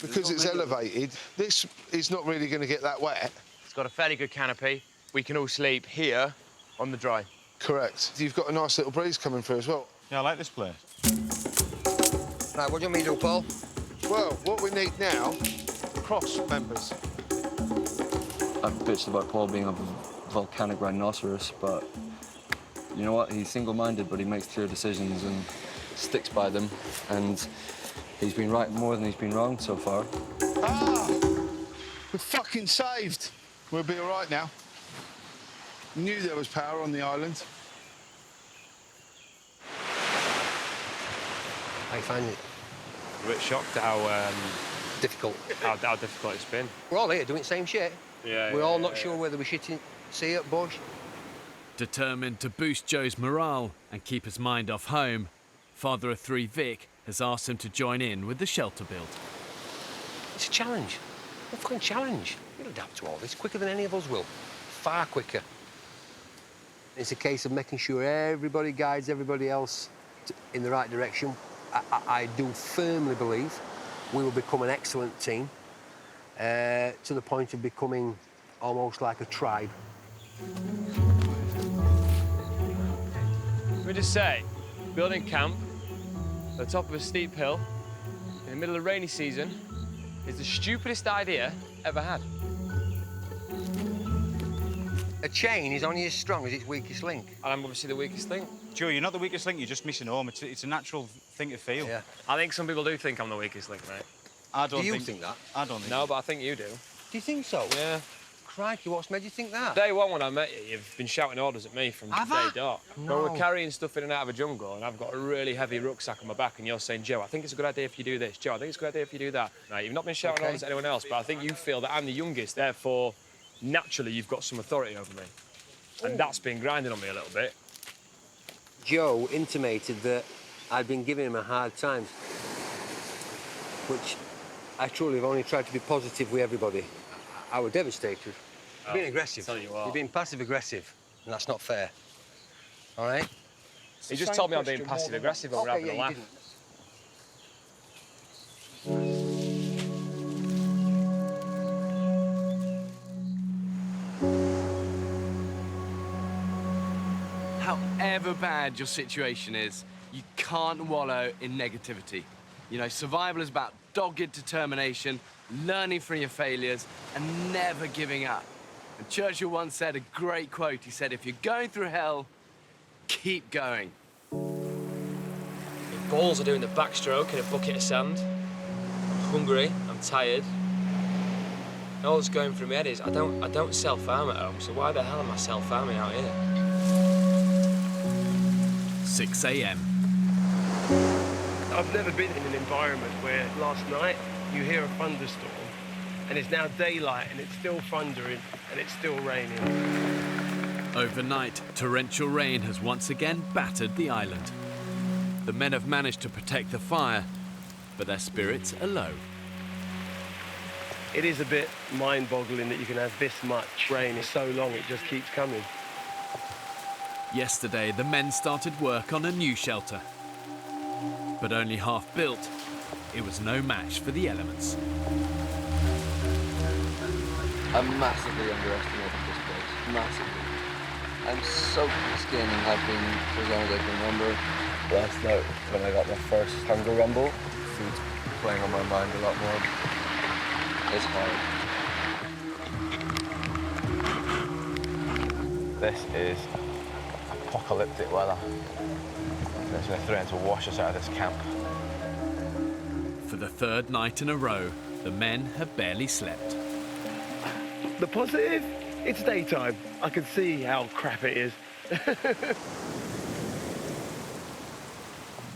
Because it's elevated, this is not really going to get that wet. It's got a fairly good canopy. We can all sleep here on the dry. Correct. You've got a nice little breeze coming through as well. Yeah, I like this place. Right, what do you want me to do, Paul? Well, what we need now, cross members. I've bitched about Paul being a volcanic rhinoceros, but you know what? He's single-minded, but he makes clear decisions and sticks by them. And he's been right more than he's been wrong so far. Ah! We're fucking saved. We'll be all right now. Knew there was power on the island. How you find it? I'm a bit shocked at how Difficult. how difficult it's been. We're all here doing the same shit. Yeah. We're all not sure whether we should see it, bush. Determined to boost Joe's morale and keep his mind off home, father of 3 Vic has asked him to join in with the shelter build. It's a challenge. A fucking challenge. We'll adapt to all this quicker than any of us will. Far quicker. It's a case of making sure everybody guides everybody else in the right direction. I do firmly believe we will become an excellent team to the point of becoming almost like a tribe. Let me just say, building camp at the top of a steep hill in the middle of the rainy season is the stupidest idea ever had. A chain is only as strong as its weakest link. And I'm obviously the weakest link. Joe, you're not the weakest link, you're just missing home. It's a natural thing to feel. Yeah. I think some people do think I'm the weakest link, mate. I don't Do you think that? I don't think No, but I think you do. Do you think so? Yeah. Crikey, what's made you think that? Day one when I met you, you've been shouting orders at me from Have day I? dot. No. When we're carrying stuff in and out of a jungle and I've got a really heavy rucksack on my back and you're saying, Joe, I think it's a good idea if you do this. Joe, I think it's a good idea if you do that. Now, you've not been shouting Okay. orders at anyone else, but I think you feel that I'm the youngest, therefore naturally you've got some authority over me. And that's been grinding on me a little bit. Joe intimated that I'd been giving him a hard time, which I truly have only tried to be positive with everybody. I was devastated. You've been aggressive. Tell you what. You've been passive-aggressive, and that's not fair. All right? He just told me I'm being passive-aggressive when we're having a laugh. However bad your situation is, you can't wallow in negativity. You know, survival is about dogged determination, learning from your failures, and never giving up. And Churchill once said a great quote. He said, if you're going through hell, keep going. My balls are doing the backstroke in a bucket of sand. I'm hungry, I'm tired. And all that's going through my head is, I don't self-harm at home, so why the hell am I self-harming out here? 6 a.m. I've never been in an environment where last night you hear a thunderstorm and it's now daylight and it's still thundering and it's still raining. Overnight, torrential rain has once again battered the island. The men have managed to protect the fire, but their spirits are low. It is a bit mind-boggling that you can have this much rain. It's so long, it just keeps coming. Yesterday, the men started work on a new shelter. But only half built, it was no match for the elements. I massively underestimated this place. Massively. I'm soaked to the skin and have been for as long as I can remember. Last night, when I got my first hunger rumble, food's playing on my mind a lot more. It's hard. This is apocalyptic weather. It's going to threaten to wash us out of this camp. For the third night in a row, the men have barely slept. The positive? It's daytime. I can see how crap it is.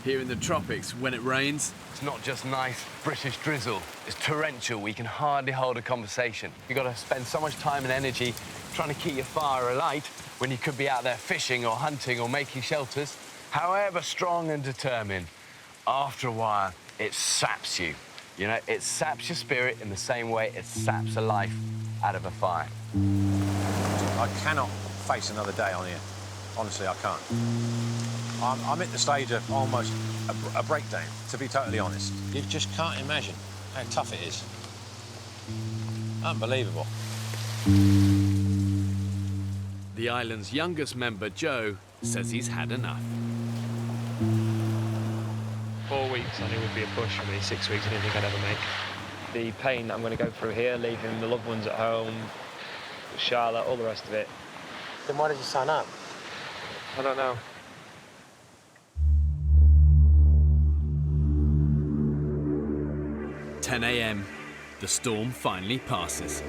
Here in the tropics, when it rains, it's not just nice British drizzle. It's torrential. We can hardly hold a conversation. You've got to spend so much time and energy trying to keep your fire alight when you could be out there fishing or hunting or making shelters. However strong and determined, after a while, it saps you. You know, it saps your spirit in the same way it saps a life out of a fire. I cannot face another day on here. Honestly, I can't. I'm at the stage of almost a breakdown, to be totally honest. You just can't imagine how tough it is. Unbelievable. the island's youngest member, Joe, says he's had enough. 4 weeks I knew would be a push for me. 6 weeks I didn't think I'd ever make. The pain that I'm going to go through here, leaving the loved ones at home, Charlotte, all the rest of it. Then why did you sign up? I don't know. At 10 a.m, the storm finally passes.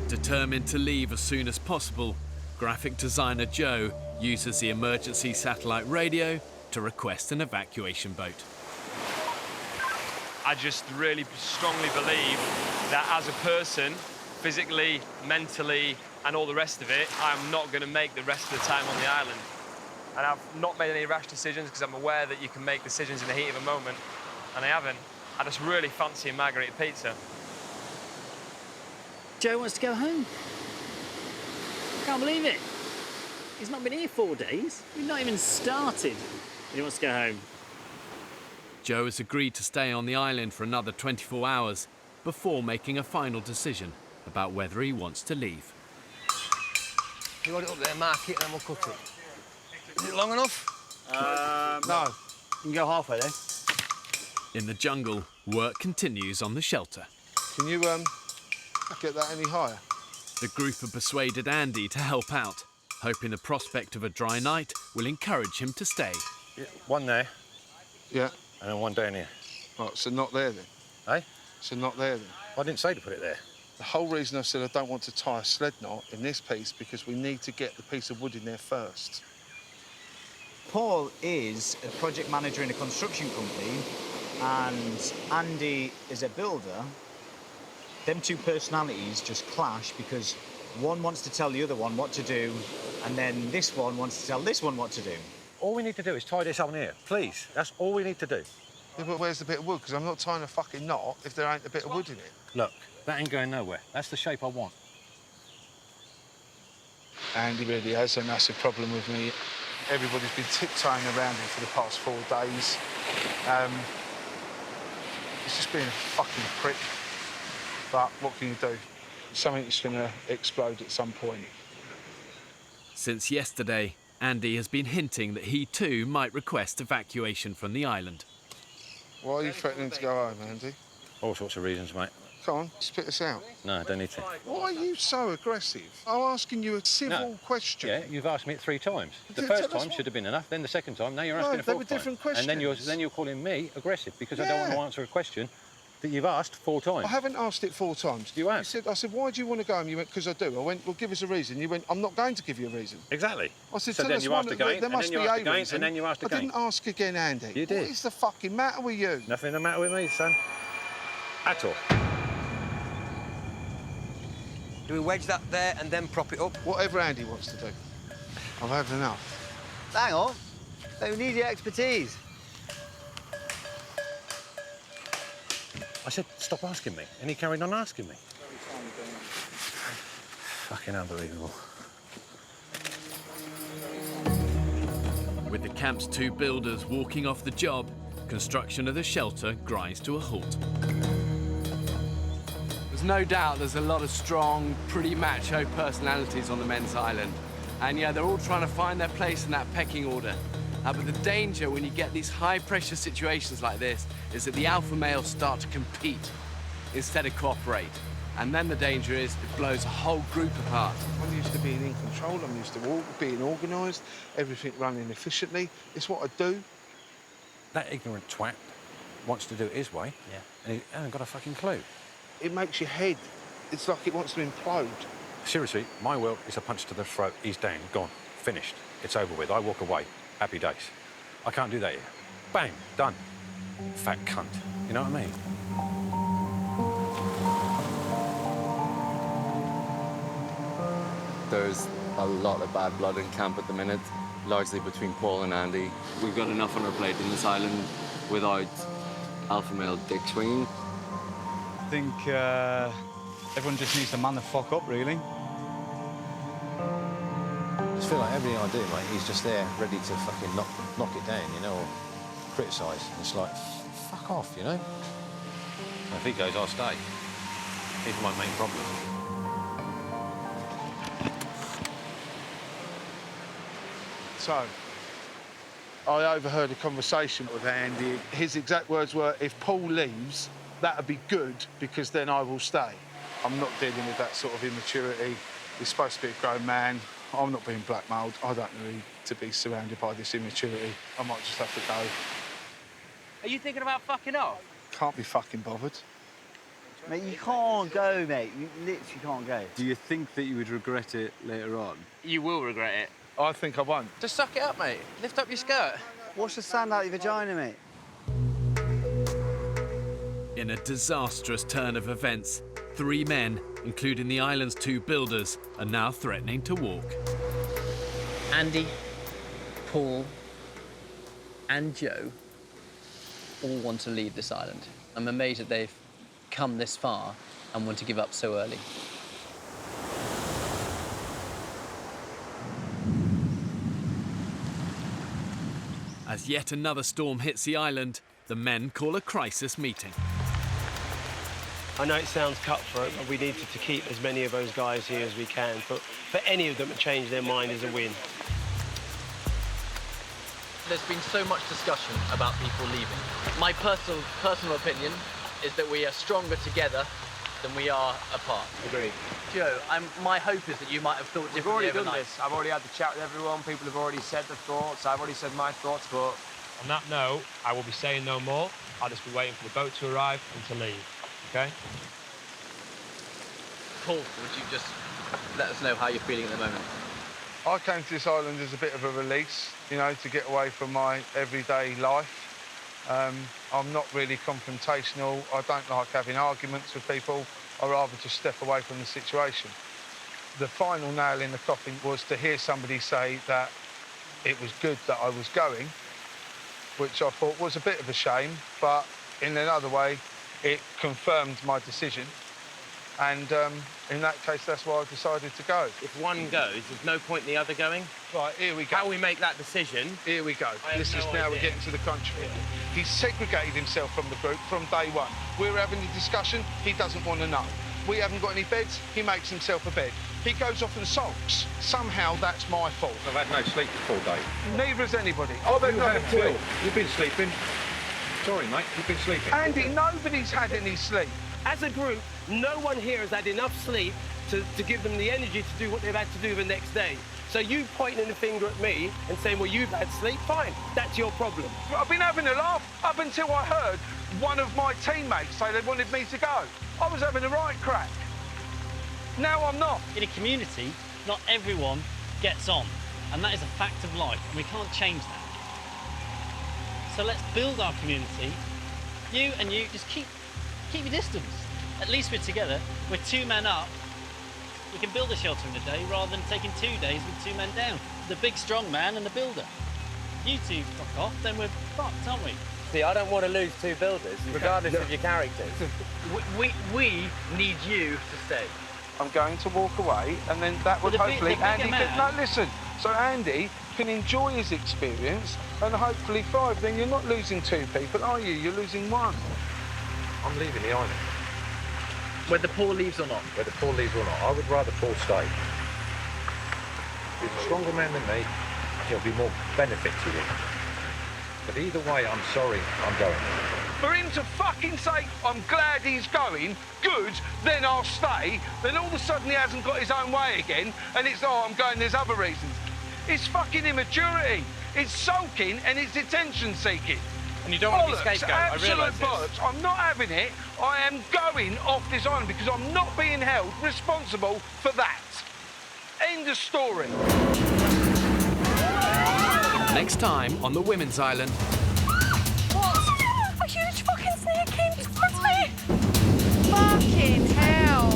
Determined to leave as soon as possible, graphic designer Joe uses the emergency satellite radio to request an evacuation boat. I just really strongly believe that as a person, physically, mentally, and all the rest of it, I'm not going to make the rest of the time on the island. And I've not made any rash decisions because I'm aware that you can make decisions in the heat of a moment, and I haven't. I just really fancy a margherita pizza. Joe wants to go home. I can't believe it. He's not been here 4 days. We've not even started. He wants to go home. Joe has agreed to stay on the island for another 24 hours before making a final decision about whether he wants to leave. You want it up there, mark it, and then we'll cut it. Is it long enough? No. You can go halfway then. In the jungle, work continues on the shelter. Can you get that any higher? The group have persuaded Andy to help out, hoping the prospect of a dry night will encourage him to stay. Yeah, one there. Yeah. And then one down here. Right, so not there then? Eh? So not there then? I didn't say to put it there. The whole reason I said I don't want to tie a sled knot in this piece because we need to get the piece of wood in there first. Paul is a project manager in a construction company and Andy is a builder. them two personalities just clash because one wants to tell the other one what to do, and then this one wants to tell this one what to do. All we need to do is tie this on here, please. That's all we need to do. Yeah, but where's the bit of wood? Because I'm not tying a fucking knot if there ain't a bit of wood in it. Look, that ain't going nowhere. That's the shape I want. Andy really has a massive problem with me. Everybody's been tiptoeing around him for the past 4 days. He's just being a fucking prick. But what can you do? Something's going to explode at some point. Since yesterday, Andy has been hinting that he too might request evacuation from the island. Why are you threatening to go home, Andy? All sorts of reasons, mate. Come on, spit us out. No, don't need to. Why are you so aggressive? I'm asking you a civil question. Yeah, you've asked me it 3 times. The Tell first us time should have been enough, then the second time, now you're asking a they fourth were time. different And then you're calling me aggressive because I don't want to answer a question that you've asked 4 times. I haven't asked it 4 times. You have. I said, why do you want to go home? You went, because I do. I went, well, give us a reason. You went, I'm not going to give you a reason. Exactly. I said, so tell then us you one. asked again, There must be a reason. and then you asked again. I didn't ask again, Andy. You did. What is the fucking matter with you? Nothing the matter with me, son. At all. Do we wedge that there and then prop it up? Whatever Andy wants to do. I've had enough. Hang on. They need your expertise. I said, stop asking me, and he carried on asking me. Fucking unbelievable. With the camp's 2 builders walking off the job, construction of the shelter grinds to a halt. There's no doubt there's a lot of strong, pretty macho personalities on the men's island. And yeah, they're all trying to find their place in that pecking order. But the danger when you get these high-pressure situations like this is that the alpha males start to compete instead of cooperate. And then the danger is it blows a whole group apart. I'm used to being in control. I'm used to being organised, everything running efficiently. It's what I do. That ignorant twat wants to do it his way, and he hasn't got a fucking clue. It makes your head, it's like it wants to implode. Seriously, my will is a punch to the throat. He's down, gone, finished. It's over with. I walk away. Happy days. I can't do that here. Bang, done. Fat cunt. You know what I mean? There's a lot of bad blood in camp at the minute, largely between Paul and Andy. We've got enough on our plate in this island without alpha male dick swinging. I think everyone just needs to man the fuck up, really. I just feel like everything I do, mate, he's just there, ready to fucking knock it down, you know, or criticise. It's like, fuck off, you know? And if he goes, I'll stay. He's my main problem. So, I overheard a conversation with Andy. His exact words were, if Paul leaves, that'd be good, because then I will stay. I'm not dealing with that sort of immaturity. He's supposed to be a grown man. I'm not being blackmailed. I don't need to be surrounded by this immaturity. I might just have to go. Are you thinking about fucking off? Can't be fucking bothered. Mate, you can't go, mate. You literally can't go. Do you think that you would regret it later on? You will regret it. I think I won't. Just suck it up, mate. Lift up your skirt. Wash the sand out of your vagina, mate. In a disastrous turn of events, 3 men, including the island's 2 builders, are now threatening to walk. Andy, Paul, and Joe all want to leave this island. I'm amazed that they've come this far and want to give up so early. As yet another storm hits the island, the men call a crisis meeting. I know it sounds cutthroat, but we needed to keep as many of those guys here as we can. But for any of them to change their mind is a win. There's been so much discussion about people leaving. My personal opinion is that we are stronger together than we are apart. Agreed. Joe, my hope is that you might have thought We've differently already done overnight. this. I've already had the chat with everyone. People have already said their thoughts. I've already said my thoughts, but... On that note, I will be saying no more. I'll just be waiting for the boat to arrive and to leave, OK? Paul, would you just let us know how you're feeling at the moment? I came to this island as a bit of a release, you know, to get away from my everyday life. I'm not really confrontational. I don't like having arguments with people. I'd rather just step away from the situation. The final nail in the coffin was to hear somebody say that it was good that I was going, which I thought was a bit of a shame, but in another way, it confirmed my decision. And in that case, that's why I decided to go. If one goes, there's no point in the other going? Right, here we go. How we make that decision? Here we go. This is now we're getting to the crunch bit. He's segregated himself from the group from day one. We're having a discussion, he doesn't want to know. We haven't got any beds, he makes himself a bed. He goes off and sulks. Somehow that's my fault. I've had no sleep for 4 days. Neither has anybody. I've had nothing to eat. You've been sleeping. Sorry, mate, you've been sleeping. Andy, nobody's had any sleep. As a group, no one here has had enough sleep to give them the energy to do what they've had to do the next day. So you pointing the finger at me and saying, well, you've had sleep, fine, that's your problem. I've been having a laugh up until I heard one of my teammates say they wanted me to go. I was having a right crack. Now I'm not. In a community, not everyone gets on, and that is a fact of life, and we can't change that. So let's build our community. You and you, just keep your distance. At least we're together. We're 2 men up. We can build a shelter in a day rather than taking 2 days with 2 men down. The big strong man and the builder. You two fuck off, then we're fucked, aren't we? See, I don't want to lose 2 builders, regardless of your characters. We need you to stay. I'm going to walk away, and then that would hopefully Andy can. No, listen. So Andy can enjoy his experience and hopefully thrive. Then you're not losing 2 people, are you? You're losing 1. I'm leaving the island. Whether Paul leaves or not? Whether Paul leaves or not, I would rather Paul stay. He's a stronger man than me. He'll be more benefit to him. But either way, I'm sorry, I'm going. For him to fucking say, I'm glad he's going, good, then I'll stay, then all of a sudden he hasn't got his own way again, and it's, oh, I'm going, there's other reasons. It's fucking immaturity. It's sulking and it's attention seeking. And you don't want to be scapegoat, I realise this. Bollocks. I'm not having it. I am going off this island because I'm not being held responsible for that. End of story. Next time on the Women's Island. What? A huge fucking snake came towards me! Fucking hell!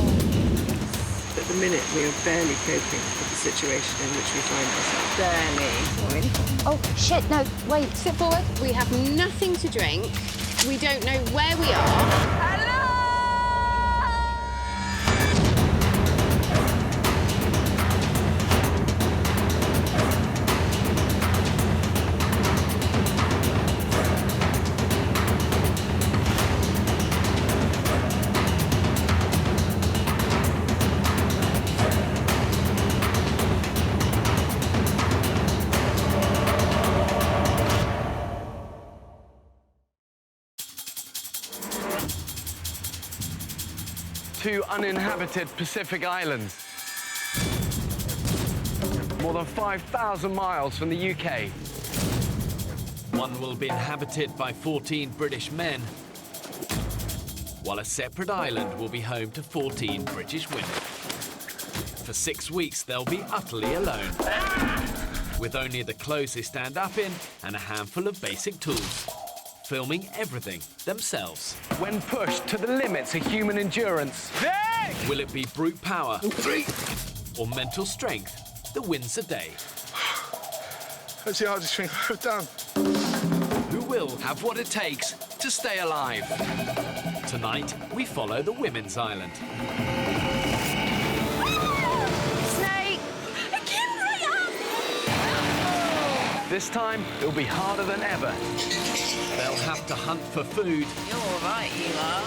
At the minute, we are barely coping with the situation in which we find ourselves. Barely. Oh, shit, no, wait, sit forward. We have nothing to drink. We don't know where we are. Two uninhabited Pacific islands. More than 5,000 miles from the UK. One will be inhabited by 14 British men, while a separate island will be home to 14 British women. For 6 weeks, they'll be utterly alone, with only the clothes they stand up in and a handful of basic tools, filming everything themselves. When pushed to the limits of human endurance. Will it be brute power or mental strength that wins the day? That's the hardest thing I've done. Who will have what it takes to stay alive? Tonight, we follow the Women's Island. Snake! This time, it'll be harder than ever. They'll have to hunt for food. You're all right, you are.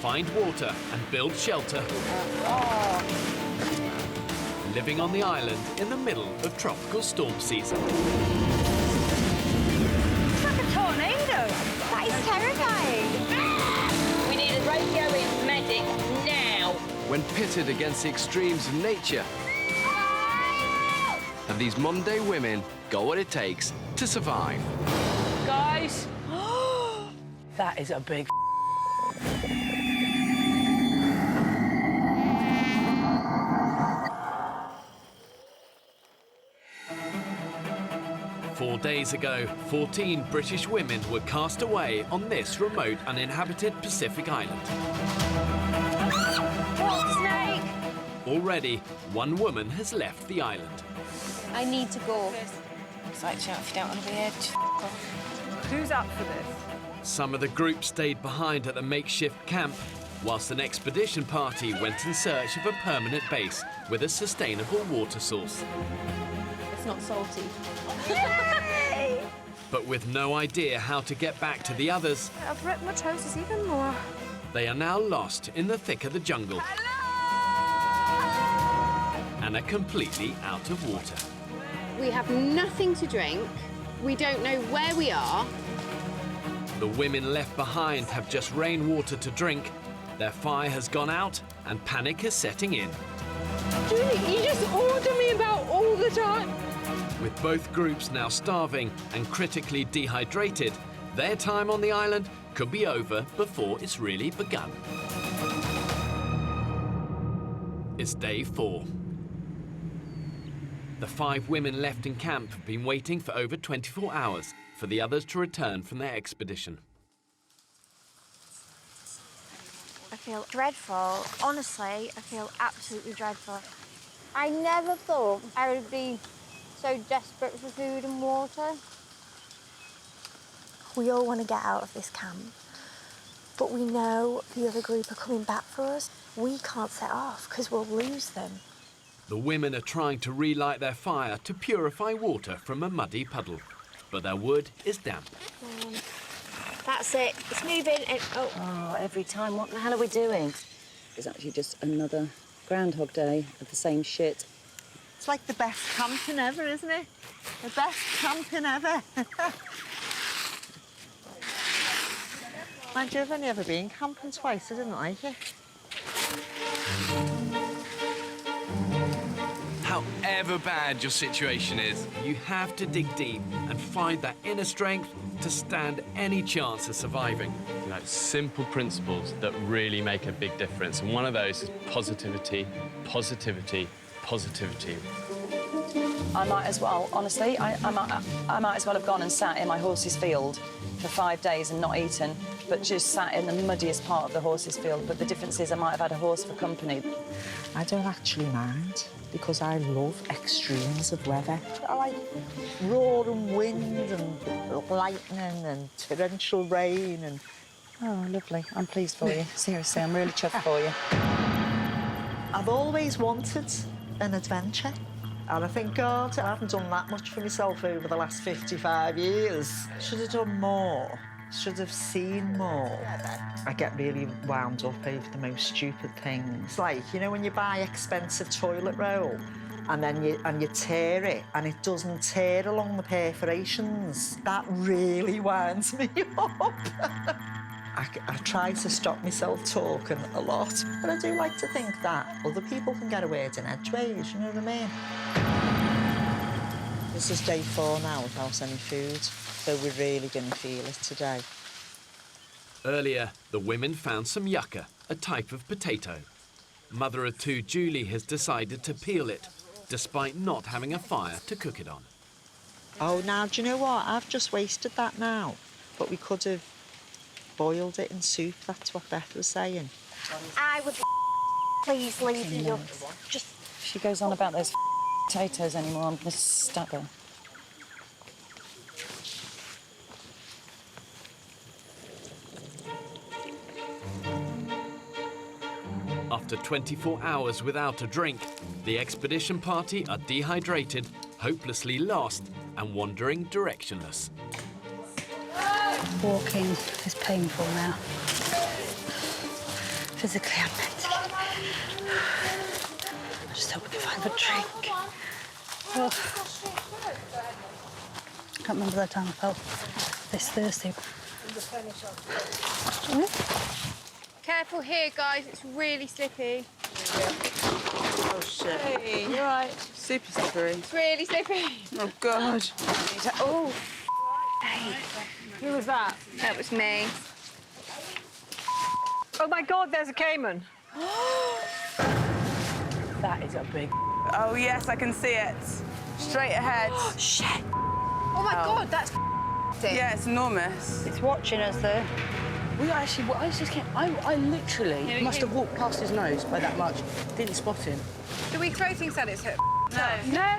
Find water and build shelter. Living on the island in the middle of tropical storm season. It's like a tornado. That is terrifying. We need a radioing medic now. When pitted against the extremes of nature, and these modern-day women got what it takes to survive. Guys. That is a big 4 days ago, 14 British women were cast away on this remote, uninhabited Pacific island. Already, one woman has left the island. I need to go. It's like, if you don't want to be here, just off. Who's up for this? Some of the group stayed behind at the makeshift camp, whilst an expedition party went in search of a permanent base with a sustainable water source. It's not salty. But with no idea how to get back to the others, I've ripped my trousers even more. they are now lost in the thick of the jungle. And are completely out of water. We have nothing to drink. We don't know where we are. The women left behind have just rainwater to drink. Their fire has gone out and panic is setting in. Julie, you just order me about all the time. With both groups now starving and critically dehydrated, their time on the island could be over before it's really begun. It's day 4. The 5 women left in camp have been waiting for over 24 hours for the others to return from their expedition. I feel dreadful. Honestly, I feel absolutely dreadful. I never thought I would be so desperate for food and water. We all want to get out of this camp, but we know the other group are coming back for us. We can't set off because we'll lose them. The women are trying to relight their fire to purify water from a muddy puddle, but their wood is damp. That's it. It's moving. And, Oh, every time. What the hell are we doing? It's actually just another Groundhog Day of the same shit. It's like the best camping ever, isn't it? The best camping ever. Mind you, I've only ever been camping twice. I didn't like it. However bad your situation is, you have to dig deep and find that inner strength to stand any chance of surviving. You know, simple principles that really make a big difference. And one of those is positivity, positivity, positivity. I might as well, honestly, I might as well have gone and sat in my horse's field for 5 days and not eaten, but just sat in the muddiest part of the horse's field. But the difference is I might have had a horse for company. I don't actually mind because I love extremes of weather. I like roaring wind and lightning and torrential rain and... Oh, lovely. I'm pleased for you. Seriously, I'm really chuffed for you. I've always wanted an adventure. And I think, God, I haven't done that much for myself over the last 55 years. Should have done more. Should have seen more. I get really wound up over the most stupid things. Like, you know, when you buy expensive toilet roll and then you tear it and it doesn't tear along the perforations. That really winds me up. I try to stop myself talking a lot, but I do like to think that other people can get a word in edgeways, you know what I mean? This is day 4 now without any food, so we're really going to feel it today. Earlier, the women found some yucca, a type of potato. Mother of 2 Julie has decided to peel it, despite not having a fire to cook it on. Oh, now, do you know what? I've just wasted that now, but we could have boiled it in soup, that's what Beth was saying. I would please leave the yucks. Just... If she goes on about those potatoes anymore, I'm going to stab her. After 24 hours without a drink, the expedition party are dehydrated, hopelessly lost, and wandering directionless. Walking is painful now, physically and mentally. I just hope we can find a drink. Oh. I can't remember the time I felt this thirsty. Careful here, guys. It's really slippy. Oh, shit. Hey, you're right. Super slippery. It's really slippy. Oh, God. Oh. Hey. Who was that? That was me. Oh, my God, there's a caiman. That is a big... Oh, yes, I can see it. Straight ahead. Shit. Oh, my God, that's Yeah, it's enormous. It's watching us, though. We actually, I literally must have walked past his nose by that much. Didn't spot him. Do we throw things at it? No.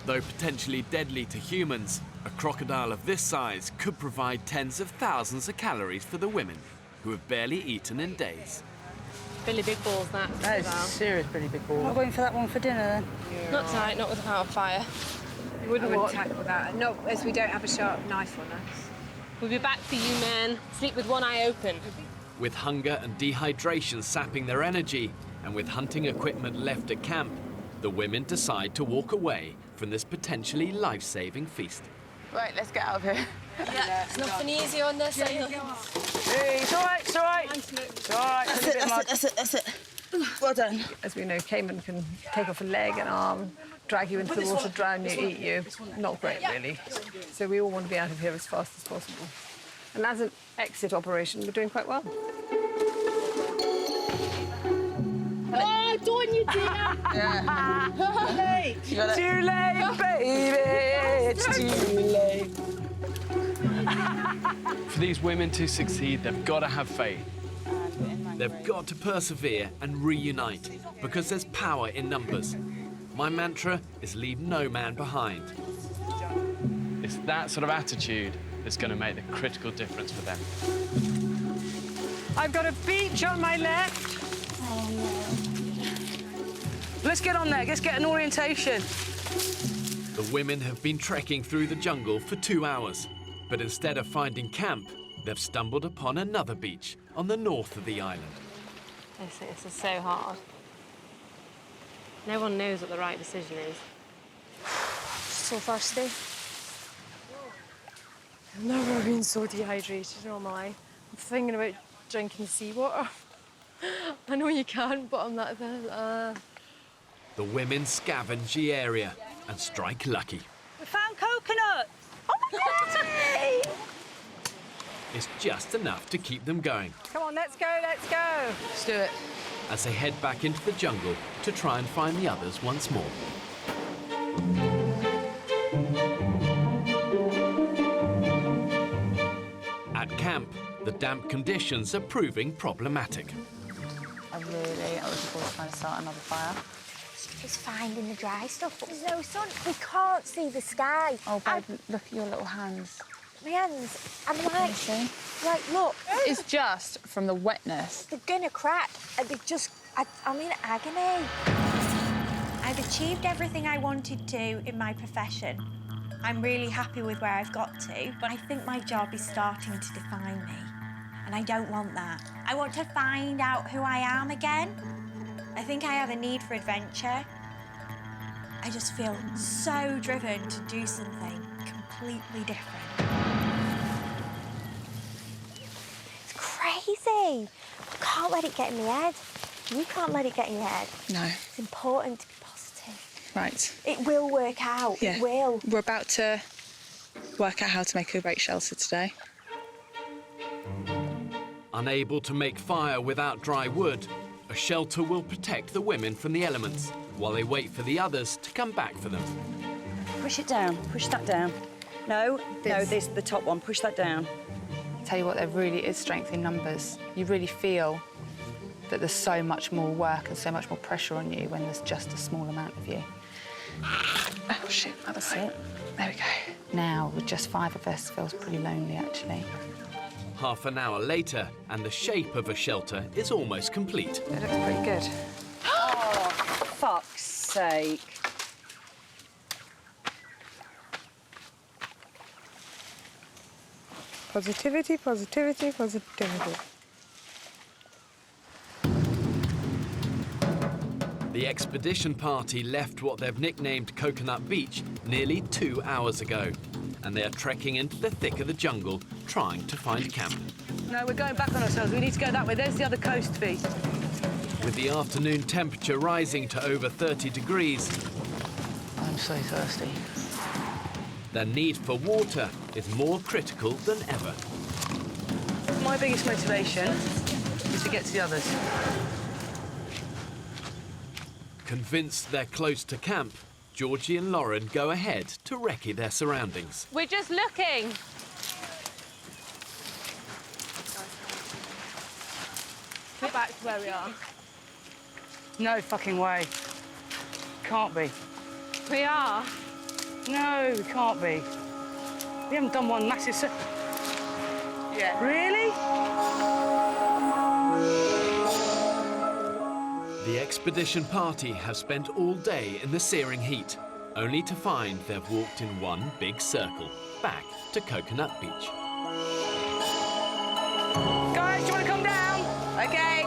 Though potentially deadly to humans, a crocodile of this size could provide tens of thousands of calories for the women, who have barely eaten in days. Billy big balls, that. That is serious Billy big balls. Not going for that one for dinner then? Not tonight, not without a fire. I wouldn't tackle that. Not as we don't have a sharp knife on us. We'll be back for you, man. Sleep with one eye open. With hunger and dehydration sapping their energy, and with hunting equipment left at camp, the women decide to walk away from this potentially life-saving feast. Right, let's get out of here. Yeah, it's nothing easy on this. Hey, it's all right, it's all right. It's all right. That's it. Well done. As we know, caiman can take off a leg, an arm, drag you into the water, drown you, eat you. Not great, really. So we all want to be out of here as fast as possible. And as an exit operation, we're doing quite well. Oh, Dawn, you did Yeah. Too late, baby. It's too late. For these women to succeed, they've got to have faith. They've got to persevere and reunite, because there's power in numbers. My mantra is leave no man behind. It's that sort of attitude that's going to make the critical difference for them. I've got a beach on my left. Let's get on there. Let's get an orientation. The women have been trekking through the jungle for 2 hours, but instead of finding camp, they've stumbled upon another beach on the north of the island. This is so hard. No one knows what the right decision is. So thirsty. I've never been so dehydrated in all my life. I'm thinking about drinking seawater. I know you can't, but I'm not. The women scavenge the area and strike lucky. We found coconuts. Oh my God! It's just enough to keep them going Come on, let's go, let's go. Let's do it. as they head back into the jungle to try and find the others once more. At camp, the damp conditions are proving problematic. I was looking forward to trying to start another fire. It's finding the dry stuff, but there's no sun. We can't see the sky. Oh, babe, look at your little hands. My hands, I'm like, look. It's just from the wetness. They're gonna crack. I'm in agony. I've achieved everything I wanted to in my profession. I'm really happy with where I've got to, but I think my job is starting to define me. And I don't want that. I want to find out who I am again. I think I have a need for adventure. I just feel so driven to do something completely different. It's crazy. I can't let it get in my head. You can't let it get in your head. No. It's important to be positive. Right. It will work out. Yeah. It will. We're about to work out how to make a great shelter today. Unable to make fire without dry wood, a shelter will protect the women from the elements while they wait for the others to come back for them. Push it down. Push that down. No, this the top one. Push that down. Tell you what, there really is strength in numbers. You really feel that there's so much more work and so much more pressure on you when there's just a small amount of you. Oh, shit. That's it. There we go. Now, with just 5 of us, feels pretty lonely, actually. Half an hour later, and the shape of a shelter is almost complete. It looks pretty good. Oh, fuck's sake. Positivity, positivity, positivity. The expedition party left what they've nicknamed Coconut Beach nearly 2 hours ago, and they are trekking into the thick of the jungle, trying to find camp. No, we're going back on ourselves. We need to go that way. There's the other coast feet. With the afternoon temperature rising to over 30 degrees, I'm so thirsty. their need for water is more critical than ever. My biggest motivation is to get to the others. Convinced they're close to camp, Georgie and Lauren go ahead to recce their surroundings. We're just looking. back to where we are? No fucking way. Can't be. We are. No, we can't be. We haven't done one massive... Yeah. Really? The expedition party have spent all day in the searing heat, only to find they've walked in one big circle, back to Coconut Beach. Guys, do you want to come down? OK.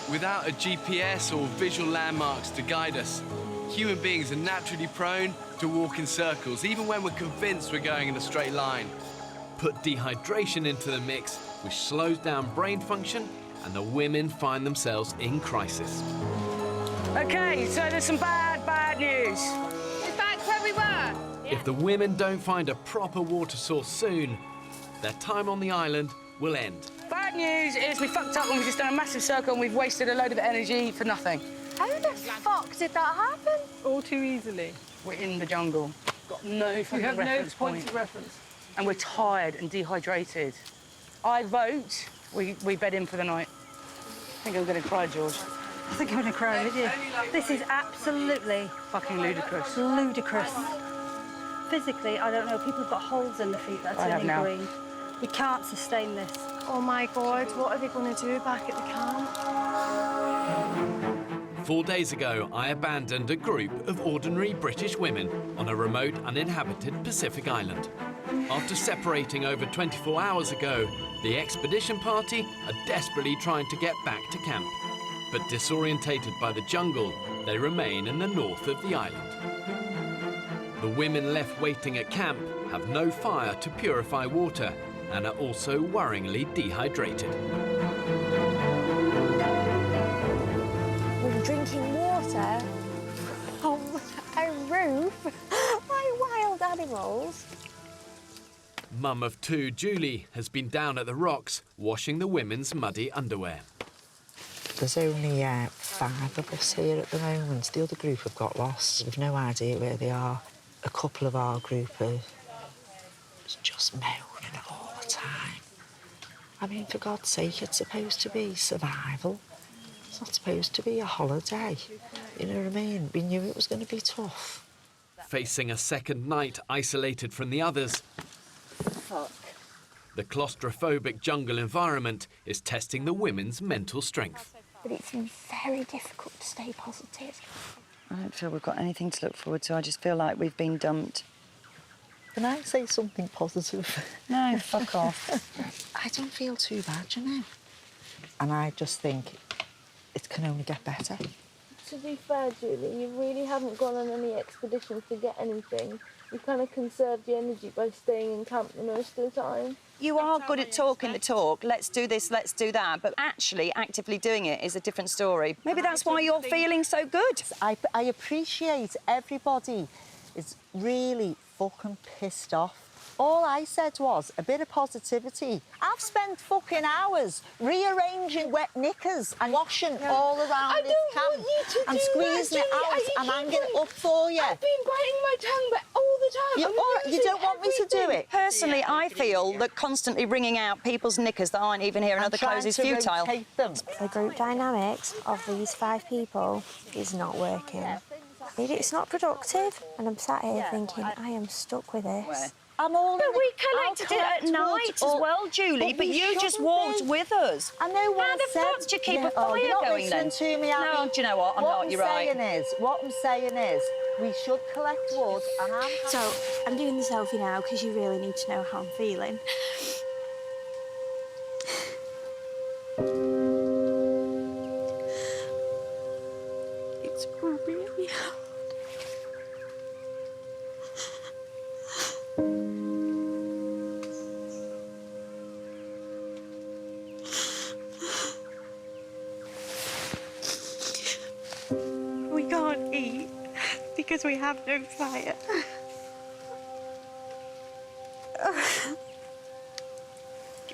Without a GPS or visual landmarks to guide us, human beings are naturally prone to walk in circles, even when we're convinced we're going in a straight line. Put dehydration into the mix, which slows down brain function, and the women find themselves in crisis. OK, so there's some bad news. We're back where we were. If the women don't find a proper water source soon, their time on the island will end. Bad news is we fucked up and we've just done a massive circle and we've wasted a load of energy for nothing. How the fuck did that happen? All too easily. We're in the jungle. Got no fucking We have reference no points of reference. And we're tired and dehydrated. I vote we bed in for the night. I think I'm going to cry, George. I think I'm going to cry with you. This is absolutely fucking ludicrous. Ludicrous. Physically, I don't know. People have got holes in their feet that are turning green. We can't sustain this. Oh my God, what are they going to do back at the camp? 4 days ago, I abandoned a group of ordinary British women on a remote, uninhabited Pacific island. After separating over 24 hours ago, the expedition party are desperately trying to get back to camp. But disorientated by the jungle, they remain in the north of the island. The women left waiting at camp have no fire to purify water and are also worryingly dehydrated. We're drinking water from a roof like wild animals. Mum of two, Julie, has been down at the rocks washing the women's muddy underwear. There's only 5 of us here at the moment. The other group have got lost. We've no idea where they are. A couple of our group are just moaning all the time. I mean, for God's sake, it's supposed to be survival. It's not supposed to be a holiday. You know what I mean? We knew it was going to be tough. Facing a second night isolated from the others, Fuck. the claustrophobic jungle environment is testing the women's mental strength. But it's very difficult to stay positive. I don't feel we've got anything to look forward to. I just feel like we've been dumped. Can I say something positive? No, fuck off. I don't feel too bad, you know. And I just think it can only get better. To be fair, Julie, you really haven't gone on any expeditions to get anything. You kind of conserved the energy by staying in camp the most of the time. You are good at talking the talk. Let's do this, let's do that. But actually, actively doing it is a different story. Maybe that's why you're feeling so good. I appreciate everybody is really fucking pissed off. All I said was a bit of positivity. I've spent fucking hours rearranging wet knickers and washing all around this camp and squeezing it out and hanging it up for you. I've been biting my tongue all the time. You don't want me to do it? Personally, I feel that constantly wringing out people's knickers that aren't even here and other clothes is futile. The group dynamics of these 5 people is not working. It's not productive, and I'm sat here thinking, I am stuck with this. I'm all But we collected it at night as well, Julie, but you just walked with us. I know what How the fuck do you keep a fire you're not going then? listening to me, Abby. No, do you know what? I'm not, you're right. What I'm saying is, we should collect wood and So, I'm doing the selfie now because you really need to know how I'm feeling. It's really hard. We can't eat because we have no fire.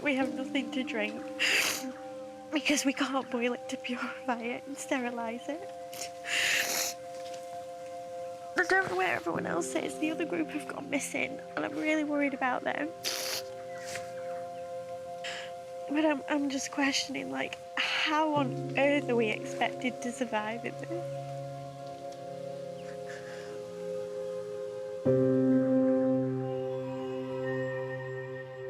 We have nothing to drink because we can't boil it to purify it and sterilise it. I don't know where everyone else is. The other group have gone missing and I'm really worried about them. But I'm just questioning, like, How on earth are we expected to survive in this?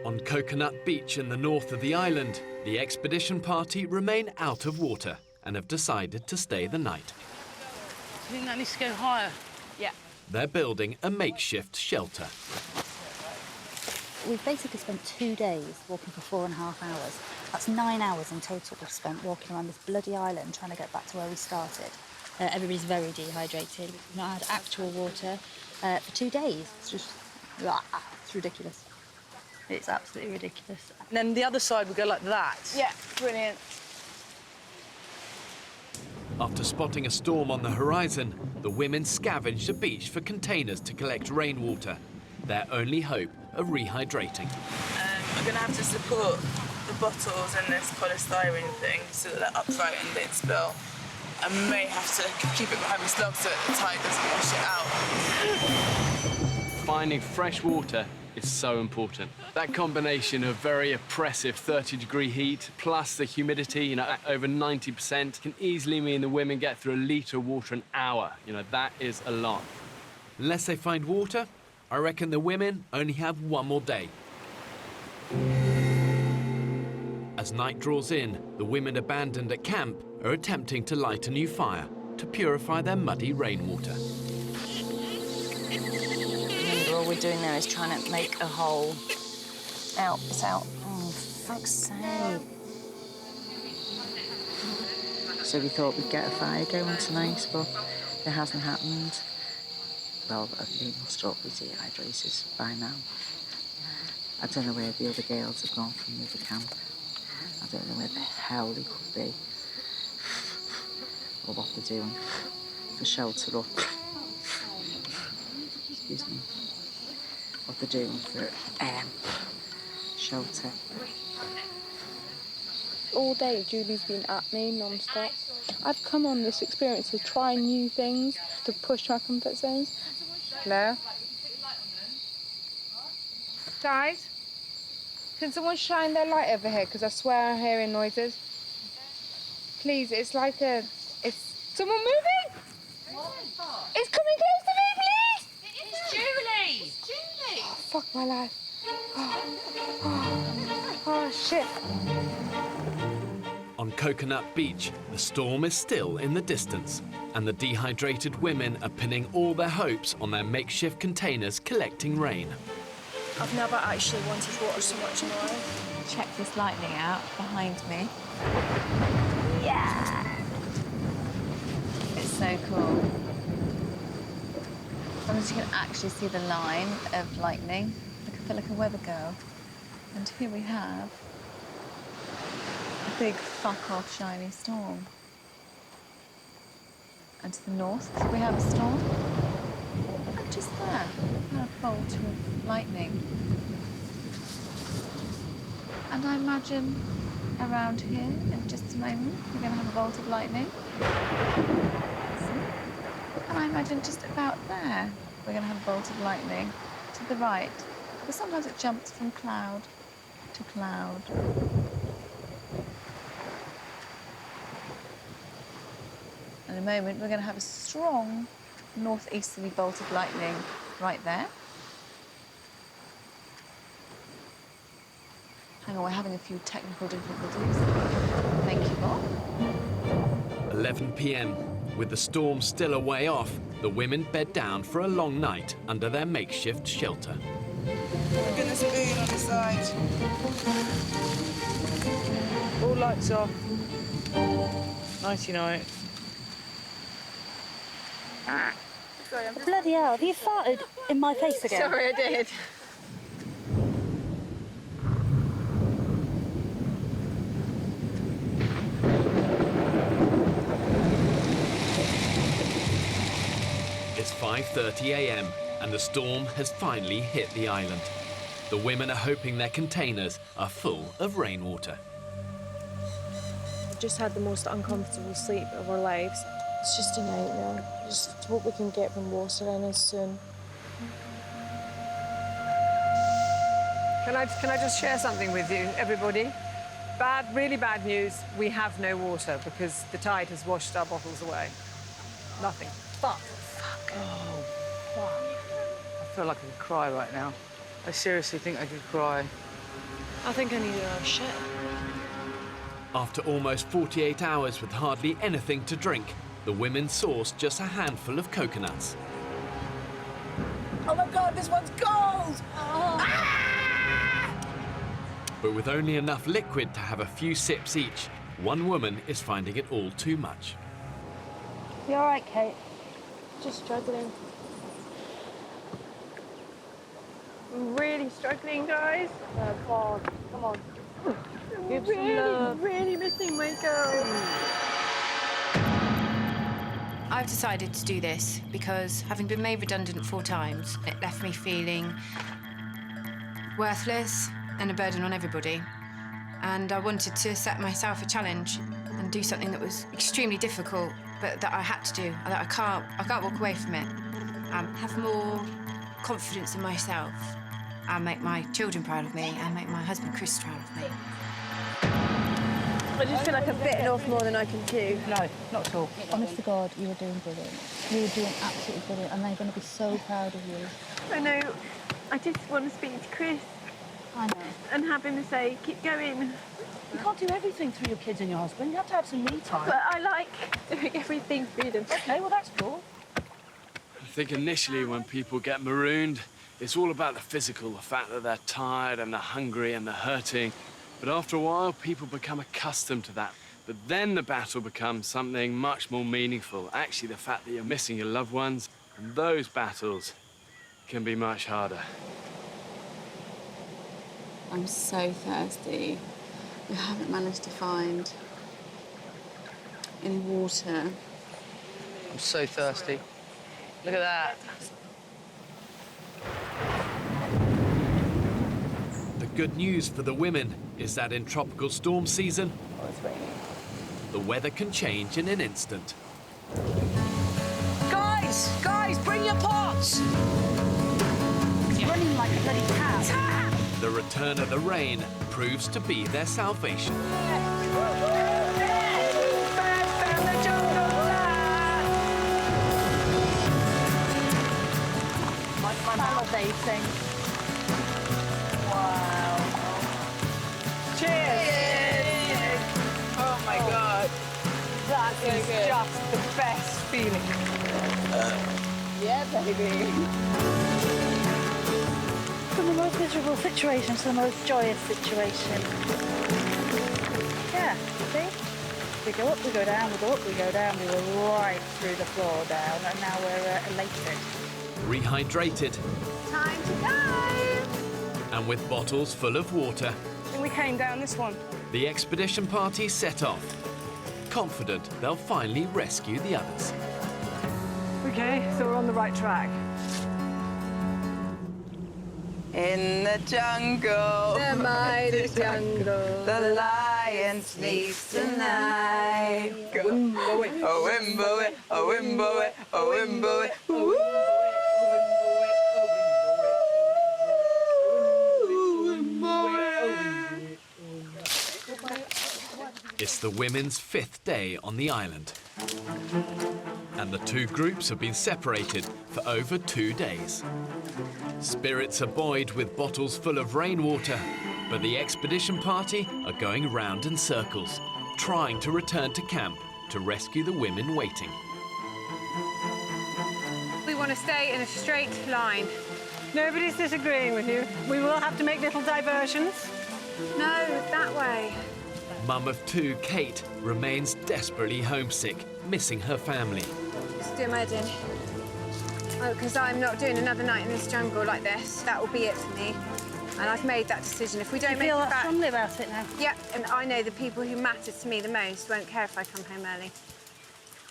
On Coconut Beach in the north of the island, the expedition party remain out of water and have decided to stay the night. I think that needs to go higher. Yeah. They're building a makeshift shelter. We've basically spent 2 days walking for 4.5 hours. That's 9 hours in total we've spent walking around this bloody island trying to get back to where we started. Everybody's very dehydrated. We've not had actual water for 2 days. It's just, it's ridiculous. It's absolutely ridiculous. And then the other side would go like that. Yeah, brilliant. After spotting a storm on the horizon, the women scavenged the beach for containers to collect rainwater, their only hope of rehydrating. We're going to have to support the bottles in this polystyrene thing so that they're upright and don't spill. And we may have to keep it behind the slug so that the tide doesn't wash it out. Finding fresh water is so important. That combination of very oppressive 30-degree heat plus the humidity, at over 90%, can easily mean the women get through a litre of water an hour. That is a lot. Unless they find water, I reckon the women only have one more day. As night draws in, the women abandoned at camp are attempting to light a new fire to purify their muddy rainwater. All we're doing there is trying to make a hole. Out, it's out. Oh, fuck's sake. So we thought we'd get a fire going tonight, but it hasn't happened. Well, I think we'll stop with dehydrated by now. I don't know where the other girls have gone from the other camp. I don't know where the hell they could be. Or what they're doing for shelter up. Excuse me. What they're doing for shelter. All day Julie's been at me non-stop. I've come on this experience to try new things, to push my comfort zones. Hello? Guys, can someone shine their light over here? Because I swear I'm hearing noises. Please, it's like a... It's... Someone moving? It's coming close to me, please! It's Julie! It's Julie! Oh, fuck my life. Oh, shit. On Coconut Beach, the storm is still in the distance, and the dehydrated women are pinning all their hopes on their makeshift containers collecting rain. I've never actually wanted water so much in my life. Check this lightning out behind me. Yeah! It's so cool. Sometimes you can actually see the line of lightning. I feel like a weather girl. And here we have a big fuck-off shiny storm. And to the north, we have a storm. And just there, a bolt of lightning. And I imagine around here, in just a moment, we're going to have a bolt of lightning. And I imagine just about there, we're going to have a bolt of lightning to the right. Because sometimes it jumps from cloud to cloud. In a moment, we're going to have a strong northeasterly bolt of lightning right there. Hang on, we're having a few technical difficulties. Thank you, Bob. 11 p.m. With the storm still a way off, the women bed down for a long night under their makeshift shelter. Oh, goodness, moon on the side. All lights off. Nighty-night. Bloody hell, have you farted in my face again? Sorry, I did. It's 5:30 a.m. and the storm has finally hit the island. The women are hoping their containers are full of rainwater. We've just had the most uncomfortable sleep of our lives. It's just a nightmare. Just hope we can get from water in as soon. Can I just share something with you, everybody? Really bad news, we have no water because the tide has washed our bottles away. Nothing. But, fuck. Oh, fuck. I feel like I could cry right now. I seriously think I could cry. I think I need a shit. After almost 48 hours with hardly anything to drink, the women sourced just a handful of coconuts. Oh my God, this one's cold! Oh. But with only enough liquid to have a few sips each, one woman is finding it all too much. You all right, Kate? Just struggling. I'm really struggling, guys. Oh, God. Come on. I'm really missing my girl. I've decided to do this because, having been made redundant 4 times, it left me feeling worthless and a burden on everybody. And I wanted to set myself a challenge and do something that was extremely difficult, but that I had to do, that I can't walk away from it. Have more confidence in myself and make my children proud of me and make my husband Chris proud of me. I just feel like I've bitten off more than I can chew. No, not at all. Honest to God, you were doing brilliant. You were doing absolutely brilliant, and they're going to be so proud of you. I know. I just want to speak to Chris. I know. And have him say, keep going. You can't do everything through your kids and your husband. You have to have some me time. But I like doing everything through them. Okay, well, that's cool. I think initially when people get marooned, it's all about the physical, the fact that they're tired and they're hungry and they're hurting. But after a while, people become accustomed to that. But then the battle becomes something much more meaningful. Actually, the fact that you're missing your loved ones, and those battles can be much harder. I'm so thirsty. We haven't managed to find any water. I'm so thirsty. Look at that. The good news for the women is that in tropical storm season, the weather can change in an instant. Guys, bring your pots! It's running like a bloody cat. The return of the rain proves to be their salvation. Salivating. Wow. Cheers! Oh my God. That is just the best feeling. Yeah, baby. From the most miserable situation to the most joyous situation. Yeah, see? We go up, we go down, we go up, we go down. We were right through the floor down, and now we're elated. Rehydrated. Time to go! And with bottles full of water, And we came down this one. the expedition party set off, confident they'll finally rescue the others. OK, so we're on the right track. In the jungle. The mighty jungle. The lion sleeps tonight. Oh, wimbo, oh, wimbo, oh, wimbo, oh, wimbo. It's the women's 5th day on the island. And the 2 groups have been separated for over 2 days. Spirits are buoyed with bottles full of rainwater, but the expedition party are going round in circles, trying to return to camp to rescue the women waiting. We want to stay in a straight line. Nobody's disagreeing with you. We will have to make little diversions. No, that way. Mum of 2, Kate, remains desperately homesick, missing her family. Just do my head in. Oh, because I'm not doing another night in this jungle like this. That will be it for me. And I've made that decision. If we don't make it back... strongly about it now? Yeah, and I know the people who matter to me the most won't care if I come home early.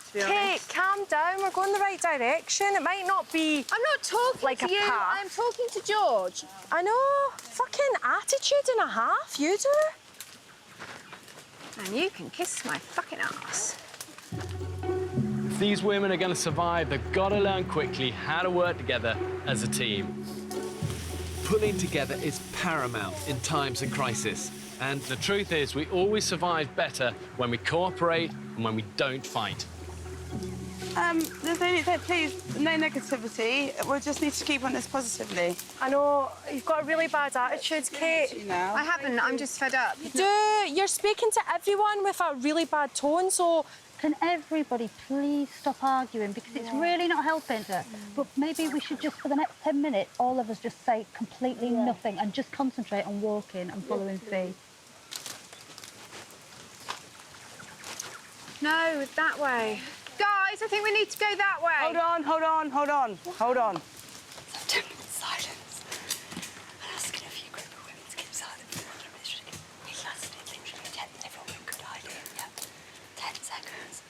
To be Kate, honest. calm down. We're going the right direction. It might not be. I'm not talking like to a you. path. I'm talking to George. I know. Fucking attitude and a half. You do. And you can kiss my fucking ass. If these women are going to survive, they've got to learn quickly how to work together as a team. pulling together is paramount in times of crisis. And the truth is, we always survive better when we cooperate and when we don't fight. There's only that, please, no negativity. We just need to keep on this positively. I know you've got a really bad attitude, Kate. You know. I haven't. I'm just fed up. You're speaking to everyone with a really bad tone, so... Can everybody please stop arguing, because it's really not helping. But maybe we should just, for the next 10 minutes, all of us just say completely nothing and just concentrate on walking and following Fee. No, that way. Guys, I think we need to go that way. Hold on, hold on, hold on, hold on. 10 minutes silence. I'm asking a few group of women to keep silent for 100 minutes. It lasted literally 10. Everyone with a good idea. Yeah. 10 seconds.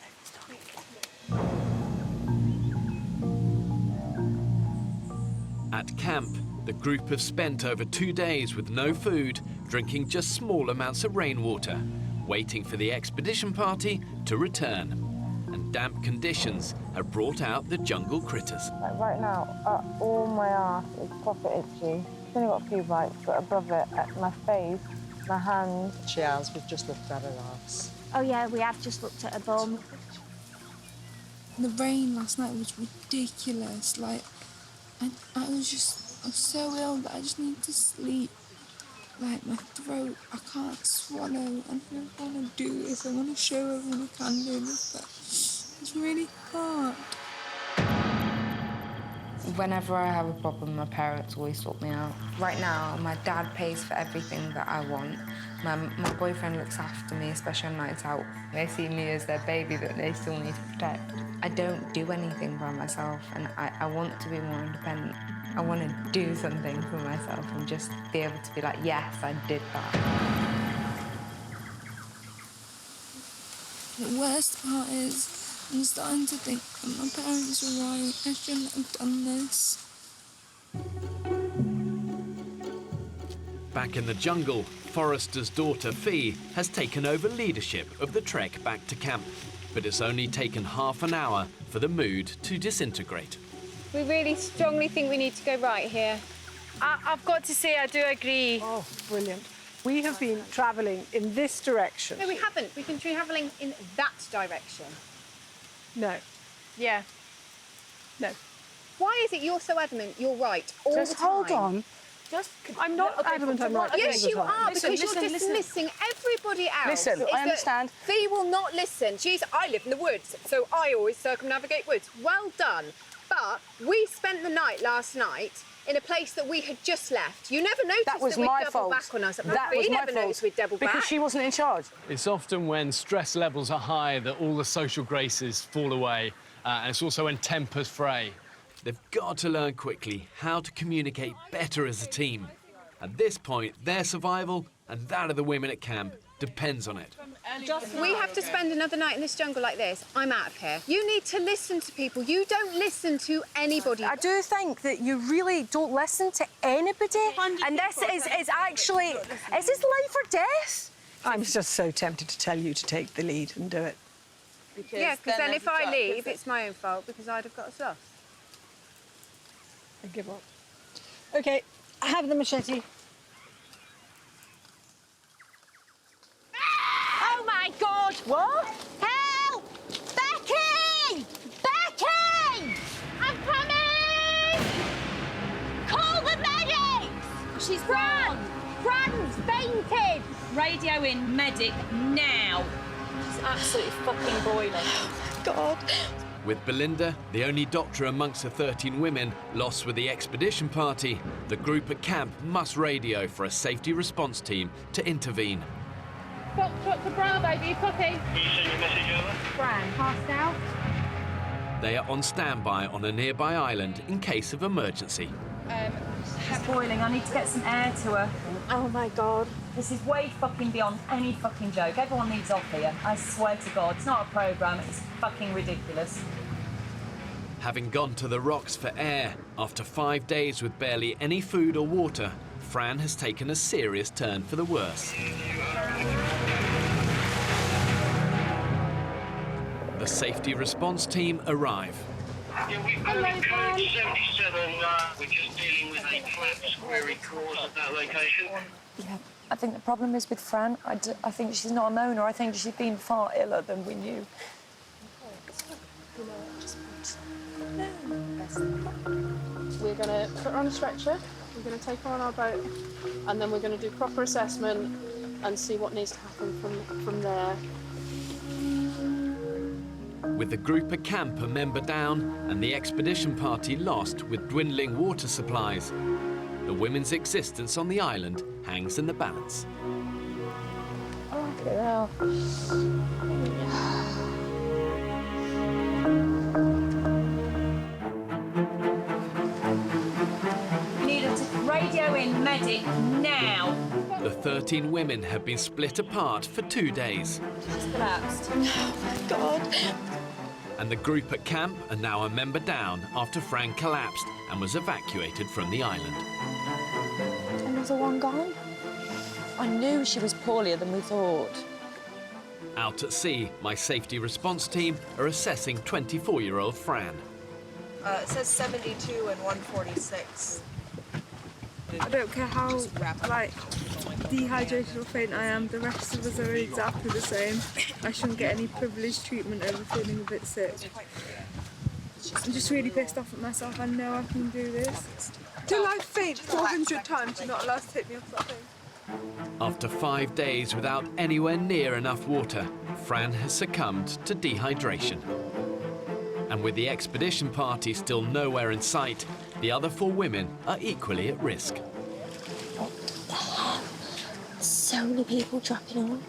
At camp, the group have spent over 2 days with no food, drinking just small amounts of rainwater, waiting for the expedition party to return. And damp conditions have brought out the jungle critters. Like right now, all my arse is proper itchy. I've only got a few bites, but above it, at my face, my hands. She has, we've just looked at her arse. Oh yeah, we have just looked at her bum. The rain last night was ridiculous. Like, I was I'm so ill that I just need to sleep. Like, my throat, I can't swallow. I don't want to do this. I want to show everyone I can do this, but it's really hard. Whenever I have a problem, my parents always sort me out. Right now, my dad pays for everything that I want. My boyfriend looks after me, especially on nights out. They see me as their baby that they still need to protect. I don't do anything by myself, and I want to be more independent. I want to do something for myself and just be able to be like, yes, I did that. The worst part is I'm starting to think that my parents are right. I shouldn't have done this. Back in the jungle, Forrester's daughter, Fee, has taken over leadership of the trek back to camp. But it's only taken half an hour for the mood to disintegrate. We really strongly think we need to go right here. I've got to say, I do agree. Oh, brilliant. We have been travelling in this direction. No, we haven't. We've been travelling in that direction. No. Yeah. No. Why is it you're so adamant you're right all the time? Just hold on. I'm not adamant I'm right. Yes, you are, Listen, because you're dismissing everybody else. Listen, I understand. Fee will not listen. I live in the woods, so I always circumnavigate woods. Well done. But we spent the night last night in a place that we had just left. You never noticed that we'd double back on us. That was my fault. Noticed we'd double back. Because she wasn't in charge. It's often when stress levels are high that all the social graces fall away, and it's also when tempers fray. They've got to learn quickly how to communicate better as a team. At this point, their survival and that of the women at camp depends on it. We have to spend another night in this jungle like this. I'm out of here. You need to listen to people. You don't listen to anybody. I do think that you really don't listen to anybody. And this is actually... Is this life or death? I'm just so tempted to tell you to take the lead and do it. Yeah, because then if I leave, it's my own fault because I'd have got us lost. I give up. OK, I have the machete. Oh, my God! What? Help! Becky! Becky! I'm coming! Call the medics! She's Fran! Fran's fainted! Radio in medic now. She's absolutely fucking boiling. Oh, my God. With Belinda, the only doctor amongst the 13 women lost with the expedition party, the group at camp must radio for a safety response team to intervene. Foxtrot to Bravo, be copy. Can you send your message over? Fran, passed out. They are on standby on a nearby island in case of emergency. She's boiling. I need to get some air to her. Oh, my God. This is way fucking beyond any fucking joke. Everyone needs off here. I swear to God. It's not a programme. It's fucking ridiculous. Having gone to the rocks for air, after 5 days with barely any food or water, Fran has taken a serious turn for the worse. The safety response team arrive. Yeah, we've got a code 77. We're just dealing with a collapse query cause at that location. Yeah, I think the problem is with Fran. I think she's not a moaner. I think she's been far iller than we knew. We're going to put her on a stretcher, we're going to take her on our boat, and then we're going to do proper assessment and see what needs to happen from there. With the group at camp a member down and the expedition party lost with dwindling water supplies, the women's existence on the island hangs in the balance. Okay, now. Need a radio in medic now. The 13 women have been split apart for 2 days. She's collapsed. Oh my God. And the group at camp are now a member down after Fran collapsed and was evacuated from the island. Another one gone? I knew she was poorlier than we thought. Out at sea, my safety response team are assessing 24-year-old Fran. It says 72 and 146. I don't care how, like, dehydrated or faint I am, the rest of us are exactly the same. I shouldn't get any privileged treatment over feeling a bit sick. I'm just really pissed off at myself. I know I can do this. Till I faint 400 times, you're not allowed to take me off that thing. After 5 days without anywhere near enough water, Fran has succumbed to dehydration. And with the expedition party still nowhere in sight, the other 4 women are equally at risk. So many people dropping on.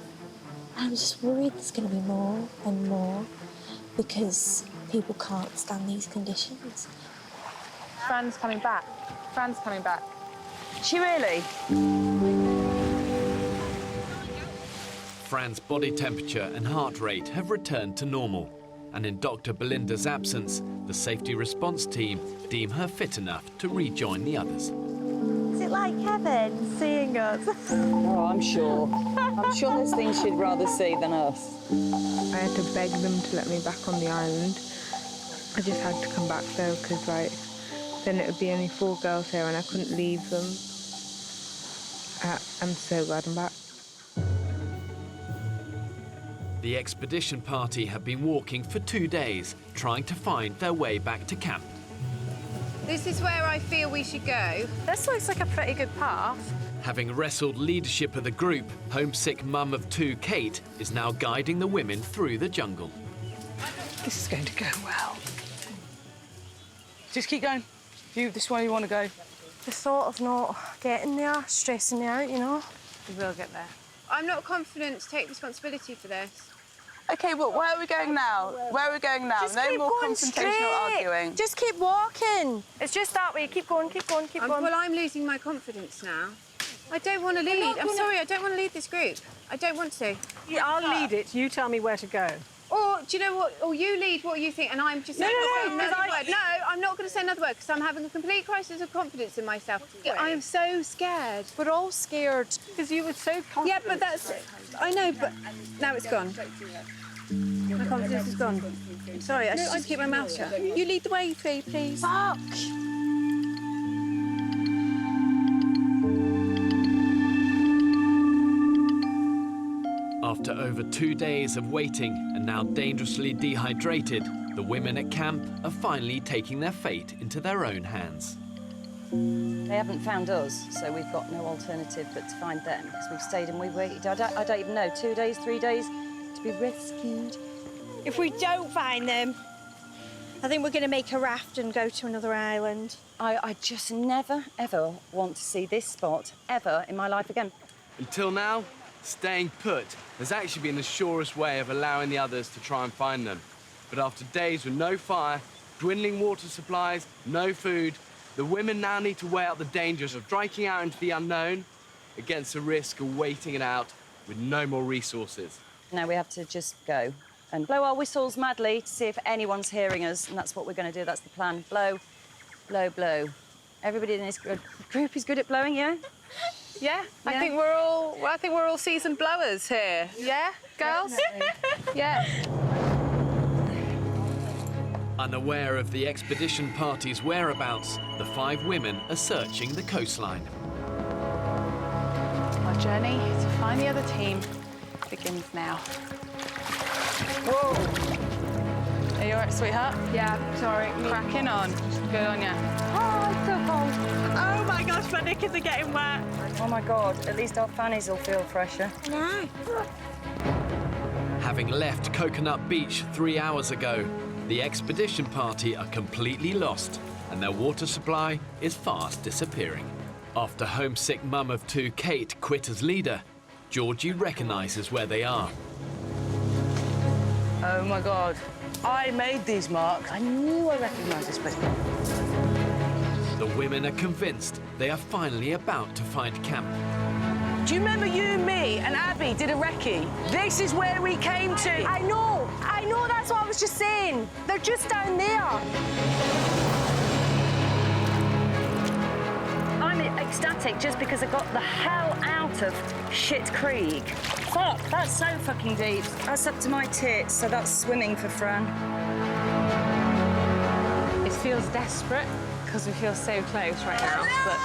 I'm just worried there's going to be more and more because people can't stand these conditions. Fran's coming back. Fran's coming back. She really? Fran's body temperature and heart rate have returned to normal. And in Dr. Belinda's absence, the safety response team deem her fit enough to rejoin the others. Is it like heaven seeing us? Oh, I'm sure. I'm sure there's things she'd rather see than us. I had to beg them to let me back on the island. I just had to come back though, because like, then it would be only 4 girls here and I couldn't leave them. I'm so glad I'm back. The expedition party have been walking for 2 days, trying to find their way back to camp. This is where I feel we should go. This looks like a pretty good path. Having wrestled leadership of the group, homesick mum of 2 Kate is now guiding the women through the jungle. This is going to go well. Just keep going. This way you want to go. The thought of not getting there, stressing me out, you know. We will get there. I'm not confident to take responsibility for this. OK, but where are we going now? Where are we going now? Just no keep more going confrontational straight. arguing. Just keep walking. It's just that way. Keep going, keep going, keep going. Well, I'm losing my confidence now. I don't want to lead. I'm sorry, I don't want to lead this group. I don't want to. Yeah, I'll lead it. You tell me where to go. Or, do you know what? Or you lead what you think, and I'm just saying another word. No, I'm not going to say another word, because I'm having a complete crisis of confidence in myself. I am so scared. We're all scared. Because you were so confident. Yeah, but that's... I know, but now it's gone. My confidence is gone. I'm sorry, I should just keep my mouth shut. You lead the way, Faye, please. Fuck! After over 2 days of waiting and now dangerously dehydrated, the women at camp are finally taking their fate into their own hands. They haven't found us, so we've got no alternative but to find them, because we've stayed and we've waited. I don't even know, 2 days, 3 days to be rescued. If we don't find them, I think we're going to make a raft and go to another island. I just never, ever want to see this spot, ever, in my life again. Until now, staying put has actually been the surest way of allowing the others to try and find them. But after days with no fire, dwindling water supplies, no food, the women now need to weigh out the dangers of striking out into the unknown against the risk of waiting it out with no more resources. Now we have to just go and blow our whistles madly to see if anyone's hearing us, and that's what we're going to do. That's the plan. Blow, blow, blow. Everybody in this group is good at blowing, yeah? Yeah, I think we're all seasoned blowers here. Yeah, girls? Yeah. Unaware of the expedition party's whereabouts, the 5 women are searching the coastline. Our journey to find the other team begins now. Whoa! Are you alright, sweetheart? Yeah, sorry. Cracking on. Good on ya. Oh, it's so cold. Oh my gosh, my knickers are getting wet. Oh my God, at least our fannies will feel fresher. No. Having left Coconut Beach 3 hours ago, the expedition party are completely lost and their water supply is fast disappearing. After homesick mum of 2 Kate quit as leader, Georgie recognises where they are. Oh my God, I made these marks. I knew I recognised this place. The women are convinced they are finally about to find camp. Do you remember you, me, and Abby did a recce? This is where we came to. I know, that's what I was just saying. They're just down there. I'm ecstatic just because I got the hell out of Shit Creek. Fuck, that's so fucking deep. That's up to my tits, so that's swimming for Fran. It feels desperate because we feel so close right now, but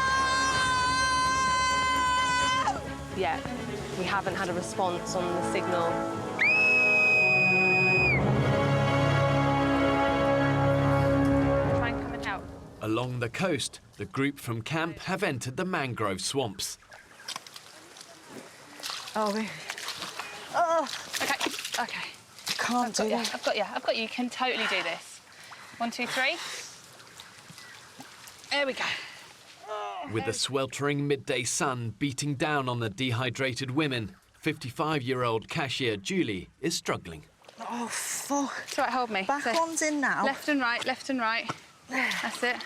yeah, we haven't had a response on the signal. Try and come and help. Along the coast, the group from camp have entered the mangrove swamps. Oh, baby. Oh, okay, okay. Can't do that. I've got you. You can totally do this. 1, 2, 3. There we go. With the sweltering midday sun beating down on the dehydrated women, 55-year-old cashier Julie is struggling. Oh, fuck. It's all right, hold me. Back one's in now. Left and right, left and right. That's it.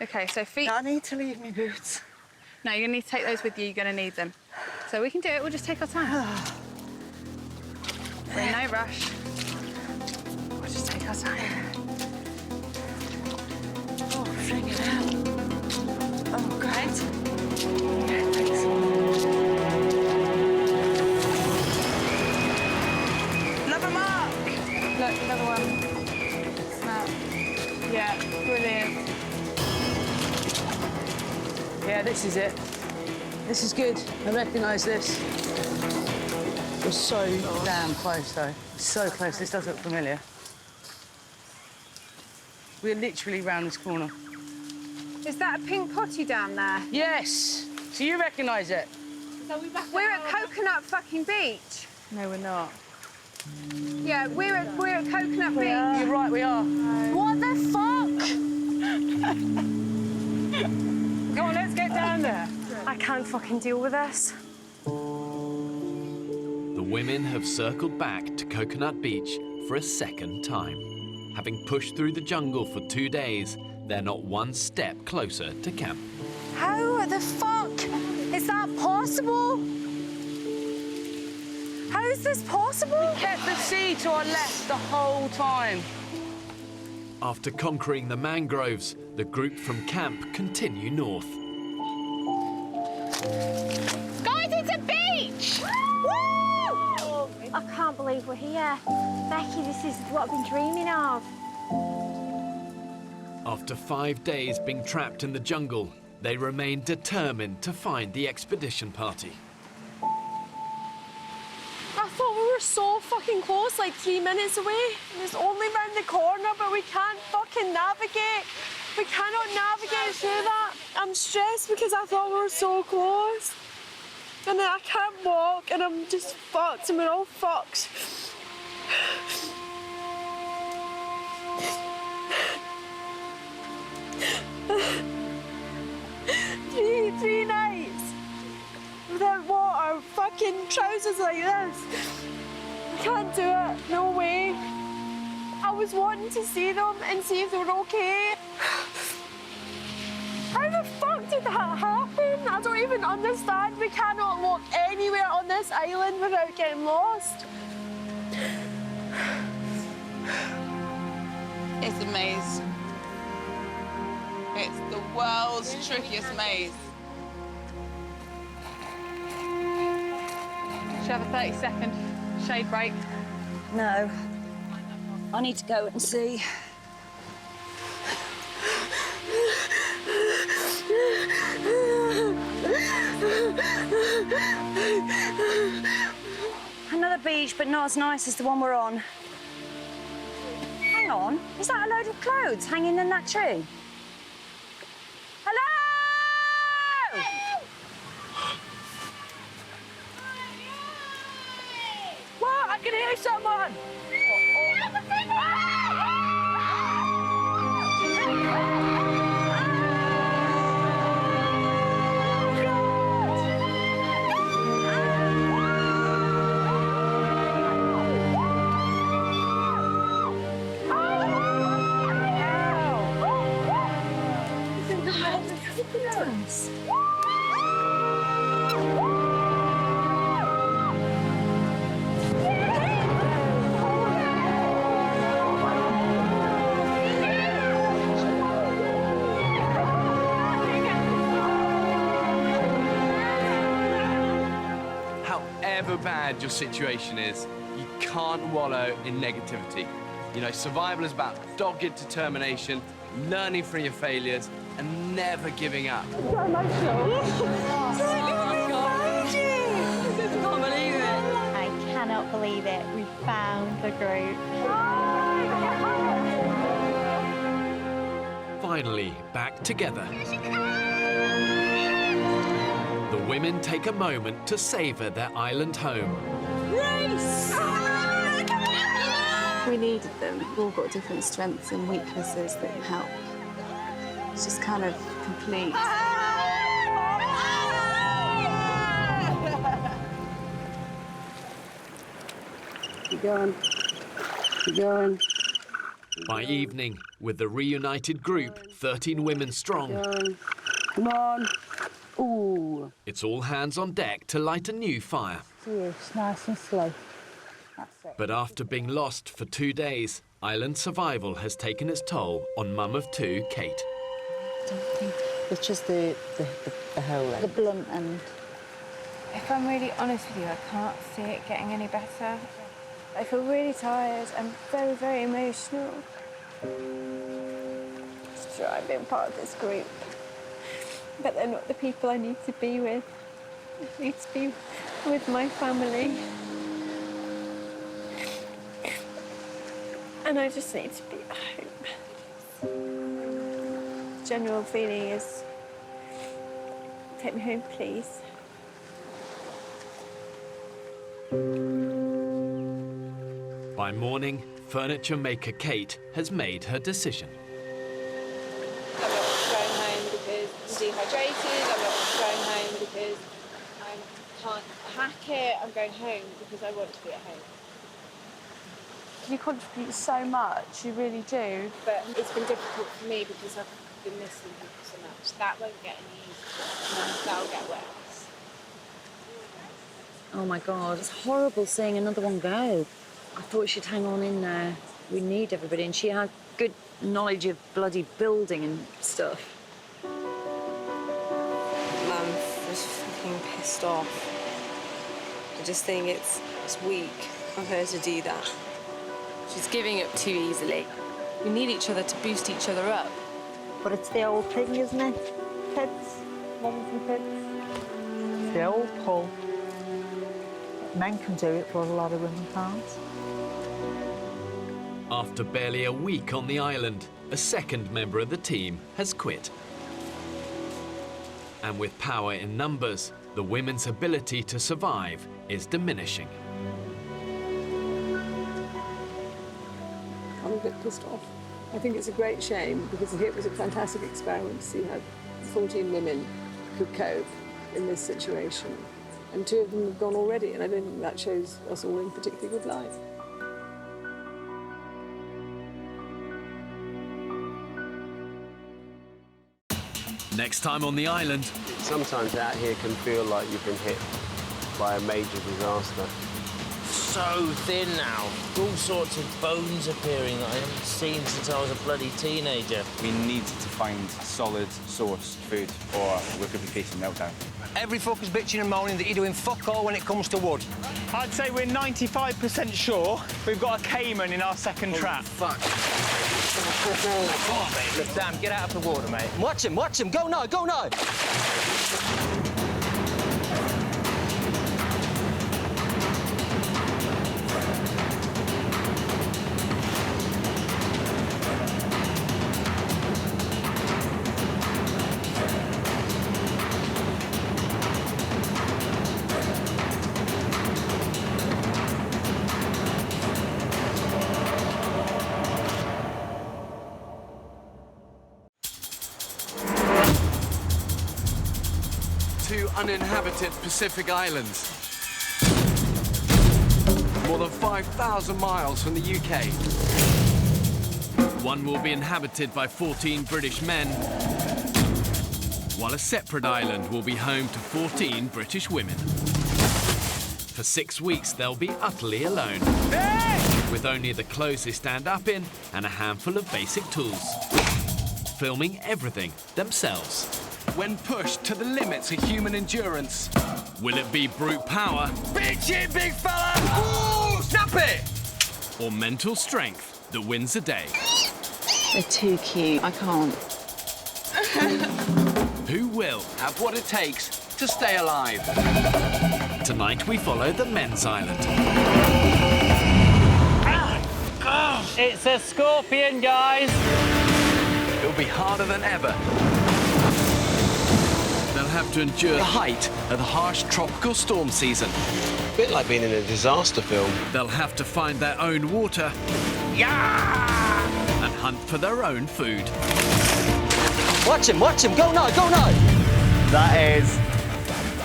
Okay, so feet. I need to leave my boots. No, you're going to need to take those with you. You're going to need them. So we can do it. We'll just take our time. We're in no rush. We'll just take our time. Oh, friggin' hell. Oh, great. Yeah, thanks. Another mark! Look, another one. Snap. Yeah, brilliant. Yeah, this is it. This is good. I recognise this. We're so damn close, though. So close. This does look familiar. We're literally round this corner. Is that a pink potty down there? Yes. So you recognise it? We're at Coconut fucking Beach. No, we're not. Yeah, we're at Coconut Beach. You're right, we are. What the fuck? Come on, let's get down there. I can't fucking deal with this. The women have circled back to Coconut Beach for a second time. Having pushed through the jungle for 2 days, they're not one step closer to camp. How the fuck is that possible? How is this possible? We kept the sea to our left the whole time. After conquering the mangroves, the group from camp continue north. Guys, it's a beach! Woo! I can't believe we're here. Becky, this is what I've been dreaming of. After 5 days being trapped in the jungle, they remain determined to find the expedition party. I thought we were so fucking close, like 3 minutes away. And it's only round the corner, but we can't fucking navigate. We cannot navigate through that. I'm stressed because I thought we were so close. And then I can't walk, and I'm just fucked, and we're all fucked. Three nights without water, fucking trousers like this. I can't do it, no way. I was wanting to see them and see if they were okay. How the fuck did that happen? I don't even understand. We cannot walk anywhere on this island without getting lost. It's a maze. It's the world's trickiest maze. Should we have a 30-second shade break? No. I need to go and see. Another beach, but not as nice as the one we're on. Hang on, is that a load of clothes hanging in that tree? Hello? What? I can hear someone! However bad your situation is, you can't wallow in negativity. You know, survival is about dogged determination, learning from your failures, and never giving up. So emotional. Can't believe it. I cannot believe it. We found the group. Finally, back together. The women take a moment to savour their island home. Race! We needed them. We've all got different strengths and weaknesses that can help. It's just kind of complete. Keep going. Keep going. By evening, with the reunited group, 13 women strong, Come on. Ooh. it's all hands on deck to light a new fire. It's nice and slow. But after being lost for 2 days, island survival has taken its toll on mum of two, Kate. It's just the whole The blunt end. If I'm really honest with you, I can't see it getting any better. I feel really tired. I'm very, very emotional. Just try being part of this group. But they're not the people I need to be with. I need to be with my family. And I just need to be at home. The general feeling is, take me home, please. By morning, furniture maker Kate has made her decision. I'm not going home because I'm dehydrated. I'm not going home because I can't hack it. I'm going home because I want to be at home. You contribute so much, you really do. But it's been difficult for me because I've been missing people so much. That won't get any easier. That'll get worse. Oh my God, it's horrible seeing another one go. I thought she'd hang on in there. We need everybody, and she had good knowledge of bloody building and stuff. Mum was fucking pissed off. I just think it's weak of her to do that. She's giving up too easily. We need each other to boost each other up. But it's the old thing, isn't it? Kids, mums and kids. It's the old pull. Men can do it, but a lot of women can't. After barely a week on the island, a second member of the team has quit. And with power in numbers, the women's ability to survive is diminishing. I'm a bit pissed off. I think it's a great shame because it was a fantastic experiment to see how 14 women could cope in this situation. And 2 of them have gone already, and I don't think that shows us all in particularly good light. Next time on the island. Sometimes out here can feel like you've been hit by a major disaster. so thin now. All sorts of bones appearing that I haven't seen since I was a bloody teenager. We need to find a solid source of food or we could be facing meltdown. Every fucker's bitching and moaning that you're doing fuck all when it comes to wood. I'd say we're 95% sure we've got a caiman in our second trap. Fuck. Look, Sam, get out of the water, mate. Watch him, go now, go now! 2 uninhabited Pacific islands. More than 5,000 miles from the UK. One will be inhabited by 14 British men, while a separate island will be home to 14 British women. For 6 weeks, they'll be utterly alone, with only the clothes they stand up in and a handful of basic tools, filming everything themselves. When pushed to the limits of human endurance. Will it be brute power? Beach it, big fella! Ooh, snap it! Or mental strength that wins the day? They're too cute. I can't. Who will have what it takes to stay alive? Tonight we follow the men's island. It's a scorpion, guys! It'll be harder than ever. They'll have to endure the height of the harsh tropical storm season. A bit like being in a disaster film. They'll have to find their own water. And hunt for their own food. Watch him, go now, go now! That is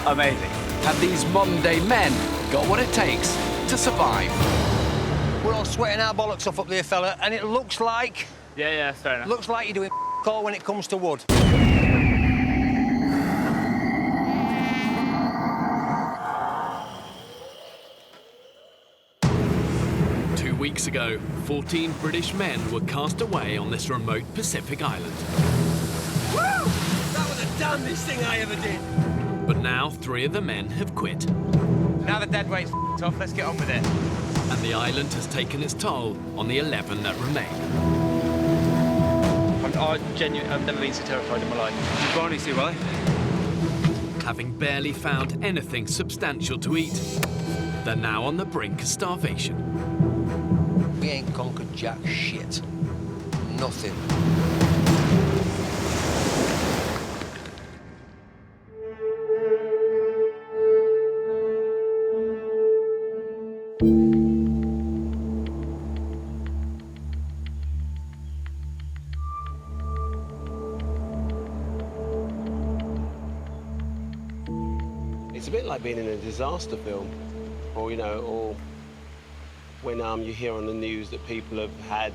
amazing. Have these modern-day men got what it takes to survive? We're all sweating our bollocks off up there, fella, and it looks like... Yeah, fair enough. Looks like you're doing all when it comes to wood. 2 weeks ago, 14 British men were cast away on this remote Pacific island. Woo! That was the damnedest thing I ever did. But now 3 of the men have quit. Now the dead weight's off, let's get on with it. And the island has taken its toll on the 11 that remain. I've never been so terrified in my life. You can only see why. Having barely found anything substantial to eat, they're now on the brink of starvation. We ain't conquered jack shit. Nothing. It's a bit like being in a disaster film, or or when you hear on the news that people have had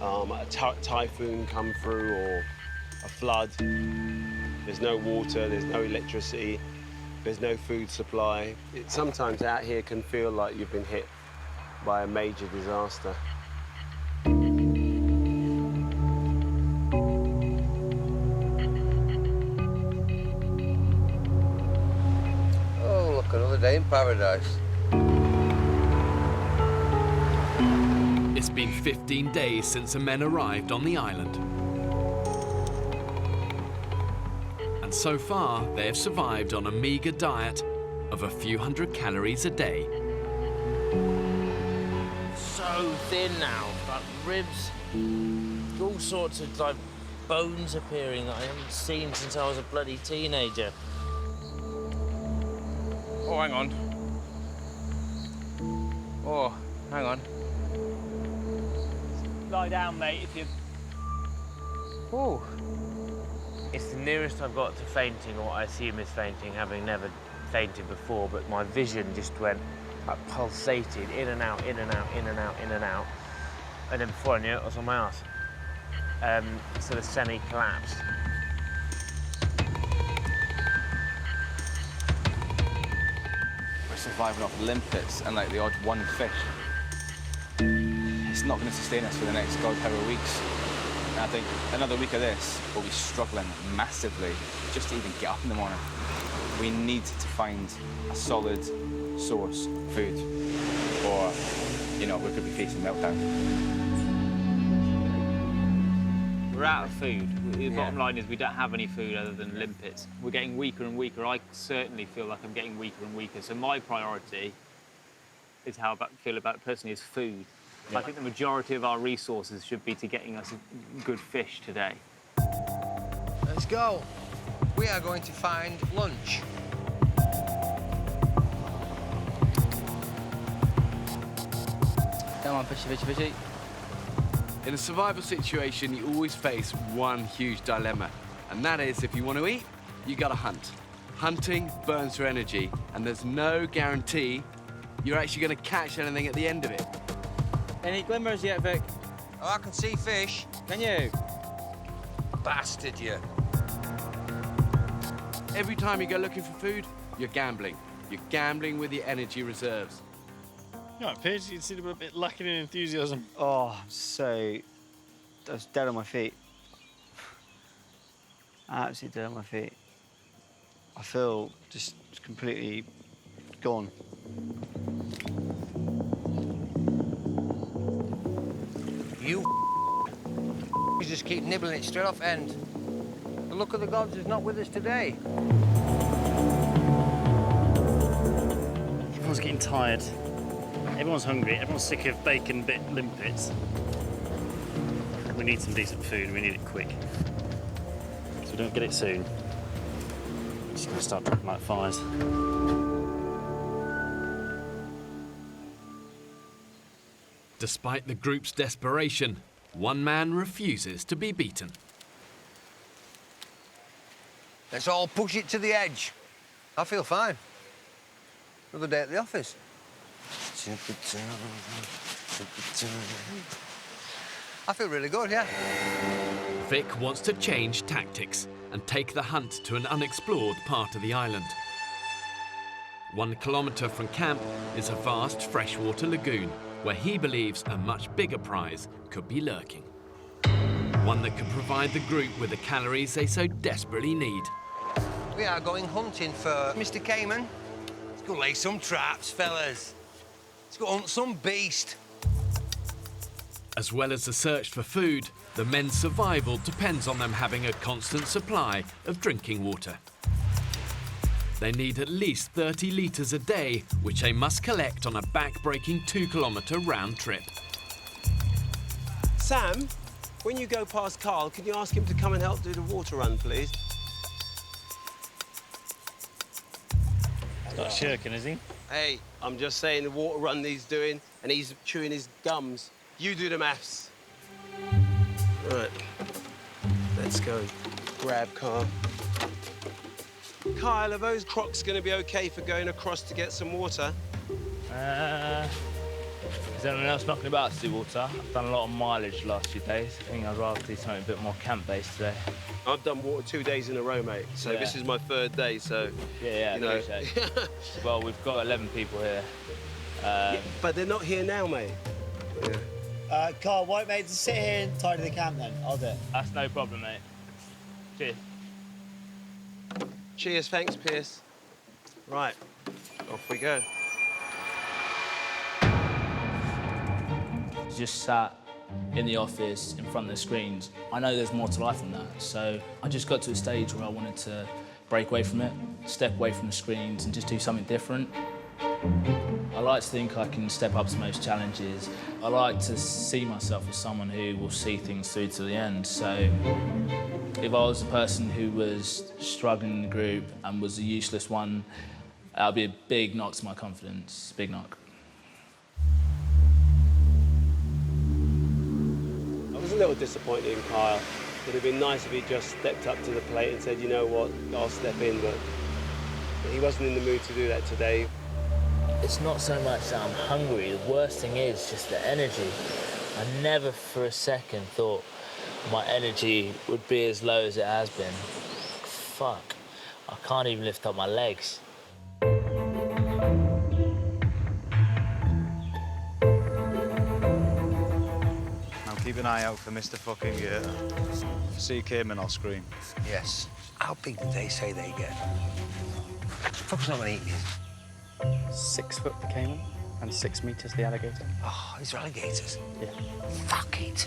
a typhoon come through or a flood. There's no water, there's no electricity, there's no food supply. Sometimes out here can feel like you've been hit by a major disaster. Oh, look, another day in paradise. It's been 15 days since the men arrived on the island. And so far, they have survived on a meager diet of a few hundred calories a day. So thin now, like ribs, all sorts of like bones appearing that I haven't seen since I was a bloody teenager. Oh, hang on. Oh, hang on. Lie down, mate, if you... Oh. It's the nearest I've got to fainting, or what I assume is fainting, having never fainted before, but my vision just went, like, pulsated, in and out, in and out, in and out, in and out. And then before I knew it, I was on my arse. Sort of semi-collapsed. We're surviving off limpets and like the odd one fish, it's not going to sustain us for the next god however weeks. And I think another week of this, we'll be struggling massively just to even get up in the morning. We need to find a solid source of food, or, you know, we could be facing meltdown. We're out of food. The bottom line is we don't have any food other than limpets. We're getting weaker and weaker. I certainly feel like I'm getting weaker and weaker. So my priority is how I feel about it personally is food. I think the majority of our resources should be to getting us good fish today. Let's go. We are going to find lunch. Come on, fishy, fishy, fishy. In a survival situation, you always face one huge dilemma, and that is if you want to eat, you gotta hunt. Hunting burns your energy, and there's no guarantee you're actually gonna catch anything at the end of it. Any glimmers yet, Vic? Oh, I can see fish. Can you? Bastard, you. Every time you go looking for food, you're gambling. You're gambling with your energy reserves. You know, Paige, you seem a bit lacking in enthusiasm. Oh, I was dead on my feet. Absolutely dead on my feet. I feel just completely gone. You just keep nibbling it straight off end. The luck of the gods is not with us today. Everyone's getting tired. Everyone's hungry. Everyone's sick of bacon bit limpets. We need some decent food. We need it quick. So we don't get it soon, we're just going to start dropping like flies. Despite the group's desperation, one man refuses to be beaten. Let's all push it to the edge. I feel fine. Another day at the office. I feel really good, yeah. Vic wants to change tactics and take the hunt to an unexplored part of the island. 1 kilometre from camp is a vast freshwater lagoon where he believes a much bigger prize could be lurking. One that could provide the group with the calories they so desperately need. We are going hunting for Mr. Cayman. Let's go lay some traps, fellas. Let's go hunt some beast. As well as the search for food, the men's survival depends on them having a constant supply of drinking water. They need at least 30 litres a day, which they must collect on a back-breaking 2 kilometre round trip. Sam, when you go past Carl, can you ask him to come and help do the water run, please? He's not shirking, is he? Hey, I'm just saying the water run he's doing, and he's chewing his gums. You do the maths. Right, let's go. Grab Carl. Kyle, are those Crocs going to be OK for going across to get some water? Is anyone else knocking about to do water? I've done a lot of mileage the last few days. I think I'd rather do something a bit more camp-based today. I've done water 2 days in a row, mate. So Yeah. this is my 3rd day, so... Yeah, you know. appreciate it. Well, we've got 11 people here. Yeah, but they're not here now, mate. Yeah. Carl, white mate, just sit here and tidy the camp then. I'll do it. That's no problem, mate. Cheers. Cheers, thanks, Pierce. Right, off we go. Just sat in the office in front of the screens. I know there's more to life than that, so I just got to a stage where I wanted to break away from it, step away from the screens and just do something different. I like to think I can step up to most challenges. I like to see myself as someone who will see things through to the end, so if I was the person who was struggling in the group and was the useless one, that would be a big knock to my confidence, big knock. I was a little disappointed in Kyle. It would have been nice if he just stepped up to the plate and said, you know what, I'll step in, but he wasn't in the mood to do that today. It's not so much that I'm hungry. The worst thing is just the energy. I never for a second thought my energy would be as low as it has been. Fuck. I can't even lift up my legs. keep an eye out for Mr. Fucking Gator. If I see Cayman, I'll scream. Yes. How big do they say they get? Fuck's not gonna eat these. 6 foot the caiman and 6 meters the alligator. Oh, these are alligators? Yeah. Fuck it.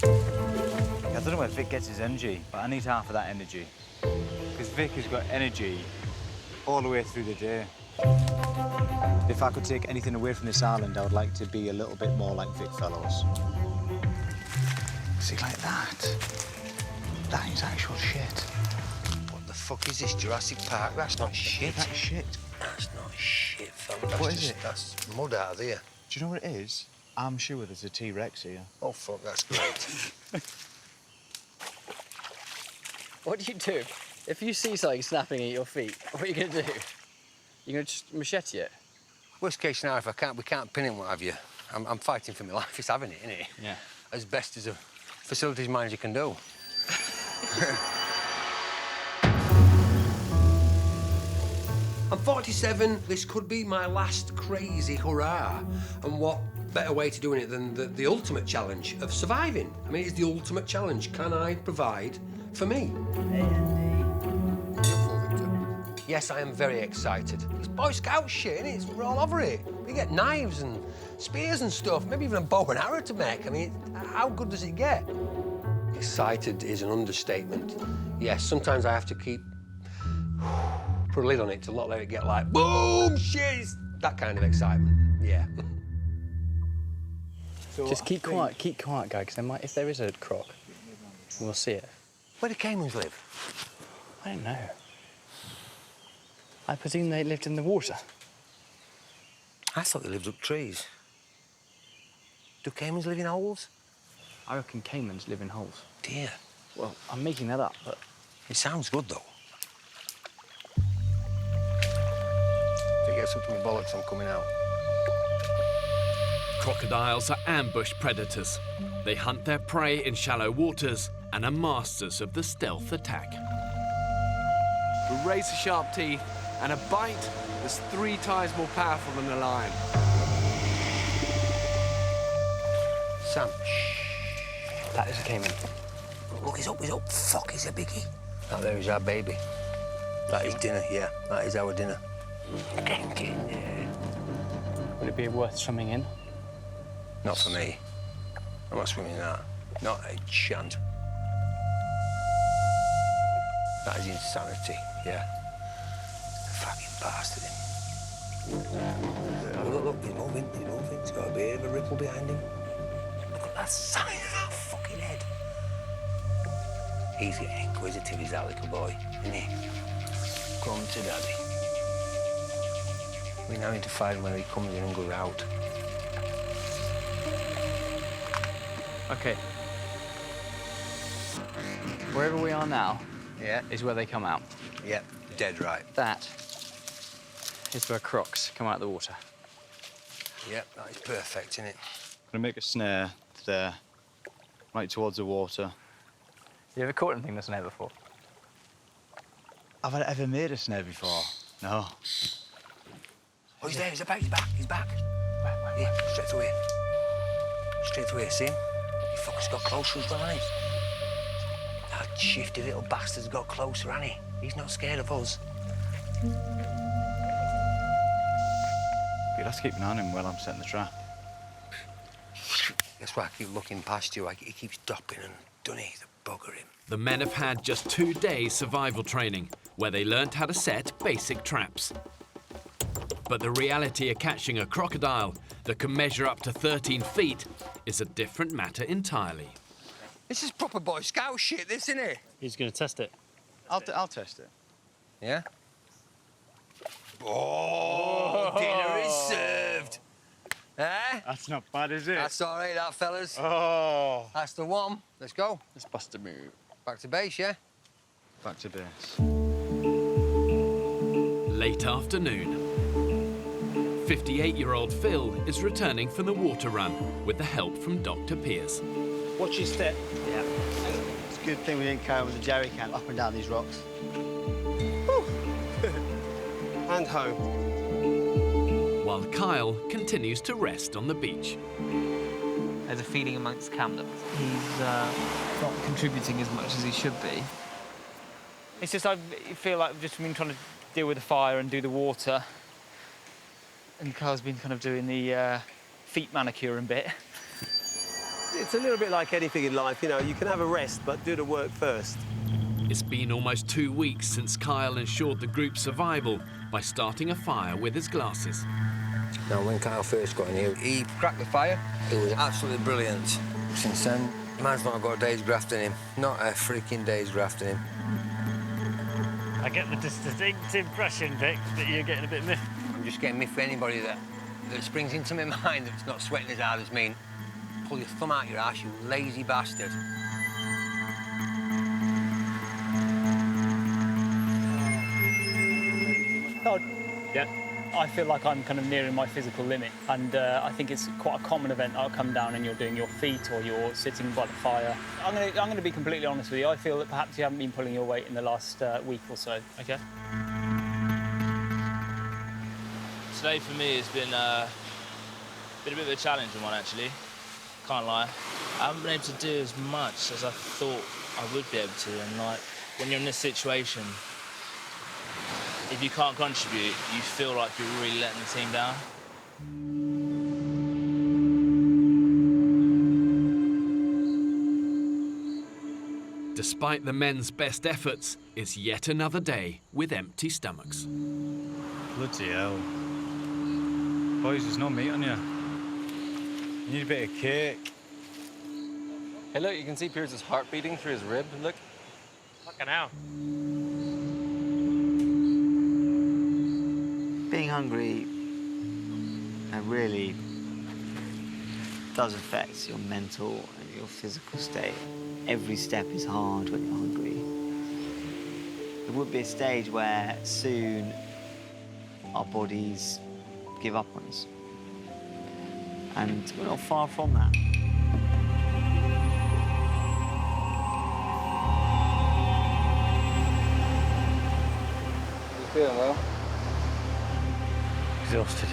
I don't know where Vic gets his energy, but I need half of that energy. Because Vic has got energy all the way through the day. If I could take anything away from this island, I would like to be a little bit more like Vic Fellows. See, like that. That is actual shit. What the fuck is this, Jurassic Park? That's not shit. That's shit. That's not shit, fella. That's What is it? That's mud out of here. Do you know what it is? I'm sure there's a T-Rex here. Oh, fuck, that's great. What do you do? If you see something snapping at your feet, what are you going to do? You're going to just machete it? Worst case scenario, if we can't pin him, what have you, I'm fighting for my life. It's having it, isn't it? Yeah. As best as a facilities manager can do. I'm 47. This could be my last crazy hurrah. And what better way to doing it than the ultimate challenge of surviving? I mean, it's the ultimate challenge. Can I provide for me? Yes, I am very excited. It's Boy Scout shit, innit? We're all over it. We get knives and spears and stuff, maybe even a bow and arrow to make. I mean, how good does it get? Excited is an understatement. Yes, sometimes I have to put a lid on it to not let it get like, boom, shit, it's that kind of excitement, yeah. So just keep quiet, guy, because if there is a croc, we'll see it. Where do caimans live? I don't know. I presume they lived in the water. I thought they lived up trees. Do caimans live in holes? I reckon caimans live in holes. Dear. Well, I'm making that up, but... It sounds good, though. If it gets up to my bollocks, I'm coming out. Crocodiles are ambush predators. They hunt their prey in shallow waters and are masters of the stealth attack. With razor-sharp teeth and a bite that's 3 times more powerful than a lion. Sam. That is a caiman. Look, he's up. Fuck, he's a biggie. That there is our baby. That is dinner, yeah. That is our dinner. Would it be worth swimming in? Not for me. I'm not swimming in that. Not a chance. That is insanity, yeah. Fucking bastard him. Look, he's moving. He's got a bit of a ripple behind him. Look at that size of that fucking head. He's getting inquisitive, is that little boy, isn't he? Come to daddy. We now need to find where he comes in and goes out. OK. Wherever we are now is where they come out. Yep, dead right. That is where crocs come out of the water. Yep, that is perfect, isn't it? I'm gonna make a snare there, right towards the water. You ever caught anything in a snare before? Have I ever made a snare before? No. Oh, he's there, he's back. Where? Yeah, straight through here. Straight through here, see him? He fucker's got closer as well, hasn't he? That shifty little bastard's got closer, hasn't he? He's not scared of us. You'll have to keep an eye on him while I'm setting the trap. That's why I keep looking past you. He keeps dropping and doesn't he? The bugger him. The men have had just 2 days survival training, where they learnt how to set basic traps. But the reality of catching a crocodile that can measure up to 13 feet is a different matter entirely. This is proper Boy Scout shit, this, isn't it? He's going to test it. I'll test it. Yeah? Oh, dinner is served. Eh? That's not bad, is it? That's all right, that, fellas. Oh. That's the one. Let's go. Let's bust a move. Back to base, yeah? Back to base. Late afternoon. 58-year-old Phil is returning from the water run with the help from Dr. Pierce. Watch your step. Yeah. It's a good thing we didn't carry with the jerry can up and down these rocks. And home. While Kyle continues to rest on the beach. There's a feeling amongst camp that he's not contributing as much as he should be. It's just I feel like I've just been trying to deal with the fire and do the water, and Carl's been kind of doing the feet manicuring bit. It's a little bit like anything in life, you know, you can have a rest, but do the work first. It's been almost 2 weeks since Kyle ensured the group's survival by starting a fire with his glasses. Now, when Kyle first got in here, he cracked the fire. It was absolutely brilliant. Since then, man's not got a day's graft in him. Not a freaking day's graft in him. I get the distinct impression, Vic, that you're getting a bit miffed. I'm just getting miffed for anybody that springs into my mind that's not sweating as hard as me. Pull your thumb out your ass, you lazy bastard. God. Yeah. I feel like I'm kind of nearing my physical limit, and I think it's quite a common event. I'll come down and you're doing your feet or you're sitting by the fire. I'm going to be completely honest with you. I feel that perhaps you haven't been pulling your weight in the last week or so. Okay. Today for me has been a bit of a challenging one, actually. Can't lie. I haven't been able to do as much as I thought I would be able to, and like when you're in this situation, if you can't contribute, you feel like you're really letting the team down. Despite the men's best efforts, it's yet another day with empty stomachs. Bloody hell. Boys, there's no meat on you. You need a bit of cake. Hey, look, you can see Pierce's heart beating through his rib. Look. Fucking hell. Being hungry really does affect your mental and your physical state. Every step is hard when you're hungry. There would be a stage where soon our bodies give up on us. And we're not far from that. You feeling well? Exhausted.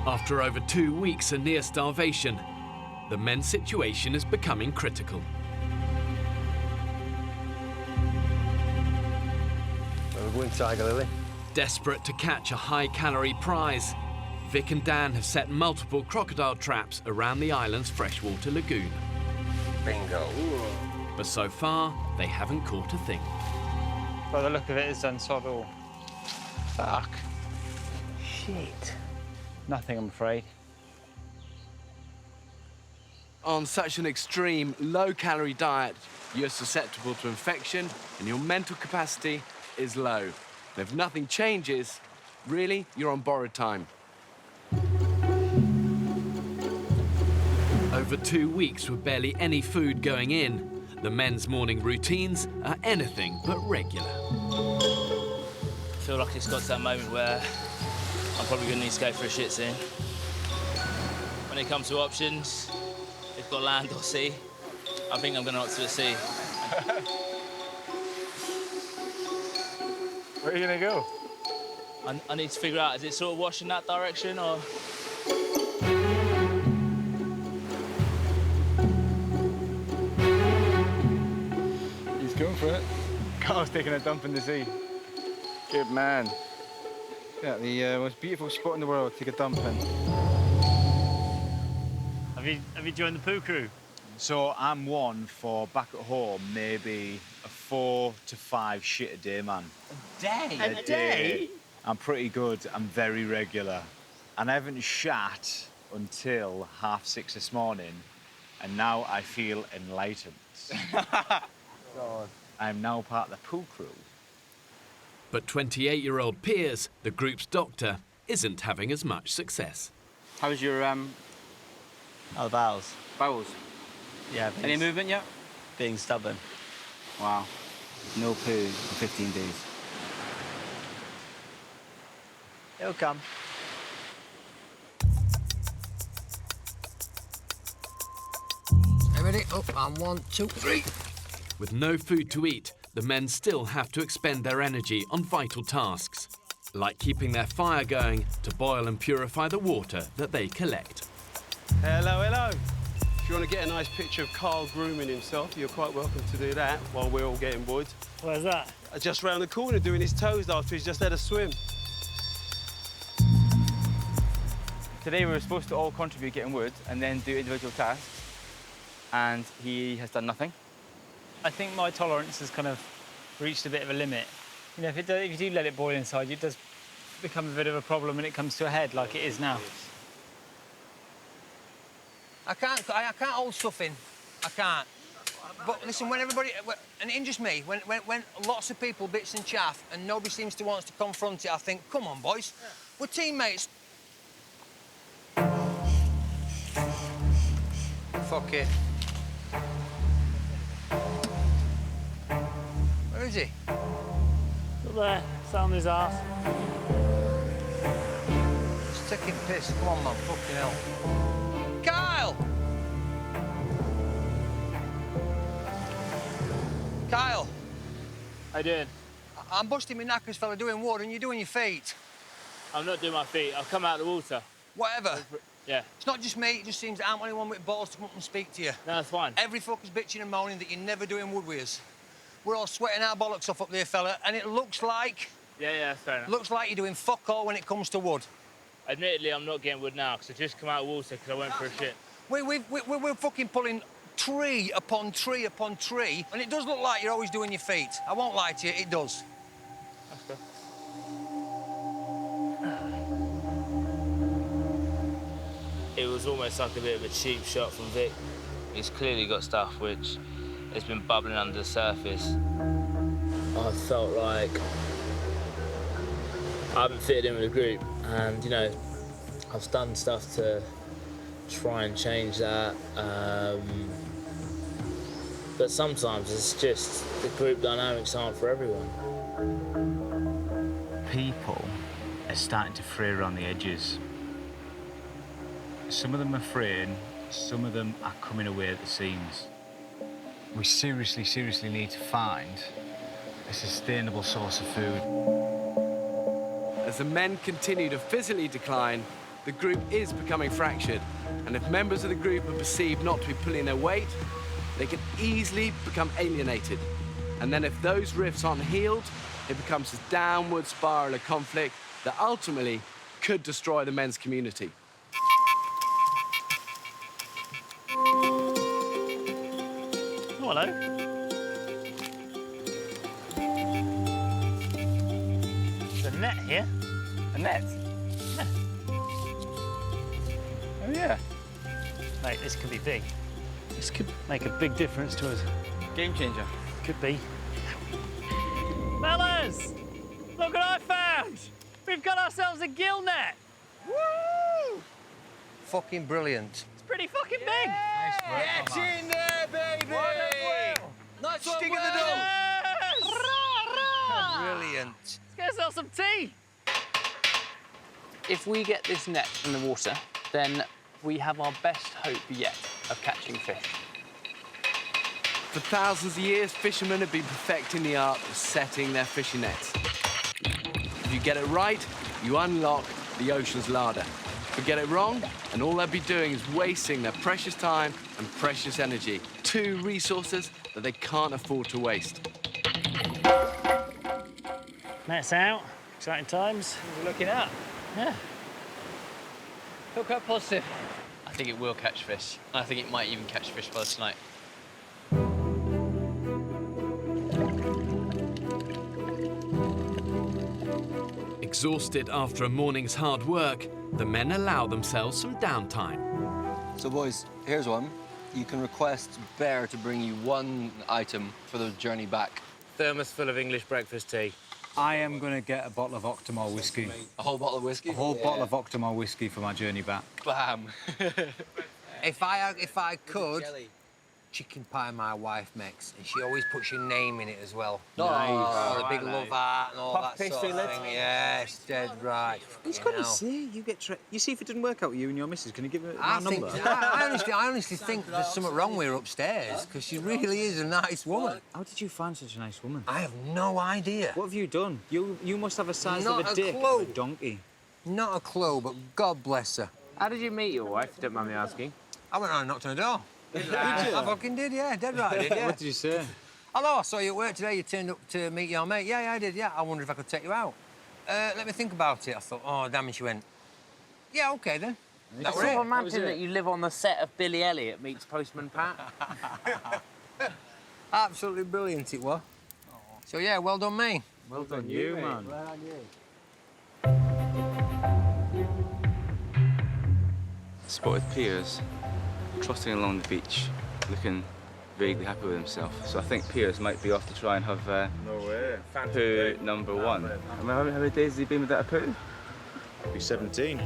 After over 2 weeks of near starvation, the men's situation is becoming critical. We're going Tiger Lily. Desperate to catch a high-calorie prize, Vic and Dan have set multiple crocodile traps around the island's freshwater lagoon. Bingo. But so far, they haven't caught a thing. By the look of it, it's done sod all. Fuck. Shit. Nothing, I'm afraid. On such an extreme, low-calorie diet, you're susceptible to infection and your mental capacity is low. And if nothing changes, really, you're on borrowed time. Over 2 weeks with barely any food going in, the men's morning routines are anything but regular. I feel like it's got to that moment where I'm probably going to need to go for a shit soon. When it comes to options, we've got land or sea. I think I'm going to opt to the sea. Where are you going to go? I need to figure out, is it sort of washing that direction or...? He's going for it. Carl's taking a dump in the sea. Good man. Yeah, the most beautiful spot in the world to take a dump in. Have you joined the poo crew? So I'm one for back at home, maybe a 4 to 5 shit a day, man. A day? A day? I'm pretty good. I'm very regular. And I haven't shat until 6:30 this morning, and now I feel enlightened. God. I'm now part of the poo crew. But 28-year-old Piers, the group's doctor, isn't having as much success. How's your Oh, the bowels. bowels? Yeah. Any movement yet? Being stubborn. Wow. No poo for 15 days. It'll come. Ready? Up, and 1, 2, 3. With no food to eat, the men still have to expend their energy on vital tasks. like keeping their fire going to boil and purify the water that they collect. Hello, hello. If you want to get a nice picture of Carl grooming himself, you're quite welcome to do that while we're all getting wood. Where's that? Just round the corner doing his toes after he's just had a swim. Today we were supposed to all contribute getting wood and then do individual tasks, and he has done nothing. I think my tolerance has kind of reached a bit of a limit. You know, if you do let it boil inside, it does become a bit of a problem when it comes to a head, like it is now. I can't hold stuff in. I can't. But listen, when everybody, and it injures me, when lots of people bitch and chaff and nobody seems to want to confront it, I think, come on, boys, we're teammates. Fuck it. Where is he? Up there, sat on his arse. He's taking piss. Come on, man, fucking hell. Kyle! Kyle! How you doing? I'm busting my knackers, fella, doing wood, and you're doing your feet. I'm not doing my feet. I'll come out of the water. Whatever. Yeah. It's not just me, it just seems that I'm the only one with balls to come up and speak to you. No, that's fine. Every fucker's bitching and moaning that you're never doing wood with us. We're all sweating our bollocks off up there, fella, and it looks like... Yeah, that's fair enough. Looks like you're doing fuck all when it comes to wood. Admittedly, I'm not getting wood now, because I just come out of water because I went for a shit. We're fucking pulling tree upon tree upon tree, and it does look like you're always doing your feet. I won't lie to you, it does. That's good. It was almost like a bit of a cheap shot from Vic. He's clearly got stuff which has been bubbling under the surface. I felt like I haven't fitted in with the group, and you know, I've done stuff to try and change that. But sometimes it's just the group dynamics aren't for everyone. People are starting to fray around the edges. Some of them are fraying, some of them are coming away at the seams. We seriously need to find a sustainable source of food. As the men continue to physically decline, the group is becoming fractured. And if members of the group are perceived not to be pulling their weight, they can easily become alienated. And then if those rifts aren't healed, it becomes a downward spiral of conflict that ultimately could destroy the men's community. Oh, hello. There's a net here. A net? Yeah. Oh, yeah. Mate, this could be big. This could make a big difference to us. Game changer. Could be. Fellas! Look what I found! We've got ourselves a gill net! Woo! Fucking brilliant. It's pretty fucking big! Nice work, Get in there, baby! Nice Stick one, in the door! Yes! Brilliant. Let's go sell some tea! If we get this net in the water, then we have our best hope yet of catching fish. For thousands of years, fishermen have been perfecting the art of setting their fishing nets. If you get it right, you unlock the ocean's larder. If you get it wrong, and all they'll be doing is wasting their precious time and precious energy. Two resources that they can't afford to waste. Net's out. Exciting times. We're looking at. Yeah. Feel quite positive. I think it will catch fish. And I think it might even catch fish by tonight. Exhausted after a morning's hard work, the men allow themselves some downtime. So boys, here's one. You can request Bear to bring you one item for the journey back. Thermos full of English breakfast tea. I am going to get a bottle of Octomore whiskey. A whole bottle of whiskey? A whole bottle of Octomore whiskey for my journey back. Bam! If I could chicken pie my wife makes, and she always puts your name in it as well. Nice. Oh, the Oh, big I know. love heart and all Puff that sort pastry of lid. thing. Yes, dead right. It's Fucking good to hell. see. You see if it didn't work out with you and your missus, can you give it I my number? I honestly think there's something wrong with her upstairs, because she really is a nice woman. How did you find such a nice woman? I have no idea. What have you done? You must have a size Not of a a dick clue. of a donkey. Not a clue, but God bless her. How did you meet your wife, if you don't mind me asking? I went around and knocked on the door. Did you? I fucking did, yeah, dead right, I did, yeah. What did you say? Hello, I saw you at work today. You turned up to meet your mate. Yeah, I did, yeah. I wondered if I could take you out. Let me think about it. I thought, oh, damn it, she went, yeah, OK, then. I That sort were of it. imagine that you live on the set of Billy Elliot meets Postman Pat. Absolutely brilliant it was. So, yeah, well done, me. Well done you, man. Well done you. Spotted Piers trotting along the beach, looking vaguely happy with himself. So I think Piers might be off to try and have No way. poo number one. How many days has he been without a poo? He's 17.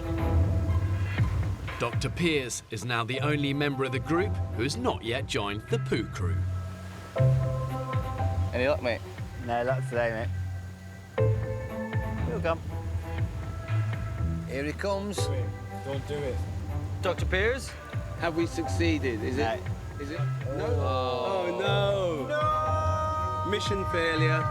Dr. Piers is now the only member of the group who has not yet joined the poo crew. Any luck, mate? No luck today, mate. He'll come. Here he comes. Don't do it. Dr. Piers? Have we succeeded? Is it? Is it? No. Oh no. No. Mission failure.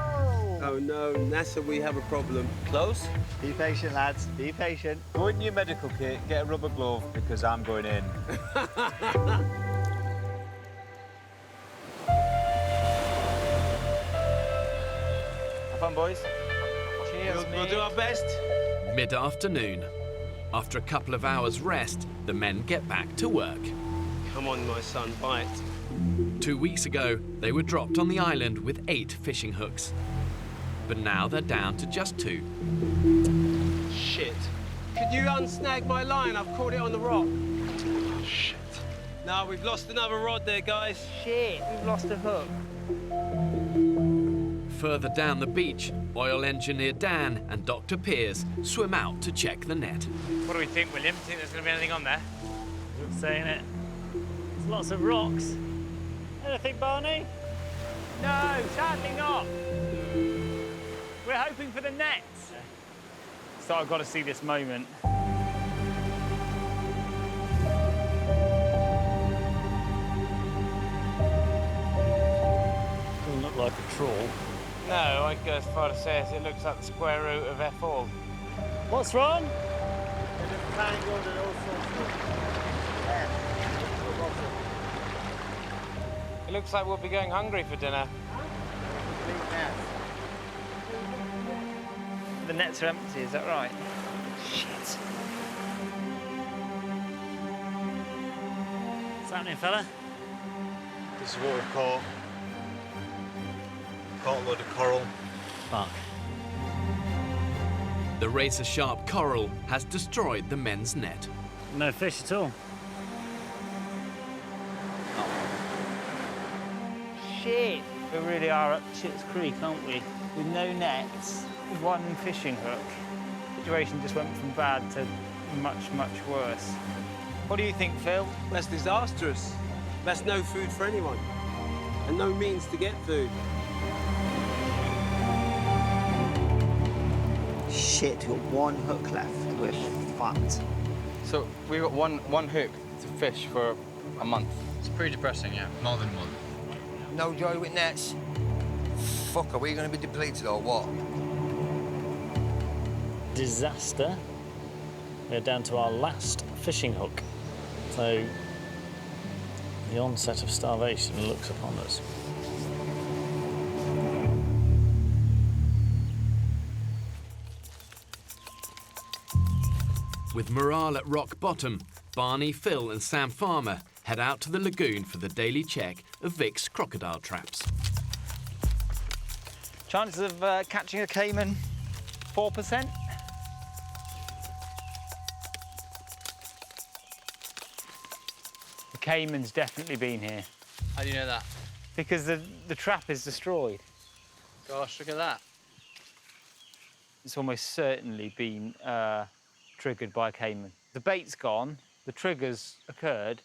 Oh no, NASA, we have a problem. Close? Be patient, lads. Be patient. Go in your medical kit, get a rubber glove, because I'm going in. Have fun, boys. Cheers, We'll do our best. Mid-afternoon. After a couple of hours rest, the men get back to work. Come on, my son, bite. 2 weeks ago, they were dropped on the island with 8 fishing hooks. But now they're down to just 2. Shit. Could you unsnag my line? I've caught it on the rock. Oh, shit. No, we've lost another rod there, guys. Shit, we've lost a hook. Further down the beach, oil engineer Dan and Dr. Piers swim out to check the net. What do we think, William? Think there's going to be anything on there? Not saying it. There's lots of rocks. Anything, Barney? No, sadly not. We're hoping for the nets. So I've got to see this moment. Doesn't look like a trawl. No, I'd go as far to say as it looks like the square root of F all. What's wrong? It looks like we'll be going hungry for dinner. The nets are empty, is that right? Shit. What's happening, fella? This is what we've caught. Caught a load of coral. Fuck. The razor-sharp coral has destroyed the men's net. No fish at all. Shit! We really are up Shit's Creek, aren't we? With no nets, one fishing hook. The situation just went from bad to much, much worse. What do you think, Phil? That's disastrous. That's no food for anyone. And no means to get food. Shit, we've got one hook left. We're fucked. So we've got one hook to fish for a month. It's pretty depressing, yeah. More than one. No joy with nets. Fuck, are we going to be depleted or what? Disaster. We're down to our last fishing hook. So the onset of starvation looks upon us. With morale at rock bottom, Barney, Phil and Sam Farmer head out to the lagoon for the daily check of Vic's crocodile traps. Chances of catching a caiman, 4%. The caiman's definitely been here. How do you know that? Because the trap is destroyed. Gosh, look at that. It's almost certainly been triggered by a caiman. The bait's gone, the trigger's occurred,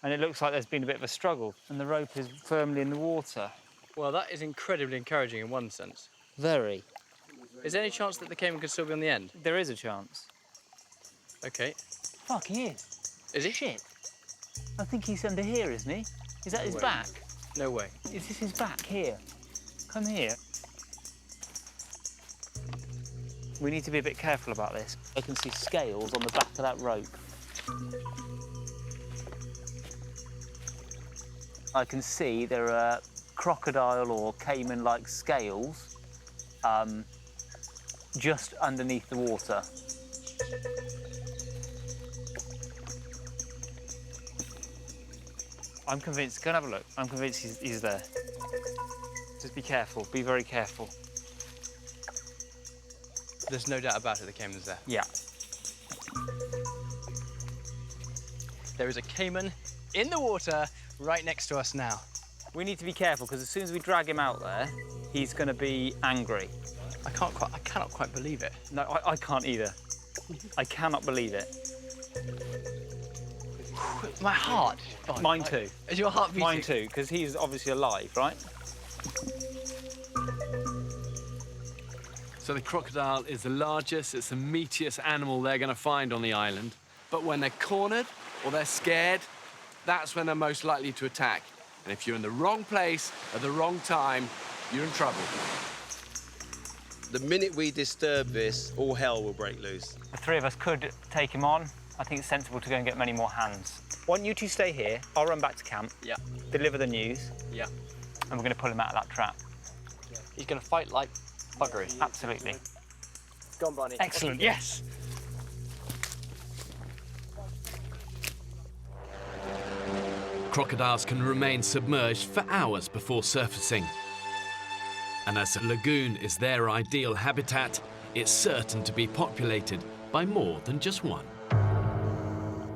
And it looks like there's been a bit of a struggle, and the rope is firmly in the water. Well, that is incredibly encouraging in one sense. Very. Is there any chance that the caiman could still be on the end? There is a chance. OK. Fuck, he is. Is he? Shit. I think he's under here, isn't he? Is that his way. back? No way. Is this his back here? Come here. We need to be a bit careful about this. I can see scales on the back of that rope. I can see there are crocodile or caiman-like scales just underneath the water. I'm convinced. Go and have a look. I'm convinced he's there. Just be careful. Be very careful. There's no doubt about it, the caiman's there. Yeah. There is a caiman in the water right next to us now. We need to be careful because as soon as we drag him out there, he's going to be angry. I cannot quite believe it. No, I can't either. I cannot believe it. My heart. Mine too. Is your heart beating? Mine too, because he's obviously alive, right? So the crocodile is the largest, it's the meatiest animal they're going to find on the island. But when they're cornered or they're scared, that's when they're most likely to attack. And if you're in the wrong place at the wrong time, you're in trouble. The minute we disturb this, all hell will break loose. The three of us could take him on. I think it's sensible to go and get many more hands. Why don't you two stay here? I'll run back to camp. Yeah. Deliver the news. Yeah. And we're going to pull him out of that trap. He's going to fight like buggery. Absolutely. Go on, Barney. Excellent, yes. Crocodiles can remain submerged for hours before surfacing. And as the lagoon is their ideal habitat, it's certain to be populated by more than just one.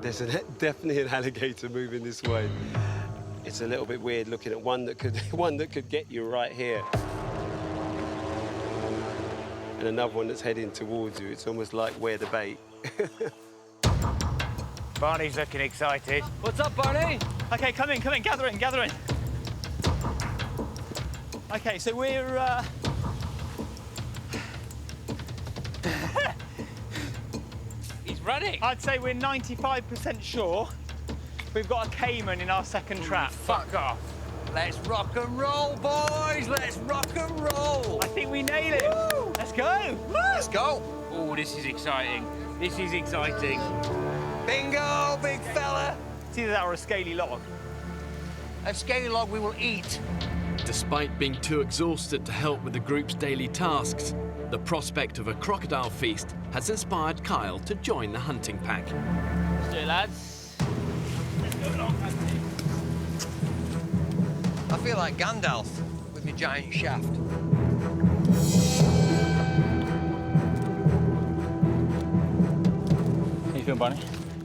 There's definitely an alligator moving this way. It's a little bit weird looking at one that could get you right here. And another one that's heading towards you. It's almost like we're the bait. Barney's looking excited. What's up, Barney? OK, come in, gather in. OK, so we're... He's running. I'd say we're 95% sure we've got a caiman in our second trap. Fuck off. Let's rock and roll, boys. Let's rock and roll. I think we nail it. Woo! Let's go. Woo! Let's go. Oh, this is exciting. This is exciting. Bingo, big fella. It's either that or a scaly log. A scaly log we will eat. Despite being too exhausted to help with the group's daily tasks, the prospect of a crocodile feast has inspired Kyle to join the hunting pack. Let's do it, lads. Let's go along, I feel like Gandalf with my giant shaft. How you feeling, Barney?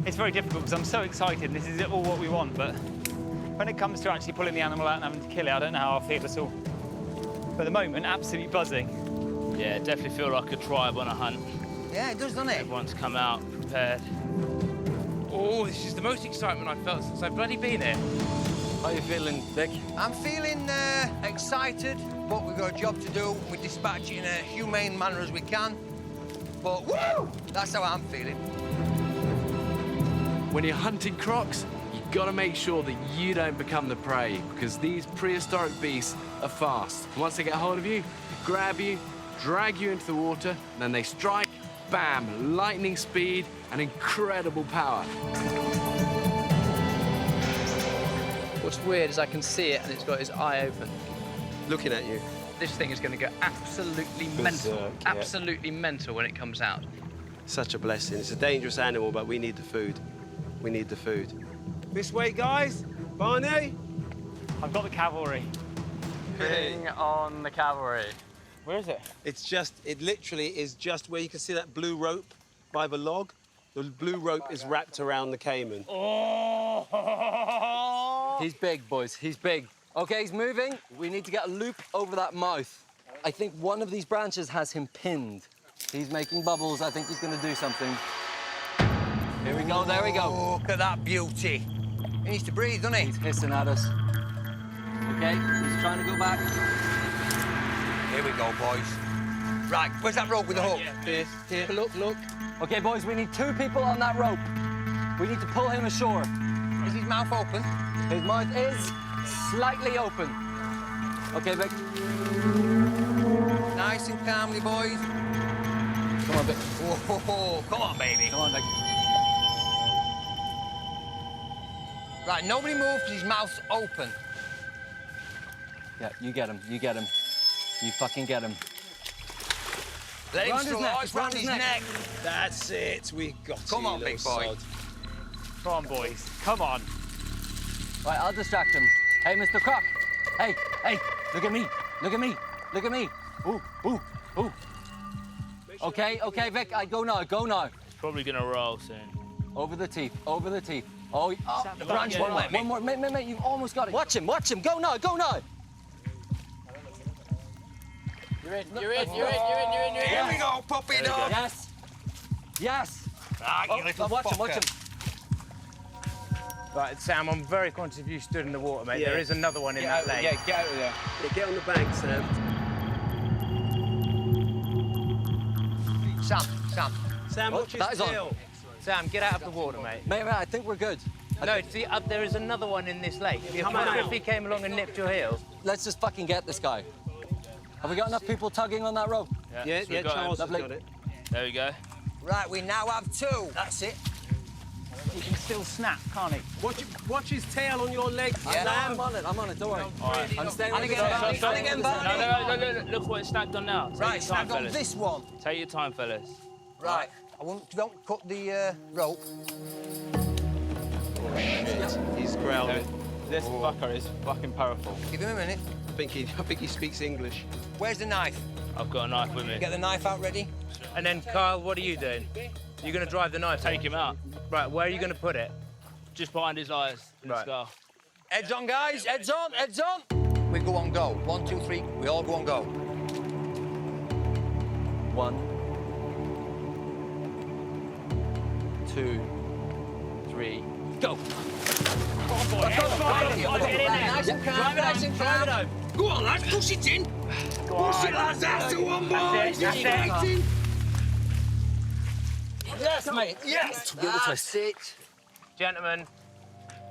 It's very difficult because I'm so excited and this is all what we want, but when it comes to actually pulling the animal out and having to kill it, I don't know how I feel at all. But at the moment, absolutely buzzing. Yeah, definitely feel like a tribe on a hunt. Yeah, it does, doesn't it? Everyone's come out prepared. Oh, this is the most excitement I've felt since I've bloody been here. How are you feeling, Vic? I'm feeling excited, but we've got a job to do. We dispatch it in a humane manner as we can. But woo! That's how I'm feeling. When you're hunting crocs, you've got to make sure that you don't become the prey, because these prehistoric beasts are fast. Once they get hold of you, they grab you, drag you into the water, and then they strike, bam, lightning speed and incredible power. What's weird is I can see it and it's got its eye open. Looking at you. This thing is going to go absolutely mental. Yeah. Absolutely mental when it comes out. Such a blessing. It's a dangerous animal, but we need the food. We need the food. This way, guys. Barney? I've got the cavalry. Bring on the cavalry. Where is it? It literally is just where you can see that blue rope by the log. The blue rope is wrapped around the caiman. Oh! He's big, boys. He's big. OK, he's moving. We need to get a loop over that mouth. I think one of these branches has him pinned. He's making bubbles. I think he's going to do something. Here we go. There we go. Look at that beauty. He needs to breathe, doesn't he? He's hissing at us. Okay, he's trying to go back. Here we go, boys. Right, where's that rope with the hook? Here. Look. Okay, boys, we need 2 people on that rope. We need to pull him ashore. Is his mouth open? His mouth is slightly open. Okay, Vic. Nice and calmly, boys. Come on, Vic. Whoa, come on, baby. Come on, Vic. Right, nobody move because his mouth's open. Yeah, you get him. You get him. You fucking get him. Let him Round his through. neck, Oh, it's round his neck. That's it. We got Come on, big boy. Sod. Come on, boys. Come on. Right, I'll distract him. Hey, Mr. Croc. Hey, look at me. Look at me. Look at me. Ooh. Okay, Vic, go now. It's probably gonna roll soon. Over the teeth. Oh, The branch won't let me. one more. Mate, you've almost got it. Watch him. Go now. You're in. Here we go, puppy dog. Yes. Ah, you little watch fucker. him. Right, Sam, I'm very conscious if you stood in the water, mate. There is another one in that lake. Yeah, get out of there. Yeah, get on the bank, Sam. Sam, watch his tail. Sam, get out of the water, mate. Mate, I think we're good. No, see, there is another one in this lake. If he came along and nipped your heel. Let's just fucking get this guy. Have we got enough people tugging on that rope? Yeah, Charles has Lovely. got it. There we go. Right, we now have 2. That's it. He can still snap, can't he? Watch his tail on your leg, Yeah. Sam. I'm on it, don't worry. All right. I'm staying And with again, the Barney. And again, Barney. No, look what it's snagged on now. Take Right, your time, snag on fellas. this one. Take your time, fellas. Right. Don't cut the rope. Shit, he's growling. This fucker is fucking powerful. Give him a minute. I think he speaks English. Where's the knife? I've got a knife with me. Get the knife out ready. And then, Kyle, what are you doing? You're going to drive the knife. Take him out. Right, where are you going to put it? Just behind his eyes. Let's go. Heads on, guys. Heads on. We go on go. 1, 2, 3. We all go on go. 1, 2, 3, go. Nice and calm, nice and calm. Go on, lads, push it in. Push it, lads. That's the one, boys. That's it. Yes, mate. Yes. That's it. Gentlemen,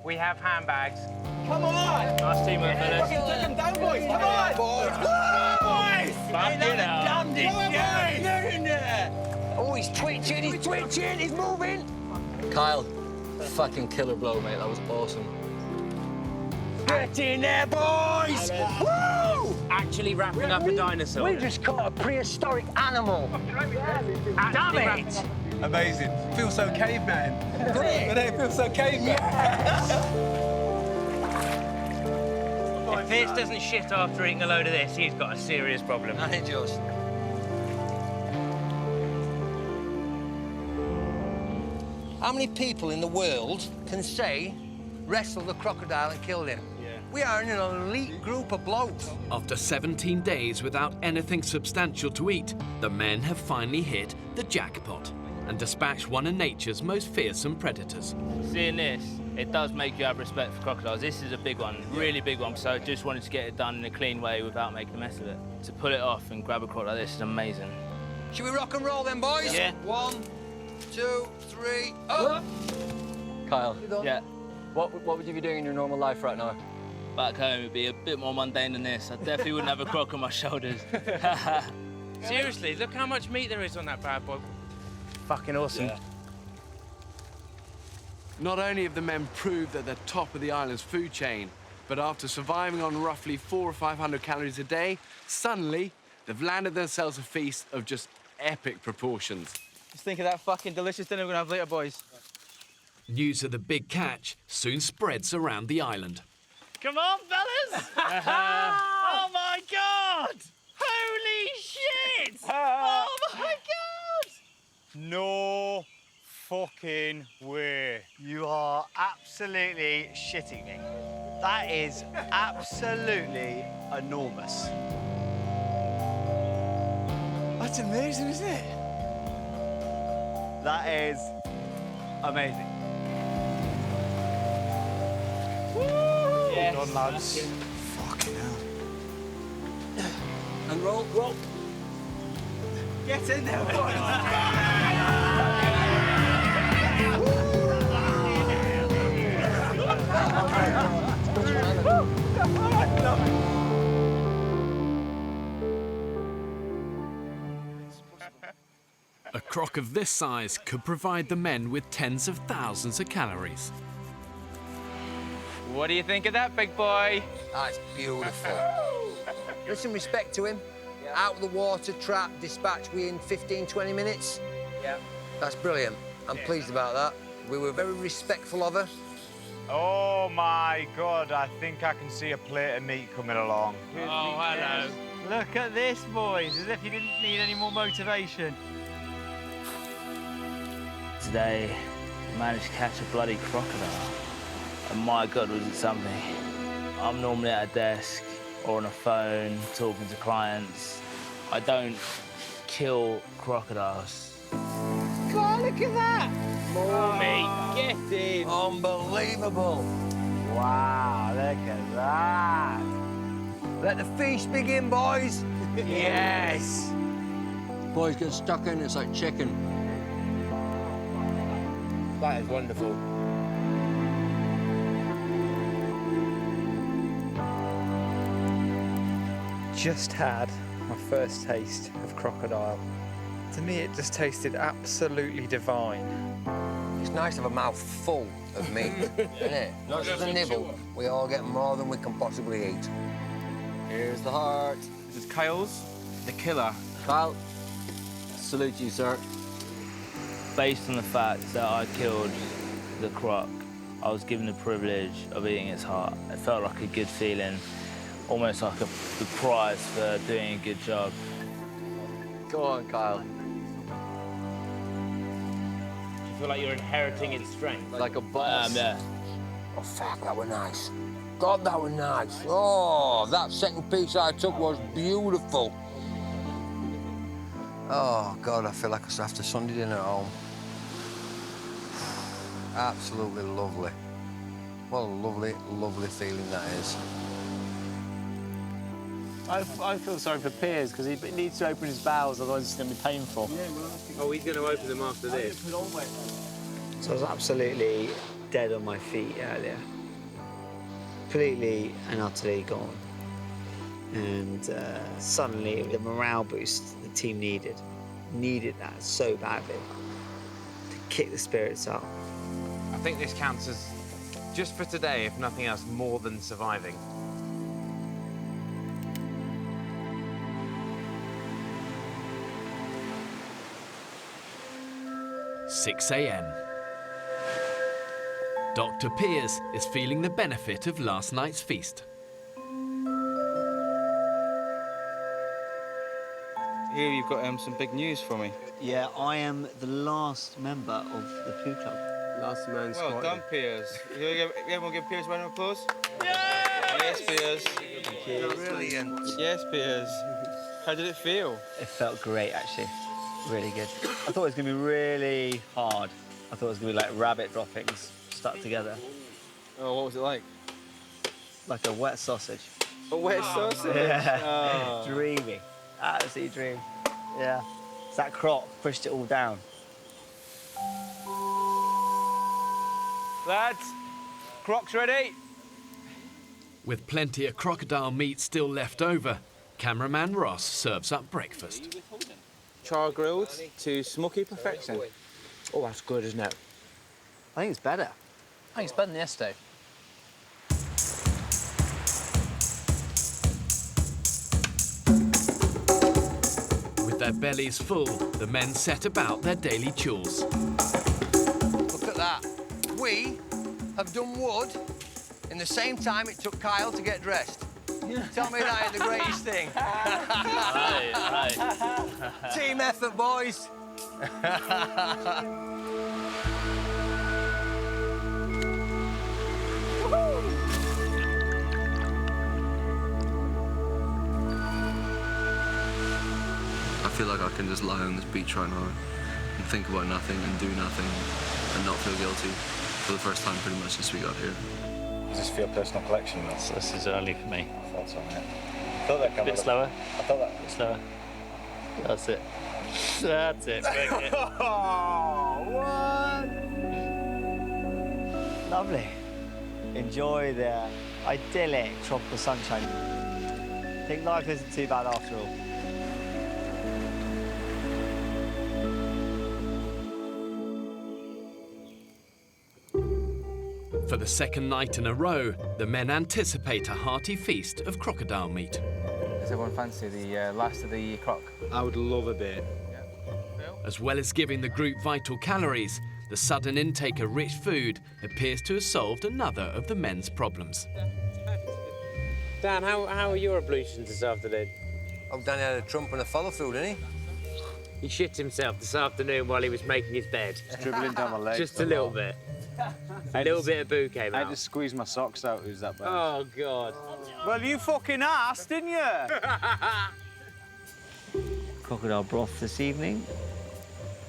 we have handbags. Come on. Nice teamwork, fellas. Take them down, boys. Come on, boys. Boys. Back it up. They're in there. Oh, he's twitching. He's moving. Kyle, fucking killer blow, mate. That was awesome. Get in there, boys. Woo! Actually wrapping up a dinosaur. We just caught a prehistoric animal. Damn it. Amazing. Feels so caveman. But it feels so caveman. If Pierce doesn't shit after eating a load of this, he's got a serious problem. I just. How many people in the world can say, wrestle the crocodile and kill him? We are in an elite group of blokes. After 17 days without anything substantial to eat, the men have finally hit the jackpot and dispatched one of nature's most fearsome predators. Seeing this, it does make you have respect for crocodiles. This is a big one, really big one, so I just wanted to get it done in a clean way without making a mess of it. To pull it off and grab a crocodile like this is amazing. Should we rock and roll then, boys? Yeah. 1, 2, 3, up! Kyle, Yeah. what would you be doing in your normal life right now? Back home, it'd be a bit more mundane than this. I definitely wouldn't have a croc on my shoulders. Seriously, look how much meat there is on that bad boy. Fucking awesome. Yeah. Not only have the men proved that they're top of the island's food chain, but after surviving on roughly 400 or 500 calories a day, suddenly they've landed themselves a feast of just epic proportions. Just think of that fucking delicious dinner we're gonna have later, boys. News of the big catch soon spreads around the island. Come on, fellas! Oh my God! Holy shit! Oh my God! No fucking way. You are absolutely shitting me. That is absolutely enormous. That's amazing, isn't it? That is amazing. Yes. Done, lads. Fucking hell. And roll. Get in there, boys. A croc of this size could provide the men with tens of thousands of calories. What do you think of that, big boy? That's beautiful. Listen, respect to him. Out of the water, trap, dispatch within 15, 20 minutes. Yeah. That's brilliant. I'm pleased about that. We were very respectful of her. Oh my God, I think I can see a plate of meat coming along. Oh, hello. Look at this, boys, as if you didn't need any more motivation. Today, I managed to catch a bloody crocodile. And my God, was it something. I'm normally at a desk or on a phone talking to clients. I don't kill crocodiles. God, look at that. Stormy, get in. Unbelievable. Wow, look at that. Let the feast begin, boys. Yes. Boys get stuck in, it's like chicken. That is wonderful. Just had my first taste of crocodile. To me, it just tasted absolutely divine. It's nice to have a mouth full of meat, isn't it? Not just a nibble. We all get more than we can possibly eat. Here's the heart. This is Kyle's, the killer. Kyle, salute you, sir. Based on the fact that I killed the croc, I was given the privilege of eating its heart. It felt like a good feeling, almost like the prize for doing a good job. Go on, Kyle. Do you feel like you're inheriting its strength? Like a boss. Yeah. Oh, fuck, that was nice. God, that was nice. Oh, that second piece I took was beautiful. Oh, God, I feel like I have to Sunday dinner at home. Absolutely lovely. What a lovely, lovely feeling that is. I feel sorry for Piers because he needs to open his bowels, otherwise it's going to be painful. Oh, he's going to open them after this. So I was absolutely dead on my feet earlier. Completely and utterly gone. And suddenly, the morale boost the team needed that so badly to kick the spirits up. I think this counts as, just for today, if nothing else, more than surviving. 6 a.m. Dr. Piers is feeling the benefit of last night's feast. Here you've got some big news for me. Yeah, I am the last member of the Poo Club. Last man Well squatted. done, Piers. Everyone give Piers a round of applause? Yes, Piers. Brilliant. Yes, Piers. How did it feel? It felt great, actually. Really good. I thought it was going to be really hard. I thought it was going to be like rabbit droppings stuck together. Oh, what was it like? Like a wet sausage. A wet sausage? Yeah. Oh. Dreamy. Absolutely dreamy. Yeah. It's that croc pushed it all down. Lads, croc's ready. With plenty of crocodile meat still left over, cameraman Ross serves up breakfast. Char grilled to smoky perfection. Oh, that's good, isn't it? I think it's better. I think it's better than yesterday. With their bellies full, the men set about their daily chores. Look at that. We have done wood in the same time it took Kyle to get dressed. Tell me that ain't the greatest thing. Right. Team effort, boys. I feel like I can just lie on this beach right now and think about nothing and do nothing and not feel guilty for the first time pretty much since we got here. Is this for your personal collection, Will? This is only for me. I thought so, mate. I thought that A bit slower. I thought that. A bit slower. That's it. That's it. Bring it. Oh, what? Lovely. Enjoy the idyllic tropical sunshine. I think life isn't too bad after all. For the second night in a row, the men anticipate a hearty feast of crocodile meat. Does everyone fancy the last of the croc? I would love a beer. As well as giving the group vital calories, the sudden intake of rich food appears to have solved another of the men's problems. Dan, how are your ablutions this afternoon? Oh, Danny had a trump and a follow through, didn't he? He shit himself this afternoon while he was making his bed. Dribbling down my legs. Just a little bit. A little bit of boo came I out. had to squeeze my socks out. Who's that bad? Oh, God. Well, you fucking asked, didn't you? Crocodile broth this evening.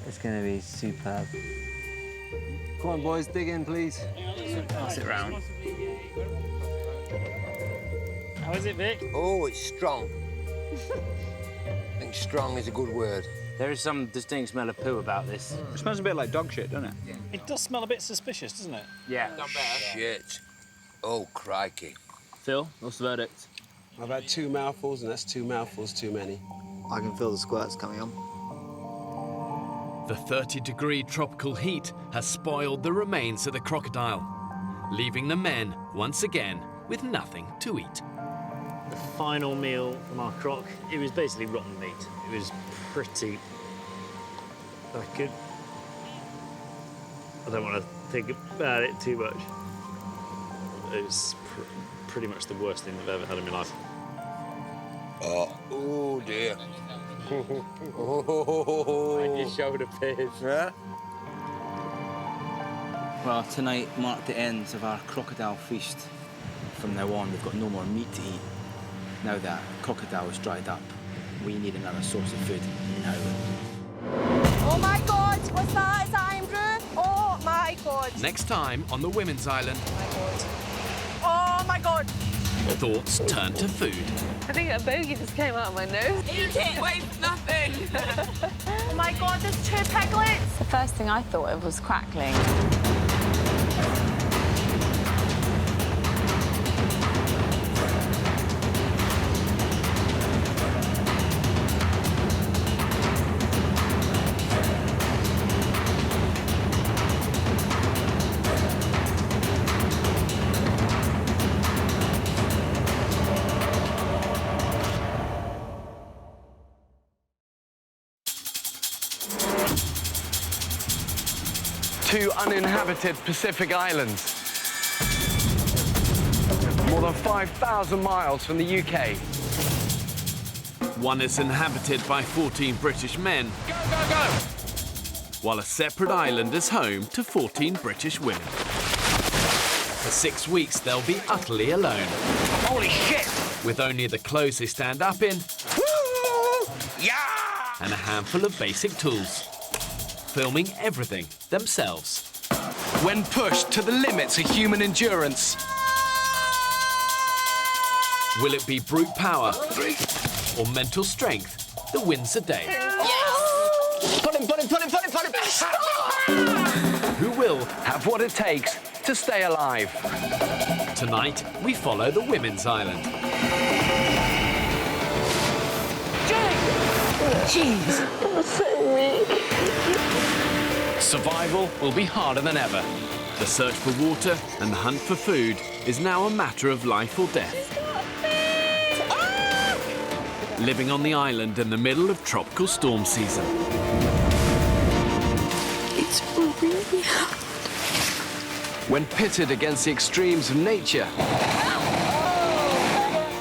It's going to be superb. Come on, boys, dig in, please. Pass it round. How is it, Vic? Oh, it's strong. I think strong is a good word. There is some distinct smell of poo about this. It smells a bit like dog shit, doesn't it? Yeah. It does smell a bit suspicious, doesn't it? Yeah. Shit. Oh, crikey. Phil, what's the verdict? I've had 2 mouthfuls, and that's 2 mouthfuls too many. I can feel the squirts coming on. The 30-degree tropical heat has spoiled the remains of the crocodile, leaving the men, once again, with nothing to eat. The final meal from our croc, it was basically rotten meat. It was pretty... I don't want to think about it too much. It was pretty much the worst thing I've ever had in my life. Oh dear. And your shoulder pierce. Yeah? Well, tonight marked the end of our crocodile feast. From now on, we've got no more meat to eat. Now that crocodile is dried up, we need another source of food now. Oh my God, what's that? Is that Andrew? Oh my God. Next time on the Women's Island, Oh my God. thoughts turn to food. I think a bogey just came out of my nose. Eat it! Waste nothing! Oh my God, there's 2 piglets! The first thing I thought of was crackling. Two uninhabited Pacific islands. More than 5,000 miles from the UK. One is inhabited by 14 British men, while a separate island is home to 14 British women. For 6 weeks, they'll be utterly alone. Holy shit! With only the clothes they stand up in, and a handful of basic tools. Filming everything themselves. When pushed to the limits of human endurance. Will it be brute power or mental strength that wins the day? Yes! Pull him, pull him, pull him, pull him, pull him! Who will have what it takes to stay alive? Tonight, we follow the Women's Island. Jeez, I'm so weak. Survival will be harder than ever. The search for water and the hunt for food is now a matter of life or death. Living on the island in the middle of tropical storm season. It's really hard. When pitted against the extremes of nature,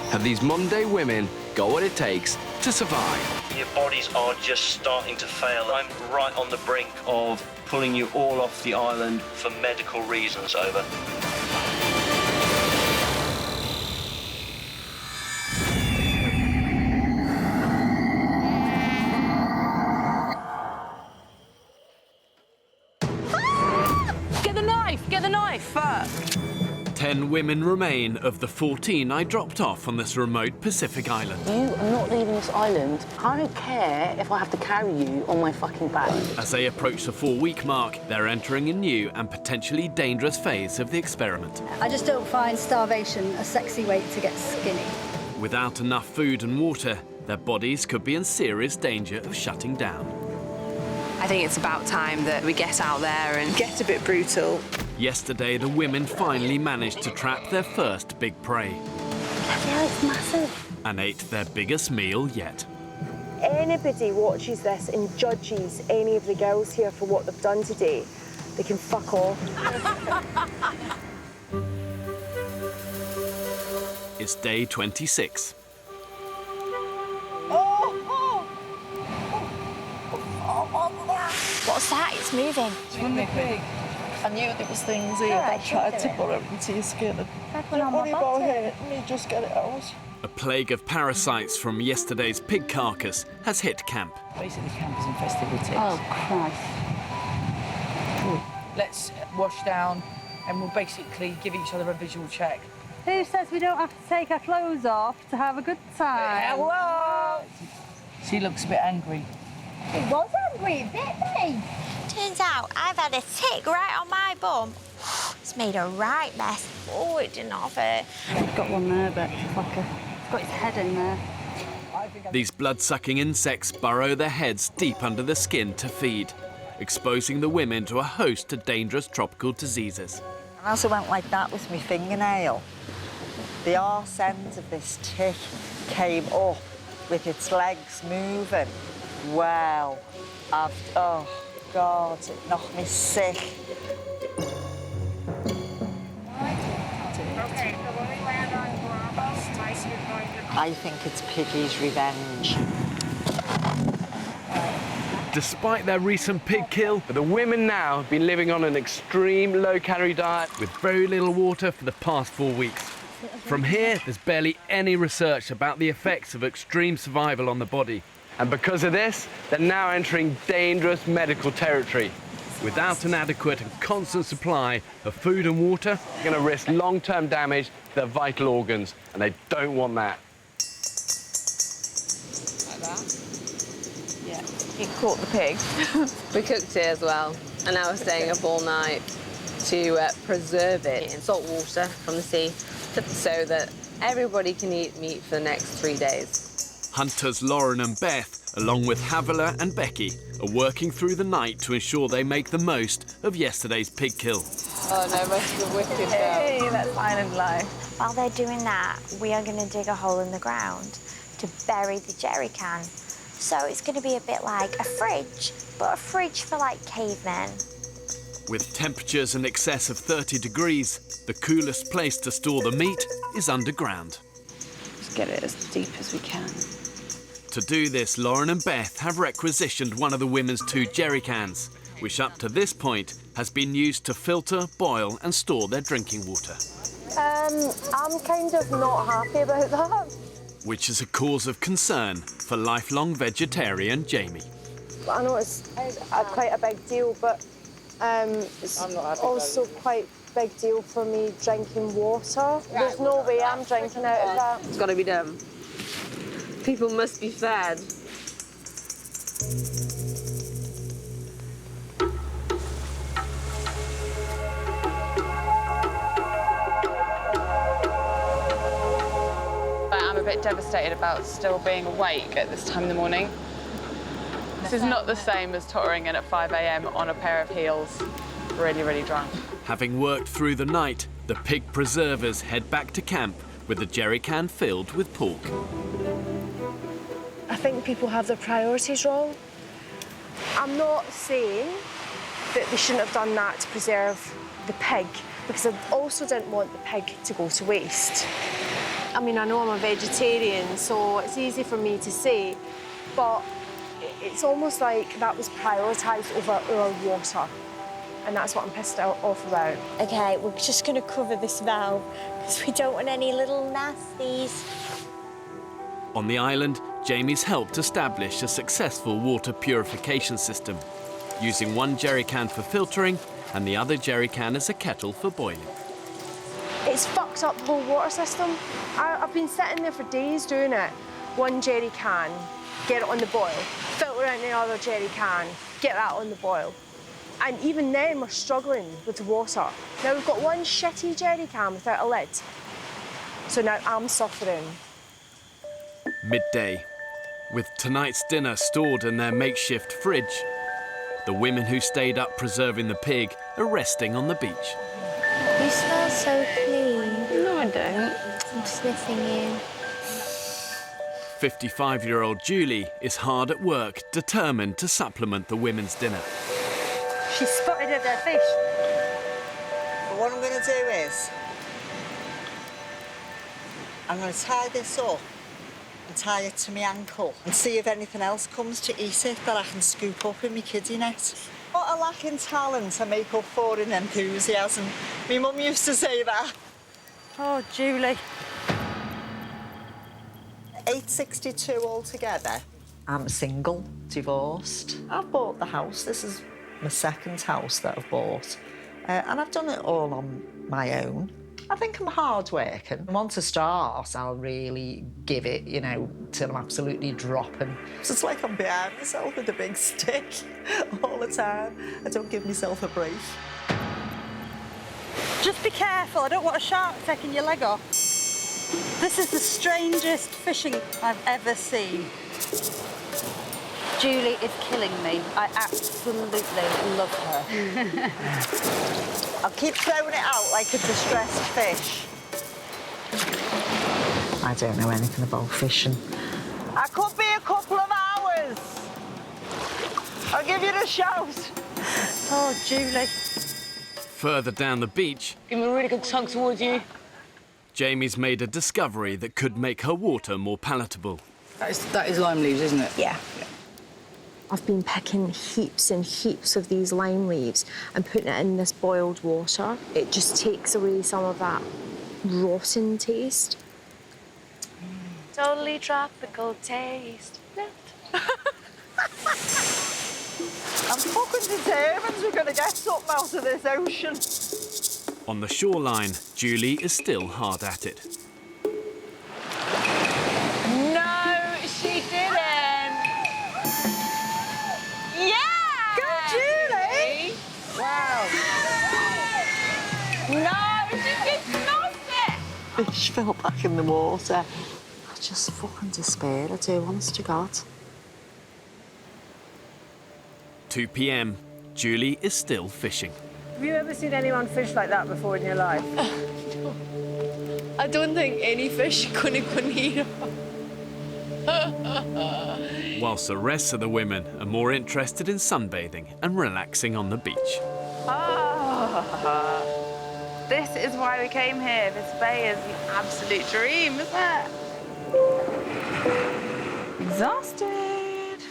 have these modern-day women got what it takes to survive? Your bodies are just starting to fail. I'm right on the brink of pulling you all off the island for medical reasons. Over. Get the knife! Get the knife! Fuck! 10 women remain of the 14 I dropped off on this remote Pacific island. You are not leaving this island. I don't care if I have to carry you on my fucking back. As they approach the 4-week mark, they're entering a new and potentially dangerous phase of the experiment. I just don't find starvation a sexy way to get skinny. Without enough food and water, their bodies could be in serious danger of shutting down. I think it's about time that we get out there and get a bit brutal. Yesterday, the women finally managed to trap their first big prey. I feel it's massive. And ate their biggest meal yet. Anybody watches this and judges any of the girls here for what they've done today, they can fuck off. It's day 26. What's that? It's moving. It's from the pig. I knew there was things here that tried to burrow into your skin. Don't worry about it. Me just get it out. A plague of parasites from yesterday's pig carcass has hit camp. Basically, camp is infested with ticks. Oh, Christ. Let's wash down and we'll basically give each other a visual check. Who says we don't have to take our clothes off to have a good time? Hello! She looks a bit angry. It was hungry, it bit me. Turns out I've had a tick right on my bum. It's made a right mess. Oh, it didn't offer. I've got one there, but it's like it's got its head in there. These blood-sucking insects burrow their heads deep under the skin to feed, exposing the women to a host of dangerous tropical diseases. And as I went like that with my fingernail, the arse end of this tick came up with its legs moving. Well, oh God, it knocked me sick. I think it's Piggy's revenge. Despite their recent pig kill, the women now have been living on an extreme low-calorie diet with very little water for the past 4 weeks. From here, there's barely any research about the effects of extreme survival on the body. And because of this, they're now entering dangerous medical territory. Without an adequate and constant supply of food and water, they're going to risk long-term damage to their vital organs, and they don't want that. Like that? Yeah. You caught the pig. We cooked it as well, and now we're staying up all night to preserve it in salt water from the sea so that everybody can eat meat for the next 3 days. Hunters Lauren and Beth, along with Havila and Becky, are working through the night to ensure they make the most of yesterday's pig kill. Oh no, most of the wicked girl. Hey, that's island life. While they're doing that, we are going to dig a hole in the ground to bury the jerry can. So it's going to be a bit like a fridge, but a fridge for like cavemen. With temperatures in excess of 30 degrees, the coolest place to store the meat is underground. Just get it as deep as we can. To do this, Lauren and Beth have requisitioned one of the women's 2 jerry cans, which up to this point has been used to filter, boil and store their drinking water. I'm kind of not happy about that. Which is a cause of concern for lifelong vegetarian Jamie. I know it's quite a big deal, but it's also quite a big deal for me drinking water. There's no way I'm drinking out of that. It's got to be done. People must be fed. I'm a bit devastated about still being awake at this time in the morning. This is not the same as tottering in at 5 a.m. on a pair of heels, really, really drunk. Having worked through the night, the pig preservers head back to camp with the jerry can filled with pork. I think people have their priorities wrong. I'm not saying that they shouldn't have done that to preserve the pig, because I also didn't want the pig to go to waste. I mean, I know I'm a vegetarian, so it's easy for me to say, but it's almost like that was prioritised over our water, and that's what I'm pissed off about. OK, we're just going to cover this valve because we don't want any little nasties. On the island, Jamie's helped establish a successful water purification system, using one jerry can for filtering and the other jerry can as a kettle for boiling. It's fucked up the whole water system. I've been sitting there for days doing it. One jerry can, get it on the boil. Filter out another jerry can, get that on the boil. And even then, we're struggling with the water. Now we've got one shitty jerry can without a lid. So now I'm suffering. Midday. With tonight's dinner stored in their makeshift fridge, the women who stayed up preserving the pig are resting on the beach. You smell so clean. No, I don't. I'm sniffing you. 55-year-old Julie is hard at work, determined to supplement the women's dinner. She spotted at their fish. But what I'm going to do is, I'm going to tie this up and tie it to my ankle and see if anything else comes to eat it that I can scoop up in my kiddie net. What a lacking talent I make up for in enthusiasm. My mum used to say that. Oh, Julie. 862 altogether. I'm single, divorced. I've bought the house. This is my second house that I've bought. And I've done it all on my own. I think I'm hard-working. Once I start, I'll really give it, you know, till I'm absolutely dropping. So it's like I'm behind myself with a big stick all the time. I don't give myself a break. Just be careful. I don't want a shark taking your leg off. This is the strangest fishing I've ever seen. Julie is killing me. I absolutely love her. I'll keep throwing it out like a distressed fish. I don't know anything about fishing. I could be a couple of hours. I'll give you the shout. Oh, Julie. Further down the beach, Give me a really good tug towards you. Jamie's made a discovery that could make her water more palatable. That is lime leaves, isn't it? Yeah. I've been picking heaps and heaps of these lime leaves and putting it in this boiled water. It just takes away some of that rotten taste. Totally tropical taste. I'm fucking determined we're going to get something out of this ocean. On the shoreline, Julie is still hard at it. No, she didn't. Yeah! Go, Julie! Wow. No, she did not. Fish fell back in the water. I just fucking despair, I do, honest to God. 2 p.m. Julie is still fishing. Have you ever seen anyone fish like that before in your life? I don't think any fish could eat Whilst the rest of the women are more interested in sunbathing and relaxing on the beach. This is why we came here. This bay is the absolute dream, isn't it? Exhausted.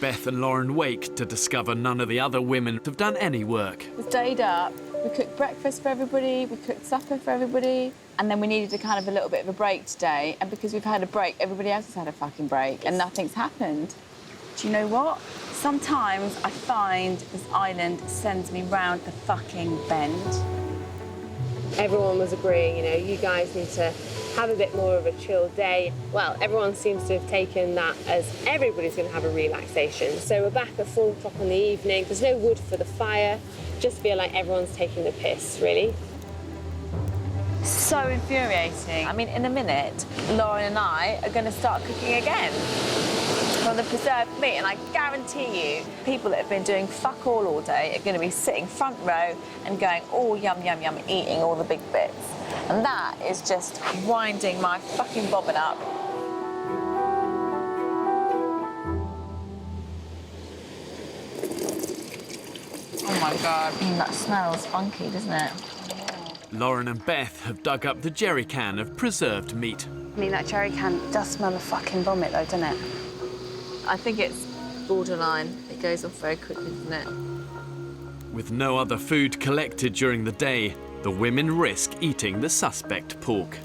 Beth and Lauren wake to discover none of the other women have done any work. We stayed up, we cooked breakfast for everybody, we cooked supper for everybody, and then we needed a kind of a little bit of a break today, and because we've had a break, everybody else has had a fucking break, and nothing's happened. Do you know what? Sometimes I find this island sends me round the fucking bend. Everyone was agreeing, you know, you guys need to have a bit more of a chill day. Well, everyone seems to have taken that as everybody's going to have a relaxation. So we're back at 4 o'clock in the evening. There's no wood for the fire. Just feel like everyone's taking the piss, really. So infuriating. I mean, in a minute, Lauren and I are going to start cooking again from the preserved meat, and I guarantee you, people that have been doing fuck all day are going to be sitting front row and going, oh, yum, yum, yum, eating all the big bits. And that is just winding my fucking bobbin up. Oh my God. That smells funky, doesn't it? Lauren and Beth have dug up the jerry can of preserved meat. I mean, that jerry can does smell of fucking vomit, though, doesn't it? I think it's borderline. It goes off very quickly, doesn't it? With no other food collected during the day, the women risk eating the suspect pork.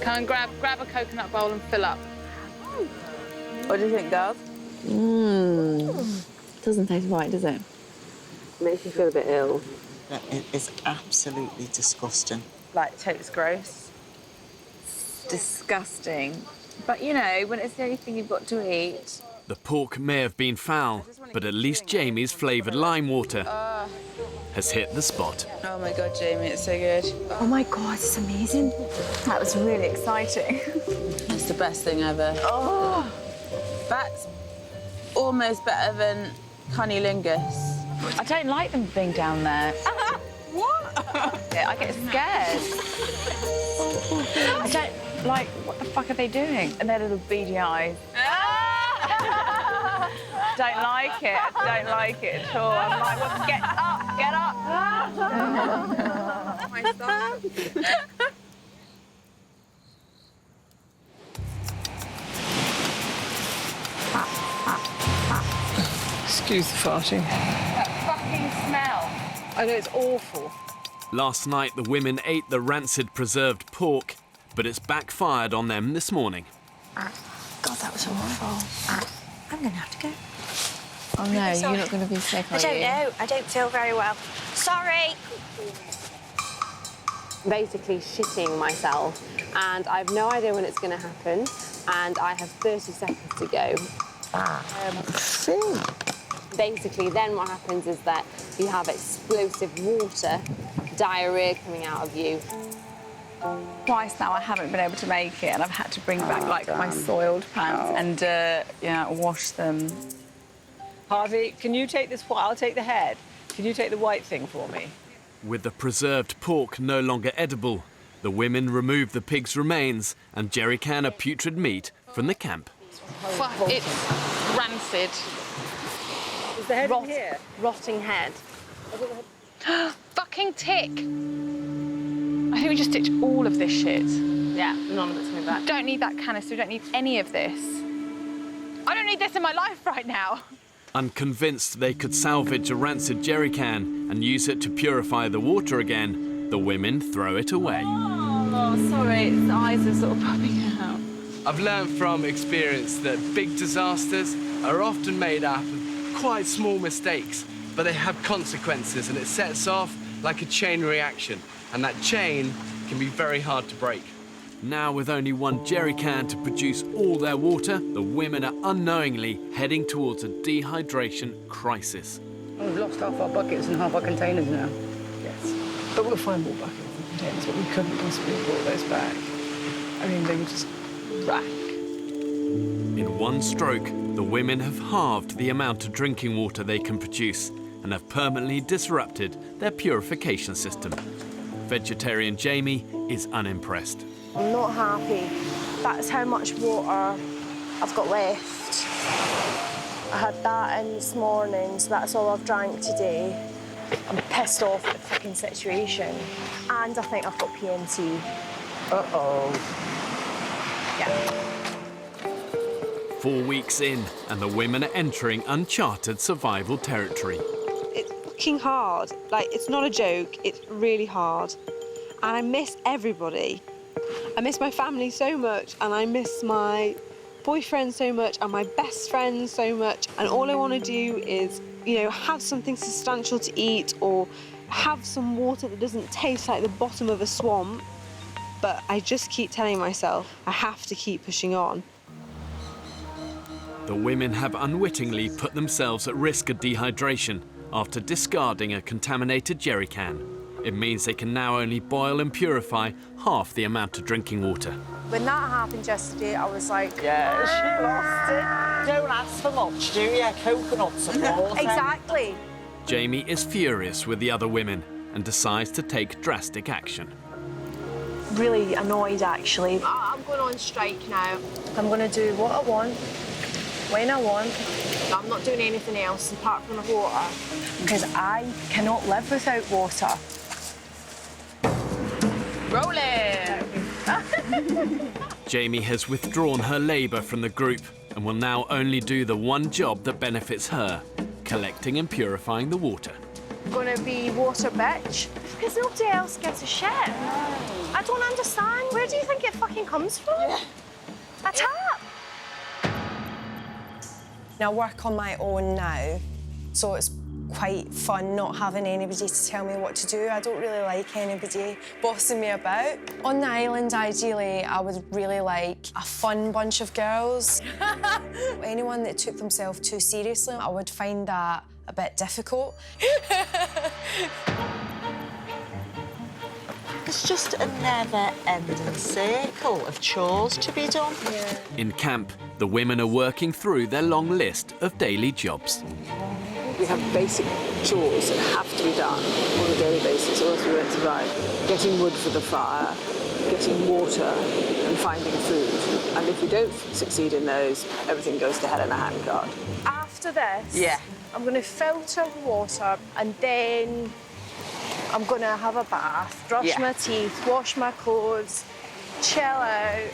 Come and grab a coconut bowl and fill up. What do you think, girls? Doesn't taste right, does it? Makes you feel a bit ill. It is absolutely disgusting. like, tastes gross. It's disgusting. But, you know, when it's the only thing you've got to eat... The pork may have been foul, but at least Jamie's flavoured lime water has hit the spot. Oh, my God, Jamie, it's so good. Oh, my God, it's amazing. That was really exciting. It's the best thing ever. Oh, that's almost better than cunnilingus. I don't like them being down there. What? Yeah, I get scared. I don't like, what the fuck are they doing? And their little beady eyes. Don't like it. Don't like it at all. I'm like, well, get up, get up. My son. Excuse the farting. That fucking smell. I know, it's awful. Last night, the women ate the rancid preserved pork, but it's backfired on them this morning. God, that was horrible. I'm going to have to go. Oh, no, you're not going to be sick, are you? I don't know. I don't feel very well. Sorry. Basically shitting myself, and I have no idea when it's going to happen, and I have 30 seconds to go. Basically, then what happens is that you have explosive water, diarrhea coming out of you. Twice now I haven't been able to make it, and I've had to bring back, like, my soiled pants and, yeah, wash them. Harvey, can you take this? I'll take the head. Can you take the white thing for me? With the preserved pork no longer edible, the women remove the pig's remains and jerrycan of putrid meat from the camp. Fuck, it's rancid. Is the head in here? Rotting head. Fucking tick. I think we just ditch all of this shit. Yeah, none of it's coming back. Don't need that canister, we don't need any of this. I don't need this in my life right now. Unconvinced they could salvage a rancid jerrycan and use it to purify the water again, the women throw it away. Oh, sorry, its eyes are sort of popping out. I've learned from experience that big disasters are often made up of quite small mistakes, but they have consequences, and it sets off like a chain reaction, and that chain can be very hard to break. Now, with only one jerrycan to produce all their water, the women are unknowingly heading towards a dehydration crisis. We've lost half our buckets and half our containers now. Yes. But we'll find more buckets and containers, but we couldn't possibly have brought those back. I mean, they were just rack. In one stroke, the women have halved the amount of drinking water they can produce and have permanently disrupted their purification system. Vegetarian Jamie is unimpressed. I'm not happy. That's how much water I've got left. I had that in this morning, so that's all I've drank today. I'm pissed off at the fucking situation. And I think I've got PMT. Uh-oh. Yeah. 4 weeks in, and the women are entering uncharted survival territory. It's fucking hard. Like, it's not a joke, it's really hard. And I miss everybody. I miss my family so much, and I miss my boyfriend so much, and my best friend so much. And all I want to do is, you know, have something substantial to eat or have some water that doesn't taste like the bottom of a swamp. But I just keep telling myself I have to keep pushing on. The women have unwittingly put themselves at risk of dehydration after discarding a contaminated jerrycan. It means they can now only boil and purify half the amount of drinking water. When that happened yesterday, I was like... Yeah, she lost it. Don't ask for much, do you? Coconuts and water. Exactly. Jamie is furious with the other women and decides to take drastic action. Really annoyed, actually. I'm going on strike now. I'm going to do what I want, when I want. I'm not doing anything else apart from the water, because I cannot live without water. Rolling! Jamie has withdrawn her labour from the group and will now only do the one job that benefits her, collecting and purifying the water. I'm going to be water bitch, because nobody else gives a shit. I don't understand. Where do you think it fucking comes from? A tap. I work on my own now, so it's quite fun not having anybody to tell me what to do. I don't really like anybody bossing me about. On the island, ideally, I would really like a fun bunch of girls. Anyone that took themselves too seriously, I would find that a bit difficult. It's just a never-ending circle of chores to be done. Yeah. In camp, the women are working through their long list of daily jobs. We have basic chores that have to be done on a daily basis, or else we won't survive. Getting wood for the fire, getting water, and finding food. And if we don't succeed in those, everything goes to hell in a handcart. After this, I'm going to filter the water, and then I'm going to have a bath, brush my teeth, wash my clothes, chill out.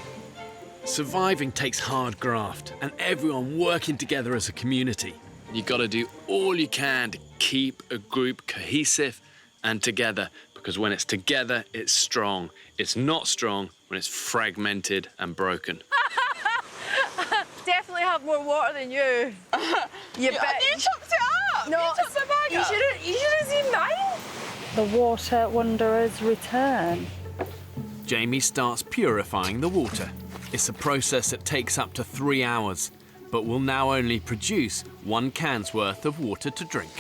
Surviving takes hard graft and everyone working together as a community. You've got to do all you can to keep a group cohesive and together, because when it's together, it's strong. It's not strong when it's fragmented and broken. Definitely have more water than you. You bet. You topped it up! No, you topped the bag up. You should have seen mine. The water wanderers return. Jamie starts purifying the water. It's a process that takes up to 3 hours, but will now only produce 1 can's worth of water to drink.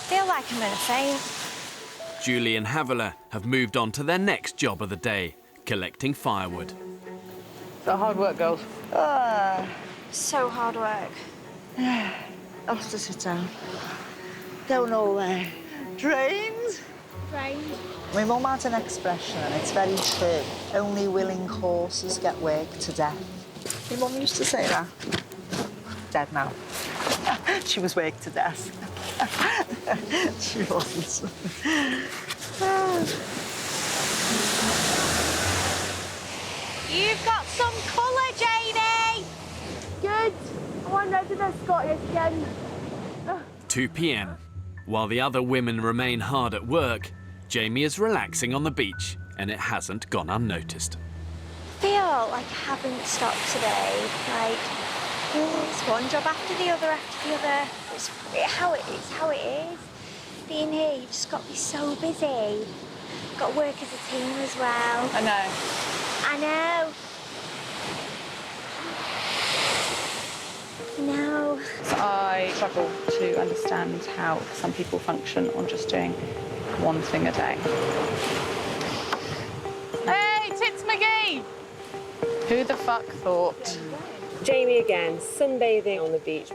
Feel like I'm in a faint. Julie and Havilah have moved on to their next job of the day, collecting firewood. So hard work, girls. So hard work. I'll have to sit down. Don't know where. Drains? Drains. My mum had an expression, and it's very true. Only willing horses get worked to death. My mum used to say that. Dead now. She was worked to death. She wasn't. You've got some colour, Janie. Good. I want rid of this Scottish skin. 2 p.m. While the other women remain hard at work, Jamie is relaxing on the beach, and it hasn't gone unnoticed. I feel like I haven't stopped today. Like, it's one job after the other after the other. It's how it is. Being here, you've just got to be so busy. Got to work as a team as well. I know. I know. No. So I struggle to understand how some people function on just doing one thing a day. Hey, Tits McGee! Who the fuck thought? Jamie again, sunbathing on the beach.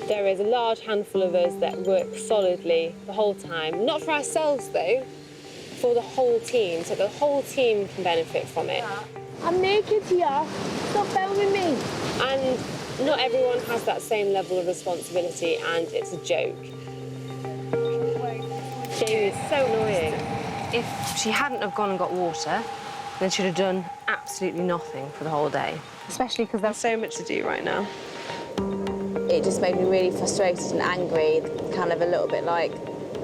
There is a large handful of us that work solidly the whole time. Not for ourselves though, for the whole team, so the whole team can benefit from it. I'm naked here. Stop filming me. And not everyone has that same level of responsibility, and it's a joke. Jamie is so annoying. If she hadn't have gone and got water, then she'd have done absolutely nothing for the whole day. Especially because there's so much to do right now. It just made me really frustrated and angry, kind of a little bit like,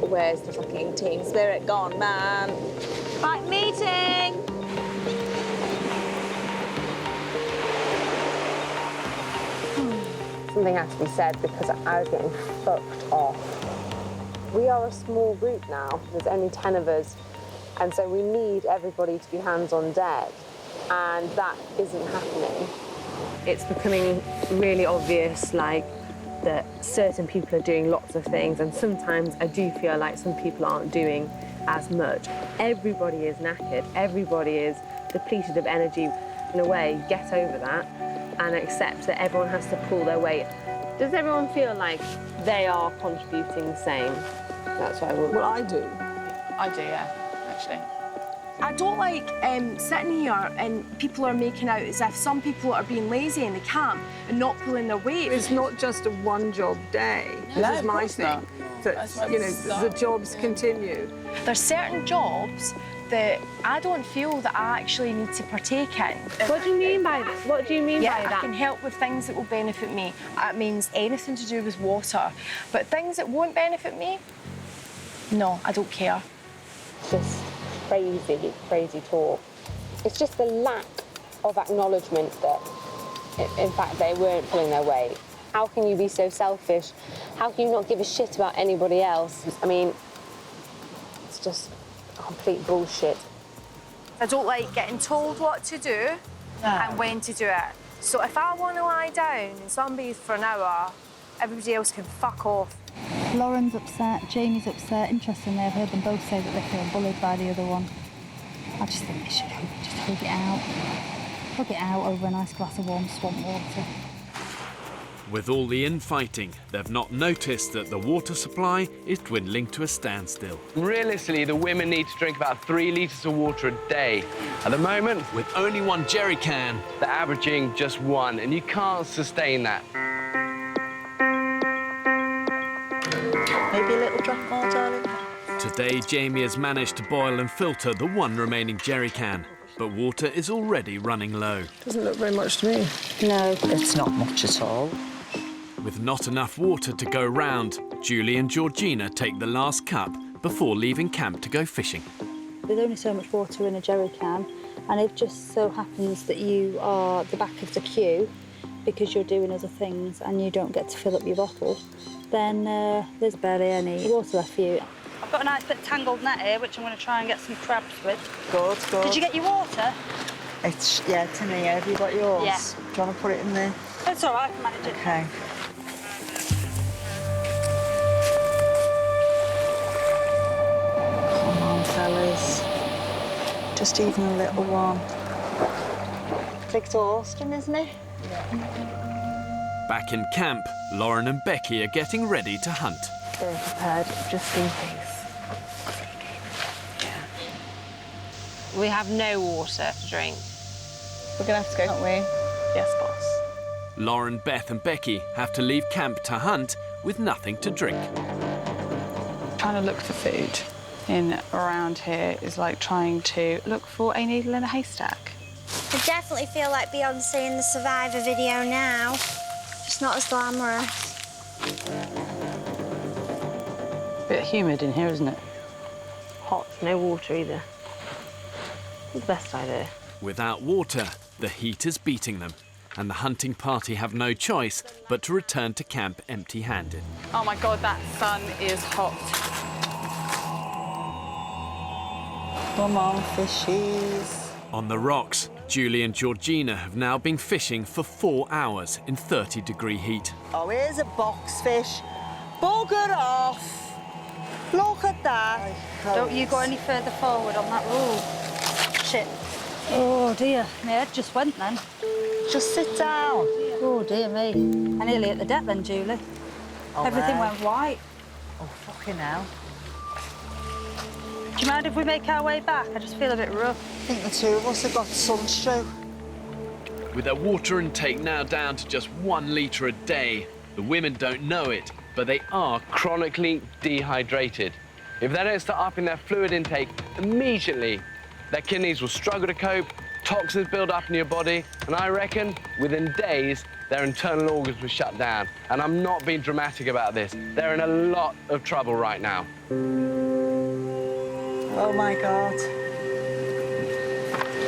where's the fucking team spirit gone, man? Right, meeting. Something has to be said because I was getting fucked off. We are a small group now. There's only 10 of us. And so we need everybody to be hands on deck. And that isn't happening. It's becoming really obvious, like, that certain people are doing lots of things, and sometimes I do feel like some people aren't doing as much. Everybody is knackered. Everybody is depleted of energy. In a way, get over that and accept that everyone has to pull their weight. Does everyone feel like they are contributing the same? That's what I would. Well, I do. I do, yeah, actually. I don't like sitting here and people are making out as if some people are being lazy in the camp and not pulling their weight. It's not just a one-job day. This is my thing. That, you know, the jobs continue. There's certain jobs that I don't feel that I actually need to partake in. What do you mean by that? What do you mean by that? I can help with things that will benefit me. It means anything to do with water. But things that won't benefit me, no, I don't care. Just crazy, crazy talk. It's just the lack of acknowledgement that, in fact, they weren't pulling their weight. How can you be so selfish? How can you not give a shit about anybody else? I mean, it's just complete bullshit. I don't like getting told what to do and when to do it. So if I want to lie down and sunbathe for an hour, everybody else can fuck off. Lauren's upset, Jamie's upset. Interestingly, I've heard them both say that they feel bullied by the other one. I just think they should just hug it out. Hug it out over a nice glass of warm swamp water. With all the infighting, they've not noticed that the water supply is dwindling to a standstill. Realistically, the women need to drink about 3 litres of water a day. At the moment, with only 1 jerry can, they're averaging just 1, and you can't sustain that. Maybe a little drop more, darling. Today, Jamie has managed to boil and filter the 1 remaining jerry can, but water is already running low. Doesn't look very much to me. No, it's not much at all. With not enough water to go round, Julie and Georgina take the last cup before leaving camp to go fishing. There's only so much water in a jerry can, and it just so happens that you are the back of the queue because you're doing other things and you don't get to fill up your bottle, then there's barely any water left for you. I've got a nice bit of tangled net here, which I'm going to try and get some crabs with. Good, good. Did you get your water? It's, yeah, it's in here. Have you got yours? Yeah. Do you want to put it in there? It's all right, I can manage it. OK. Come on, fellas. Just even a little one. It's exhausting, isn't it? Back in camp, Lauren and Becky are getting ready to hunt. They're prepared just in case. We have no water to drink. We're gonna have to go, aren't we? Yes, boss. Lauren, Beth and Becky have to leave camp to hunt with nothing to drink. Trying to look for food in around here is like trying to look for a needle in a haystack. I definitely feel like Beyonce in the Survivor video now. Just not as glamorous. Bit humid in here, isn't it? Hot, no water either. The best idea. Without water, the heat is beating them, and the hunting party have no choice but to return to camp empty-handed. Oh my God, that sun is hot. Come on, fishies. On the rocks, Julie and Georgina have now been fishing for 4 hours in 30-degree heat. Oh, here's a box fish. Bugger off. Look at that. Don't you go any further forward on that rule. Shit. Oh dear, my head just went then. Just sit down. Oh dear me. I nearly hit the deck then, Julie. Oh, Everything no. went white. Oh, fucking hell. Do you mind if we make our way back? I just feel a bit rough. I think the 2 of us have got sunstroke. With their water intake now down to just 1 litre a day, the women don't know it, but they are chronically dehydrated. If they don't start upping their fluid intake immediately, their kidneys will struggle to cope, toxins build up in your body, and I reckon within days, their internal organs will shut down. And I'm not being dramatic about this. They're in a lot of trouble right now. Oh, my God.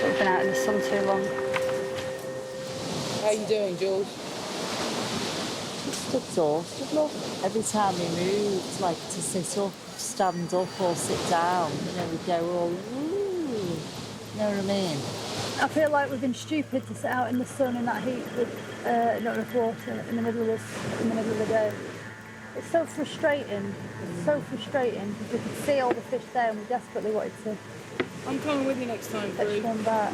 We've been out in the sun too long. How are you doing, Jules? Just exhausted, look. Every time we move, it's like to sit up, stand up or sit down. You know, we go all, ooh. You know what I mean? I feel like we've been stupid to sit out in the sun in that heat with not enough water in the middle of the day. It's so frustrating. It's so frustrating because we could see all the fish there and we desperately wanted to. I'm coming with you next time, Fetch one back.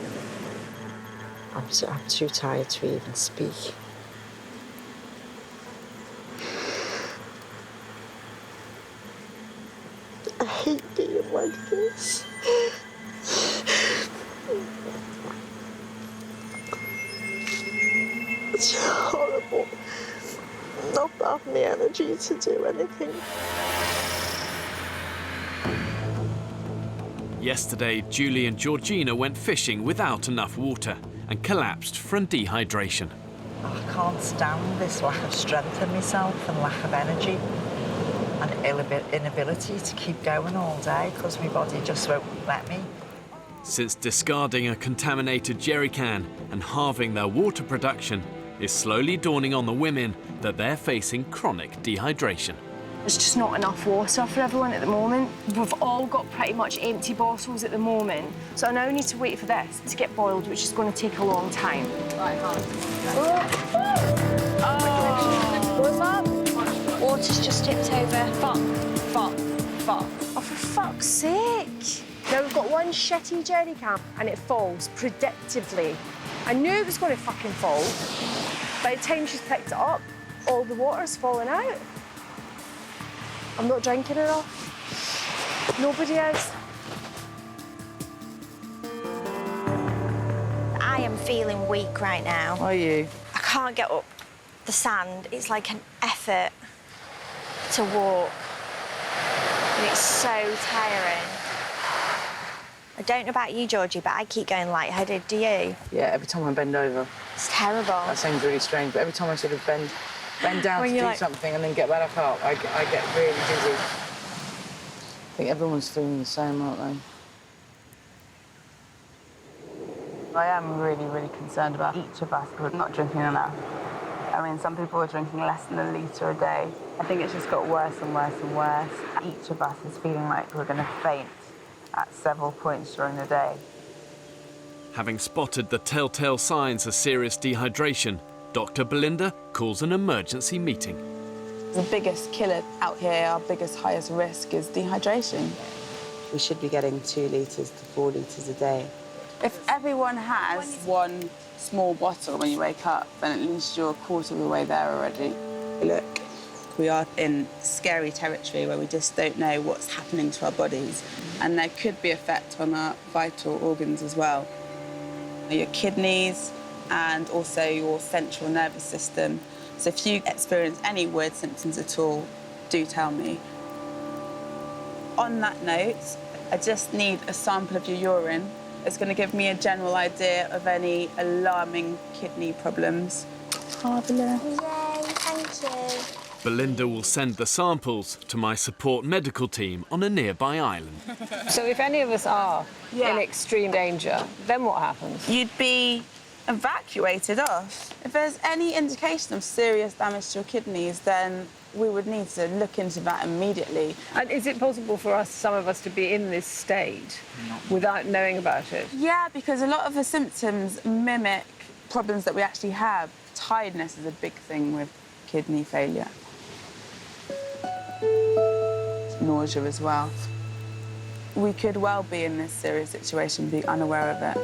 I'm too tired to even speak. I hate being like this. It's horrible not having the energy to do anything. Yesterday, Julie and Georgina went fishing without enough water and collapsed from dehydration. I can't stand this lack of strength in myself and lack of energy and inability to keep going all day because my body just won't let me. Since discarding a contaminated jerry can and halving their water production, is slowly dawning on the women that they're facing chronic dehydration. There's just not enough water for everyone at the moment. We've all got pretty much empty bottles at the moment, so I now need to wait for this to get boiled, which is going to take a long time. Right, What's up? Water's just tipped over. Fuck. Oh, for fuck's sake. Now we've got one shitty jerry can and it falls predictably. I knew it was going to fucking fall. By the time she's picked it up, all the water's fallen out. I'm not drinking enough. Nobody is. I am feeling weak right now. Are you? I can't get up the sand. It's like an effort to walk. And it's so tiring. I don't know about you, Georgie, but I keep going lightheaded. Do you? Yeah, every time I bend over. It's terrible. That sounds really strange, but every time I sort of bend down to do something and then get back up, I get really dizzy. I think everyone's feeling the same, aren't they? I am really, really concerned about each of us who are not drinking enough. I mean, some people are drinking less than a litre a day. I think it's just got worse and worse and worse. Each of us is feeling like we're going to faint at several points during the day. Having spotted the telltale signs of serious dehydration, Dr. Belinda calls an emergency meeting. The biggest killer out here, our biggest, highest risk is dehydration. We should be getting 2 litres to 4 litres a day. If everyone has one small bottle when you wake up, then at least you're a quarter of the way there already. Look, we are in scary territory where we just don't know what's happening to our bodies, and there could be effect on our vital organs as well. Your kidneys and also your central nervous system. So if you experience any weird symptoms at all, do tell me. On that note, I just need a sample of your urine. It's going to give me a general idea of any alarming kidney problems. Yay, thank you. Belinda will send the samples to my support medical team on a nearby island. So if any of us are in extreme danger, then what happens? You'd be evacuated off. If there's any indication of serious damage to your kidneys, then we would need to look into that immediately. And is it possible for us, some of us, to be in this state without knowing about it? Yeah, because a lot of the symptoms mimic problems that we actually have. Tiredness is a big thing with kidney failure. Nausea as well. We could well be in this serious situation, be unaware of it.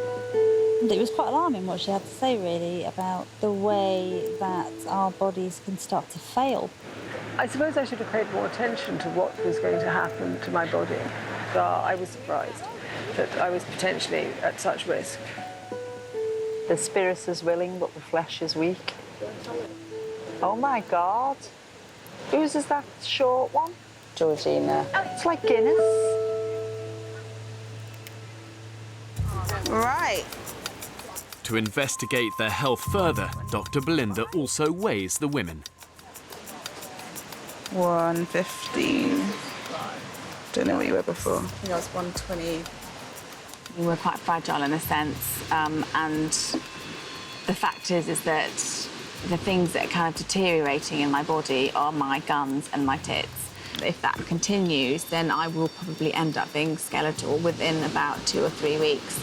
It was quite alarming what she had to say, really, about the way that our bodies can start to fail. I suppose I should have paid more attention to what was going to happen to my body. I was surprised that I was potentially at such risk. The spirit is willing, but the flesh is weak. Oh, my God. Whose is that short one? Georgina. Oh, it's like Guinness. Right. To investigate their health further, Dr. Belinda also weighs the women. 115. Don't know what you were before. I think I was 120. We were quite fragile in a sense, and the fact is that the things that are kind of deteriorating in my body are my guns and my tits. If that continues, then I will probably end up being skeletal within about 2 or 3 weeks,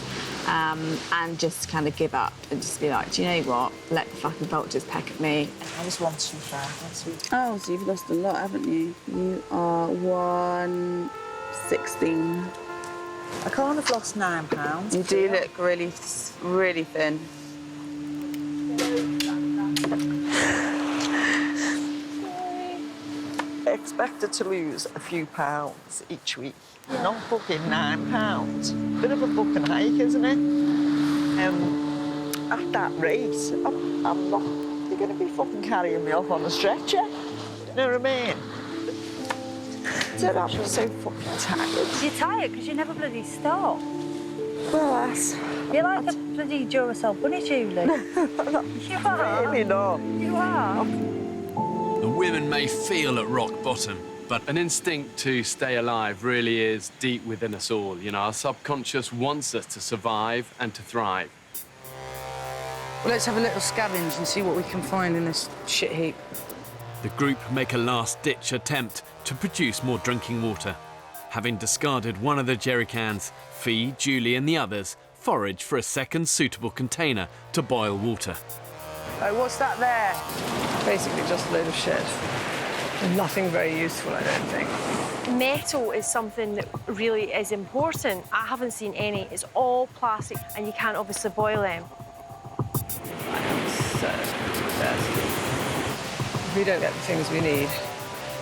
and just kind of give up and just be like, do you know what? Let the fucking vultures peck at me. I was 125. Oh, so you've lost a lot, haven't you? You are 116. I can't have lost 9 pounds. You do look really, really thin. Expected to lose a few pounds each week. Not fucking 9 pounds. Bit of a fucking hike, isn't it? At that rate, I'm not. You're going to be fucking carrying me off on a stretcher. You know what I mean? I'm so fucking tired. You're tired because you never bloody stop. Well, you're like a bloody Duracell bunny, Julie. You are. Really not. You are. The women may feel at rock bottom, but an instinct to stay alive really is deep within us all. You know, our subconscious wants us to survive and to thrive. Well, let's have a little scavenge and see what we can find in this shit heap. The group make a last-ditch attempt to produce more drinking water. Having discarded one of the jerry cans, Fee, Julie and the others forage for a second suitable container to boil water. Oh, what's that there? Basically just a load of shit. Nothing very useful, I don't think. Metal is something that really is important. I haven't seen any. It's all plastic, and you can't obviously boil them. I am so thirsty. If we don't get the things we need,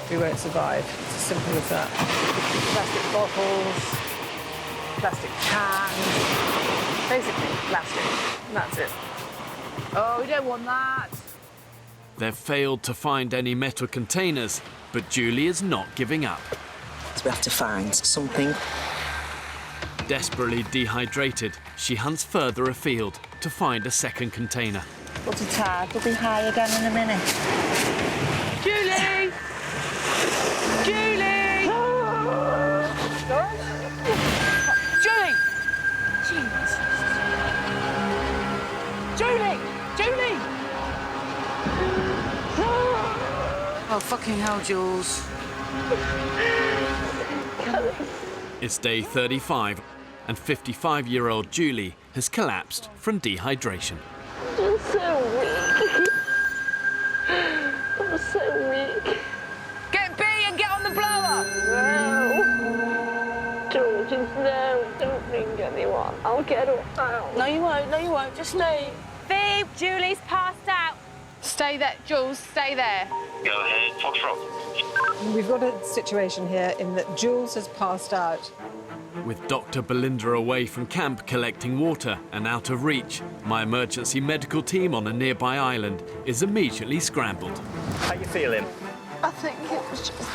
we won't survive. It's as simple as that. Plastic bottles, plastic cans, basically plastic. And that's it. Oh, we don't want that. They've failed to find any metal containers, but Julie is not giving up. So we have to find something. Desperately dehydrated, she hunts further afield to find a second container. But the tide will be high again in a minute. Julie! Julie! Julie! Jesus. Julie! Julie! Oh, fucking hell, Jules. It's day 35, and 55-year-old Julie has collapsed from dehydration. I'm so weak. I'm so weak. Get B and get on the blower! No. George, no, don't bring anyone. I'll get her out. No, you won't. Just leave. Phoebe, Julie's passed out. Stay there, Jules, stay there. Go ahead, Foxtrot. We've got a situation here in that Jules has passed out. With Dr. Belinda away from camp collecting water and out of reach, my emergency medical team on a nearby island is immediately scrambled. How you feeling? I think it was just me.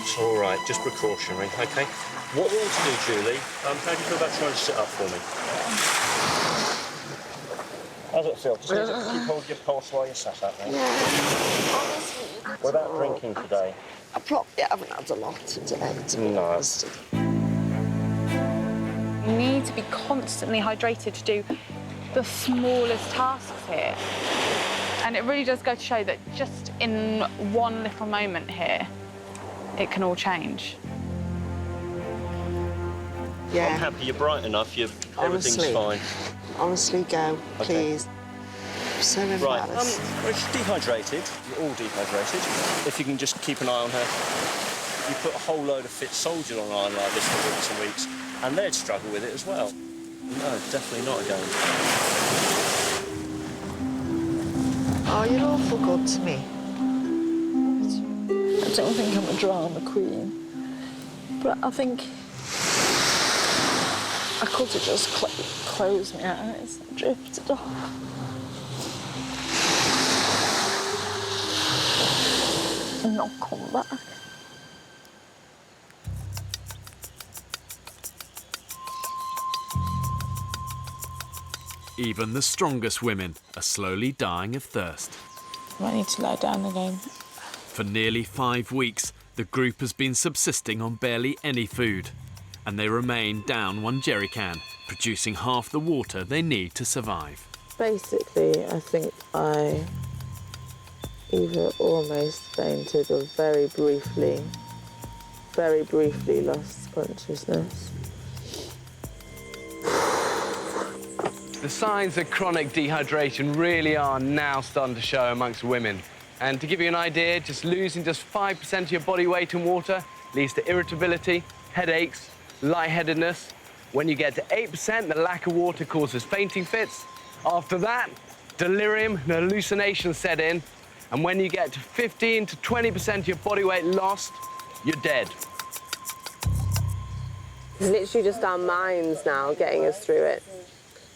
It's all right, just precautionary, OK? What we want to do, Julie, how do you feel about trying to sit up for me? How's it feel? Just need to keep hold of your pulse while you're sat up, mate. Yeah. What about drinking today? I probably haven't had a lot today, to be honest. You need to be constantly hydrated to do the smallest tasks here. And it really does go to show that just in one little moment here, it can all change. Yeah. I'm happy you're bright enough, everything's fine. Honestly, go, please. I'm so embarrassed. Right, well, she's dehydrated. You're all dehydrated. If you can just keep an eye on her. You put a whole load of fit soldiers on an island like this for weeks and weeks, and they'd struggle with it as well. No, definitely not again. Oh, you're awful good to me. I don't think I'm a drama queen, but I think I could have just closed my eyes and drifted off. And not come back. Even the strongest women are slowly dying of thirst. I need to lie down again. For nearly 5 weeks, the group has been subsisting on barely any food, and they remain down 1 jerry can, producing half the water they need to survive. Basically, I think I either almost fainted or very briefly lost consciousness. The signs of chronic dehydration really are now starting to show amongst women. And to give you an idea, just losing just 5% of your body weight in water leads to irritability, headaches, lightheadedness. When you get to 8%, the lack of water causes fainting fits. After that, delirium and hallucinations set in. And when you get to 15 to 20% of your body weight lost, you're dead. It's literally just our minds now getting us through it.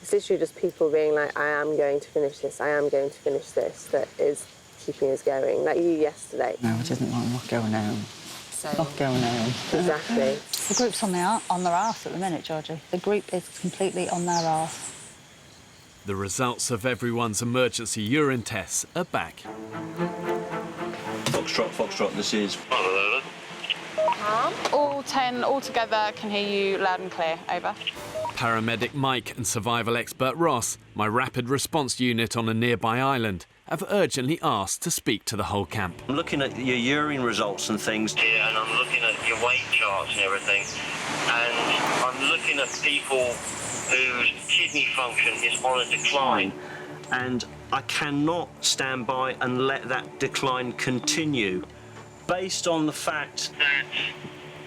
It's literally just people being like, I am going to finish this, I am going to finish this, that is keeping us going. Like you yesterday. No, I didn't want not going home. Not going home. Exactly. The group's on their arse at the minute, Georgie. The group is completely on their arse. The results of everyone's emergency urine tests are back. Foxtrot, this is... All 10 all together can hear you loud and clear. Over. Paramedic Mike and survival expert Ross, my rapid response unit on a nearby island, have urgently asked to speak to the whole camp. I'm looking at your urine results and things here, and I'm looking at your weight charts and everything, and I'm looking at people whose kidney function is on a decline, and I cannot stand by and let that decline continue, based on the fact that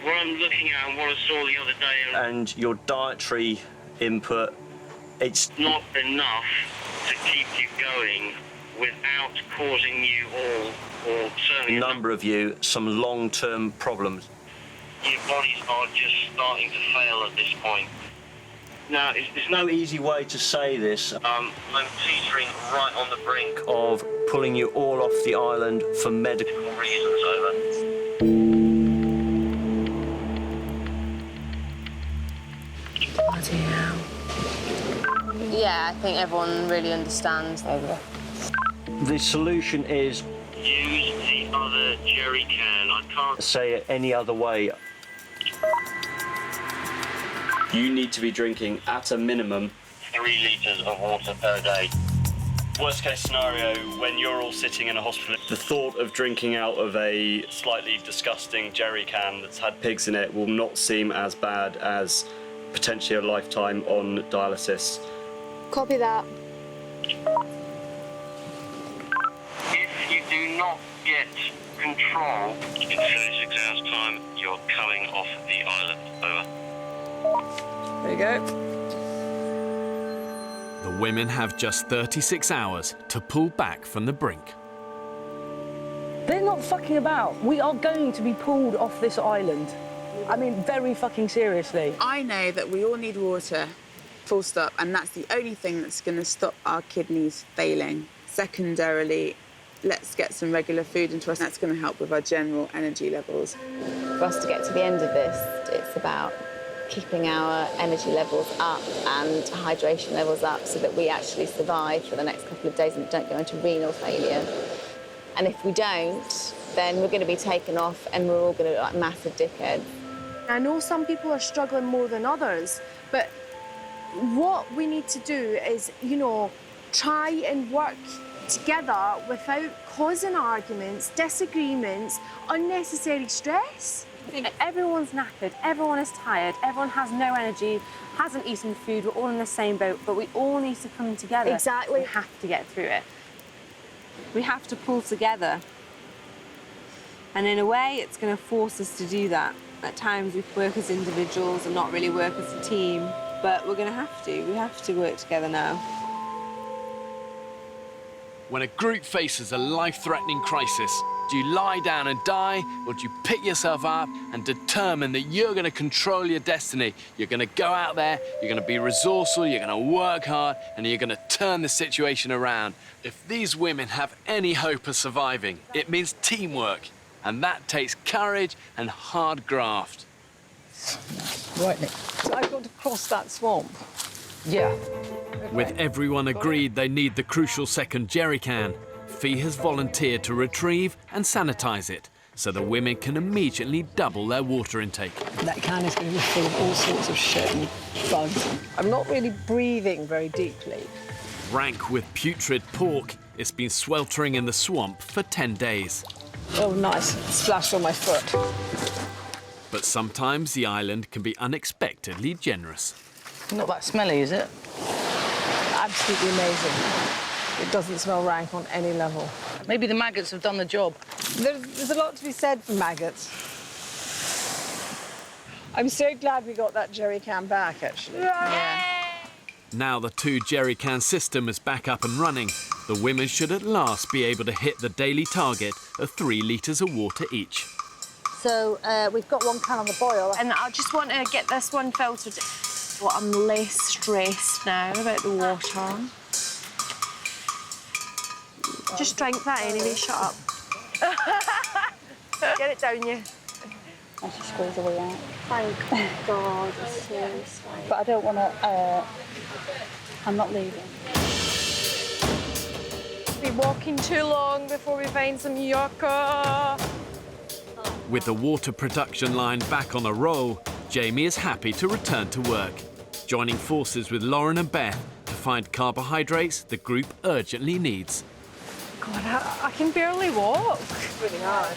what I'm looking at and what I saw the other day and your dietary input, it's not enough to keep you going without causing you all, or certainly a number of you, some long-term problems. Your bodies are just starting to fail at this point. Now, there's no easy way to say this. I'm teetering right on the brink of pulling you all off the island for medical reasons, over. Bloody hell. Yeah, I think everyone really understands. The solution is use the other jerry can. I can't say it any other way. You need to be drinking at a minimum 3 litres of water per day. Worst case scenario, when you're all sitting in a hospital, the thought of drinking out of a slightly disgusting jerry can that's had pigs in it will not seem as bad as potentially a lifetime on dialysis. Copy that. If you do not get control, in 36 hours' time, you're coming off the island. Over. There you go. The women have just 36 hours to pull back from the brink. They're not fucking about. We are going to be pulled off this island. I mean, very fucking seriously. I know that we all need water, full stop, and that's the only thing that's going to stop our kidneys failing. Secondarily, let's get some regular food into us. That's going to help with our general energy levels. For us to get to the end of this, it's about keeping our energy levels up and hydration levels up so that we actually survive for the next couple of days and don't go into renal failure. And if we don't, then we're going to be taken off and we're all going to look like massive dickheads. I know some people are struggling more than others, but what we need to do is, you know, try and work together without causing arguments, disagreements, unnecessary stress. Everyone's knackered, everyone is tired, everyone has no energy, hasn't eaten food, we're all in the same boat, but we all need to come together. Exactly. We have to get through it. We have to pull together. And in a way, it's going to force us to do that. At times, we work as individuals and not really work as a team, but we're going to have to. We have to work together now. When a group faces a life-threatening crisis, do you lie down and die, or do you pick yourself up and determine that you're going to control your destiny? You're going to go out there, you're going to be resourceful, you're going to work hard, and you're going to turn the situation around. If these women have any hope of surviving, it means teamwork, and that takes courage and hard graft. Right, Nick. So I've got to cross that swamp. Yeah. With everyone agreed they need the crucial second jerry can, Fee has volunteered to retrieve and sanitize it so the women can immediately double their water intake. That can is going to be full of all sorts of shit and bugs. I'm not really breathing very deeply. Rank with putrid pork, it's been sweltering in the swamp for 10 days. Oh, nice. Splashed on my foot. But sometimes the island can be unexpectedly generous. Not that smelly, is it? Absolutely amazing. It doesn't smell rank on any level. Maybe the maggots have done the job. There's a lot to be said for maggots. I'm so glad we got that jerry can back, actually. Yeah. Now the 2 jerry can system is back up and running, the women should at last be able to hit the daily target of 3 litres of water each. So we've got 1 can on the boil. And I just want to get this one filtered. Well, I'm less stressed now about the water. Just drink that anyway, shut up. Get it down you. I should squeeze away out. Thank God, seriously. But I don't want to... I'm not leaving. Be walking too long before we find some yucca. With the water production line back on a roll, Jamie is happy to return to work. joining forces with Lauren and Beth to find carbohydrates the group urgently needs. God, I can barely walk. It's really hard.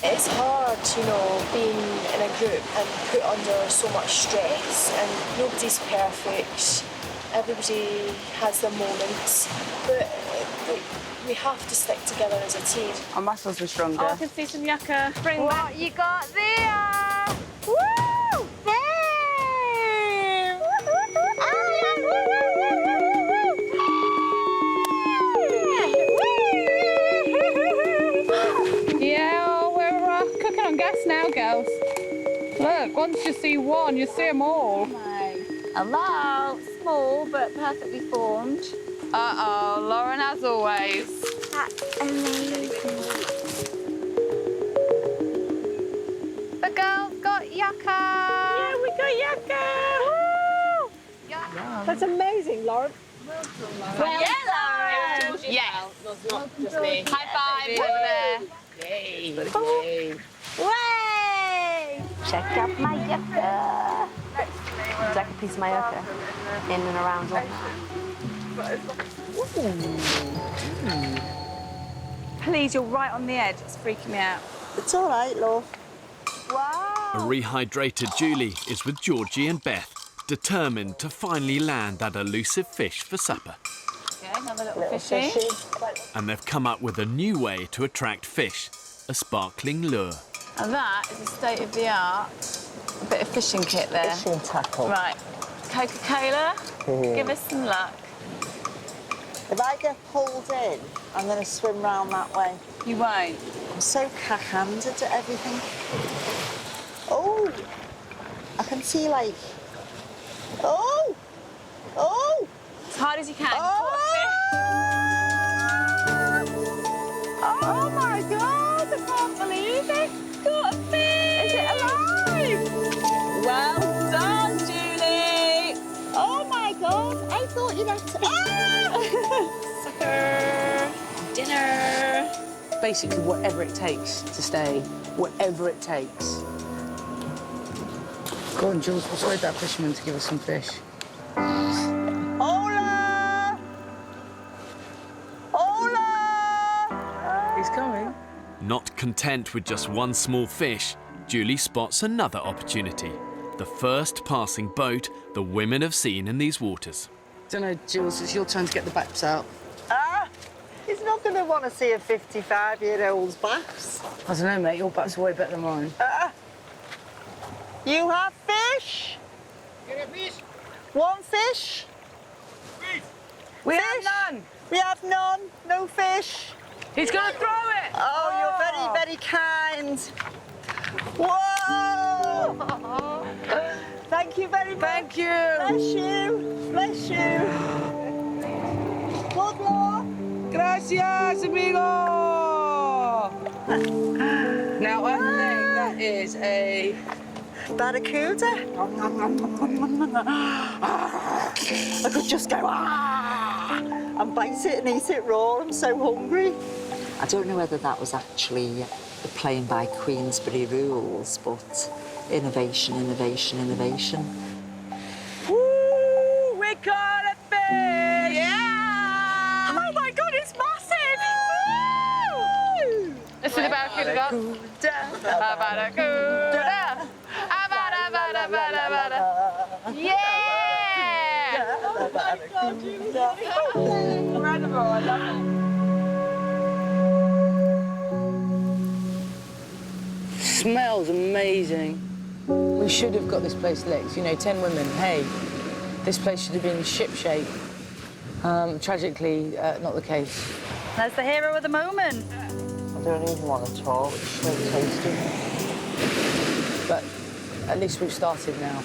It's hard, you know, being in a group and put under so much stress, and nobody's perfect. Everybody has their moments, but we have to stick together as a team. Our muscles were stronger. Oh, I can see some yucca. Bring What back. you got there? Woo! Babe! Yeah, we're cooking on gas now, girls. Look, once you see one, you see them all. Hello, small but perfectly formed. Uh-oh, Lauren as always. That's amazing. The girls got yucca. Yeah, we got yucca. Woo! That's amazing, Lauren. Well, yeah, Lauren. Yes. Not just me. High five over there. Yay. Way! Check out my yucca. Would you like a piece of my yucca? In and around like that. Please, you're right on the edge. It's freaking me out. It's all right, love. Wow! A rehydrated Julie is with Georgie and Beth, determined to finally land that elusive fish for supper. Okay, another little fishy. And they've come up with a new way to attract fish, a sparkling lure. And that is a state-of-the-art bit of fishing kit there. Fishing tackle. Right. Coca-Cola, give us some luck. If I get pulled in, I'm going to swim round that way. You won't? I'm so cack-handed at everything. Oh! I can see, like... Oh! Oh! As hard as you can. Oh my God! I can't believe it! Got a fish! Is it alive? Well done, Julie! Oh my God! I thought you'd have to. Sucker! Dinner! Basically, whatever it takes to stay, whatever it takes. Go on, Jules, persuade that fisherman to give us some fish. Hola! Hola! He's coming. Not content with just one small fish, Julie spots another opportunity. The first passing boat the women have seen in these waters. Don't know, Jules, it's your turn to get the backs out. He's not going to want to see a 55-year-old's backs. I don't know, mate, your backs are way better than mine. You have fish? One fish? We have none. We have none. No fish. He's going to throw it. Oh, you're very, very kind. Whoa! Thank you very much. Thank you. Bless you. Bless you. Good luck. Gracias, amigo! Now, I think that is a... Barracuda. I could just go and bite it and eat it raw. I'm so hungry. I don't know whether that was actually playing by Queensberry rules, but innovation, innovation, innovation. Woo! We caught a fish! Yeah! Oh my God, it's massive! Woo! This is the barracuda. Barracuda! Yeah! Incredible, I love it. Smells amazing. We should have got this place licked. You know, 10 women. Hey, this place should have been shipshape. Tragically, not the case. That's the hero of the moment. I don't even want to talk. It's so tasty. But at least we've started now.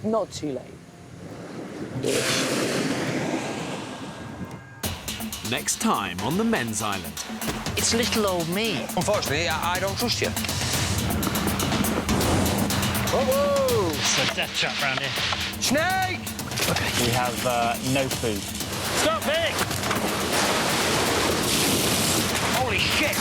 Not too late. Next time on the men's island. It's little old me. Unfortunately, I don't trust you. Whoa! It's a death trap round here. Snake! We have no food. Stop it! Holy shit!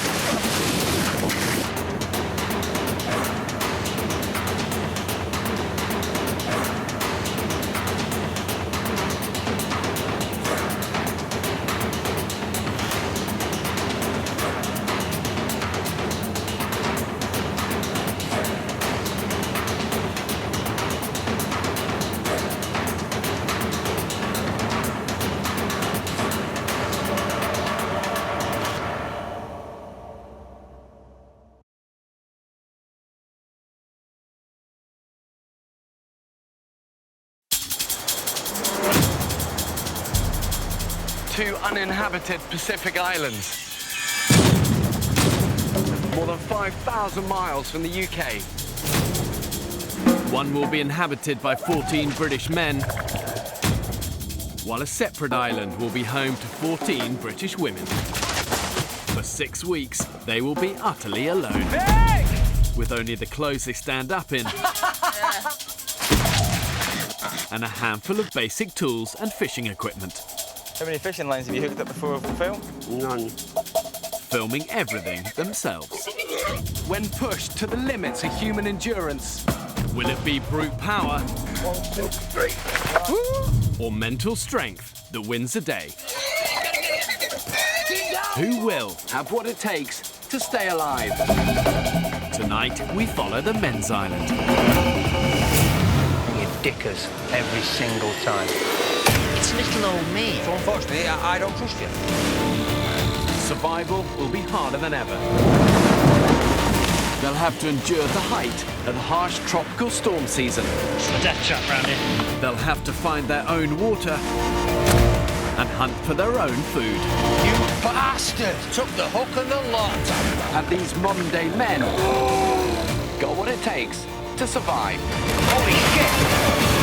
2 uninhabited Pacific islands. More than 5,000 miles from the UK. One will be inhabited by 14 British men, while a separate island will be home to 14 British women. For 6 weeks, they will be utterly alone, with only the clothes they stand up in and a handful of basic tools and fishing equipment. How many fishing lines have you hooked up before for film? None. Filming everything themselves. When pushed to the limits of human endurance, will it be brute power 1, 2, 3. or mental strength that wins the day? Who will have what it takes to stay alive? Tonight, we follow the men's island. You dick us every single time. It's little old me. So unfortunately, I don't trust you. Survival will be harder than ever. They'll have to endure the height of the harsh tropical storm season. It's a death trap round here. They'll have to find their own water and hunt for their own food. You bastard! Took the hook and the lot. Have these modern-day men got what it takes to survive? Holy shit!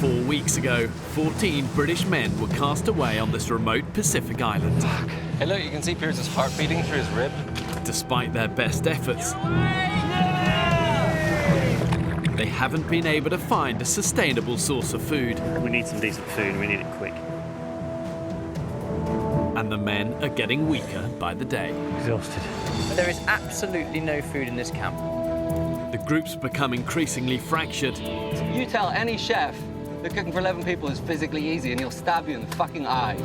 4 weeks ago, 14 British men were cast away on this remote Pacific island. Hey look, you can see Pierce's heart beating through his rib. Despite their best efforts, they haven't been able to find a sustainable source of food. We need some decent food, we need it quick. And the men are getting weaker by the day. Exhausted. There is absolutely no food in this camp. The group's become increasingly fractured. You tell any chef that cooking for 11 people is physically easy and he'll stab you in the fucking eye.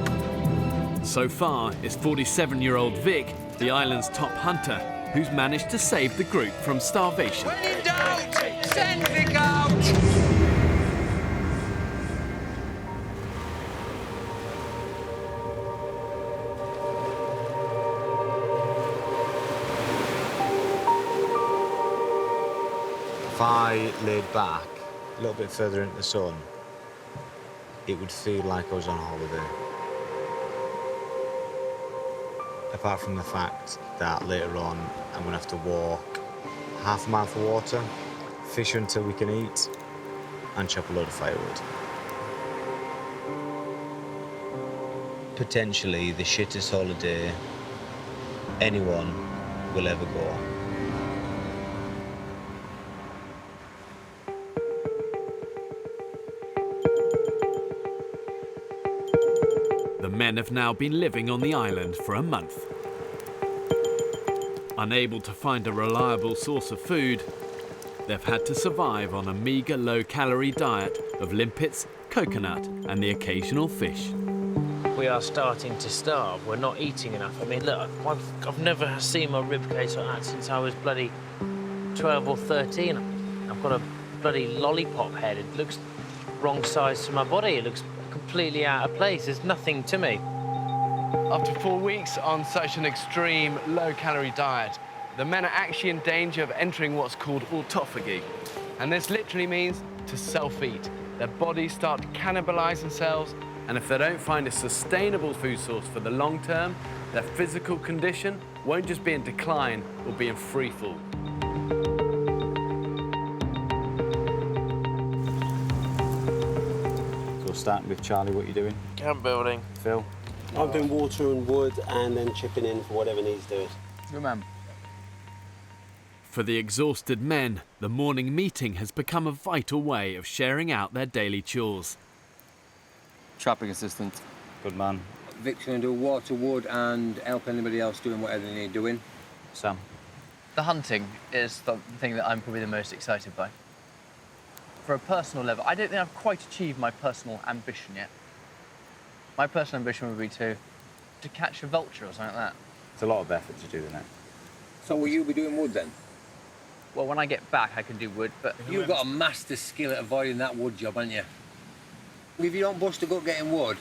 So far, it's 47-year-old Vic, the island's top hunter, who's managed to save the group from starvation. When in doubt, send Vic out! If I laid back a little bit further into the sun, it would feel like I was on holiday. Apart from the fact that later on I'm going to have to walk half a mile for water, fish until we can eat, and chop a load of firewood. Potentially the shittest holiday anyone will ever go on. The men have now been living on the island for a month. Unable to find a reliable source of food, they've had to survive on a meager low-calorie diet of limpets, coconut and the occasional fish. We are starting to starve. We're not eating enough. I mean, look, I've never seen my ribcage like that since I was bloody 12 or 13. I've got a bloody lollipop head. It looks wrong size to my body. It looks completely out of place. There's nothing to me. After 4 weeks on such an extreme low-calorie diet, the men are actually in danger of entering what's called autophagy. And this literally means to self-eat. Their bodies start to cannibalize themselves, and if they don't find a sustainable food source for the long term, their physical condition won't just be in decline, it will be in free fall. So starting with Charlie, what are you doing? Camp building. Phil? I'm doing water and wood and then chipping in for whatever needs doing. Good man. For the exhausted men, the morning meeting has become a vital way of sharing out their daily chores. Trapping assistant. Good man. Vic's going to do water, wood and help anybody else doing whatever they need doing. Sam? The hunting is the thing that I'm probably the most excited by. For a personal level, I don't think I've quite achieved my personal ambition yet. My personal ambition would be to catch a vulture or something like that. It's a lot of effort to do, isn't it? So will you be doing wood then? Well, when I get back, I can do wood, but... You've got a master skill at avoiding that wood job, haven't you? If you don't bust a gut getting wood,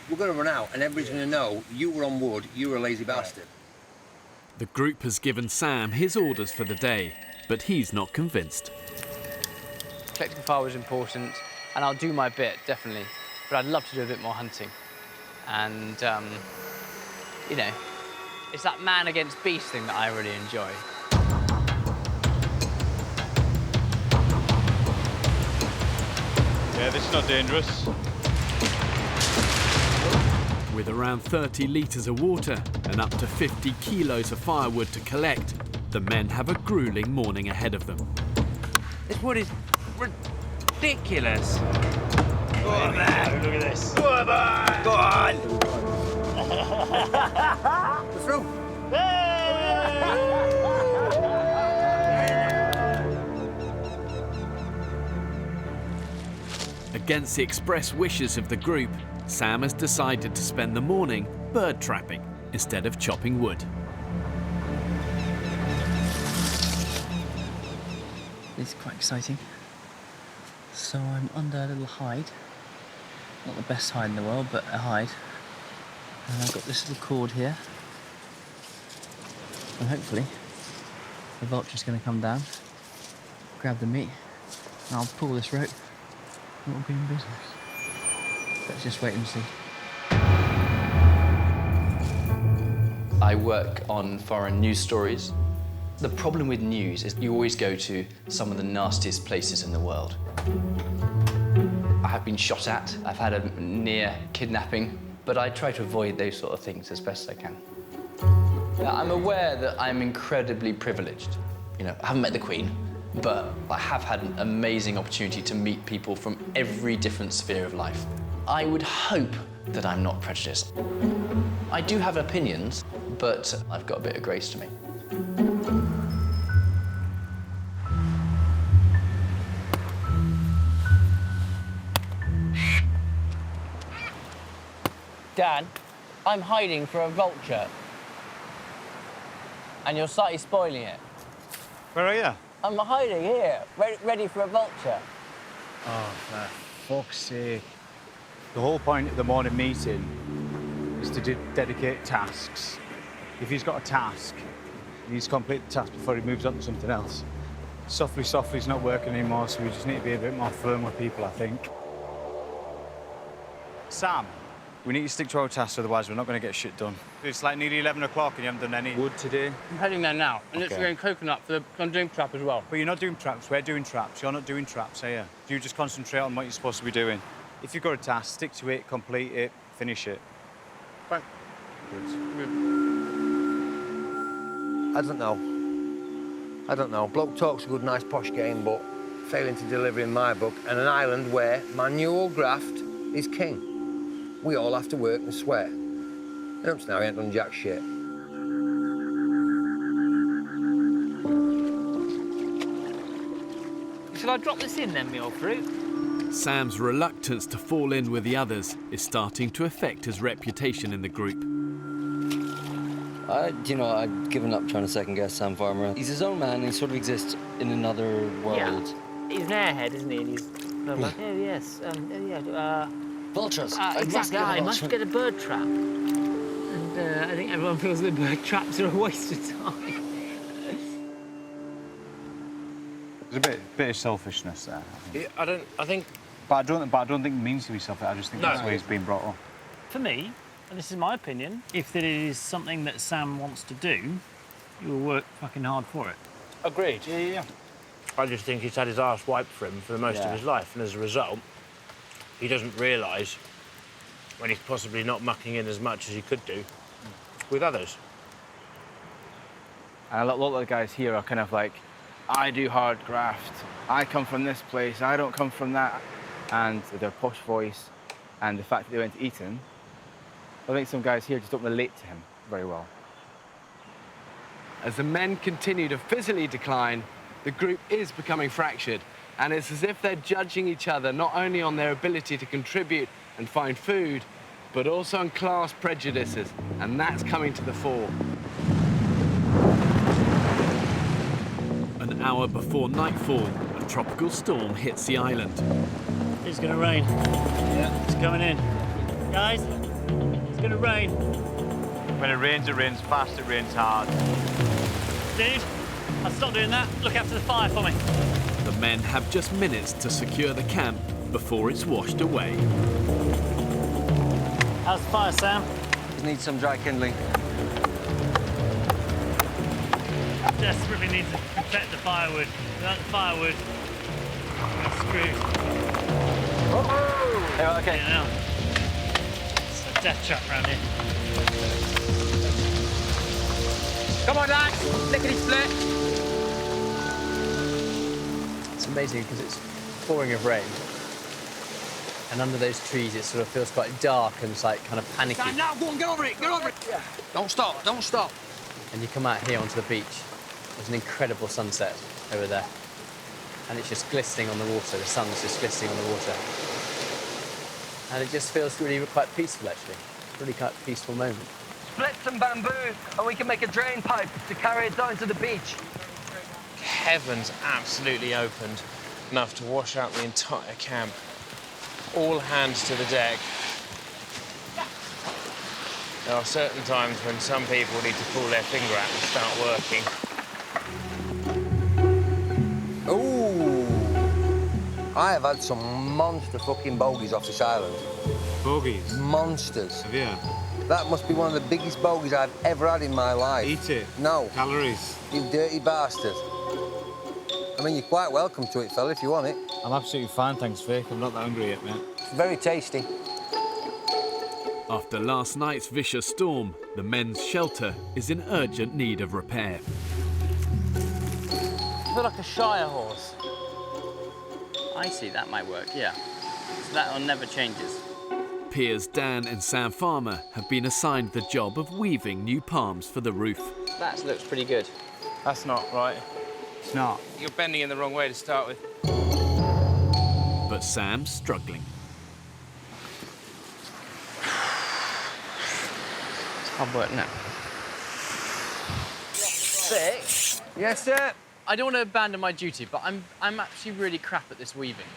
we're going to run out and everybody's going to know you were on wood, you were a lazy bastard. The group has given Sam his orders for the day, but he's not convinced. Collecting fire was important, and I'll do my bit, definitely. But I'd love to do a bit more hunting. And, you know, it's that man against beast thing that I really enjoy. Yeah, this is not dangerous. With around 30 litres of water and up to 50 kilos of firewood to collect, the men have a gruelling morning ahead of them. This wood is ridiculous. Go on, man. Look at this. Go on, man. Go on. What's wrong? Against the express wishes of the group, Sam has decided to spend the morning bird trapping instead of chopping wood. It's quite exciting. So I'm under a little hide. Not the best hide in the world, but a hide. And I've got this little cord here. And hopefully, the vulture's going to come down, grab the meat, and I'll pull this rope, and we'll be in business. Let's just wait and see. I work on foreign news stories. The problem with news is you always go to some of the nastiest places in the world. I have been shot at, I've had a near kidnapping, but I try to avoid those sort of things as best I can. Now, I'm aware that I'm incredibly privileged. You know, I haven't met the Queen, but I have had an amazing opportunity to meet people from every different sphere of life. I would hope that I'm not prejudiced. I do have opinions, but I've got a bit of grace to me. Dad, I'm hiding for a vulture. And you're slightly spoiling it. Where are you? I'm hiding here, ready for a vulture. Oh, for fuck's sake. The whole point of the morning meeting is to dedicate tasks. If he's got a task, he needs to complete the task before he moves on to something else. Softly's not working anymore, so we just need to be a bit more firm with people, I think. Sam, we need to stick to our tasks, otherwise we're not going to get shit done. It's like nearly 11 o'clock and you haven't done any wood today. I'm heading there now, and it's going coconut for the... I'm doing trap as well. But you're not doing traps, we're doing traps. You're not doing traps, are you? You just concentrate on what you're supposed to be doing. If you've got a task, stick to it, complete it, finish it. Right. Good. I don't know. Bloke talk's a good, nice, posh game, but failing to deliver in my book, and an island where manual graft is king. We all have to work and sweat. And up to now, we ain't done jack shit. Shall I drop this in then, me old fruit? Sam's reluctance to fall in with the others is starting to affect his reputation in the group. I've given up trying to second-guess Sam Farmer. He's his own man, and he sort of exists in another world. Yeah. He's an airhead, isn't he? And he's like, oh, yes, vultures. Exactly, I must get a bird trap. And I think everyone feels that bird traps are a waste of time. There's a bit of selfishness there. I think... But I don't think it means to be selfish. I just think that's the way he's been brought up. For me, and this is my opinion, if it is something that Sam wants to do, he will work fucking hard for it. Agreed. Yeah. I just think he's had his arse wiped for him for the most of his life, and as a result, he doesn't realise when he's possibly not mucking in as much as he could do with others. And a lot of the guys here are kind of like, I do hard graft, I come from this place, I don't come from that. And with their posh voice and the fact that they went to Eton, I think some guys here just don't relate to him very well. As the men continue to physically decline, the group is becoming fractured, and it's as if they're judging each other not only on their ability to contribute and find food, but also on class prejudices, and that's coming to the fore. An hour before nightfall, a tropical storm hits the island. It's gonna rain. Yeah, it's coming in. Guys, it's gonna rain. When it rains fast, it rains hard. Dude, I'll stop doing that. Look after the fire for me. The men have just minutes to secure the camp before it's washed away. How's the fire, Sam? Just need some dry kindling. Desperately need to protect the firewood. Without the firewood, we're screwed. Yeah, okay. Yeah, now. It's a death trap around here. Come on, lads! Lickety split! It's amazing because it's pouring of rain. And under those trees, it sort of feels quite dark and it's like kind of panicky. Stand now, go on, get over it, get over it! Yeah. Don't stop, don't stop. And you come out here onto the beach. There's an incredible sunset over there. And it's just glistening on the water. The sun's just glistening on the water. And it just feels really quite peaceful, actually. Really quite a peaceful moment. Split some bamboo and we can make a drain pipe to carry it down to the beach. Heaven's absolutely opened, enough to wash out the entire camp. All hands to the deck. There are certain times when some people need to pull their finger out and start working. Ooh. I have had some monster fucking bogies off this island. Bogies? Monsters. Have you? That must be one of the biggest bogies I've ever had in my life. Eat it. No. Calories. You dirty bastard. I mean, you're quite welcome to it, fella, if you want it. I'm absolutely fine, thanks, Vic. I'm not that hungry yet, mate. It's very tasty. After last night's vicious storm, the men's shelter is in urgent need of repair. I feel like a Shire horse. I see, that might work, yeah. So that one never changes. Piers Dan and Sam Farmer have been assigned the job of weaving new palms for the roof. That looks pretty good. That's not right. It's not. You're bending in the wrong way to start with. But Sam's struggling. It's hard work now. Vic? Yes, sir? I don't want to abandon my duty, but I'm actually really crap at this weaving.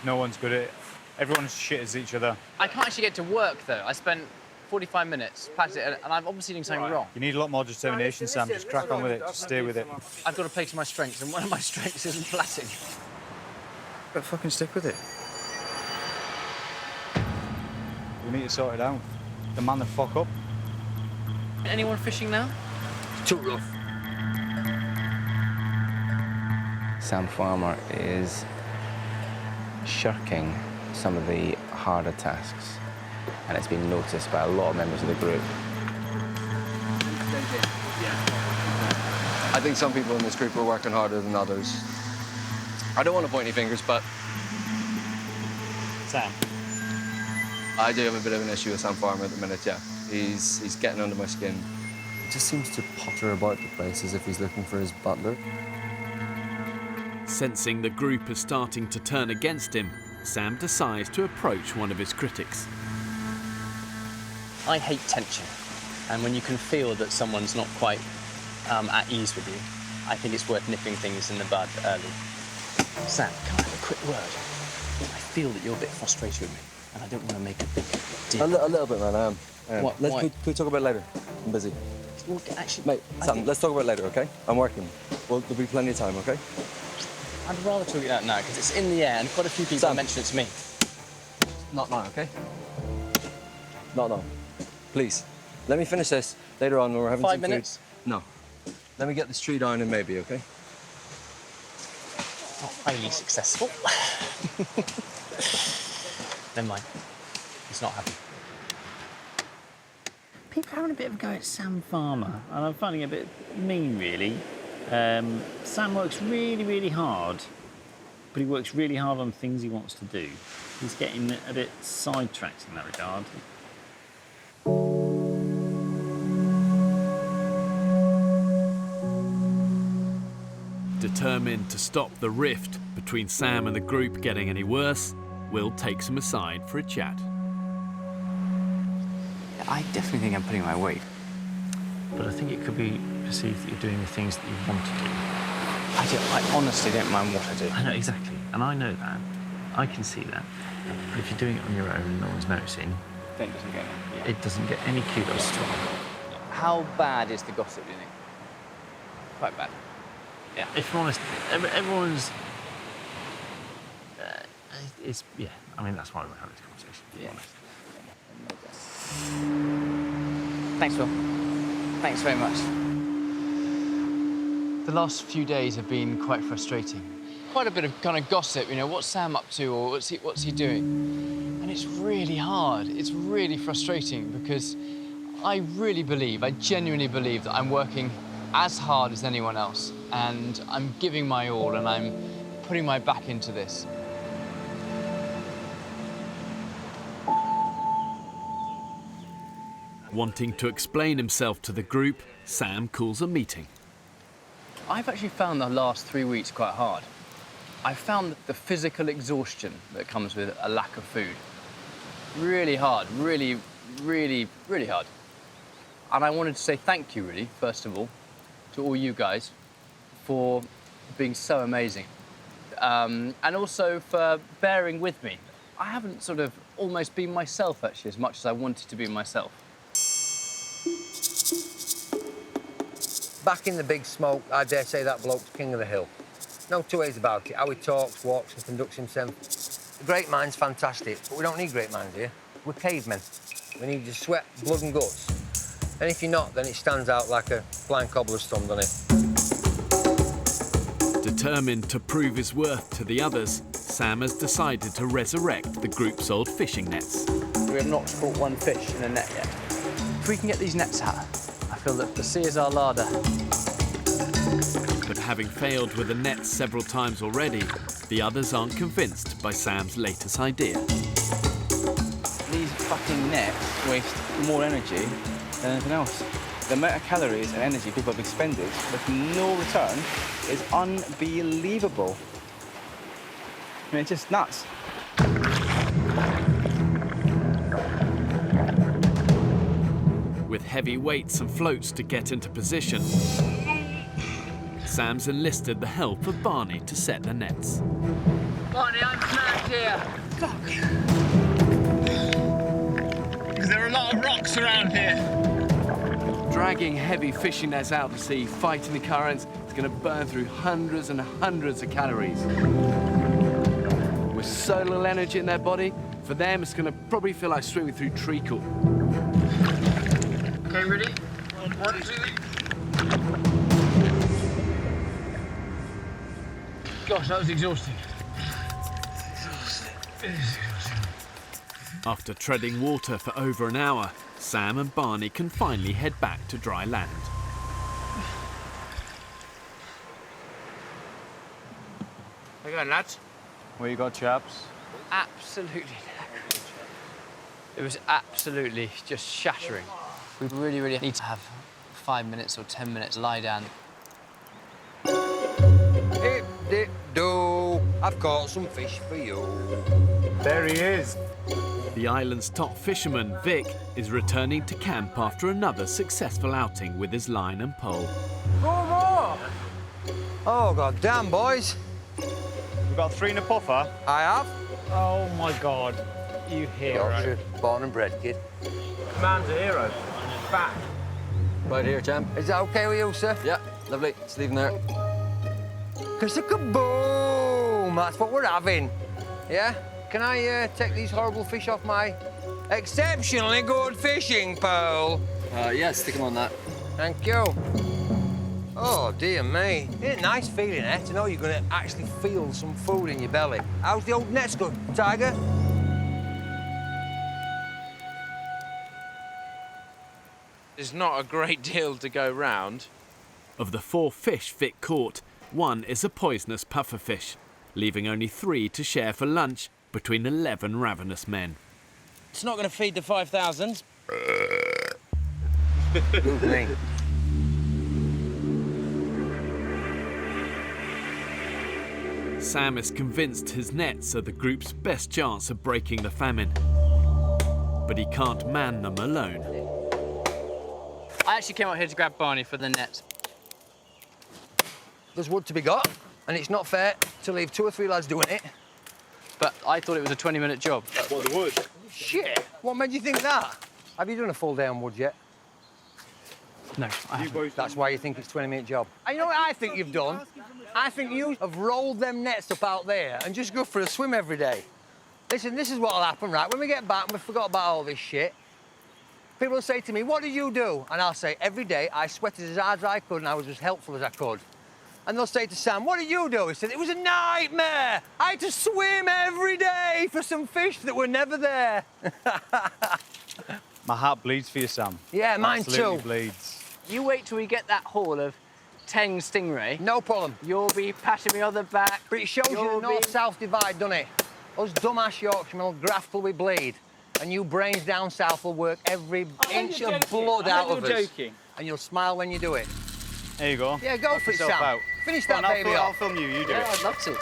No one's good at it. Everyone's shit as each other. I can't actually get to work, though. I spent 45 minutes practicing, and I'm obviously doing something wrong. You need a lot more determination, Sam. Just crack on with it. Just stay with it. I've got to play to my strengths, and one of my strengths isn't plaiting. But fucking stick with it. We need to sort it out. The man the fuck up. Anyone fishing now? Too rough. Sam Farmer is shirking some of the harder tasks, and it's been noticed by a lot of members of the group. I think some people in this group are working harder than others. I don't want to point any fingers, but Sam. I do have a bit of an issue with Sam Farmer at the minute, yeah. He's getting under my skin. He just seems to potter about the place as if he's looking for his butler. Sensing the group is starting to turn against him, Sam decides to approach one of his critics. I hate tension, and when you can feel that someone's not quite at ease with you, I think it's worth nipping things in the bud early. Sam, can I have a quick word? I feel that you're a bit frustrated with me, and I don't want to make a big deal. A little bit, man, I am. What, Can why? we talk about it later? I'm busy. Well, actually, Mate, Sam, let's talk about it later, OK? I'm working. Well, there'll be plenty of time, OK? I'd rather talk it out now, because it's in the air, and quite a few people mention it to me. Not now, okay? Not now. Please. Let me finish this later on when we're having 5 some minutes? food. No. Let me get this tree down and maybe, OK? Not highly successful. Never mind. It's not happening. People are having a bit of a go at Sam Farmer, and I'm finding it a bit mean, really. Sam works really, really hard, but he works really hard on things he wants to do. He's getting a bit sidetracked in that regard. Determined to stop the rift between Sam and the group getting any worse, Will takes him aside for a chat. I definitely think I'm putting my weight. But I think it could be perceived that you're doing the things that you want to do. I honestly don't mind what I do. I know, exactly. And I know that. I can see that. But if you're doing it on your own and no one's noticing, Then it doesn't get it doesn't get any kudos. How bad is the gossip, do you think? Quite bad. Yeah, if I'm honest, everyone's... yeah, I mean, that's why we're having this conversation, to be honest. Thanks, Phil. Thanks very much. The last few days have been quite frustrating. Quite a bit of kind of gossip, you know, what's Sam up to or what's he doing? And it's really hard. It's really frustrating because I genuinely believe that I'm working as hard as anyone else, and I'm giving my all and I'm putting my back into this. Wanting to explain himself to the group, Sam calls a meeting. I've actually found the last 3 weeks quite hard. I found the physical exhaustion that comes with a lack of food really hard, really, really, really hard. And I wanted to say thank you, really, first of all, to all you guys for being so amazing. And also for bearing with me. I haven't sort of almost been myself, actually, as much as I wanted to be myself. Back in the big smoke, I dare say that bloke's king of the hill. No two ways about it, how he talks, walks and conducts himself. The great mind's fantastic, but we don't need great minds here. We're cavemen. We need your sweat, blood and guts. And if you're not, then it stands out like a blind cobbler's thumb, doesn't it? Determined to prove his worth to the others, Sam has decided to resurrect the group's old fishing nets. We have not caught one fish in a net yet. If we can get these nets out, I feel that the sea is our larder. But having failed with the nets several times already, the others aren't convinced by Sam's latest idea. These fucking nets waste more energy than anything else. The amount of calories and energy people have expended with no return is unbelievable. I mean, it's just nuts. With heavy weights and floats to get into position, Sam's enlisted the help of Barney to set the nets. Barney, I'm trapped here. Fuck. Because there are a lot of rocks around here. Dragging heavy fishing nets out to sea, fighting the currents, it's going to burn through hundreds and hundreds of calories. With so little energy in their body, for them it's going to probably feel like swimming through treacle. Okay, ready? 1, 2, 3. Gosh, that was exhausting. After treading water for over an hour, Sam and Barney can finally head back to dry land. How you going, lads? Where you got, chaps? Absolutely. It was absolutely just shattering. We really, really need to have 5 minutes or 10 minutes lie down. Hip, dip, do. I've caught some fish for you. There he is. The island's top fisherman, Vic, is returning to camp after another successful outing with his line and pole. Go more! Oh, god damn, boys. You got 3 in a puffer? I have. Oh my god, you hero. Yorkshire, born and bred, kid. Man's a hero. Back. Right here, champ. Is that okay with you, sir? Yeah, lovely. Just leave him there. Kaboom! That's what we're having. Yeah? Can I take these horrible fish off my exceptionally good fishing pole? Yeah, stick him on that. Thank you. Oh, dear me. Isn't it nice feeling, eh? To know you're going to actually feel some food in your belly. How's the old nets good, Tiger? There's not a great deal to go round. Of the 4 fish Vic caught, 1 is a poisonous pufferfish, leaving only 3 to share for lunch between 11 ravenous men. It's not going to feed the 5,000. Good me. Sam is convinced his nets are the group's best chance of breaking the famine. But he can't man them alone. I actually came out here to grab Barney for the nets. There's wood to be got, and it's not fair to leave 2 or 3 lads doing it. But I thought it was a 20-minute job. What, the wood? Shit! What made you think that? Have you done a full day on wood yet? No, That's why you think it's a 20-minute job. And you know what I think you've done? I think you have rolled them nets up out there and just go for a swim every day. Listen, this is what'll happen, right? When we get back and we forgot about all this shit, people will say to me, what did you do? And I'll say, every day I sweated as hard as I could and I was as helpful as I could. And they'll say to Sam, what did you do? He said, it was a nightmare. I had to swim every day for some fish that were never there. My heart bleeds for you, Sam. Yeah, mine Absolutely too. bleeds. You wait till we get that haul of 10 stingray. No problem. You'll be patting me on the back. But it shows you the north-south divide, doesn't it? Us dumbass Yorkshiremen will graft till we bleed. And you brains down south will work every inch of blood out of us. Joking. And you'll smile when you do it. There you go. Yeah, go for it, Sam. Out. Finish Go that on, baby I'll off. film you, you do Yeah, it. I'd love to.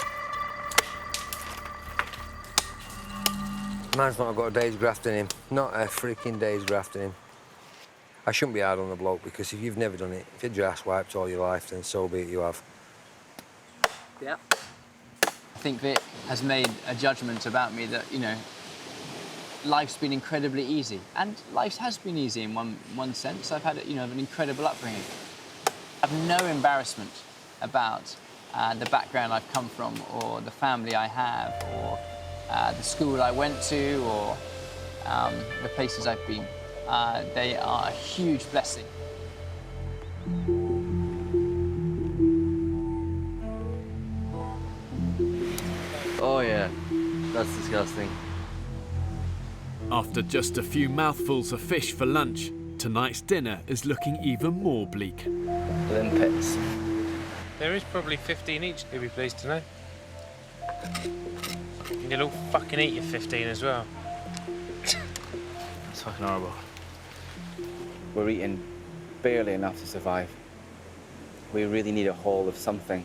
Man's not got a day's graft in him. Not a freaking day's graft in him. I shouldn't be hard on the bloke, because if you've never done it, if you're ass wiped all your life, then so be it, you have. Yeah. I think Vic has made a judgment about me that, you know, life's been incredibly easy. And life has been easy in one sense. I've had, you know, an incredible upbringing. I have no embarrassment about the background I've come from, or the family I have, or the school I went to, or the places I've been. They are a huge blessing. Oh yeah, that's disgusting. After just a few mouthfuls of fish for lunch, tonight's dinner is looking even more bleak. Limpets. There is probably 15 each, you'll be pleased to know. And you'll all fucking eat your 15 as well. It's fucking horrible. We're eating barely enough to survive. We really need a haul of something,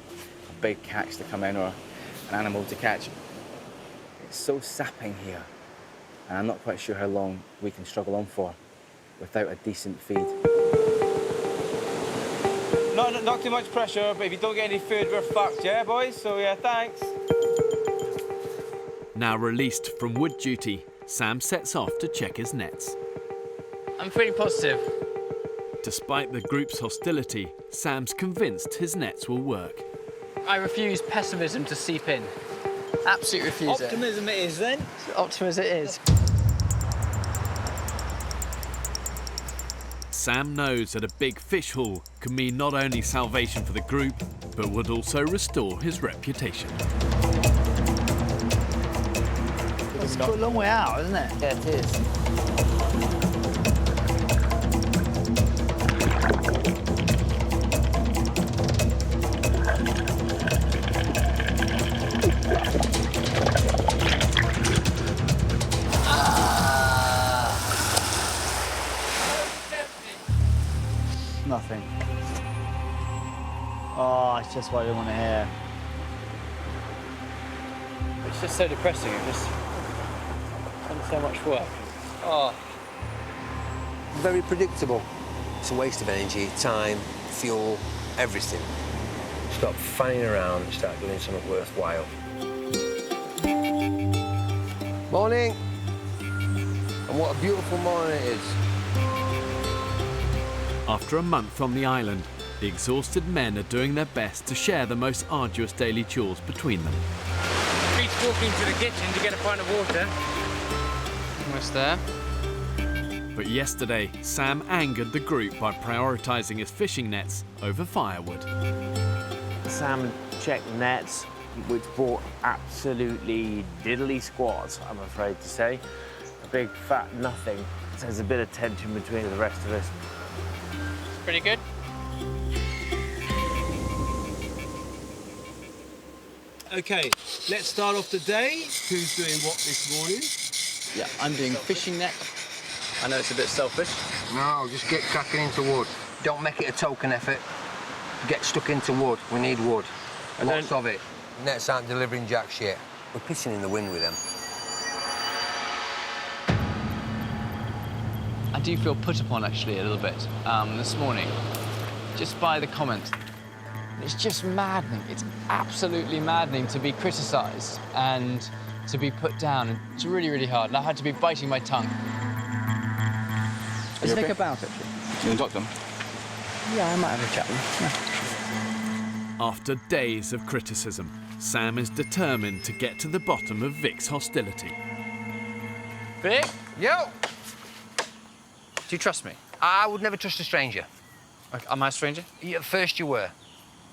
a big catch to come in or an animal to catch. It's so sapping here, and I'm not quite sure how long we can struggle on for without a decent feed. Not too much pressure, but if you don't get any food, we're fucked, yeah, boys? So, yeah, thanks. Now released from wood duty, Sam sets off to check his nets. I'm feeling positive. Despite the group's hostility, Sam's convinced his nets will work. I refuse pessimism to seep in. Absolutely refuse Optimism it is, then. Optimism it is. Sam knows that a big fish haul can mean not only salvation for the group, but would also restore his reputation. It's got a long way out, isn't it? Yeah, it is. Nothing. Oh, it's just what I don't want to hear. It's just so depressing. It's just done so much work. Oh. Very predictable. It's a waste of energy, time, fuel, everything. Stop fanning around and start doing something worthwhile. Morning. And what a beautiful morning it is. After a month on the island, the exhausted men are doing their best to share the most arduous daily chores between them. Pete's walking to the kitchen to get a pint of water. Almost there. But yesterday, Sam angered the group by prioritising his fishing nets over firewood. Sam checked the nets, which brought absolutely diddly squat, I'm afraid to say. A big fat nothing. So there's a bit of tension between the rest of us. Pretty good. Okay, let's start off the day. Who's doing what this morning? Yeah, I'm doing fishing net. I know it's a bit selfish. No, just get cracking into wood. Don't make it a token effort. Get stuck into wood. We need wood. Lots of it. Nets aren't delivering jack shit. We're pissing in the wind with them. I do feel put upon, actually, a little bit this morning, just by the comments. It's just maddening. It's absolutely maddening to be criticised and to be put down. And it's really, really hard. And I had to be biting my tongue. Let's think about it. You want to talk to him? Yeah, I might have a chat with him. After days of criticism, Sam is determined to get to the bottom of Vic's hostility. Vic? Yo! Do you trust me? I would never trust a stranger. Okay, am I a stranger? Yeah, at first you were.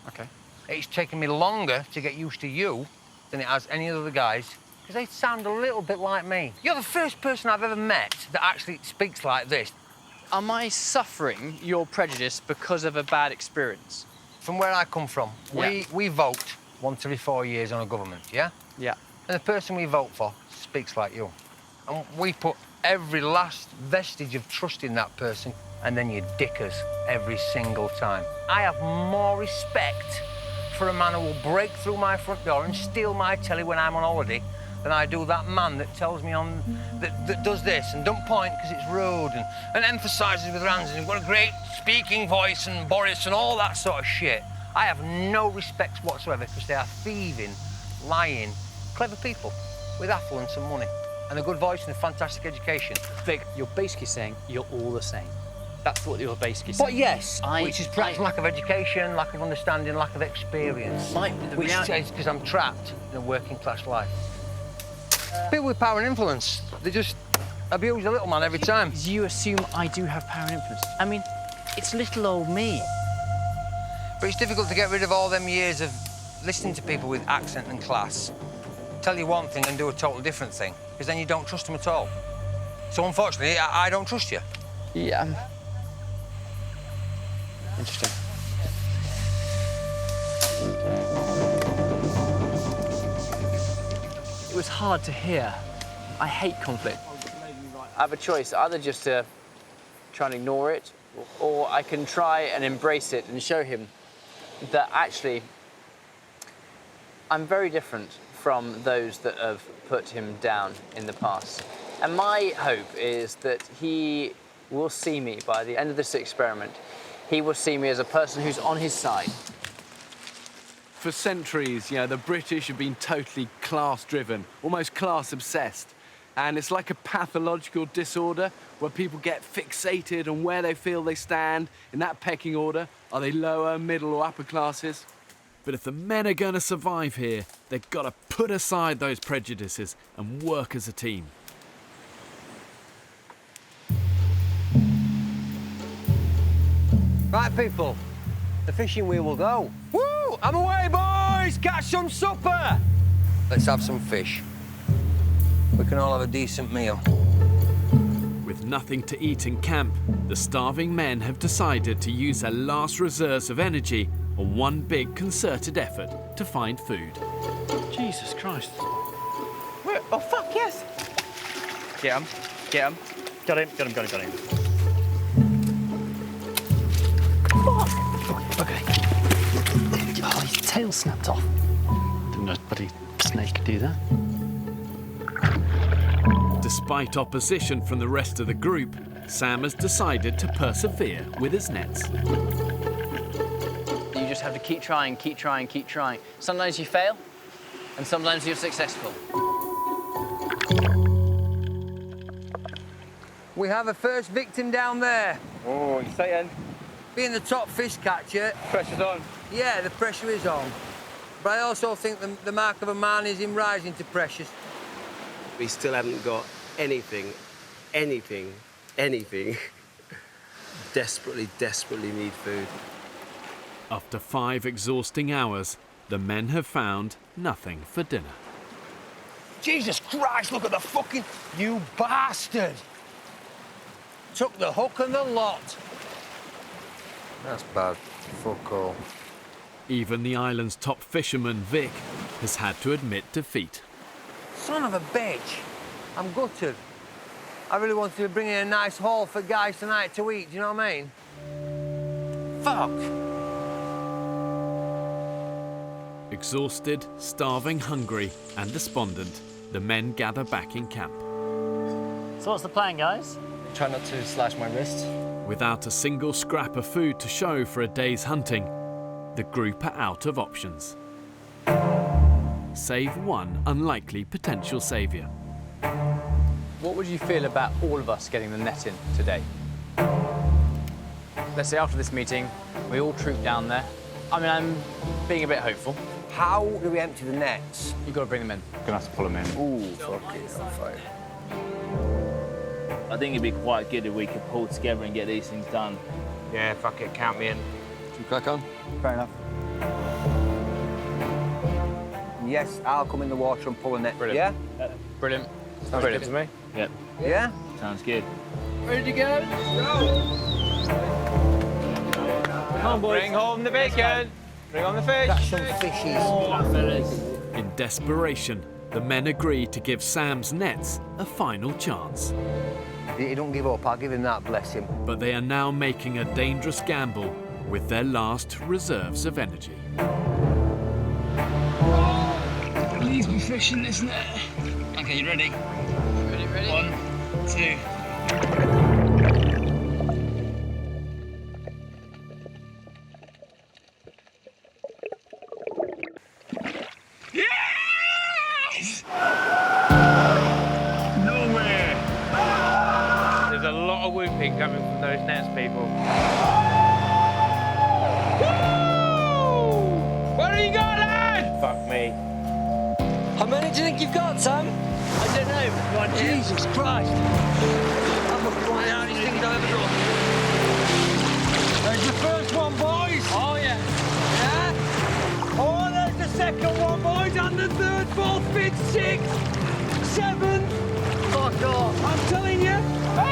Okay. It's taken me longer to get used to you than it has any other guys, because they sound a little bit like me. You're the first person I've ever met that actually speaks like this. Am I suffering your prejudice because of a bad experience? From where I come from, Yeah. we vote once every 4 years on a government, yeah? Yeah. And the person we vote for speaks like you. And we put every last vestige of trust in that person, and then you dick us every single time. I have more respect for a man who will break through my front door and steal my telly when I'm on holiday than I do that man that tells me that does this and don't point because it's rude and emphasises with hands and got a great speaking voice and Boris and all that sort of shit. I have no respect whatsoever because they are thieving, lying, clever people with affluence and money and a good voice and a fantastic education. Vic, you're basically saying you're all the same. That's what you're basically saying. But yes, which is perhaps lack of education, lack of understanding, lack of experience. Which is because I'm trapped in a working class life. People with power and influence, they just abuse a little man every time. You assume I do have power and influence. I mean, it's little old me. But it's difficult to get rid of all them years of listening to people with accent and class. Tell you one thing and do a totally different thing, because then you don't trust them at all. So unfortunately, I don't trust you. Yeah. Interesting. It was hard to hear. I hate conflict. I have a choice, either just to try and ignore it, or I can try and embrace it and show him that actually I'm very different from those that have put him down in the past. And my hope is that he will see me by the end of this experiment. He will see me as a person who's on his side. For centuries, the British have been totally class-driven, almost class-obsessed. And it's like a pathological disorder where people get fixated on where they feel they stand in that pecking order. Are they lower, middle, or upper classes? But if the men are going to survive here, they've got to put aside those prejudices and work as a team. Right, people, the fishing wheel will go. Woo! I'm away, boys! Catch some supper! Let's have some fish. We can all have a decent meal. With nothing to eat in camp, the starving men have decided to use their last reserves of energy on one big concerted effort to find food. Jesus Christ. Wait, oh, fuck, yes! Get him, get him. Got him, got him, got him, got him. Okay. Oh, his tail snapped off. Didn't know a bloody snake could do that. Despite opposition from the rest of the group, Sam has decided to persevere with his nets. You just have to keep trying, keep trying, keep trying. Sometimes you fail, and sometimes you're successful. We have a first victim down there. Oh, exciting. Being the top fish catcher... Pressure's on. Yeah, the pressure is on. But I also think the mark of a man is him rising to pressure. We still haven't got anything. Desperately need food. After 5 exhausting hours, the men have found nothing for dinner. Jesus Christ, look at the fucking... You bastard! Took the hook and the lot. That's bad. Fuck all. Even the island's top fisherman, Vic, has had to admit defeat. Son of a bitch. I'm gutted. I really wanted to bring in a nice haul for guys tonight to eat, do you know what I mean? Fuck. Exhausted, starving, hungry, and despondent, the men gather back in camp. So what's the plan, guys? Try not to slash my wrists. Without a single scrap of food to show for a day's hunting, the group are out of options. Save one unlikely potential saviour. What would you feel about all of us getting the net in today? let's say after this meeting, we all troop down there. I mean, I'm being a bit hopeful. How do we empty the nets? You've got to bring them in. Gonna have to pull them in. Ooh, fucking fire. I think it'd be quite good if we could pull together and get these things done. Yeah, fuck it, count me in. Should we crack on? Fair enough. Yes, I'll come in the water and pull a net. Brilliant. Yeah? Brilliant. Sounds good to me. Yep. Yeah? Sounds good. Ready to go? Come on, boys. Bring home the bacon. Bring on the fish. Got some fishies. In desperation, the men agree to give Sam's nets a final chance. He don't give up, I'll give him that, bless him. But they are now making a dangerous gamble with their last reserves of energy. Please be fishing this net. Okay, you ready? Ready. 1, 2. Yes! Nowhere. There's a lot of whooping coming from those nets, people. Where are you going, lad? Fuck me. How many do you think you've got, Sam? I don't know. One here. Jesus Christ! That's one of the hardest things I've ever done. There's the first one, boys! Oh, yeah. Yeah? Oh, there's the second one, boys, and the third, fourth, fifth, sixth, seventh. Oh, God. I'm telling you,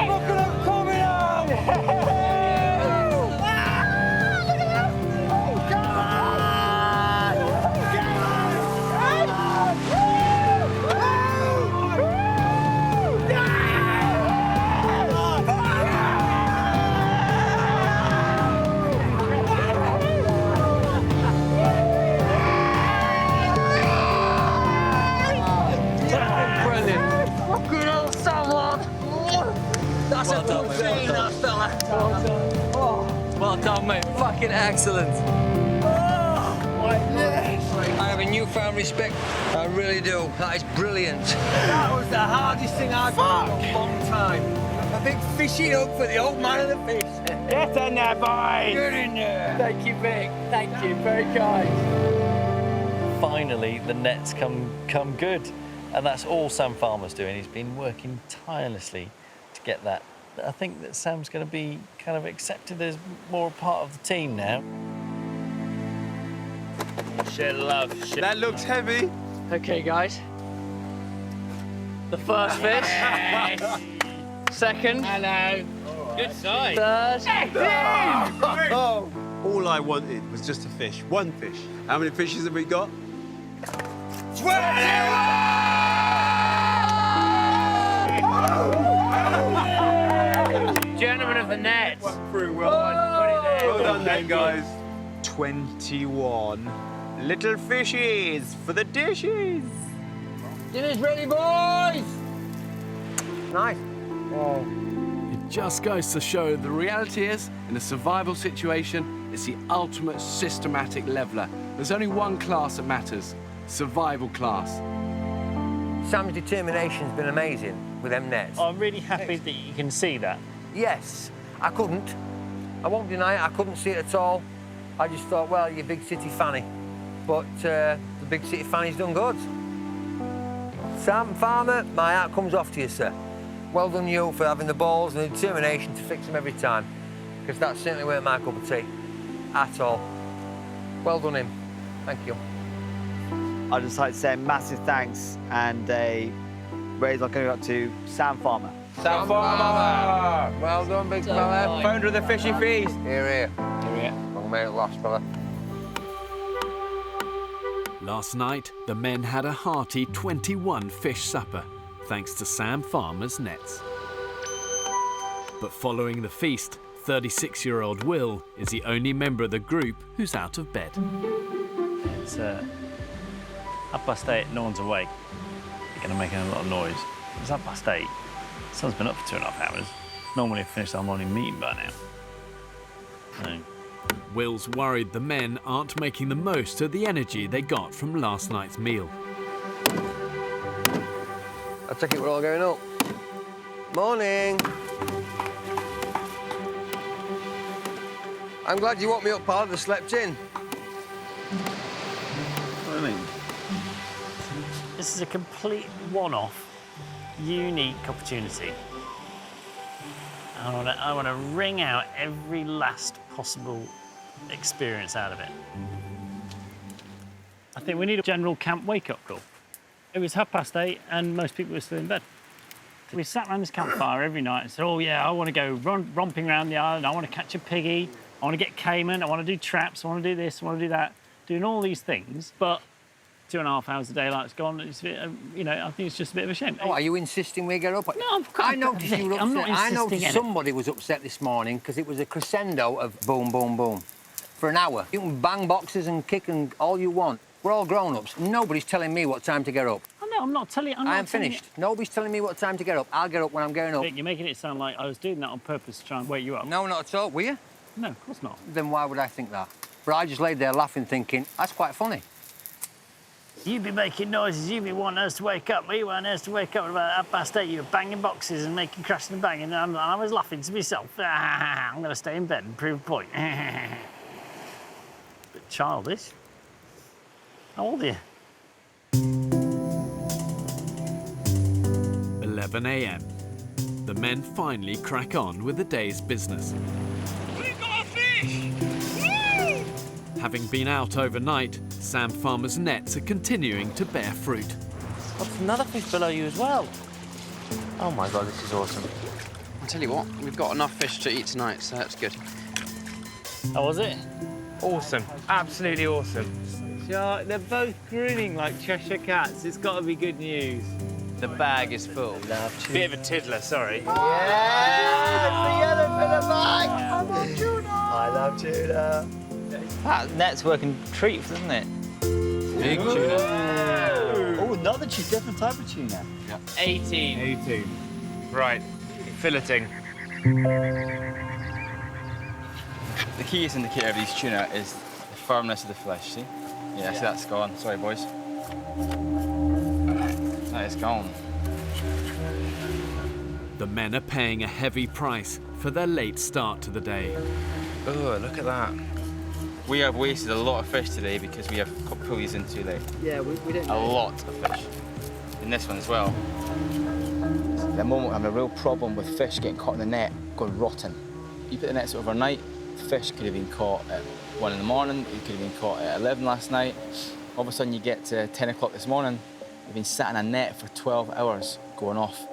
look at them coming out! Look at them! Come on! Come on! Good old someone. That's Well a done, good mate, thing, well that fella. Well done, mate. Fucking excellent. I have a newfound respect. I really do. That is brilliant. That was the hardest thing I've done in a long time. A big fishy up for the old man of the fish. Get in there, boys. Get in there. Thank you, Vic. Thank you. Very kind. Finally, the nets come good. And that's all Sam Farmer's doing. He's been working tirelessly to get that. I think that Sam's going to be kind of accepted as more a part of the team now. Share love. That looks heavy. Okay, guys. The first fish. Second. Hello. Good sight. Third. All I wanted was just a fish. One fish. How many fishes have we got? 21! Gentlemen of the nets. Through well done then, guys. 21 little fishies for the dishes. Dinner's ready, boys. Nice. It just goes to show the reality is, in a survival situation, it's the ultimate systematic leveler. There's only one class that matters, survival class. Sam's determination's been amazing with them nets. I'm really happy that you can see that. Yes, I couldn't. I won't deny it, I couldn't see it at all. I just thought, well, you're a big city fanny. But the big city fanny's done good. Sam Farmer, my hat comes off to you, sir. Well done you for having the balls and the determination to fix them every time. Because that certainly weren't my cup of tea. At all. Well done him. Thank you. I'd just like to say massive thanks and a raise my going up to Sam Farmer. Sam Farmer! Well done, big fella. Founder of the Fishy Feast. Here, here. Here we are. Long may it last, fella. Last night, the men had a hearty 21 fish supper, thanks to Sam Farmer's nets. But following the feast, 36-year-old Will is the only member of the group who's out of bed. It's 8:30, no one's awake. You're going to make a lot of noise. It's 8:30. The sun's been up for 2.5 hours. Normally I've finished our morning meeting by now. No. Will's worried the men aren't making the most of the energy they got from last night's meal. I take it we're all going up. Morning. I'm glad you woke me up, pal. I'd have slept in. What do you mean? This is a complete one-off, unique opportunity. I want to wring out every last possible experience out of it. I think we need a general camp wake-up call. It was 8:30 and most people were still in bed. We sat around this campfire every night and said, oh yeah, I want to go romping around the island, I want to catch a piggy, I want to get caiman, I want to do traps, I want to do this, I want to do that. Doing all these things, but 2.5 hours of daylight's gone. It's a bit, you know, I think it's just a bit of a shame. Oh, are you insisting we get up? No, I noticed you were upset. I'm not I insisting noticed somebody was upset this morning because it was a crescendo of boom, boom, boom for an hour. You can bang boxes and kick and all you want. We're all grown-ups. Nobody's telling me what time to get up. Oh, no, I'm not telling you. I am finished. Nobody's telling me what time to get up. I'll get up when I'm getting up. Vic, you're making it sound like I was doing that on purpose to try and wake you up. No, not at all. Were you? No, of course not. Then why would I think that? But I just laid there laughing, thinking, that's quite funny. You'd be making noises, you'd be wanting us to wake up. We weren't us to wake up at about 8:30. You were banging boxes and making crashing and banging, and I was laughing to myself. I'm going to stay in bed and prove a point. Bit childish. How old are you? 11 a.m. The men finally crack on with the day's business. We got a fish! Woo! Having been out overnight, Sam Farmer's nets are continuing to bear fruit. What's another fish below you as well? Oh my God, this is awesome. I'll tell you what, we've got enough fish to eat tonight, so that's good. How was it? Awesome. Absolutely awesome. Yeah, they're both grinning like Cheshire cats. It's got to be good news. The bag is full. Bit of a tiddler, sorry. Yeah! The yellow for the bag! I love tuna! I love tuna. That net's working treats, isn't it? Big tuna. Oh, another different type of tuna. Yeah. 18. 18. Right, filleting. The key indicator of these tuna is the firmness of the flesh, see? Yeah, see that's gone. Sorry, boys. That is gone. The men are paying a heavy price for their late start to the day. Oh, look at that. We have wasted a lot of fish today because we have got pulleys in too late. Yeah, we didn't. A lot of fish. In this one as well. At the moment, I'm having a real problem with fish getting caught in the net, going rotten. You put the nets overnight, fish could have been caught at 1 in the morning, you could have been caught at 11 last night. All of a sudden, you get to 10 o'clock this morning, you've been sat in a net for 12 hours going off.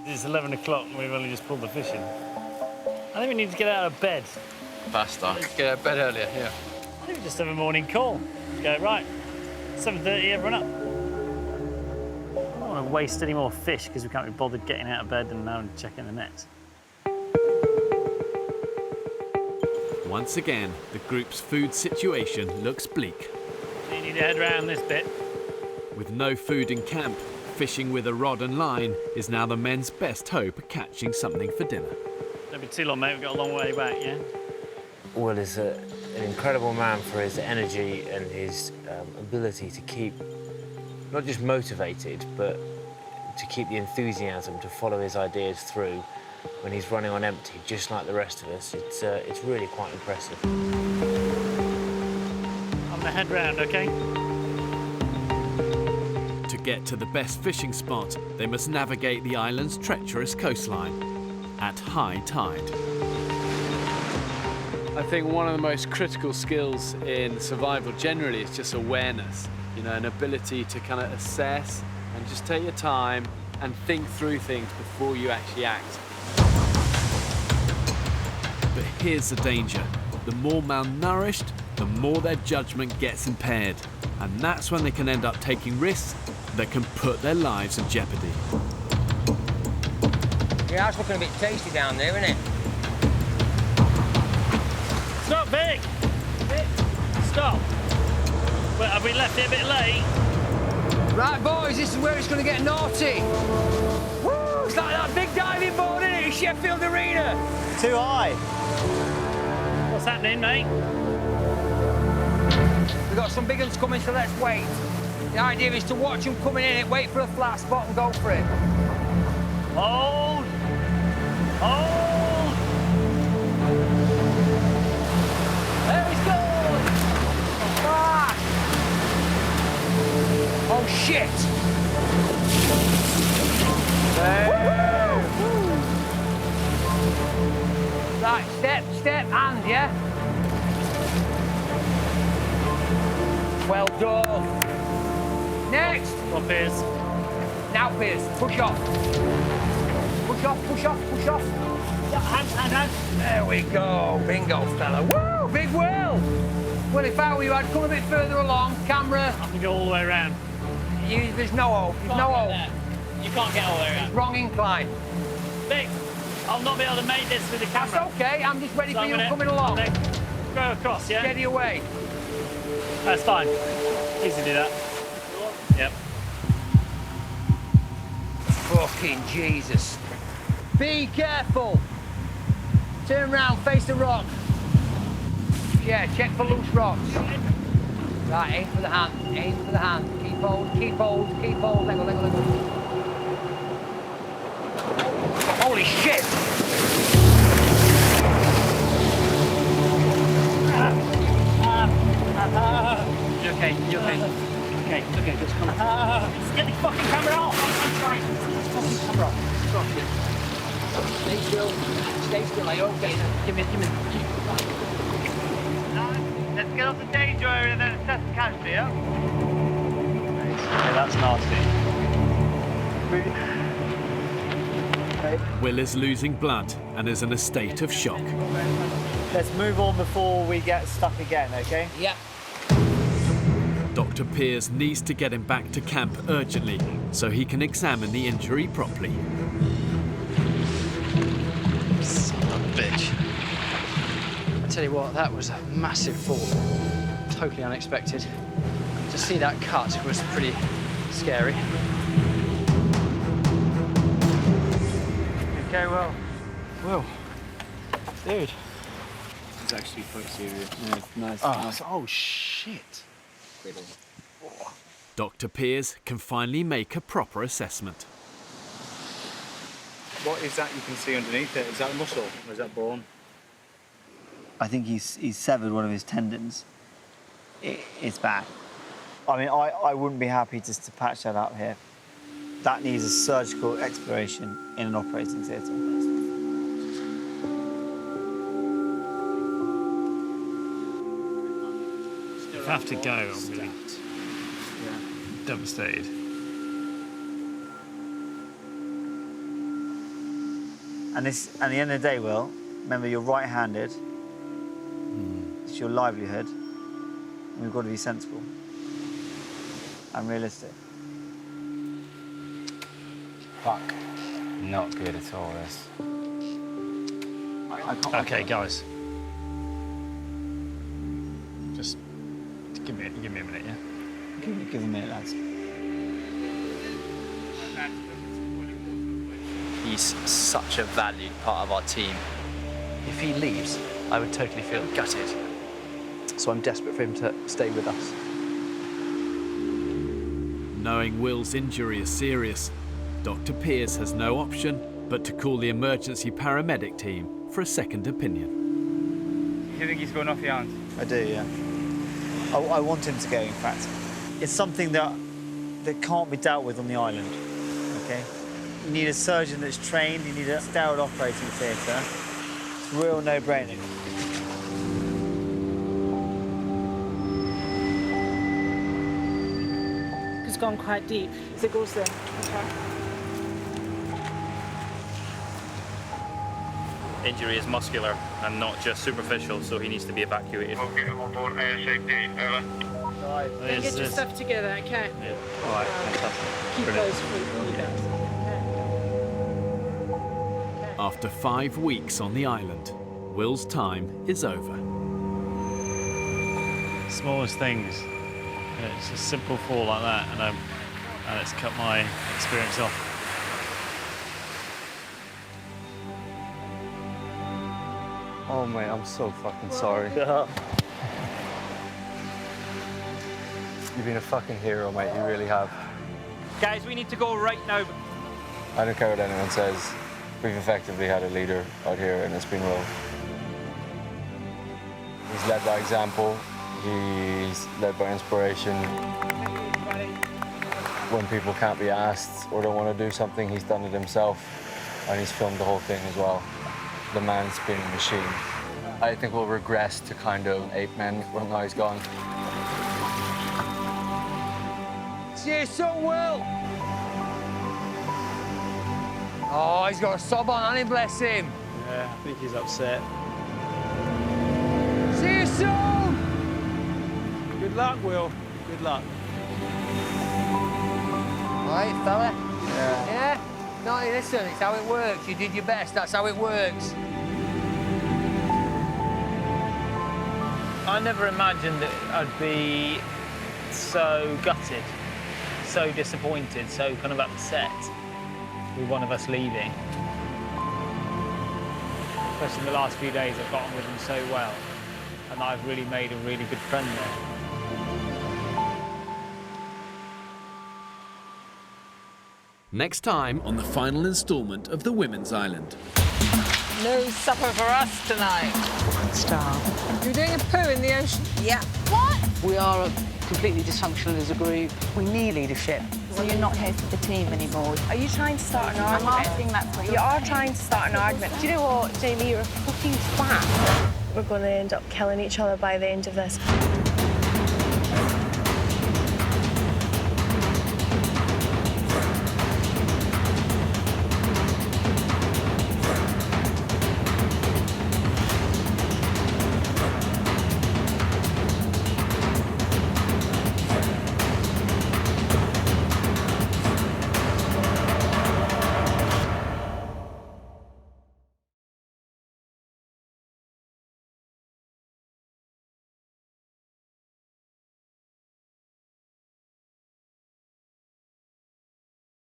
It's 11 o'clock and we've only just pulled the fish in. I think we need to get out of bed. Faster. Get out of bed earlier, yeah. I think we just have a morning call. Go, right, 7:30, everyone up. I don't want to waste any more fish because we can't be bothered getting out of bed and now checking the nets. Once again, the group's food situation looks bleak. You need to head round this bit. With no food in camp, fishing with a rod and line is now the men's best hope of catching something for dinner. Don't be too long, mate. We've got a long way back, yeah? Will is an incredible man for his energy and his ability to keep not just motivated, but to keep the enthusiasm to follow his ideas through when he's running on empty, just like the rest of us. It's really quite impressive. I'm gonna head round, okay? To get to the best fishing spot, they must navigate the island's treacherous coastline at high tide. I think one of the most critical skills in survival generally is just awareness, you know, an ability to kind of assess and just take your time and think through things before you actually act. But here's the danger. The more malnourished, the more their judgment gets impaired. And that's when they can end up taking risks that can put their lives in jeopardy. Yeah, it's looking a bit tasty down there, isn't it? Stop, Vic! Vic, stop! Well, have we left it a bit late? Right, boys, this is where it's going to get naughty. Woo! It's like that big diving board, isn't it, in Sheffield Arena? Too high. What's happening, mate? We've got some big ones coming, so let's wait. The idea is to watch them coming in, wait for a flat spot and go for it. Hold! Hold! Piers. Now, Piers, push off. Push off, push off, push off. Hand. There we go. Bingo, fella. Woo, big whirl. Well, if I were you, I'd come a bit further along. Camera. I can go all the way around. There's no hope. There's no hope. You can't get all the way around. Wrong incline. Vic, I'll not be able to make this with the camera. That's okay. I'm just ready So for you I'm coming along. Go across, yeah? Steady away. That's fine. Easy to do that. Yep. Fucking Jesus. Be careful. Turn round, face the rock. Yeah, check for loose rocks. Right, aim for the hand, aim for the hand. Keep hold, keep hold, keep hold. Let go, let go, let go. Holy shit! You okay? You okay? Okay, just come on. Get the fucking camera off! I'm trying. Fucking camera off. Stay still. Stay still. Are you okay? Give me. Let's get off the danger area and then assess the casualty, yeah? Okay, that's nasty. Will is losing blood and is in a state of shock. Let's move on before we get stuck again, okay? Yep. Dr. Piers needs to get him back to camp urgently so he can examine the injury properly. Son of a bitch. I tell you what, that was a massive fall. Totally unexpected. To see that cut was pretty scary. Okay, well. Well, dude. It's actually quite serious. Yeah, nice. Oh, shit. Dr. Piers can finally make a proper assessment. What is that you can see underneath it? Is that muscle or is that bone? I think he's severed one of his tendons. It's bad. I mean, I wouldn't be happy just to patch that up here. That needs a surgical exploration in an operating theatre. If I have to go, I'm really devastated. And at the end of the day, Will, remember you're right-handed. It's your livelihood. And we've got to be sensible and realistic. Fuck. Not good at all, this. Okay, guys. Just give me a minute, yeah? Give a minute, lads. He's such a valued part of our team. If he leaves, I would totally feel gutted. So I'm desperate for him to stay with us. Knowing Will's injury is serious, Dr. Piers has no option but to call the emergency paramedic team for a second opinion. Do you think he's going off your hands? I do, yeah. I want him to go, in fact. It's something that can't be dealt with on the island, okay? You need a surgeon that's trained, you need a sterile operating theatre. It's a real no-brainer. It's gone quite deep. So it goes then. Okay. Injury is muscular and not just superficial, so he needs to be evacuated. Okay, I'm on board ASAP. Then get your stuff together, okay? Yeah. All right, fantastic. Keep Brilliant. those for you guys. After 5 weeks on the island, Will's time is over. Smallest things. It's a simple fall like that, and it's cut my experience off. Oh, mate, I'm so fucking sorry. You've been a fucking hero, mate. You really have. Guys, we need to go right now. I don't care what anyone says. We've effectively had a leader out here, and it's been well. He's led by example. He's led by inspiration. When people can't be asked or don't want to do something, he's done it himself, and he's filmed the whole thing as well. The man's been a machine. I think we'll regress to kind of ape men when now he's gone. See you soon, Will. Oh, he's got a sob on, hasn't he, bless him? Yeah, I think he's upset. See you soon. Good luck, Will. Good luck. All right, fella? Yeah? No, listen, it's how it works. You did your best, that's how it works. I never imagined that I'd be so gutted, so disappointed, so kind of upset with one of us leaving. Especially in the last few days, I've got on with him so well, and I've really made a really good friend there. Next time on the final instalment of The Women's Island. No supper for us tonight. Starve. You're doing a poo in the ocean? Yeah. What? We are completely dysfunctional as a group. We need leadership. So you're not here for the team anymore. Are you trying to start an argument? I'm asking that for you. You are trying to start an argument. Do you know what, Jamie? You're a fucking twat. We're going to end up killing each other by the end of this.